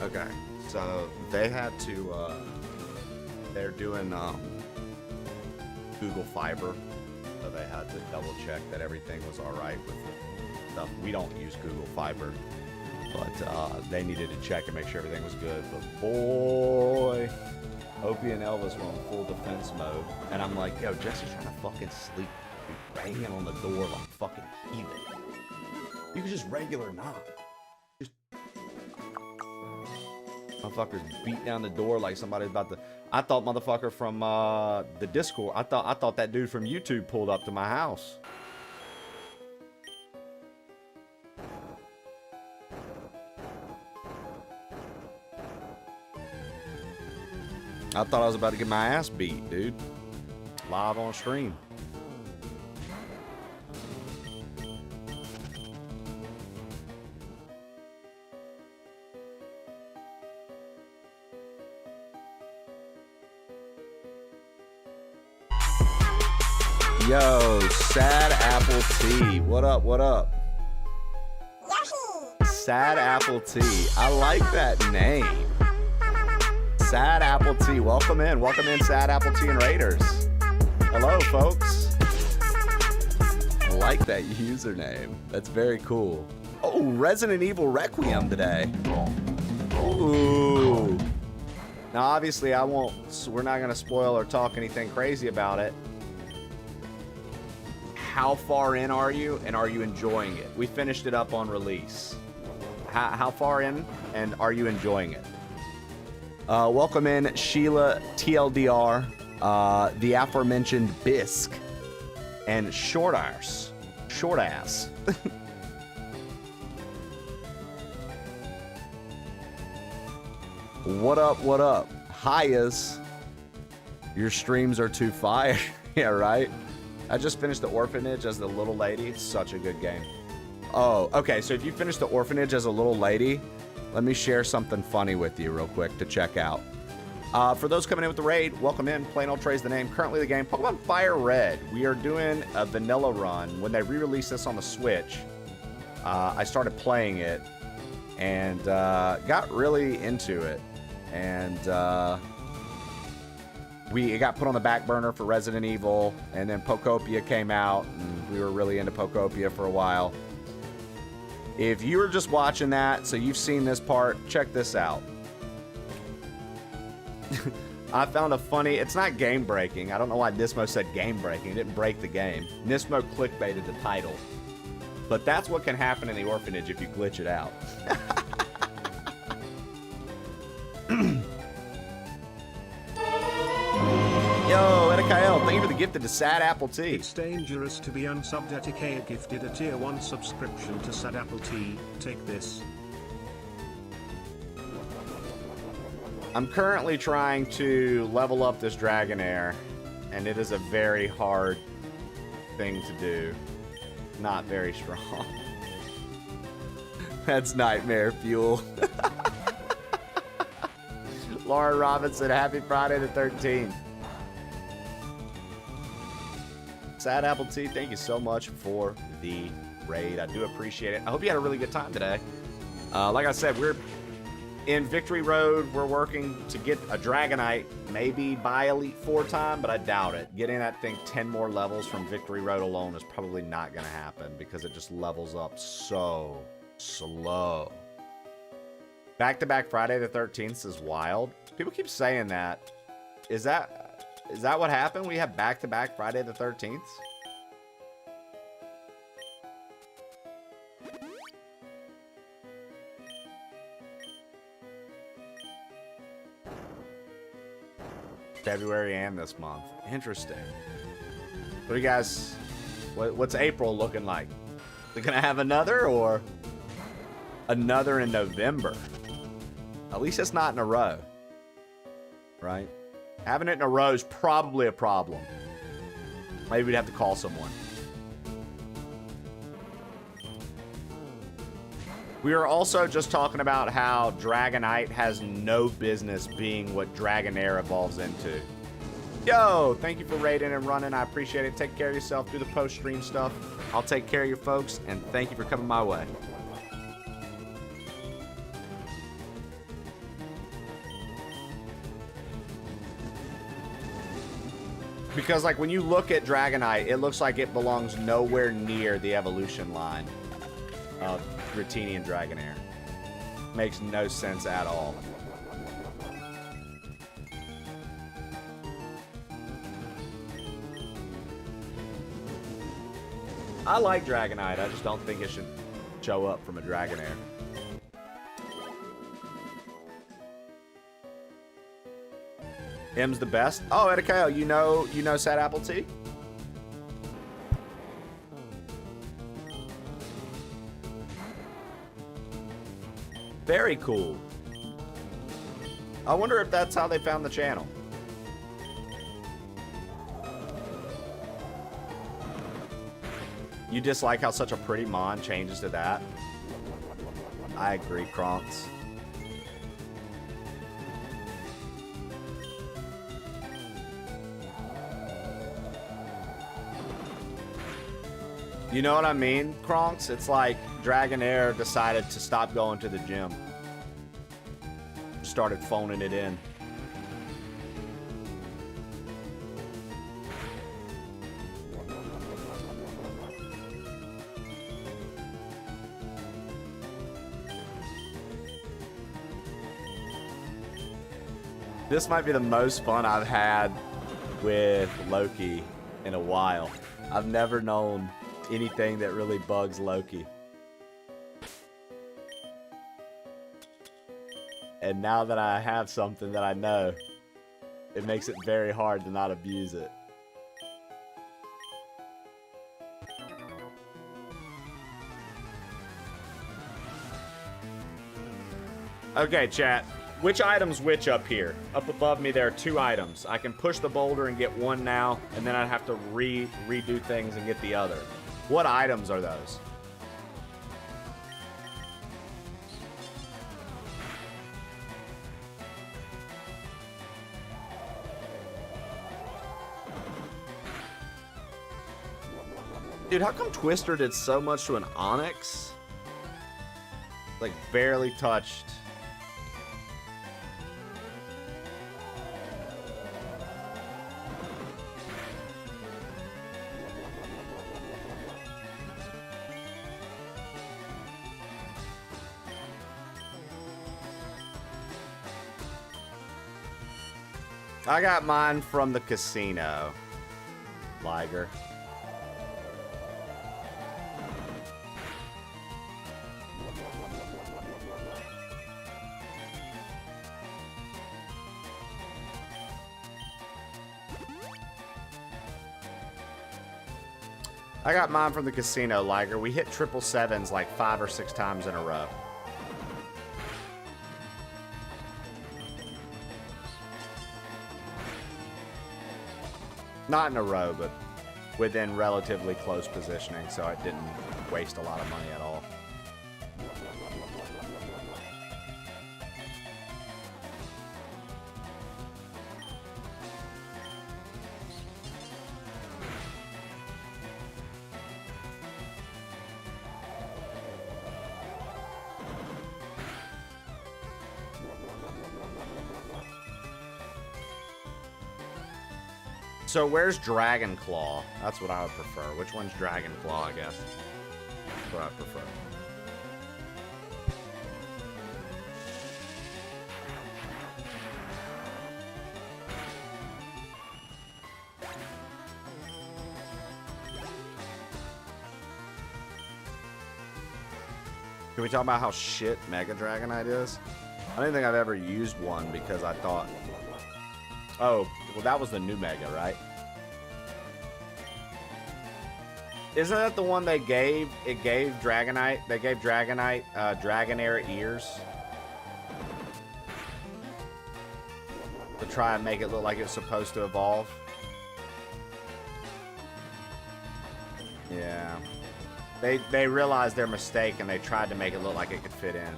Okay, so they had to, they're doing Google Fiber, so they had to double check that everything was all right with the stuff. We don't use Google Fiber, but they needed to check and make sure everything was good. But boy, Opie and Elvis were on full defense mode, and I'm like, yo, Jesse's trying to fucking sleep, dude, banging on the door like fucking heathen. You could just regular knock. Motherfuckers beat down the door like somebody's about to. I thought motherfucker from the Discord. I thought that dude from YouTube pulled up to my house. I thought I was about to get my ass beat, dude. Live on stream. Yo, Sad Apple Tea. What up, what up? Sad Apple Tea. I like that name. Sad Apple Tea. Welcome in. Welcome in, Sad Apple Tea and Raiders. Hello, folks. I like that username. That's very cool. Oh, Resident Evil Requiem today. Ooh. Now, obviously, we're not going to spoil or talk anything crazy about it. How far in are you, and are you enjoying it? We finished it up on release. How far in, and are you enjoying it? Welcome in, Sheila TLDR, the aforementioned Bisque, and Short Ass. What up, what up? Hias. Your streams are too fire. Yeah, right? I just finished The Orphanage as the little lady. It's such a good game. Oh, okay. So if you finished The Orphanage as a little lady, let me share something funny with you real quick to check out. For those coming in with the raid, welcome in. Plain Old Trey's the name. Currently the game, Pokemon FireRed. We are doing a vanilla run. When they re-released this on the Switch, I started playing it and got really into it. And it got put on the back burner for Resident Evil, and then Pokopia came out, and we were really into Pokopia for a while. If you were just watching that, so you've seen this part, check this out. I found a funny, it's not game breaking. I don't know why Nismo said game breaking. It didn't break the game. Nismo clickbaited the title. But that's what can happen in the orphanage if you glitch it out. Yo, Edikael, thank you for the gift of the Sad Apple Tea. It's dangerous to be unsubbed. Etika gifted a tier 1 subscription to Sad Apple Tea. Take this. I'm currently trying to level up this Dragonair, and it is a very hard thing to do. Not very strong. That's nightmare fuel. Laura Robinson, happy Friday the 13th. Sad Apple Tea, thank you so much for the raid. I do appreciate it. I hope you had a really good time today. Like I said, we're in Victory Road. We're working to get a Dragonite, maybe by Elite 4 time, but I doubt it. Getting that thing 10 more levels from Victory Road alone is probably not going to happen because it just levels up so slow. Back-to-back Friday the 13th is wild. People keep saying that. Is that what happened? We have back-to-back Friday the 13th? February and this month. Interesting. What do you guys... What's April looking like? They're gonna have another or another in November? At least it's not in a row. Right? Having it in a row is probably a problem. Maybe we'd have to call someone. We were also just talking about how Dragonite has no business being what Dragonair evolves into. Yo, thank you for raiding and running. I appreciate it. Take care of yourself. Do the post-stream stuff. I'll take care of you folks, and thank you for coming my way. Because, like, when you look at Dragonite, it looks like it belongs nowhere near the evolution line of Dratini and Dragonair. Makes no sense at all. I like Dragonite. I just don't think it should show up from a Dragonair. M's the best. Oh, Edakeo, you know Sad Apple Tea? Very cool. I wonder if that's how they found the channel. You dislike how such a pretty Mon changes to that? I agree, Kronks. You know what I mean, Kronks? It's like Dragonair decided to stop going to the gym. Started phoning it in. This might be the most fun I've had with Loki in a while. I've never known anything that really bugs Loki. And now that I have something that I know, it makes it very hard to not abuse it. Okay, chat. Which item's which up here? Up above me, there are 2 items. I can push the boulder and get one now, and then I'd have to redo things and get the other. What items are those? Dude, how come Twister did so much to an Onyx? Like, barely touched. I got mine from the casino, Liger. I got mine from the casino, Liger. We hit 777s like 5 or 6 times in a row. Not in a row, but within relatively close positioning, so I didn't waste a lot of money at all. So where's Dragon Claw? That's what I would prefer. Which one's Dragon Claw, I guess? That's what I prefer. Can we talk about how shit Mega Dragonite is? I don't think I've ever used one because I thought... Oh, well, that was the new Mega, right? Isn't that the one they gave? It gave Dragonite. They gave Dragonite Dragonair ears to try and make it look like it's supposed to evolve. Yeah. They realized their mistake and they tried to make it look like it could fit in.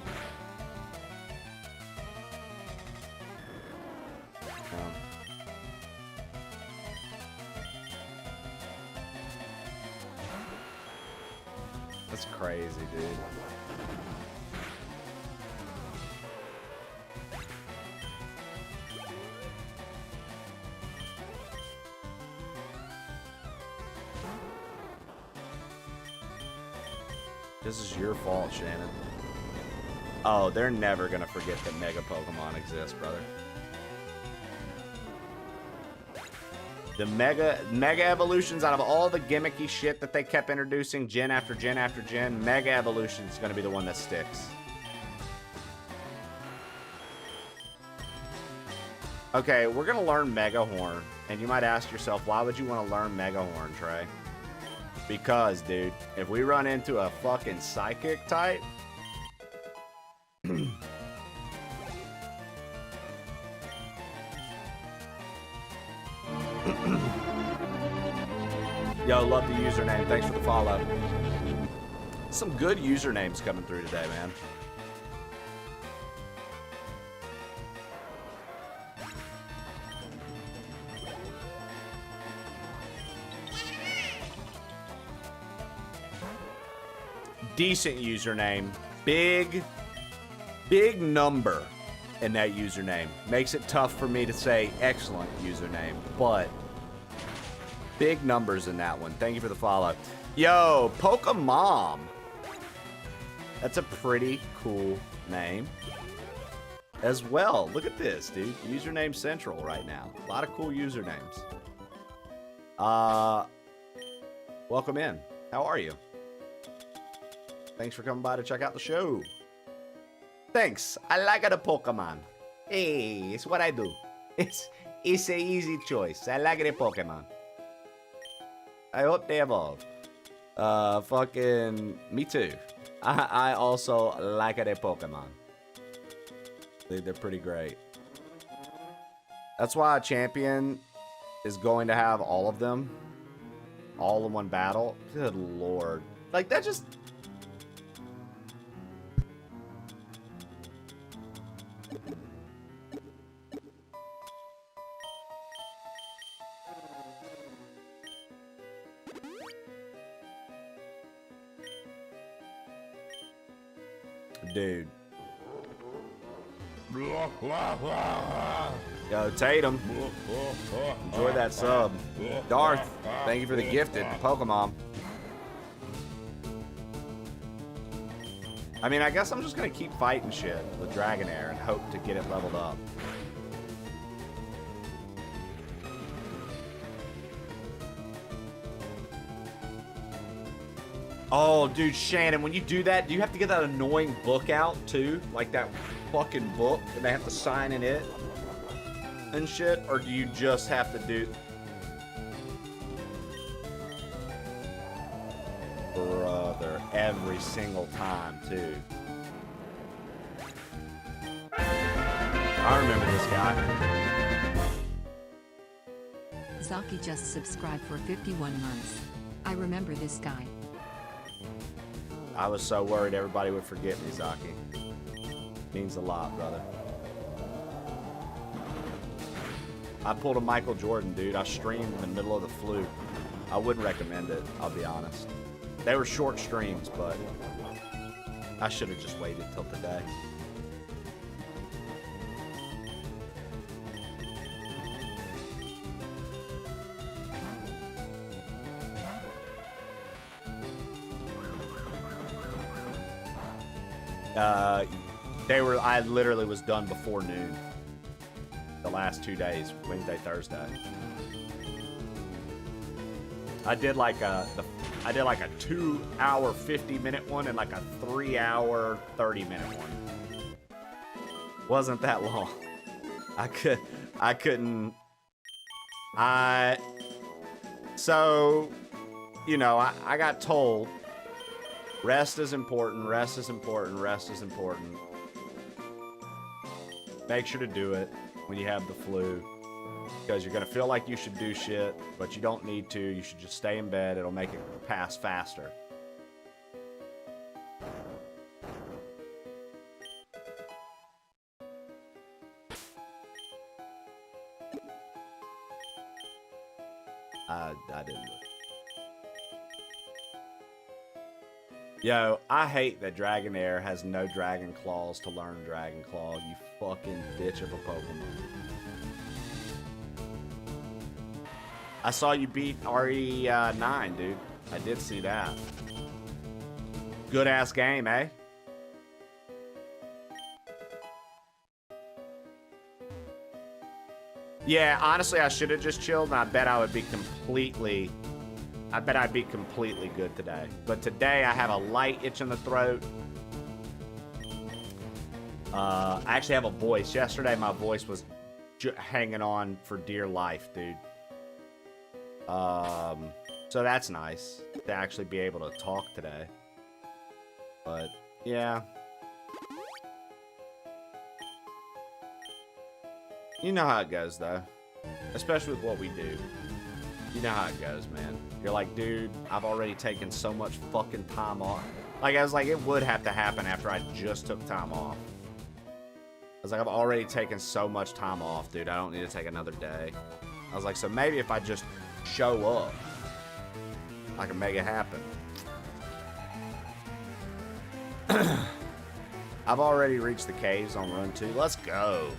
That's crazy, dude. This is your fault, Shannon. Oh, they're never gonna forget that Mega Pokemon exists, brother. The Mega Evolutions, out of all the gimmicky shit that they kept introducing gen after gen after gen, Mega Evolution is gonna be the one that sticks. Okay, we're gonna learn Mega Horn, and you might ask yourself, why would you want to learn Mega Horn, Trey? Because, dude, if we run into a fucking Psychic type, yo, love the username. Thanks for the follow. Some good usernames coming through today, man. Decent username. Big number in that username. Makes it tough for me to say excellent username, but big numbers in that one. Thank you for the follow. Yo, Pokémon. That's a pretty cool name as well. Look at this, dude. Username Central right now. A lot of cool usernames. Welcome in. How are you? Thanks for coming by to check out the show. Thanks. I like the Pokemon. Hey, it's what I do. It's an easy choice. I like the Pokemon. I hope they evolve. Fucking me too. I also like the Pokemon. They're pretty great. That's why a champion is going to have all of them. All in one battle. Good lord. Like, that just... Dude. Yo, Tatum. Enjoy that sub. Darth, thank you for the gifted Pokemon. I mean, I guess I'm just gonna keep fighting shit with Dragonair and hope to get it leveled up. Oh, dude, Shannon, when you do that, do you have to get that annoying book out, too? Like that fucking book, and they have to sign in it and shit? Or do you just have to do... Brother, every single time, too. I remember this guy. Zaki just subscribed for 51 months. I remember this guy. I was so worried everybody would forget me, Zaki. Means a lot, brother. I pulled a Michael Jordan, dude. I streamed in the middle of the flu. I wouldn't recommend it, I'll be honest. They were short streams, but I should have just waited till today. I literally was done before noon. The last 2 days, Wednesday, Thursday. I did like a 2-hour 50-minute one and like a 3-hour 30-minute one. Wasn't that long. So, you know, I got told rest is important, rest is important, rest is important. Make sure to do it when you have the flu, because you're going to feel like you should do shit, but you don't need to. You should just stay in bed. It'll make it pass faster. I didn't look. Yo, I hate that Dragonair has no Dragon Claws to learn Dragon Claw, you fucking bitch of a Pokemon. I saw you beat RE9, dude. I did see that. Good ass game, eh? Yeah, honestly, I should have just chilled, and I bet I'd be completely good today. But today, I have a light itch in the throat. I actually have a voice. Yesterday, my voice was hanging on for dear life, dude. So that's nice to actually be able to talk today. But, yeah. You know how it goes, though. Especially with what we do. You know how it goes, man. You're like, dude, I've already taken so much fucking time off. Like, I was like, it would have to happen after I just took time off. I was like, I've already taken so much time off, dude. I don't need to take another day. I was like, so maybe if I just show up, I can make it happen. I've already reached the caves on run 2. Let's go.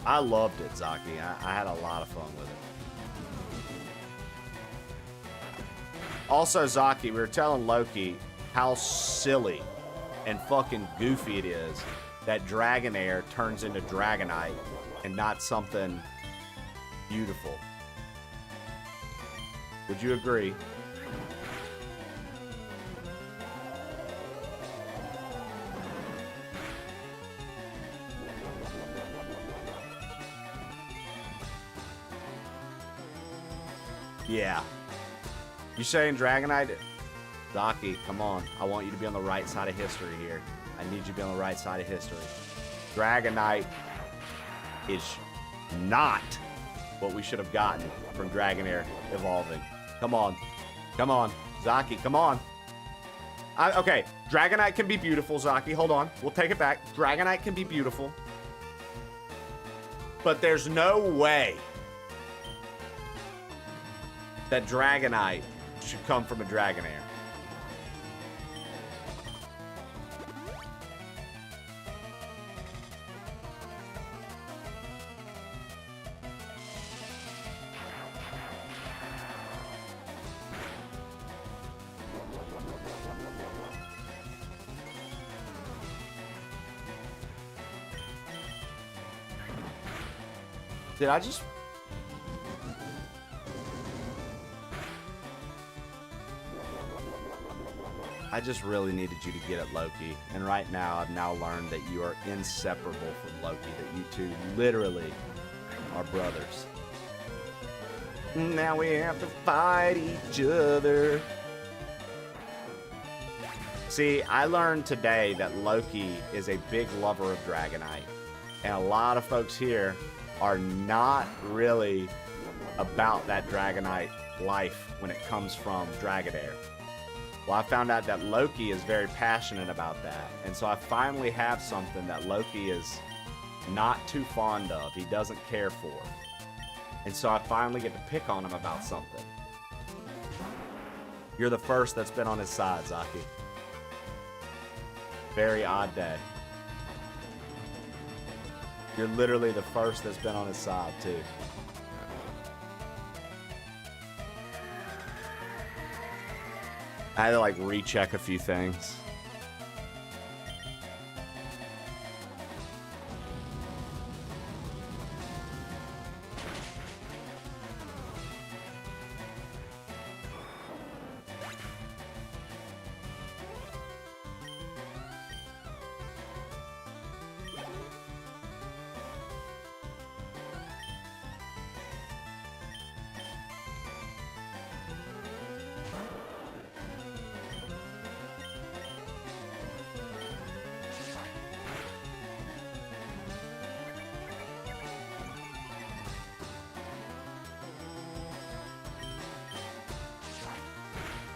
I loved it, Zaki. I had a lot of fun with it. Also, Zaki, we were telling Loki how silly and fucking goofy it is that Dragonair turns into Dragonite and not something beautiful. Would you agree? Yeah. You saying Dragonite? Zaki, come on. I want you to be on the right side of history here. I need you to be on the right side of history. Dragonite is not what we should have gotten from Dragonair evolving. Come on. Come on. Zaki, come on. Okay, Dragonite can be beautiful, Zaki. Hold on. We'll take it back. Dragonite can be beautiful. But there's no way that Dragonite should come from a Dragonair. Did I just... I just really needed you to get at Loki. And right now, I've now learned that you are inseparable from Loki. That you two literally are brothers. Now we have to fight each other. See, I learned today that Loki is a big lover of Dragonite. And a lot of folks here are not really about that Dragonite life when it comes from Dragonair. Well, I found out that Loki is very passionate about that. And so I finally have something that Loki is not too fond of. He doesn't care for. And so I finally get to pick on him about something. You're the first that's been on his side, Zaki. Very odd day. You're literally the first that's been on his side, too. I had to, like, recheck a few things.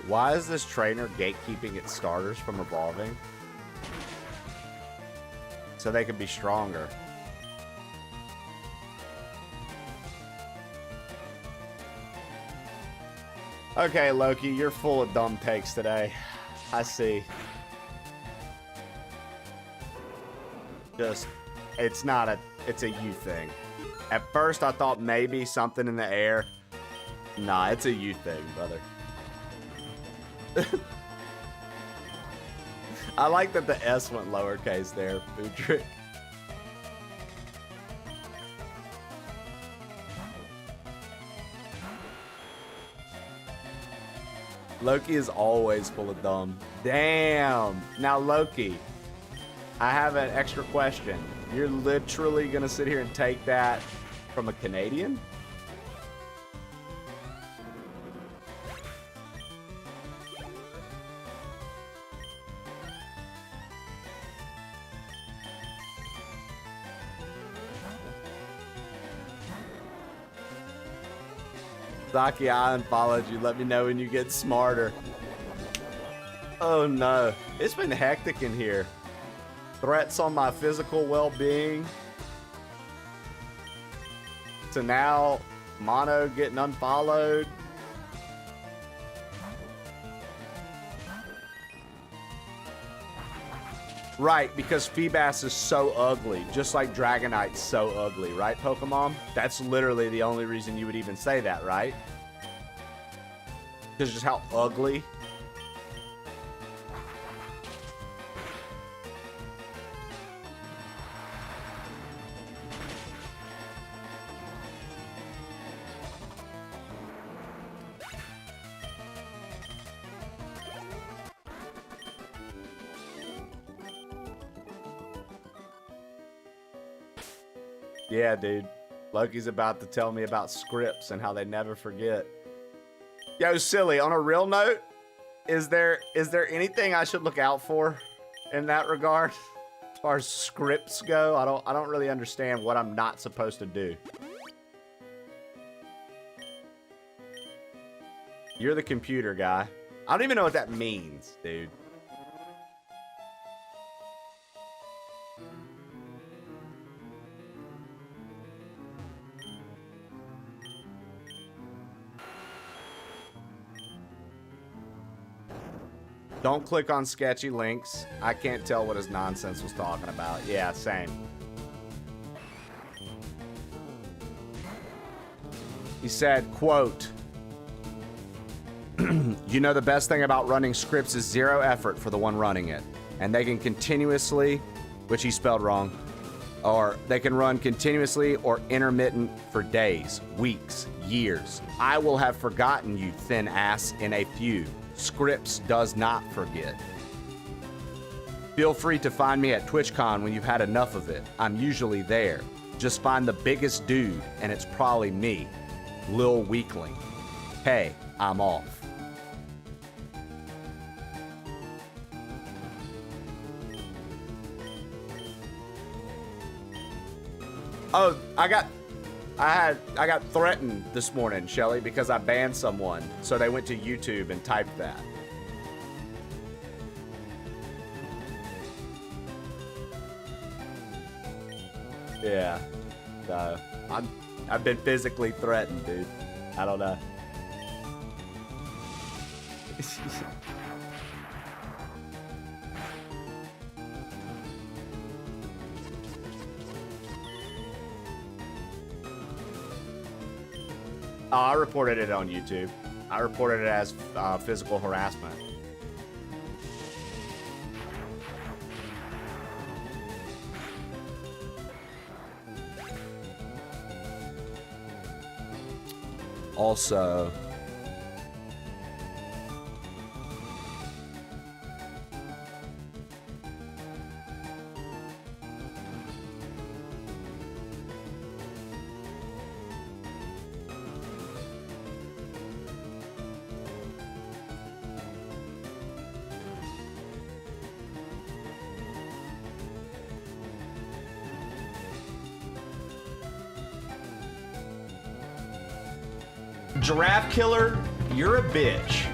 Why is this trainer gatekeeping its starters from evolving? So they can be stronger. Okay, Loki, you're full of dumb takes today. I see. Just, it's a you thing. At first, I thought maybe something in the air. Nah, it's a you thing, brother. I like that the S went lowercase there, Food Trick. Loki is always full of dumb. Damn. Now, Loki, I have an extra question. You're literally going to sit here and take that from a Canadian? Saki, I unfollowed you. Let me know when you get smarter. Oh no. It's been hectic in here. Threats on my physical well-being. To now, Mono getting unfollowed. Right, because Feebas is so ugly, just like Dragonite's so ugly, right, Pokemon? That's literally the only reason you would even say that, right? Because just how ugly. Yeah, dude. Loki's about to tell me about scripts and how they never forget. Yo, silly, on a real note, is there anything I should look out for in that regard? As far as scripts go, I don't really understand what I'm not supposed to do. You're the computer guy. I don't even know what that means, dude. Don't click on sketchy links. I can't tell what his nonsense was talking about. Yeah, same. He said, quote, you know, the best thing about running scripts is zero effort for the one running it. And they can continuously, which he spelled wrong, or they can run continuously or intermittent for days, weeks, years. I will have forgotten you, thin ass, in a few. Scripts does not forget. Feel free to find me at TwitchCon when you've had enough of it. I'm usually there. Just find the biggest dude, and it's probably me, Lil Weakling. Hey, I'm off. Oh, I got threatened this morning, Shelly, because I banned someone. So they went to YouTube and typed that. Yeah. So I've been physically threatened, dude. I don't know. Oh, I reported it on YouTube. I reported it as physical harassment. Also, Giraffe Killer, you're a bitch.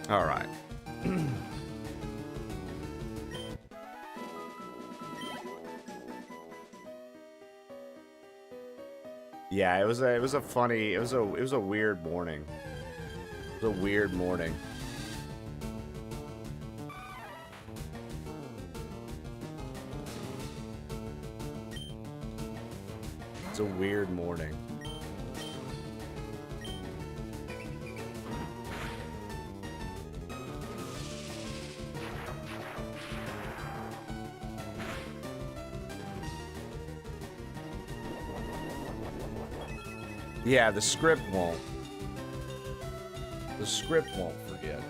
All right. Yeah, it was a funny, it was a weird morning. It was a weird morning. It's a weird morning. Yeah, the script won't. The script won't forget.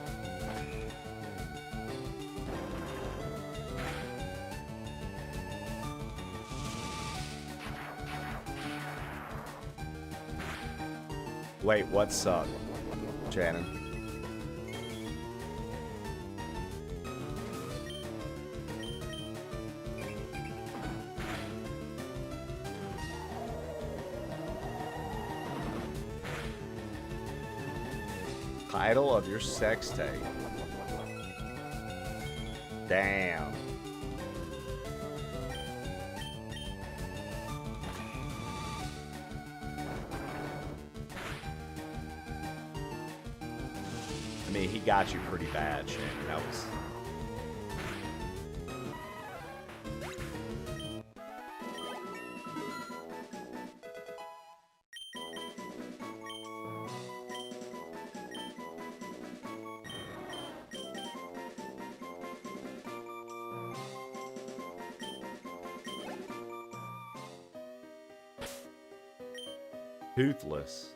Wait, what's up, Shannon? Title of your sex tape. Damn. I mean, he got you pretty bad, Shane. That was... Toothless.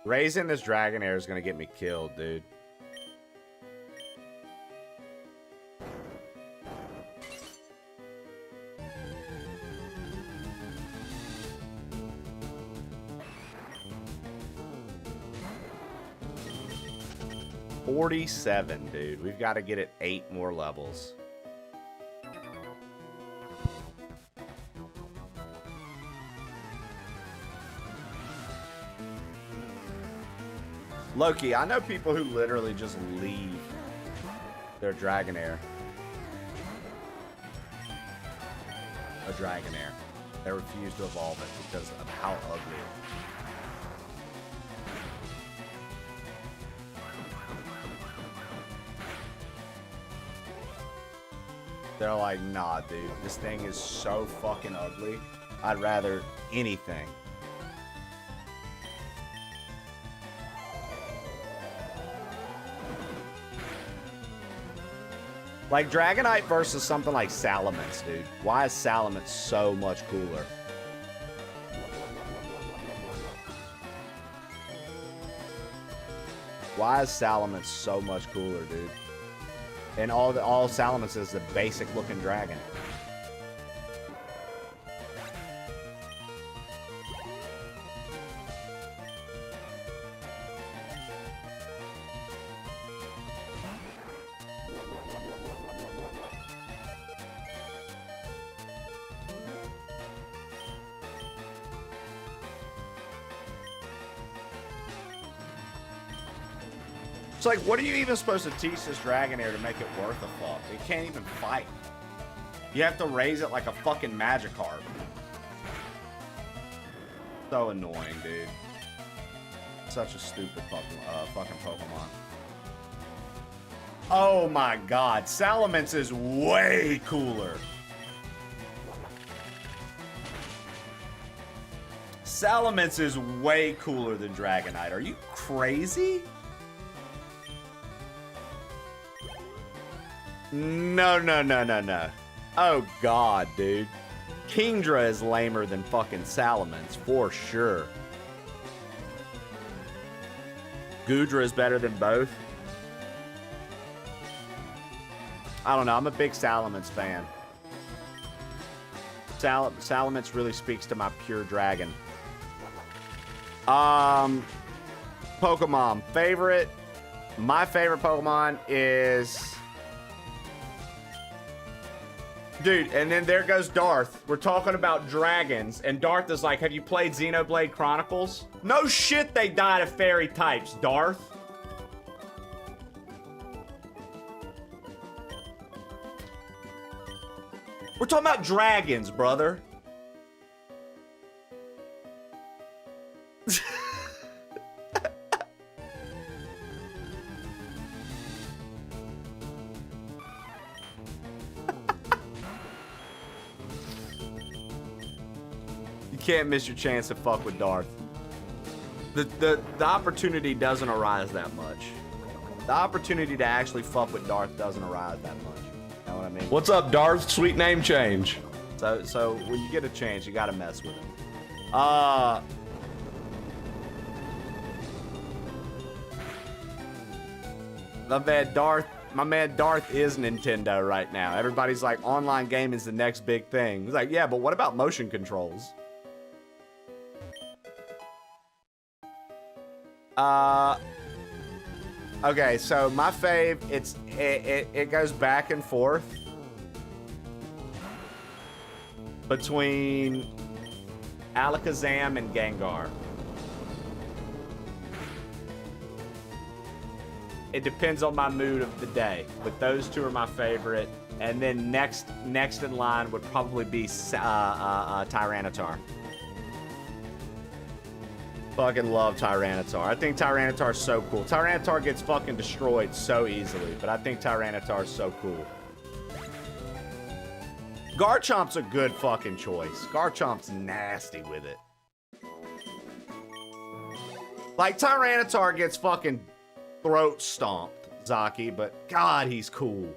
Raising this Dragonair is gonna get me killed, dude. $47, dude. We've got to get it 8 more levels. Loki, I know people who literally just leave their Dragonair. A Dragonair. They refuse to evolve it because of how ugly it is. They're like, nah, dude, this thing is so fucking ugly. I'd rather anything. Like Dragonite versus something like Salamence, dude. Why is Salamence so much cooler? Why is Salamence so much cooler, dude? And all Salamence is the basic looking dragon. It's like, what are you even supposed to teach this Dragonair to make it worth a fuck? It can't even fight. You have to raise it like a fucking Magikarp. So annoying, dude. Such a stupid fucking Pokemon. Oh my god, Salamence is way cooler. Salamence is way cooler than Dragonite. Are you crazy? No, no, no, no, no. Oh, God, dude. Kingdra is lamer than fucking Salamence, for sure. Goodra is better than both. I don't know. I'm a big Salamence fan. Salamence really speaks to my pure dragon. Pokemon. Favorite? My favorite Pokemon is... Dude, and then there goes Darth. We're talking about dragons, and Darth is like, have you played Xenoblade Chronicles? No shit, they died of fairy types, Darth. We're talking about dragons, brother. You can't miss your chance to fuck with Darth. The opportunity doesn't arise that much. The opportunity to actually fuck with Darth doesn't arise that much. You know what I mean? What's up, Darth? Sweet name change. So when you get a chance, you gotta mess with him. My man Darth is Nintendo right now. Everybody's like, online gaming is the next big thing. He's like, yeah, but what about motion controls? Okay, so my fave, it goes back and forth between Alakazam and Gengar. It depends on my mood of the day, but those two are my favorite. And then next in line would probably be Tyranitar. Fucking love Tyranitar. I think Tyranitar is so cool. Tyranitar gets fucking destroyed so easily, but I think Tyranitar is so cool. Garchomp's a good fucking choice. Garchomp's nasty with it. Like, Tyranitar gets fucking throat stomped, Zaki, but God, he's cool.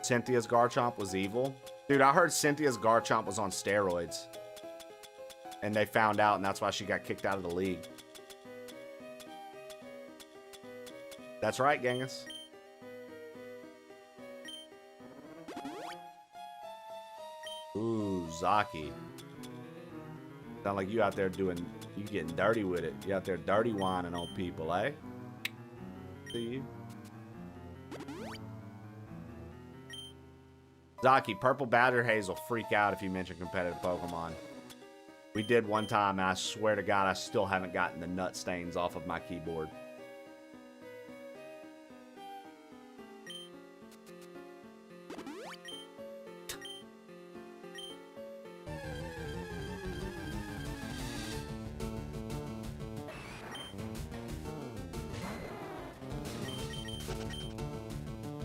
Cynthia's Garchomp was evil. Dude, I heard Cynthia's Garchomp was on steroids. And they found out, and that's why she got kicked out of the league. That's right, Genghis. Ooh, Zaki. Sound like you out there doing, you getting dirty with it. You out there dirty whining on people, eh? See you. Zaki, Purple Badger Haze will freak out if you mention competitive Pokemon. We did one time, and I swear to God, I still haven't gotten the nut stains off of my keyboard.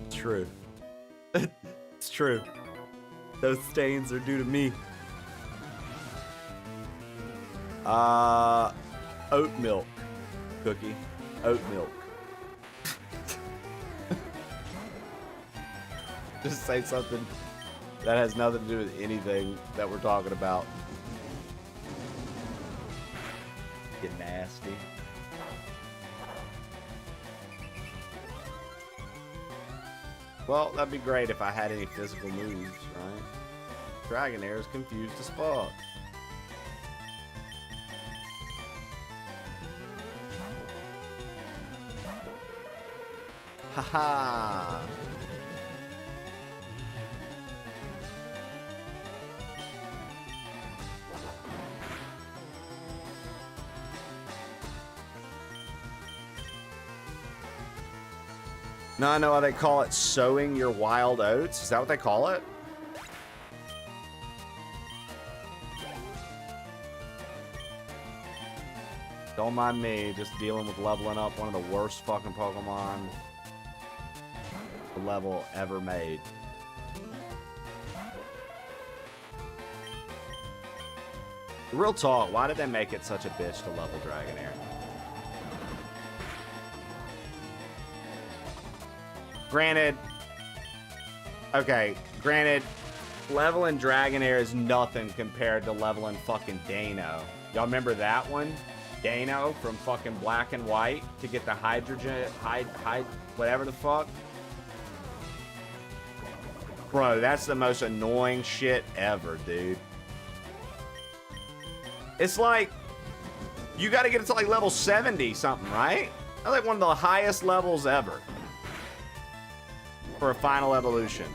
It's true. It's true. Those stains are due to me. Oat milk. Cookie. Oat milk. Just say something that has nothing to do with anything that we're talking about. Get nasty. Well, that'd be great if I had any physical moves, right? Dragonair is confused as fuck. Haha. Now I know how they call it, sowing your wild oats. Is that what they call it? Don't mind me, just dealing with leveling up one of the worst fucking Pokemon the level ever made. Real talk, why did they make it such a bitch to level Dragonair? Granted, leveling Dragonair is nothing compared to leveling fucking Dano. Y'all remember that one? Dano from fucking Black and White to get the hydrogen, whatever the fuck. Bro, that's the most annoying shit ever, dude. It's like, you gotta get it to like level 70 something, right? That's like one of the highest levels ever for a final evolution.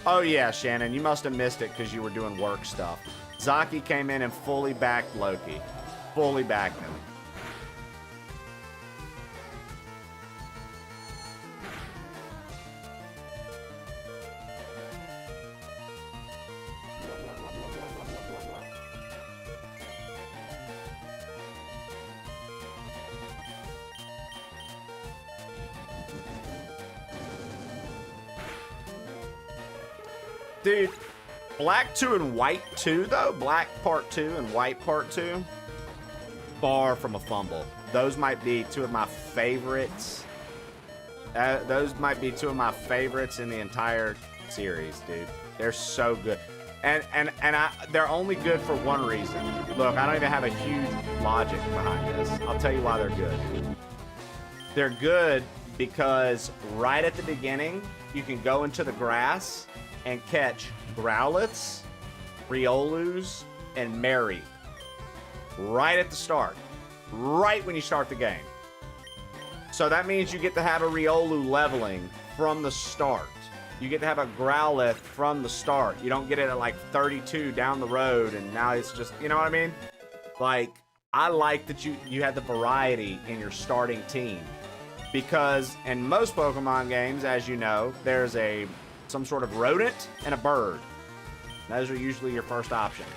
Oh yeah, Shannon, you must have missed it because you were doing work stuff. Zaki came in and fully backed Loki. Fully backed him. Dude, Black 2 and White 2, though? Black Part 2 and White Part 2? Far from a fumble. Those might be two of my favorites. Those might be two of my favorites in the entire series, dude. They're so good. And they're only good for one reason. Look, I don't even have a huge logic behind this. I'll tell you why they're good. They're good because right at the beginning, you can go into the grass and catch Growlithe, Riolus, and Mary right at the start, right when you start the game. So that means you get to have a Riolu leveling from the start. You get to have a Growlithe from the start. You don't get it at like 32 down the road and now it's just, you know what I mean? Like, I like that you have the variety in your starting team. Because in most Pokemon games, as you know, there's some sort of rodent and a bird. Those are usually your first options.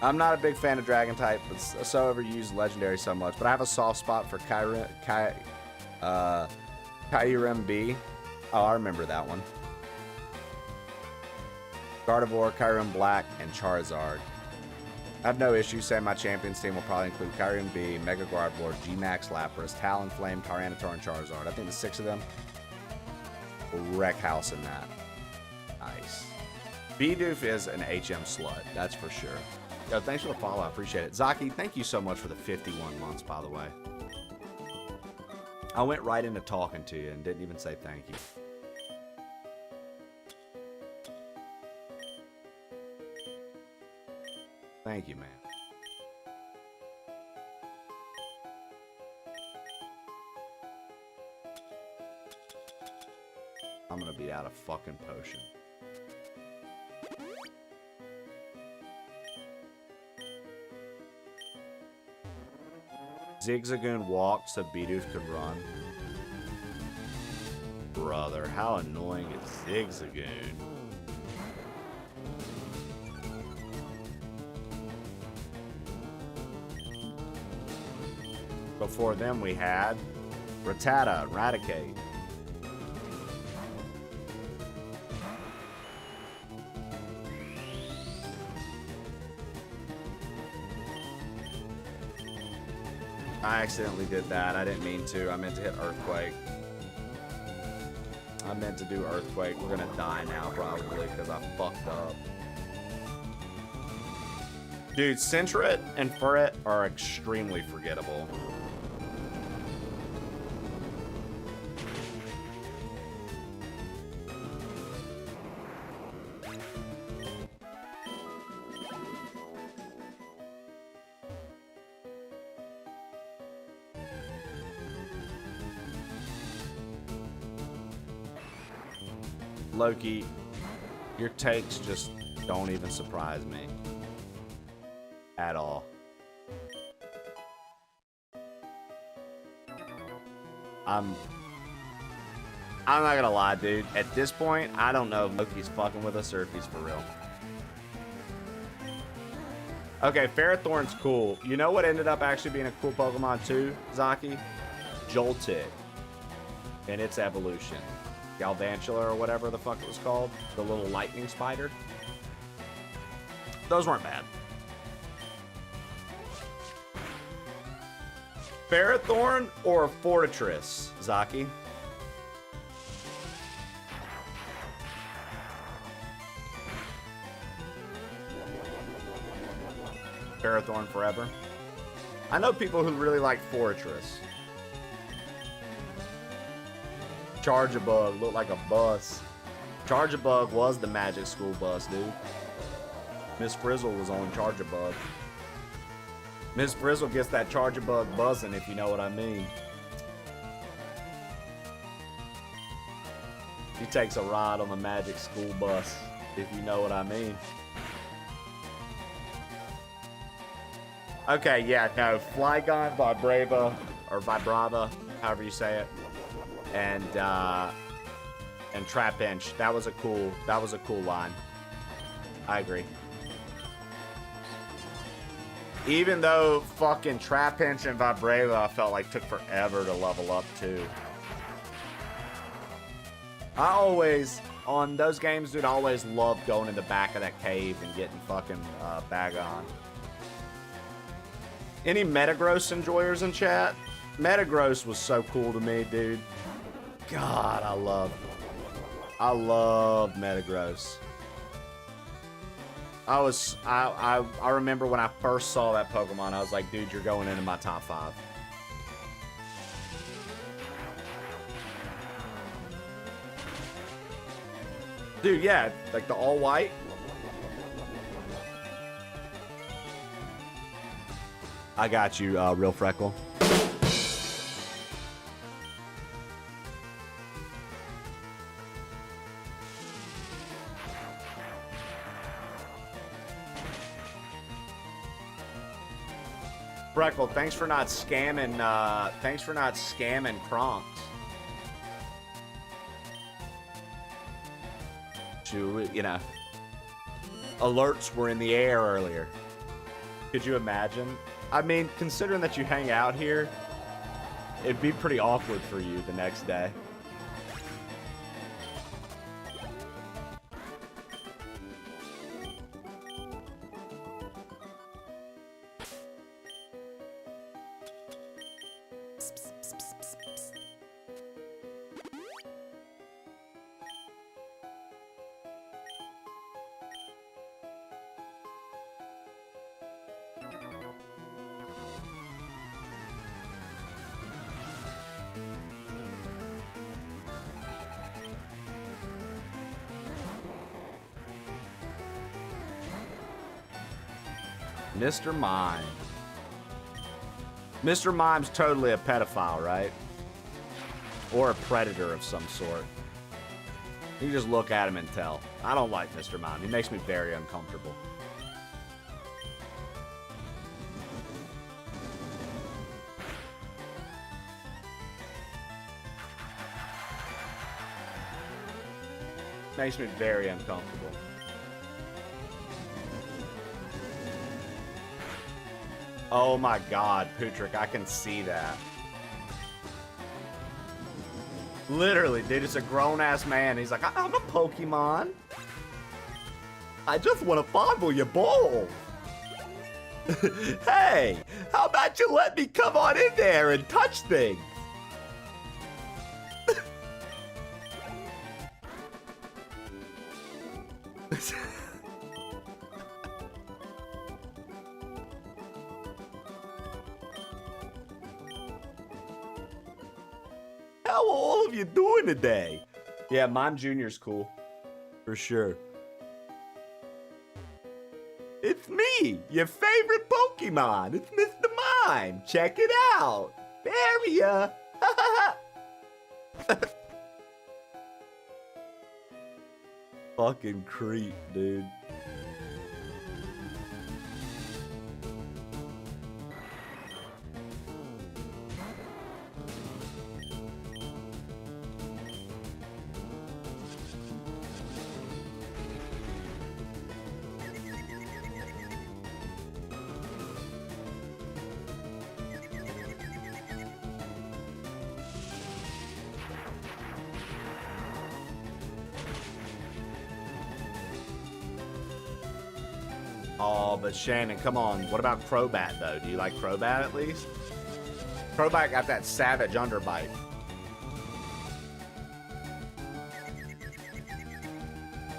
I'm not a big fan of Dragon type, but so overused Legendary so much. But I have a soft spot for Kyurem B. Oh, I remember that one. Gardevoir, Kyurem Black, and Charizard. I have no issue saying my champions team will probably include Kyurem B, Mega Gardevoir, G-Max Lapras, Talonflame, Tyranitar, and Charizard. I think the 6 of them will wreck house in that. Nice. Bidoof is an HM slut, that's for sure. Yo, thanks for the follow, I appreciate it. Zaki, thank you so much for the 51 months, by the way. I went right into talking to you and didn't even say thank you. Thank you, man. I'm gonna be out of fucking potion. Zigzagoon walked so Bidoof could run. Brother, how annoying is Zigzagoon? Before them we had Rattata, Raticate. I accidentally did that. I didn't mean to. I meant to hit Earthquake. I meant to do Earthquake. We're gonna die now probably because I fucked up. Dude, Sentret and Furret are extremely forgettable. Loki, your takes just don't even surprise me. At all. I'm not gonna lie, dude. At this point, I don't know if Loki's fucking with us or if he's for real. Okay, Ferrothorn's cool. You know what ended up actually being a cool Pokemon too, Zaki? Joltik. And its evolution. Galvantula or whatever the fuck it was called. The little lightning spider. Those weren't bad. Ferrothorn or Fortress, Zaki? Parathorn forever. I know people who really like Fortress. Charge-a-Bug looked like a bus. Charge-a-Bug was the magic school bus, dude. Miss Frizzle was on Charge-a-Bug. Miss Frizzle gets that Charge-a-Bug buzzing, if you know what I mean. She takes a ride on the magic school bus, if you know what I mean. Okay, yeah, no. Flygon, Vibrava, or Vibrava, however you say it. And Trapinch. That was a cool line. I agree. Even though fucking Trapinch and Vibrava I felt like took forever to level up too. I always, on those games, dude, I always loved going in the back of that cave and getting fucking Bagon. Any Metagross enjoyers in chat? Metagross was so cool to me, dude. God, I love Metagross. I remember when I first saw that Pokemon, I was like, dude, you're going into my top 5. Dude, yeah, like the all white. I got you, Real Freckle. Freckle, thanks for not scamming. Thanks for not scamming Kronks. You know, alerts were in the air earlier. Could you imagine? I mean, considering that you hang out here, it'd be pretty awkward for you the next day. Mr. Mime. Mr. Mime's totally a pedophile, right? Or a predator of some sort. You just look at him and tell. I don't like Mr. Mime. He makes me very uncomfortable. Makes me very uncomfortable. Oh my god, Pootrick, I can see that. Literally, dude, it's a grown-ass man. He's like, I'm a Pokemon. I just want to fondle your bowl. Hey, how about you let me come on in there and touch things? How are all of you doing today? Yeah, Mime Jr.'s cool. For sure. It's me, your favorite Pokemon. It's Mr. Mime. Check it out. There ya. Fucking creep, dude. Oh, but Shannon, come on. What about Crobat, though? Do you like Crobat, at least? Crobat got that savage underbite.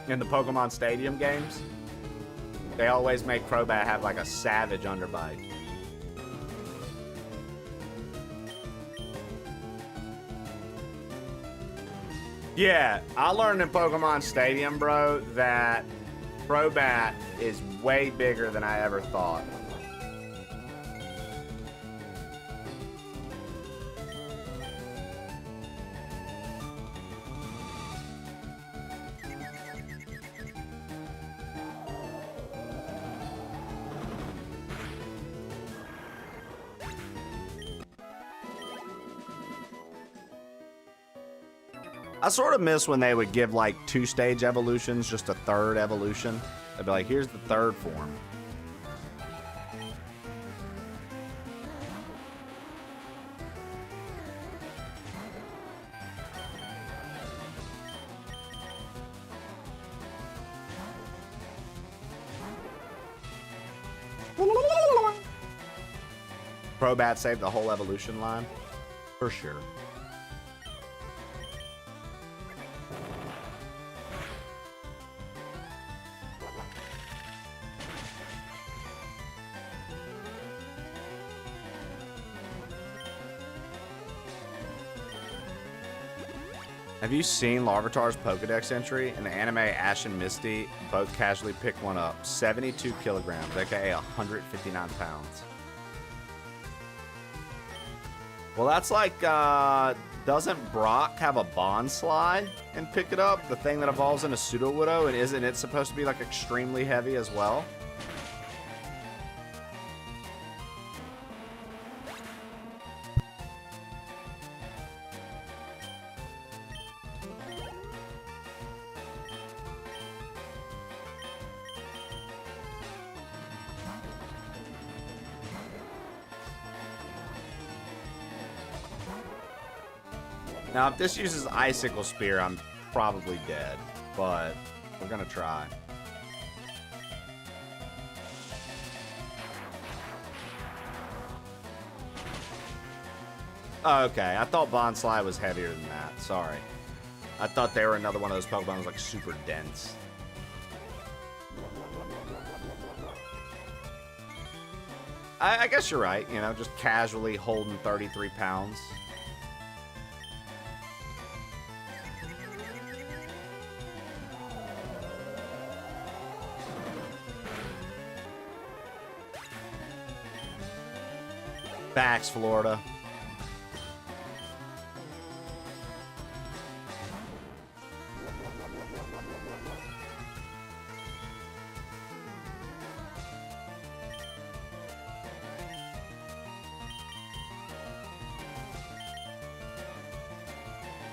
In the Pokemon Stadium games? They always make Crobat have like a savage underbite. Yeah, I learned in Pokemon Stadium, bro, that Crobat is way bigger than I ever thought. I sort of miss when they would give like 2-stage evolutions, just a third evolution. They'd be like, here's the third form. Crobat saved the whole evolution line? For sure. Have you seen Larvitar's Pokedex entry? In the anime, Ash and Misty both casually picked one up. 72 kilograms, aka 159 pounds. Well, that's like, doesn't Brock have a Bond Slide and pick it up? The thing that evolves into Sudowoodo, and isn't it supposed to be like extremely heavy as well? Now, if this uses Icicle Spear, I'm probably dead, but we're gonna try. Oh, okay, I thought Bonsly was heavier than that. Sorry. I thought they were another one of those Pokemon that was like super dense. I guess you're right, you know, just casually holding 33 pounds. Facts, Florida.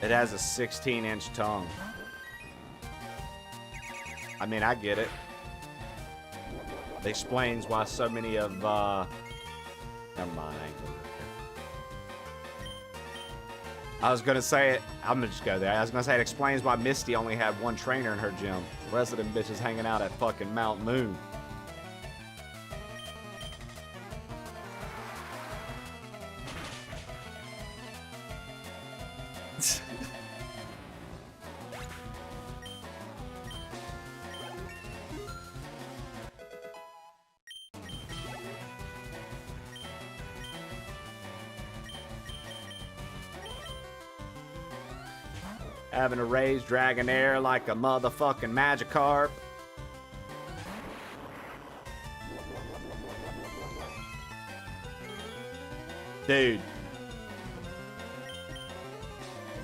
It has a 16-inch tongue. I mean, I get it. It explains why so many of, never mind, I ain't gonna go there. I was gonna say it, I'm gonna just go there. I was gonna say it explains why Misty only had one trainer in her gym. The rest of them bitches hanging out at fucking Mount Moon. Having to raise Dragonair like a motherfucking Magikarp. Dude.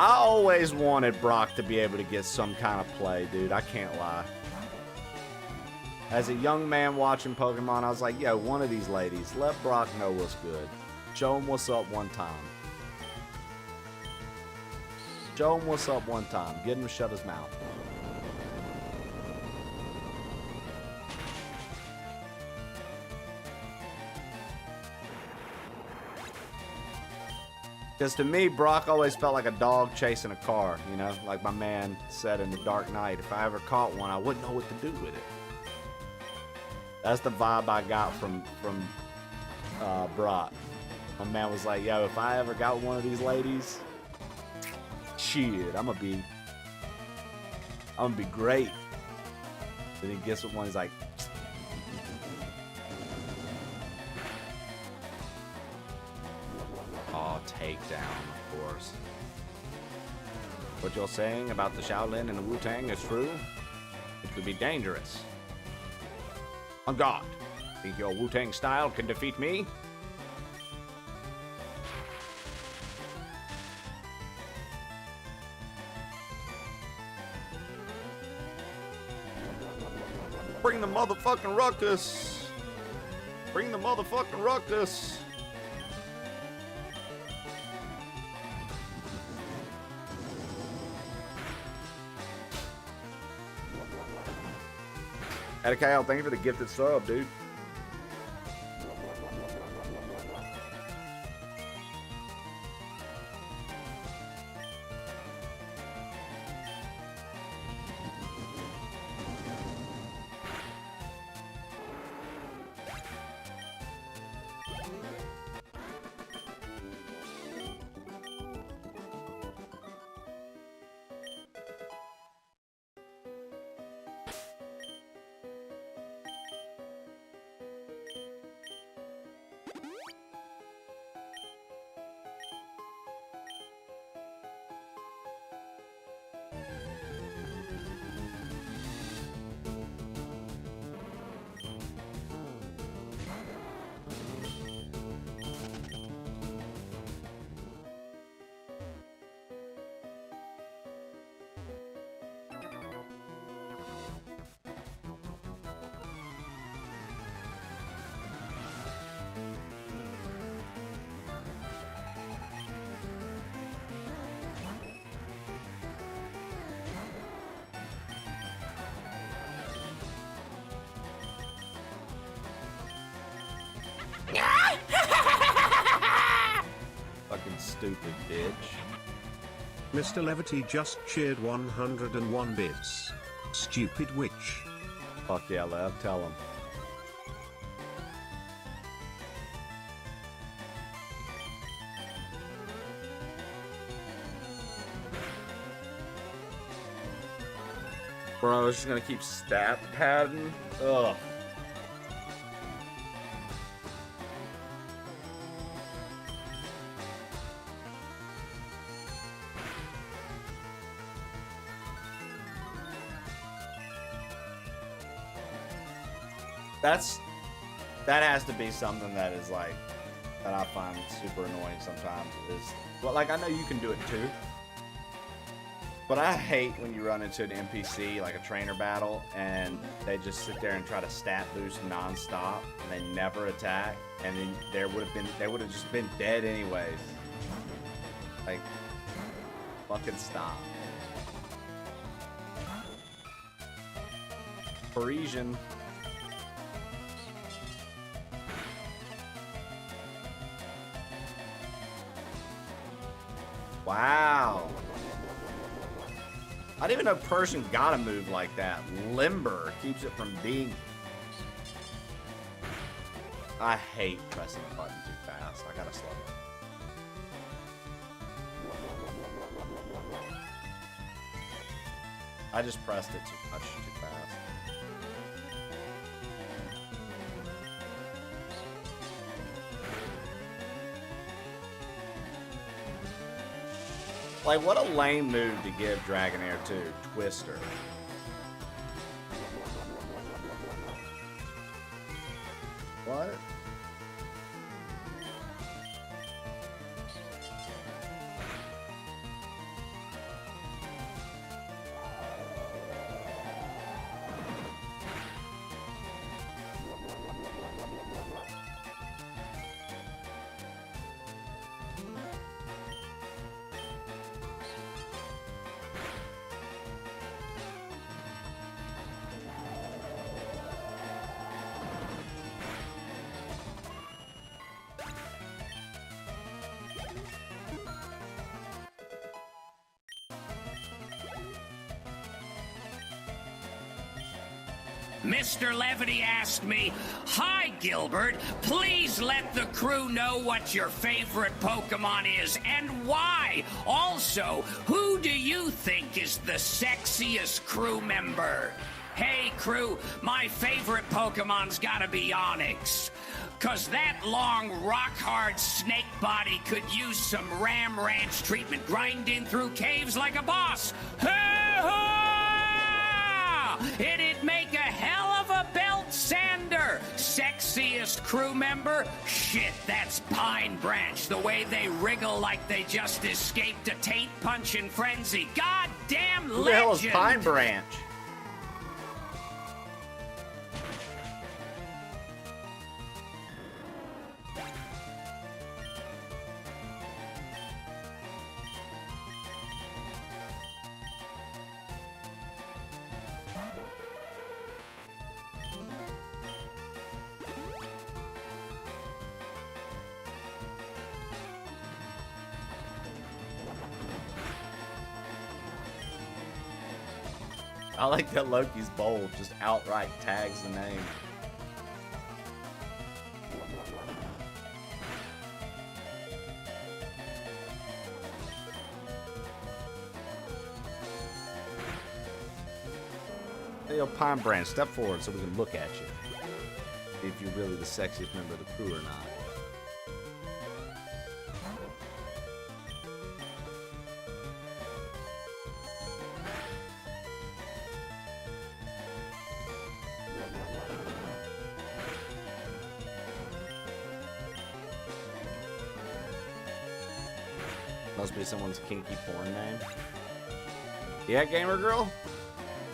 I always wanted Brock to be able to get some kind of play, dude. I can't lie. As a young man watching Pokemon, I was like, yo, one of these ladies, let Brock know what's good. Show him what's up one time. Show him what's up one time. Get him to shut his mouth. Because to me, Brock always felt like a dog chasing a car, you know? Like my man said in The Dark Knight, if I ever caught one, I wouldn't know what to do with it. That's the vibe I got from Brock. My man was like, yo, if I ever got one of these ladies, shit, I'm gonna be great. Then he gets with one, he's like, takedown, of course. What you're saying about the Shaolin and the Wu-Tang is true. It could be dangerous. On guard. Think your Wu-Tang style can defeat me? Bring the motherfucking ruckus. Bring the motherfucking ruckus. Kyle, thank you for the gifted sub, dude. Fucking stupid bitch. Mr. Levity just cheered 101 bits. Stupid witch. Fuck yeah, Lev, tell him. Bro, it's just gonna keep stat padding. Ugh. That has to be something that is like, that I find super annoying sometimes is, well, like I know you can do it too, but I hate when you run into an NPC, like a trainer battle, and they just sit there and try to stat boost nonstop, and they never attack, and then they would have just been dead anyways. Like, fucking stop. Parisian. Wow. I didn't even know Persian got a move like that. Limber keeps it from being... I hate pressing the button too fast. I gotta slow it. I just pressed it too much too fast. Like, what a lame move to give Dragonair to Twister. What? Mr. Levity asked me, "Hi, Gilbert. Please let the crew know what your favorite Pokemon is and why. Also, who do you think is the sexiest crew member?" Hey, crew, my favorite Pokemon's gotta be Onix. Cause that long, rock-hard snake body could use some Ram Ranch treatment, grinding through caves like a boss. Ha-ha! It'd make a hell of a belt sander. Sexiest crew member? Shit, that's Pine Branch. The way they wriggle like they just escaped a taint-punching frenzy. Goddamn legend! Who the hell is Pine Branch? I like that Loki's bold just outright tags the name. Hey, yo, Pine Branch, step forward so we can look at you. If you're really the sexiest member of the crew or not. Must be someone's kinky porn name. Yeah, gamer girl?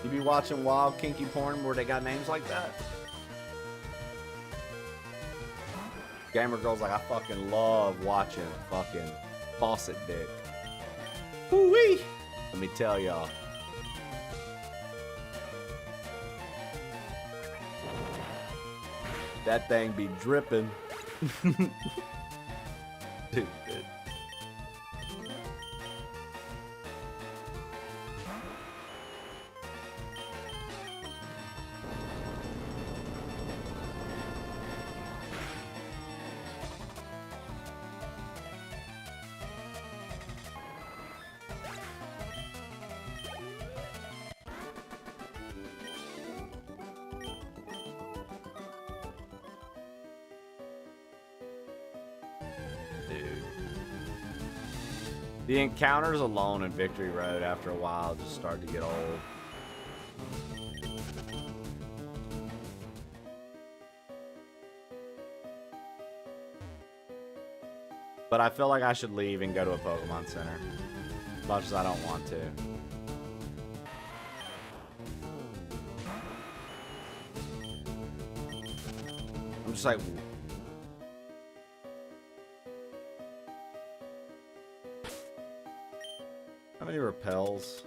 You be watching wild kinky porn where they got names like that? Gamer girl's like, I fucking love watching fucking faucet dick. Woo-wee! Let me tell y'all. That thing be dripping. Dude. The encounters alone in Victory Road after a while just start to get old. But I feel like I should leave and go to a Pokemon Center. As much as I don't want to. I'm just like... How many repels?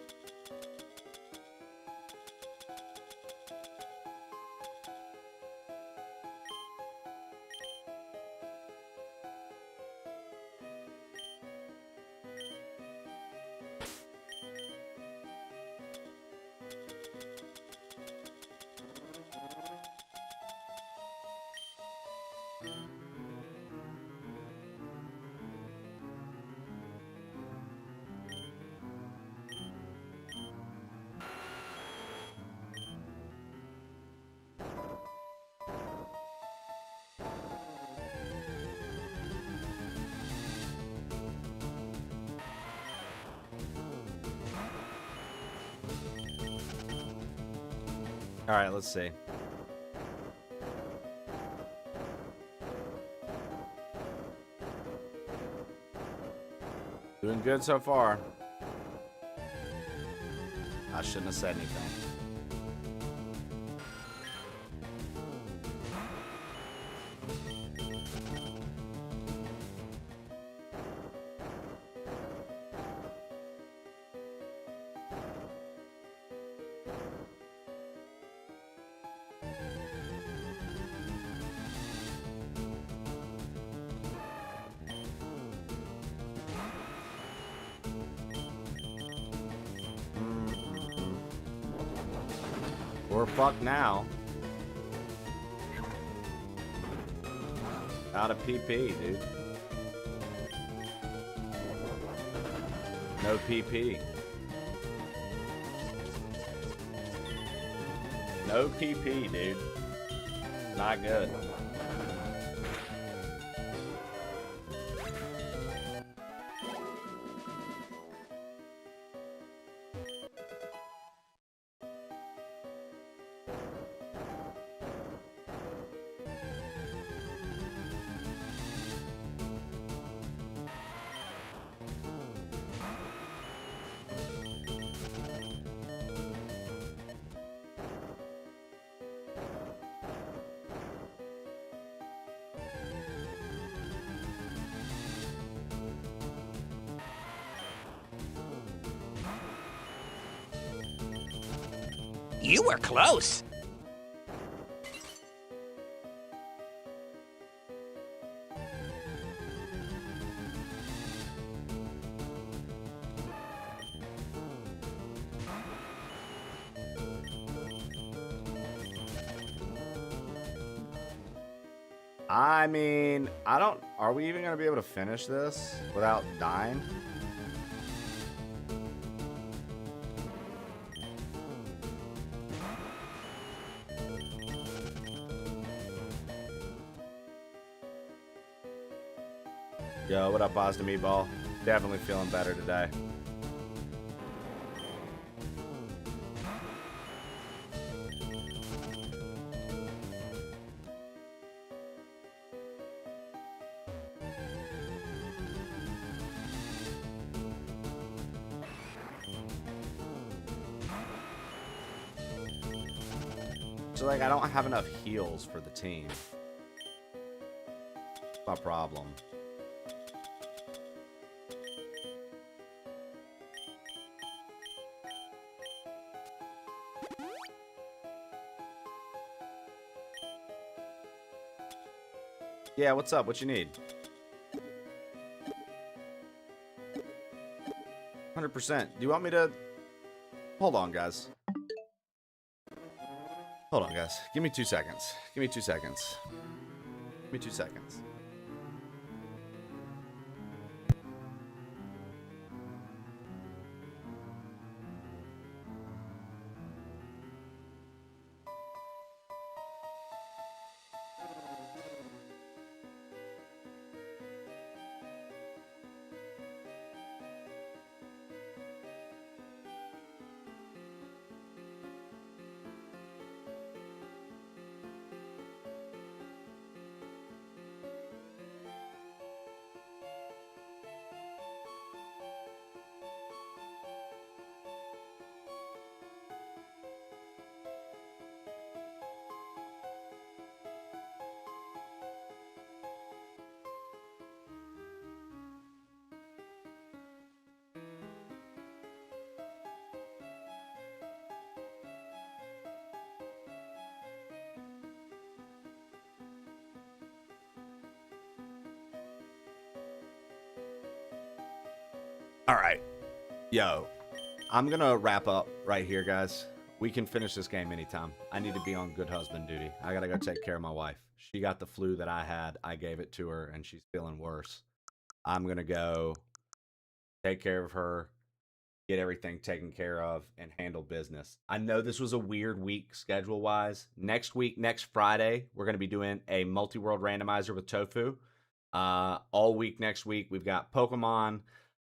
All right, let's see. Doing good so far. I shouldn't have said anything. We're fucked now. Out of PP, dude. No PP. No PP, dude. Not good. You were close. I mean, I don't... Are we even going to be able to finish this without dying? Yo, what up, Boston Meatball? Definitely feeling better today. So, like, I don't have enough heals for the team. That's my problem. Yeah, what's up? What you need? 100%. Do you want me to... Hold on, guys. Hold on, guys. Give me 2 seconds. Give me 2 seconds. Give me 2 seconds. All right. Yo, I'm going to wrap up right here, guys. We can finish this game anytime. I need to be on good husband duty. I got to go take care of my wife. She got the flu that I had. I gave it to her, and she's feeling worse. I'm going to go take care of her, get everything taken care of, and handle business. I know this was a weird week schedule-wise. Next week, next Friday, we're going to be doing a multi-world randomizer with Tofu. All week next week, we've got Pokemon.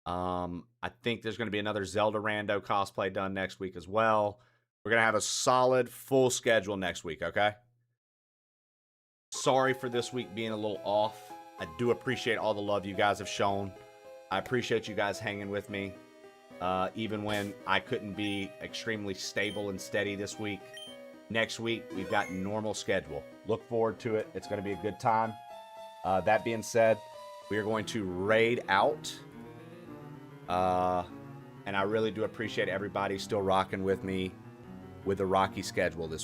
I think there's going to be another Zelda rando cosplay done next week as well. We're going to have a solid full schedule next week, okay? Sorry for this week being a little off. I do appreciate all the love you guys have shown. I appreciate you guys hanging with me, even when I couldn't be extremely stable and steady this week. Next week, we've got normal schedule. Look forward to it. It's going to be a good time. That being said, we are going to raid out. And I really do appreciate everybody still rocking with me with the Rocky schedule this week.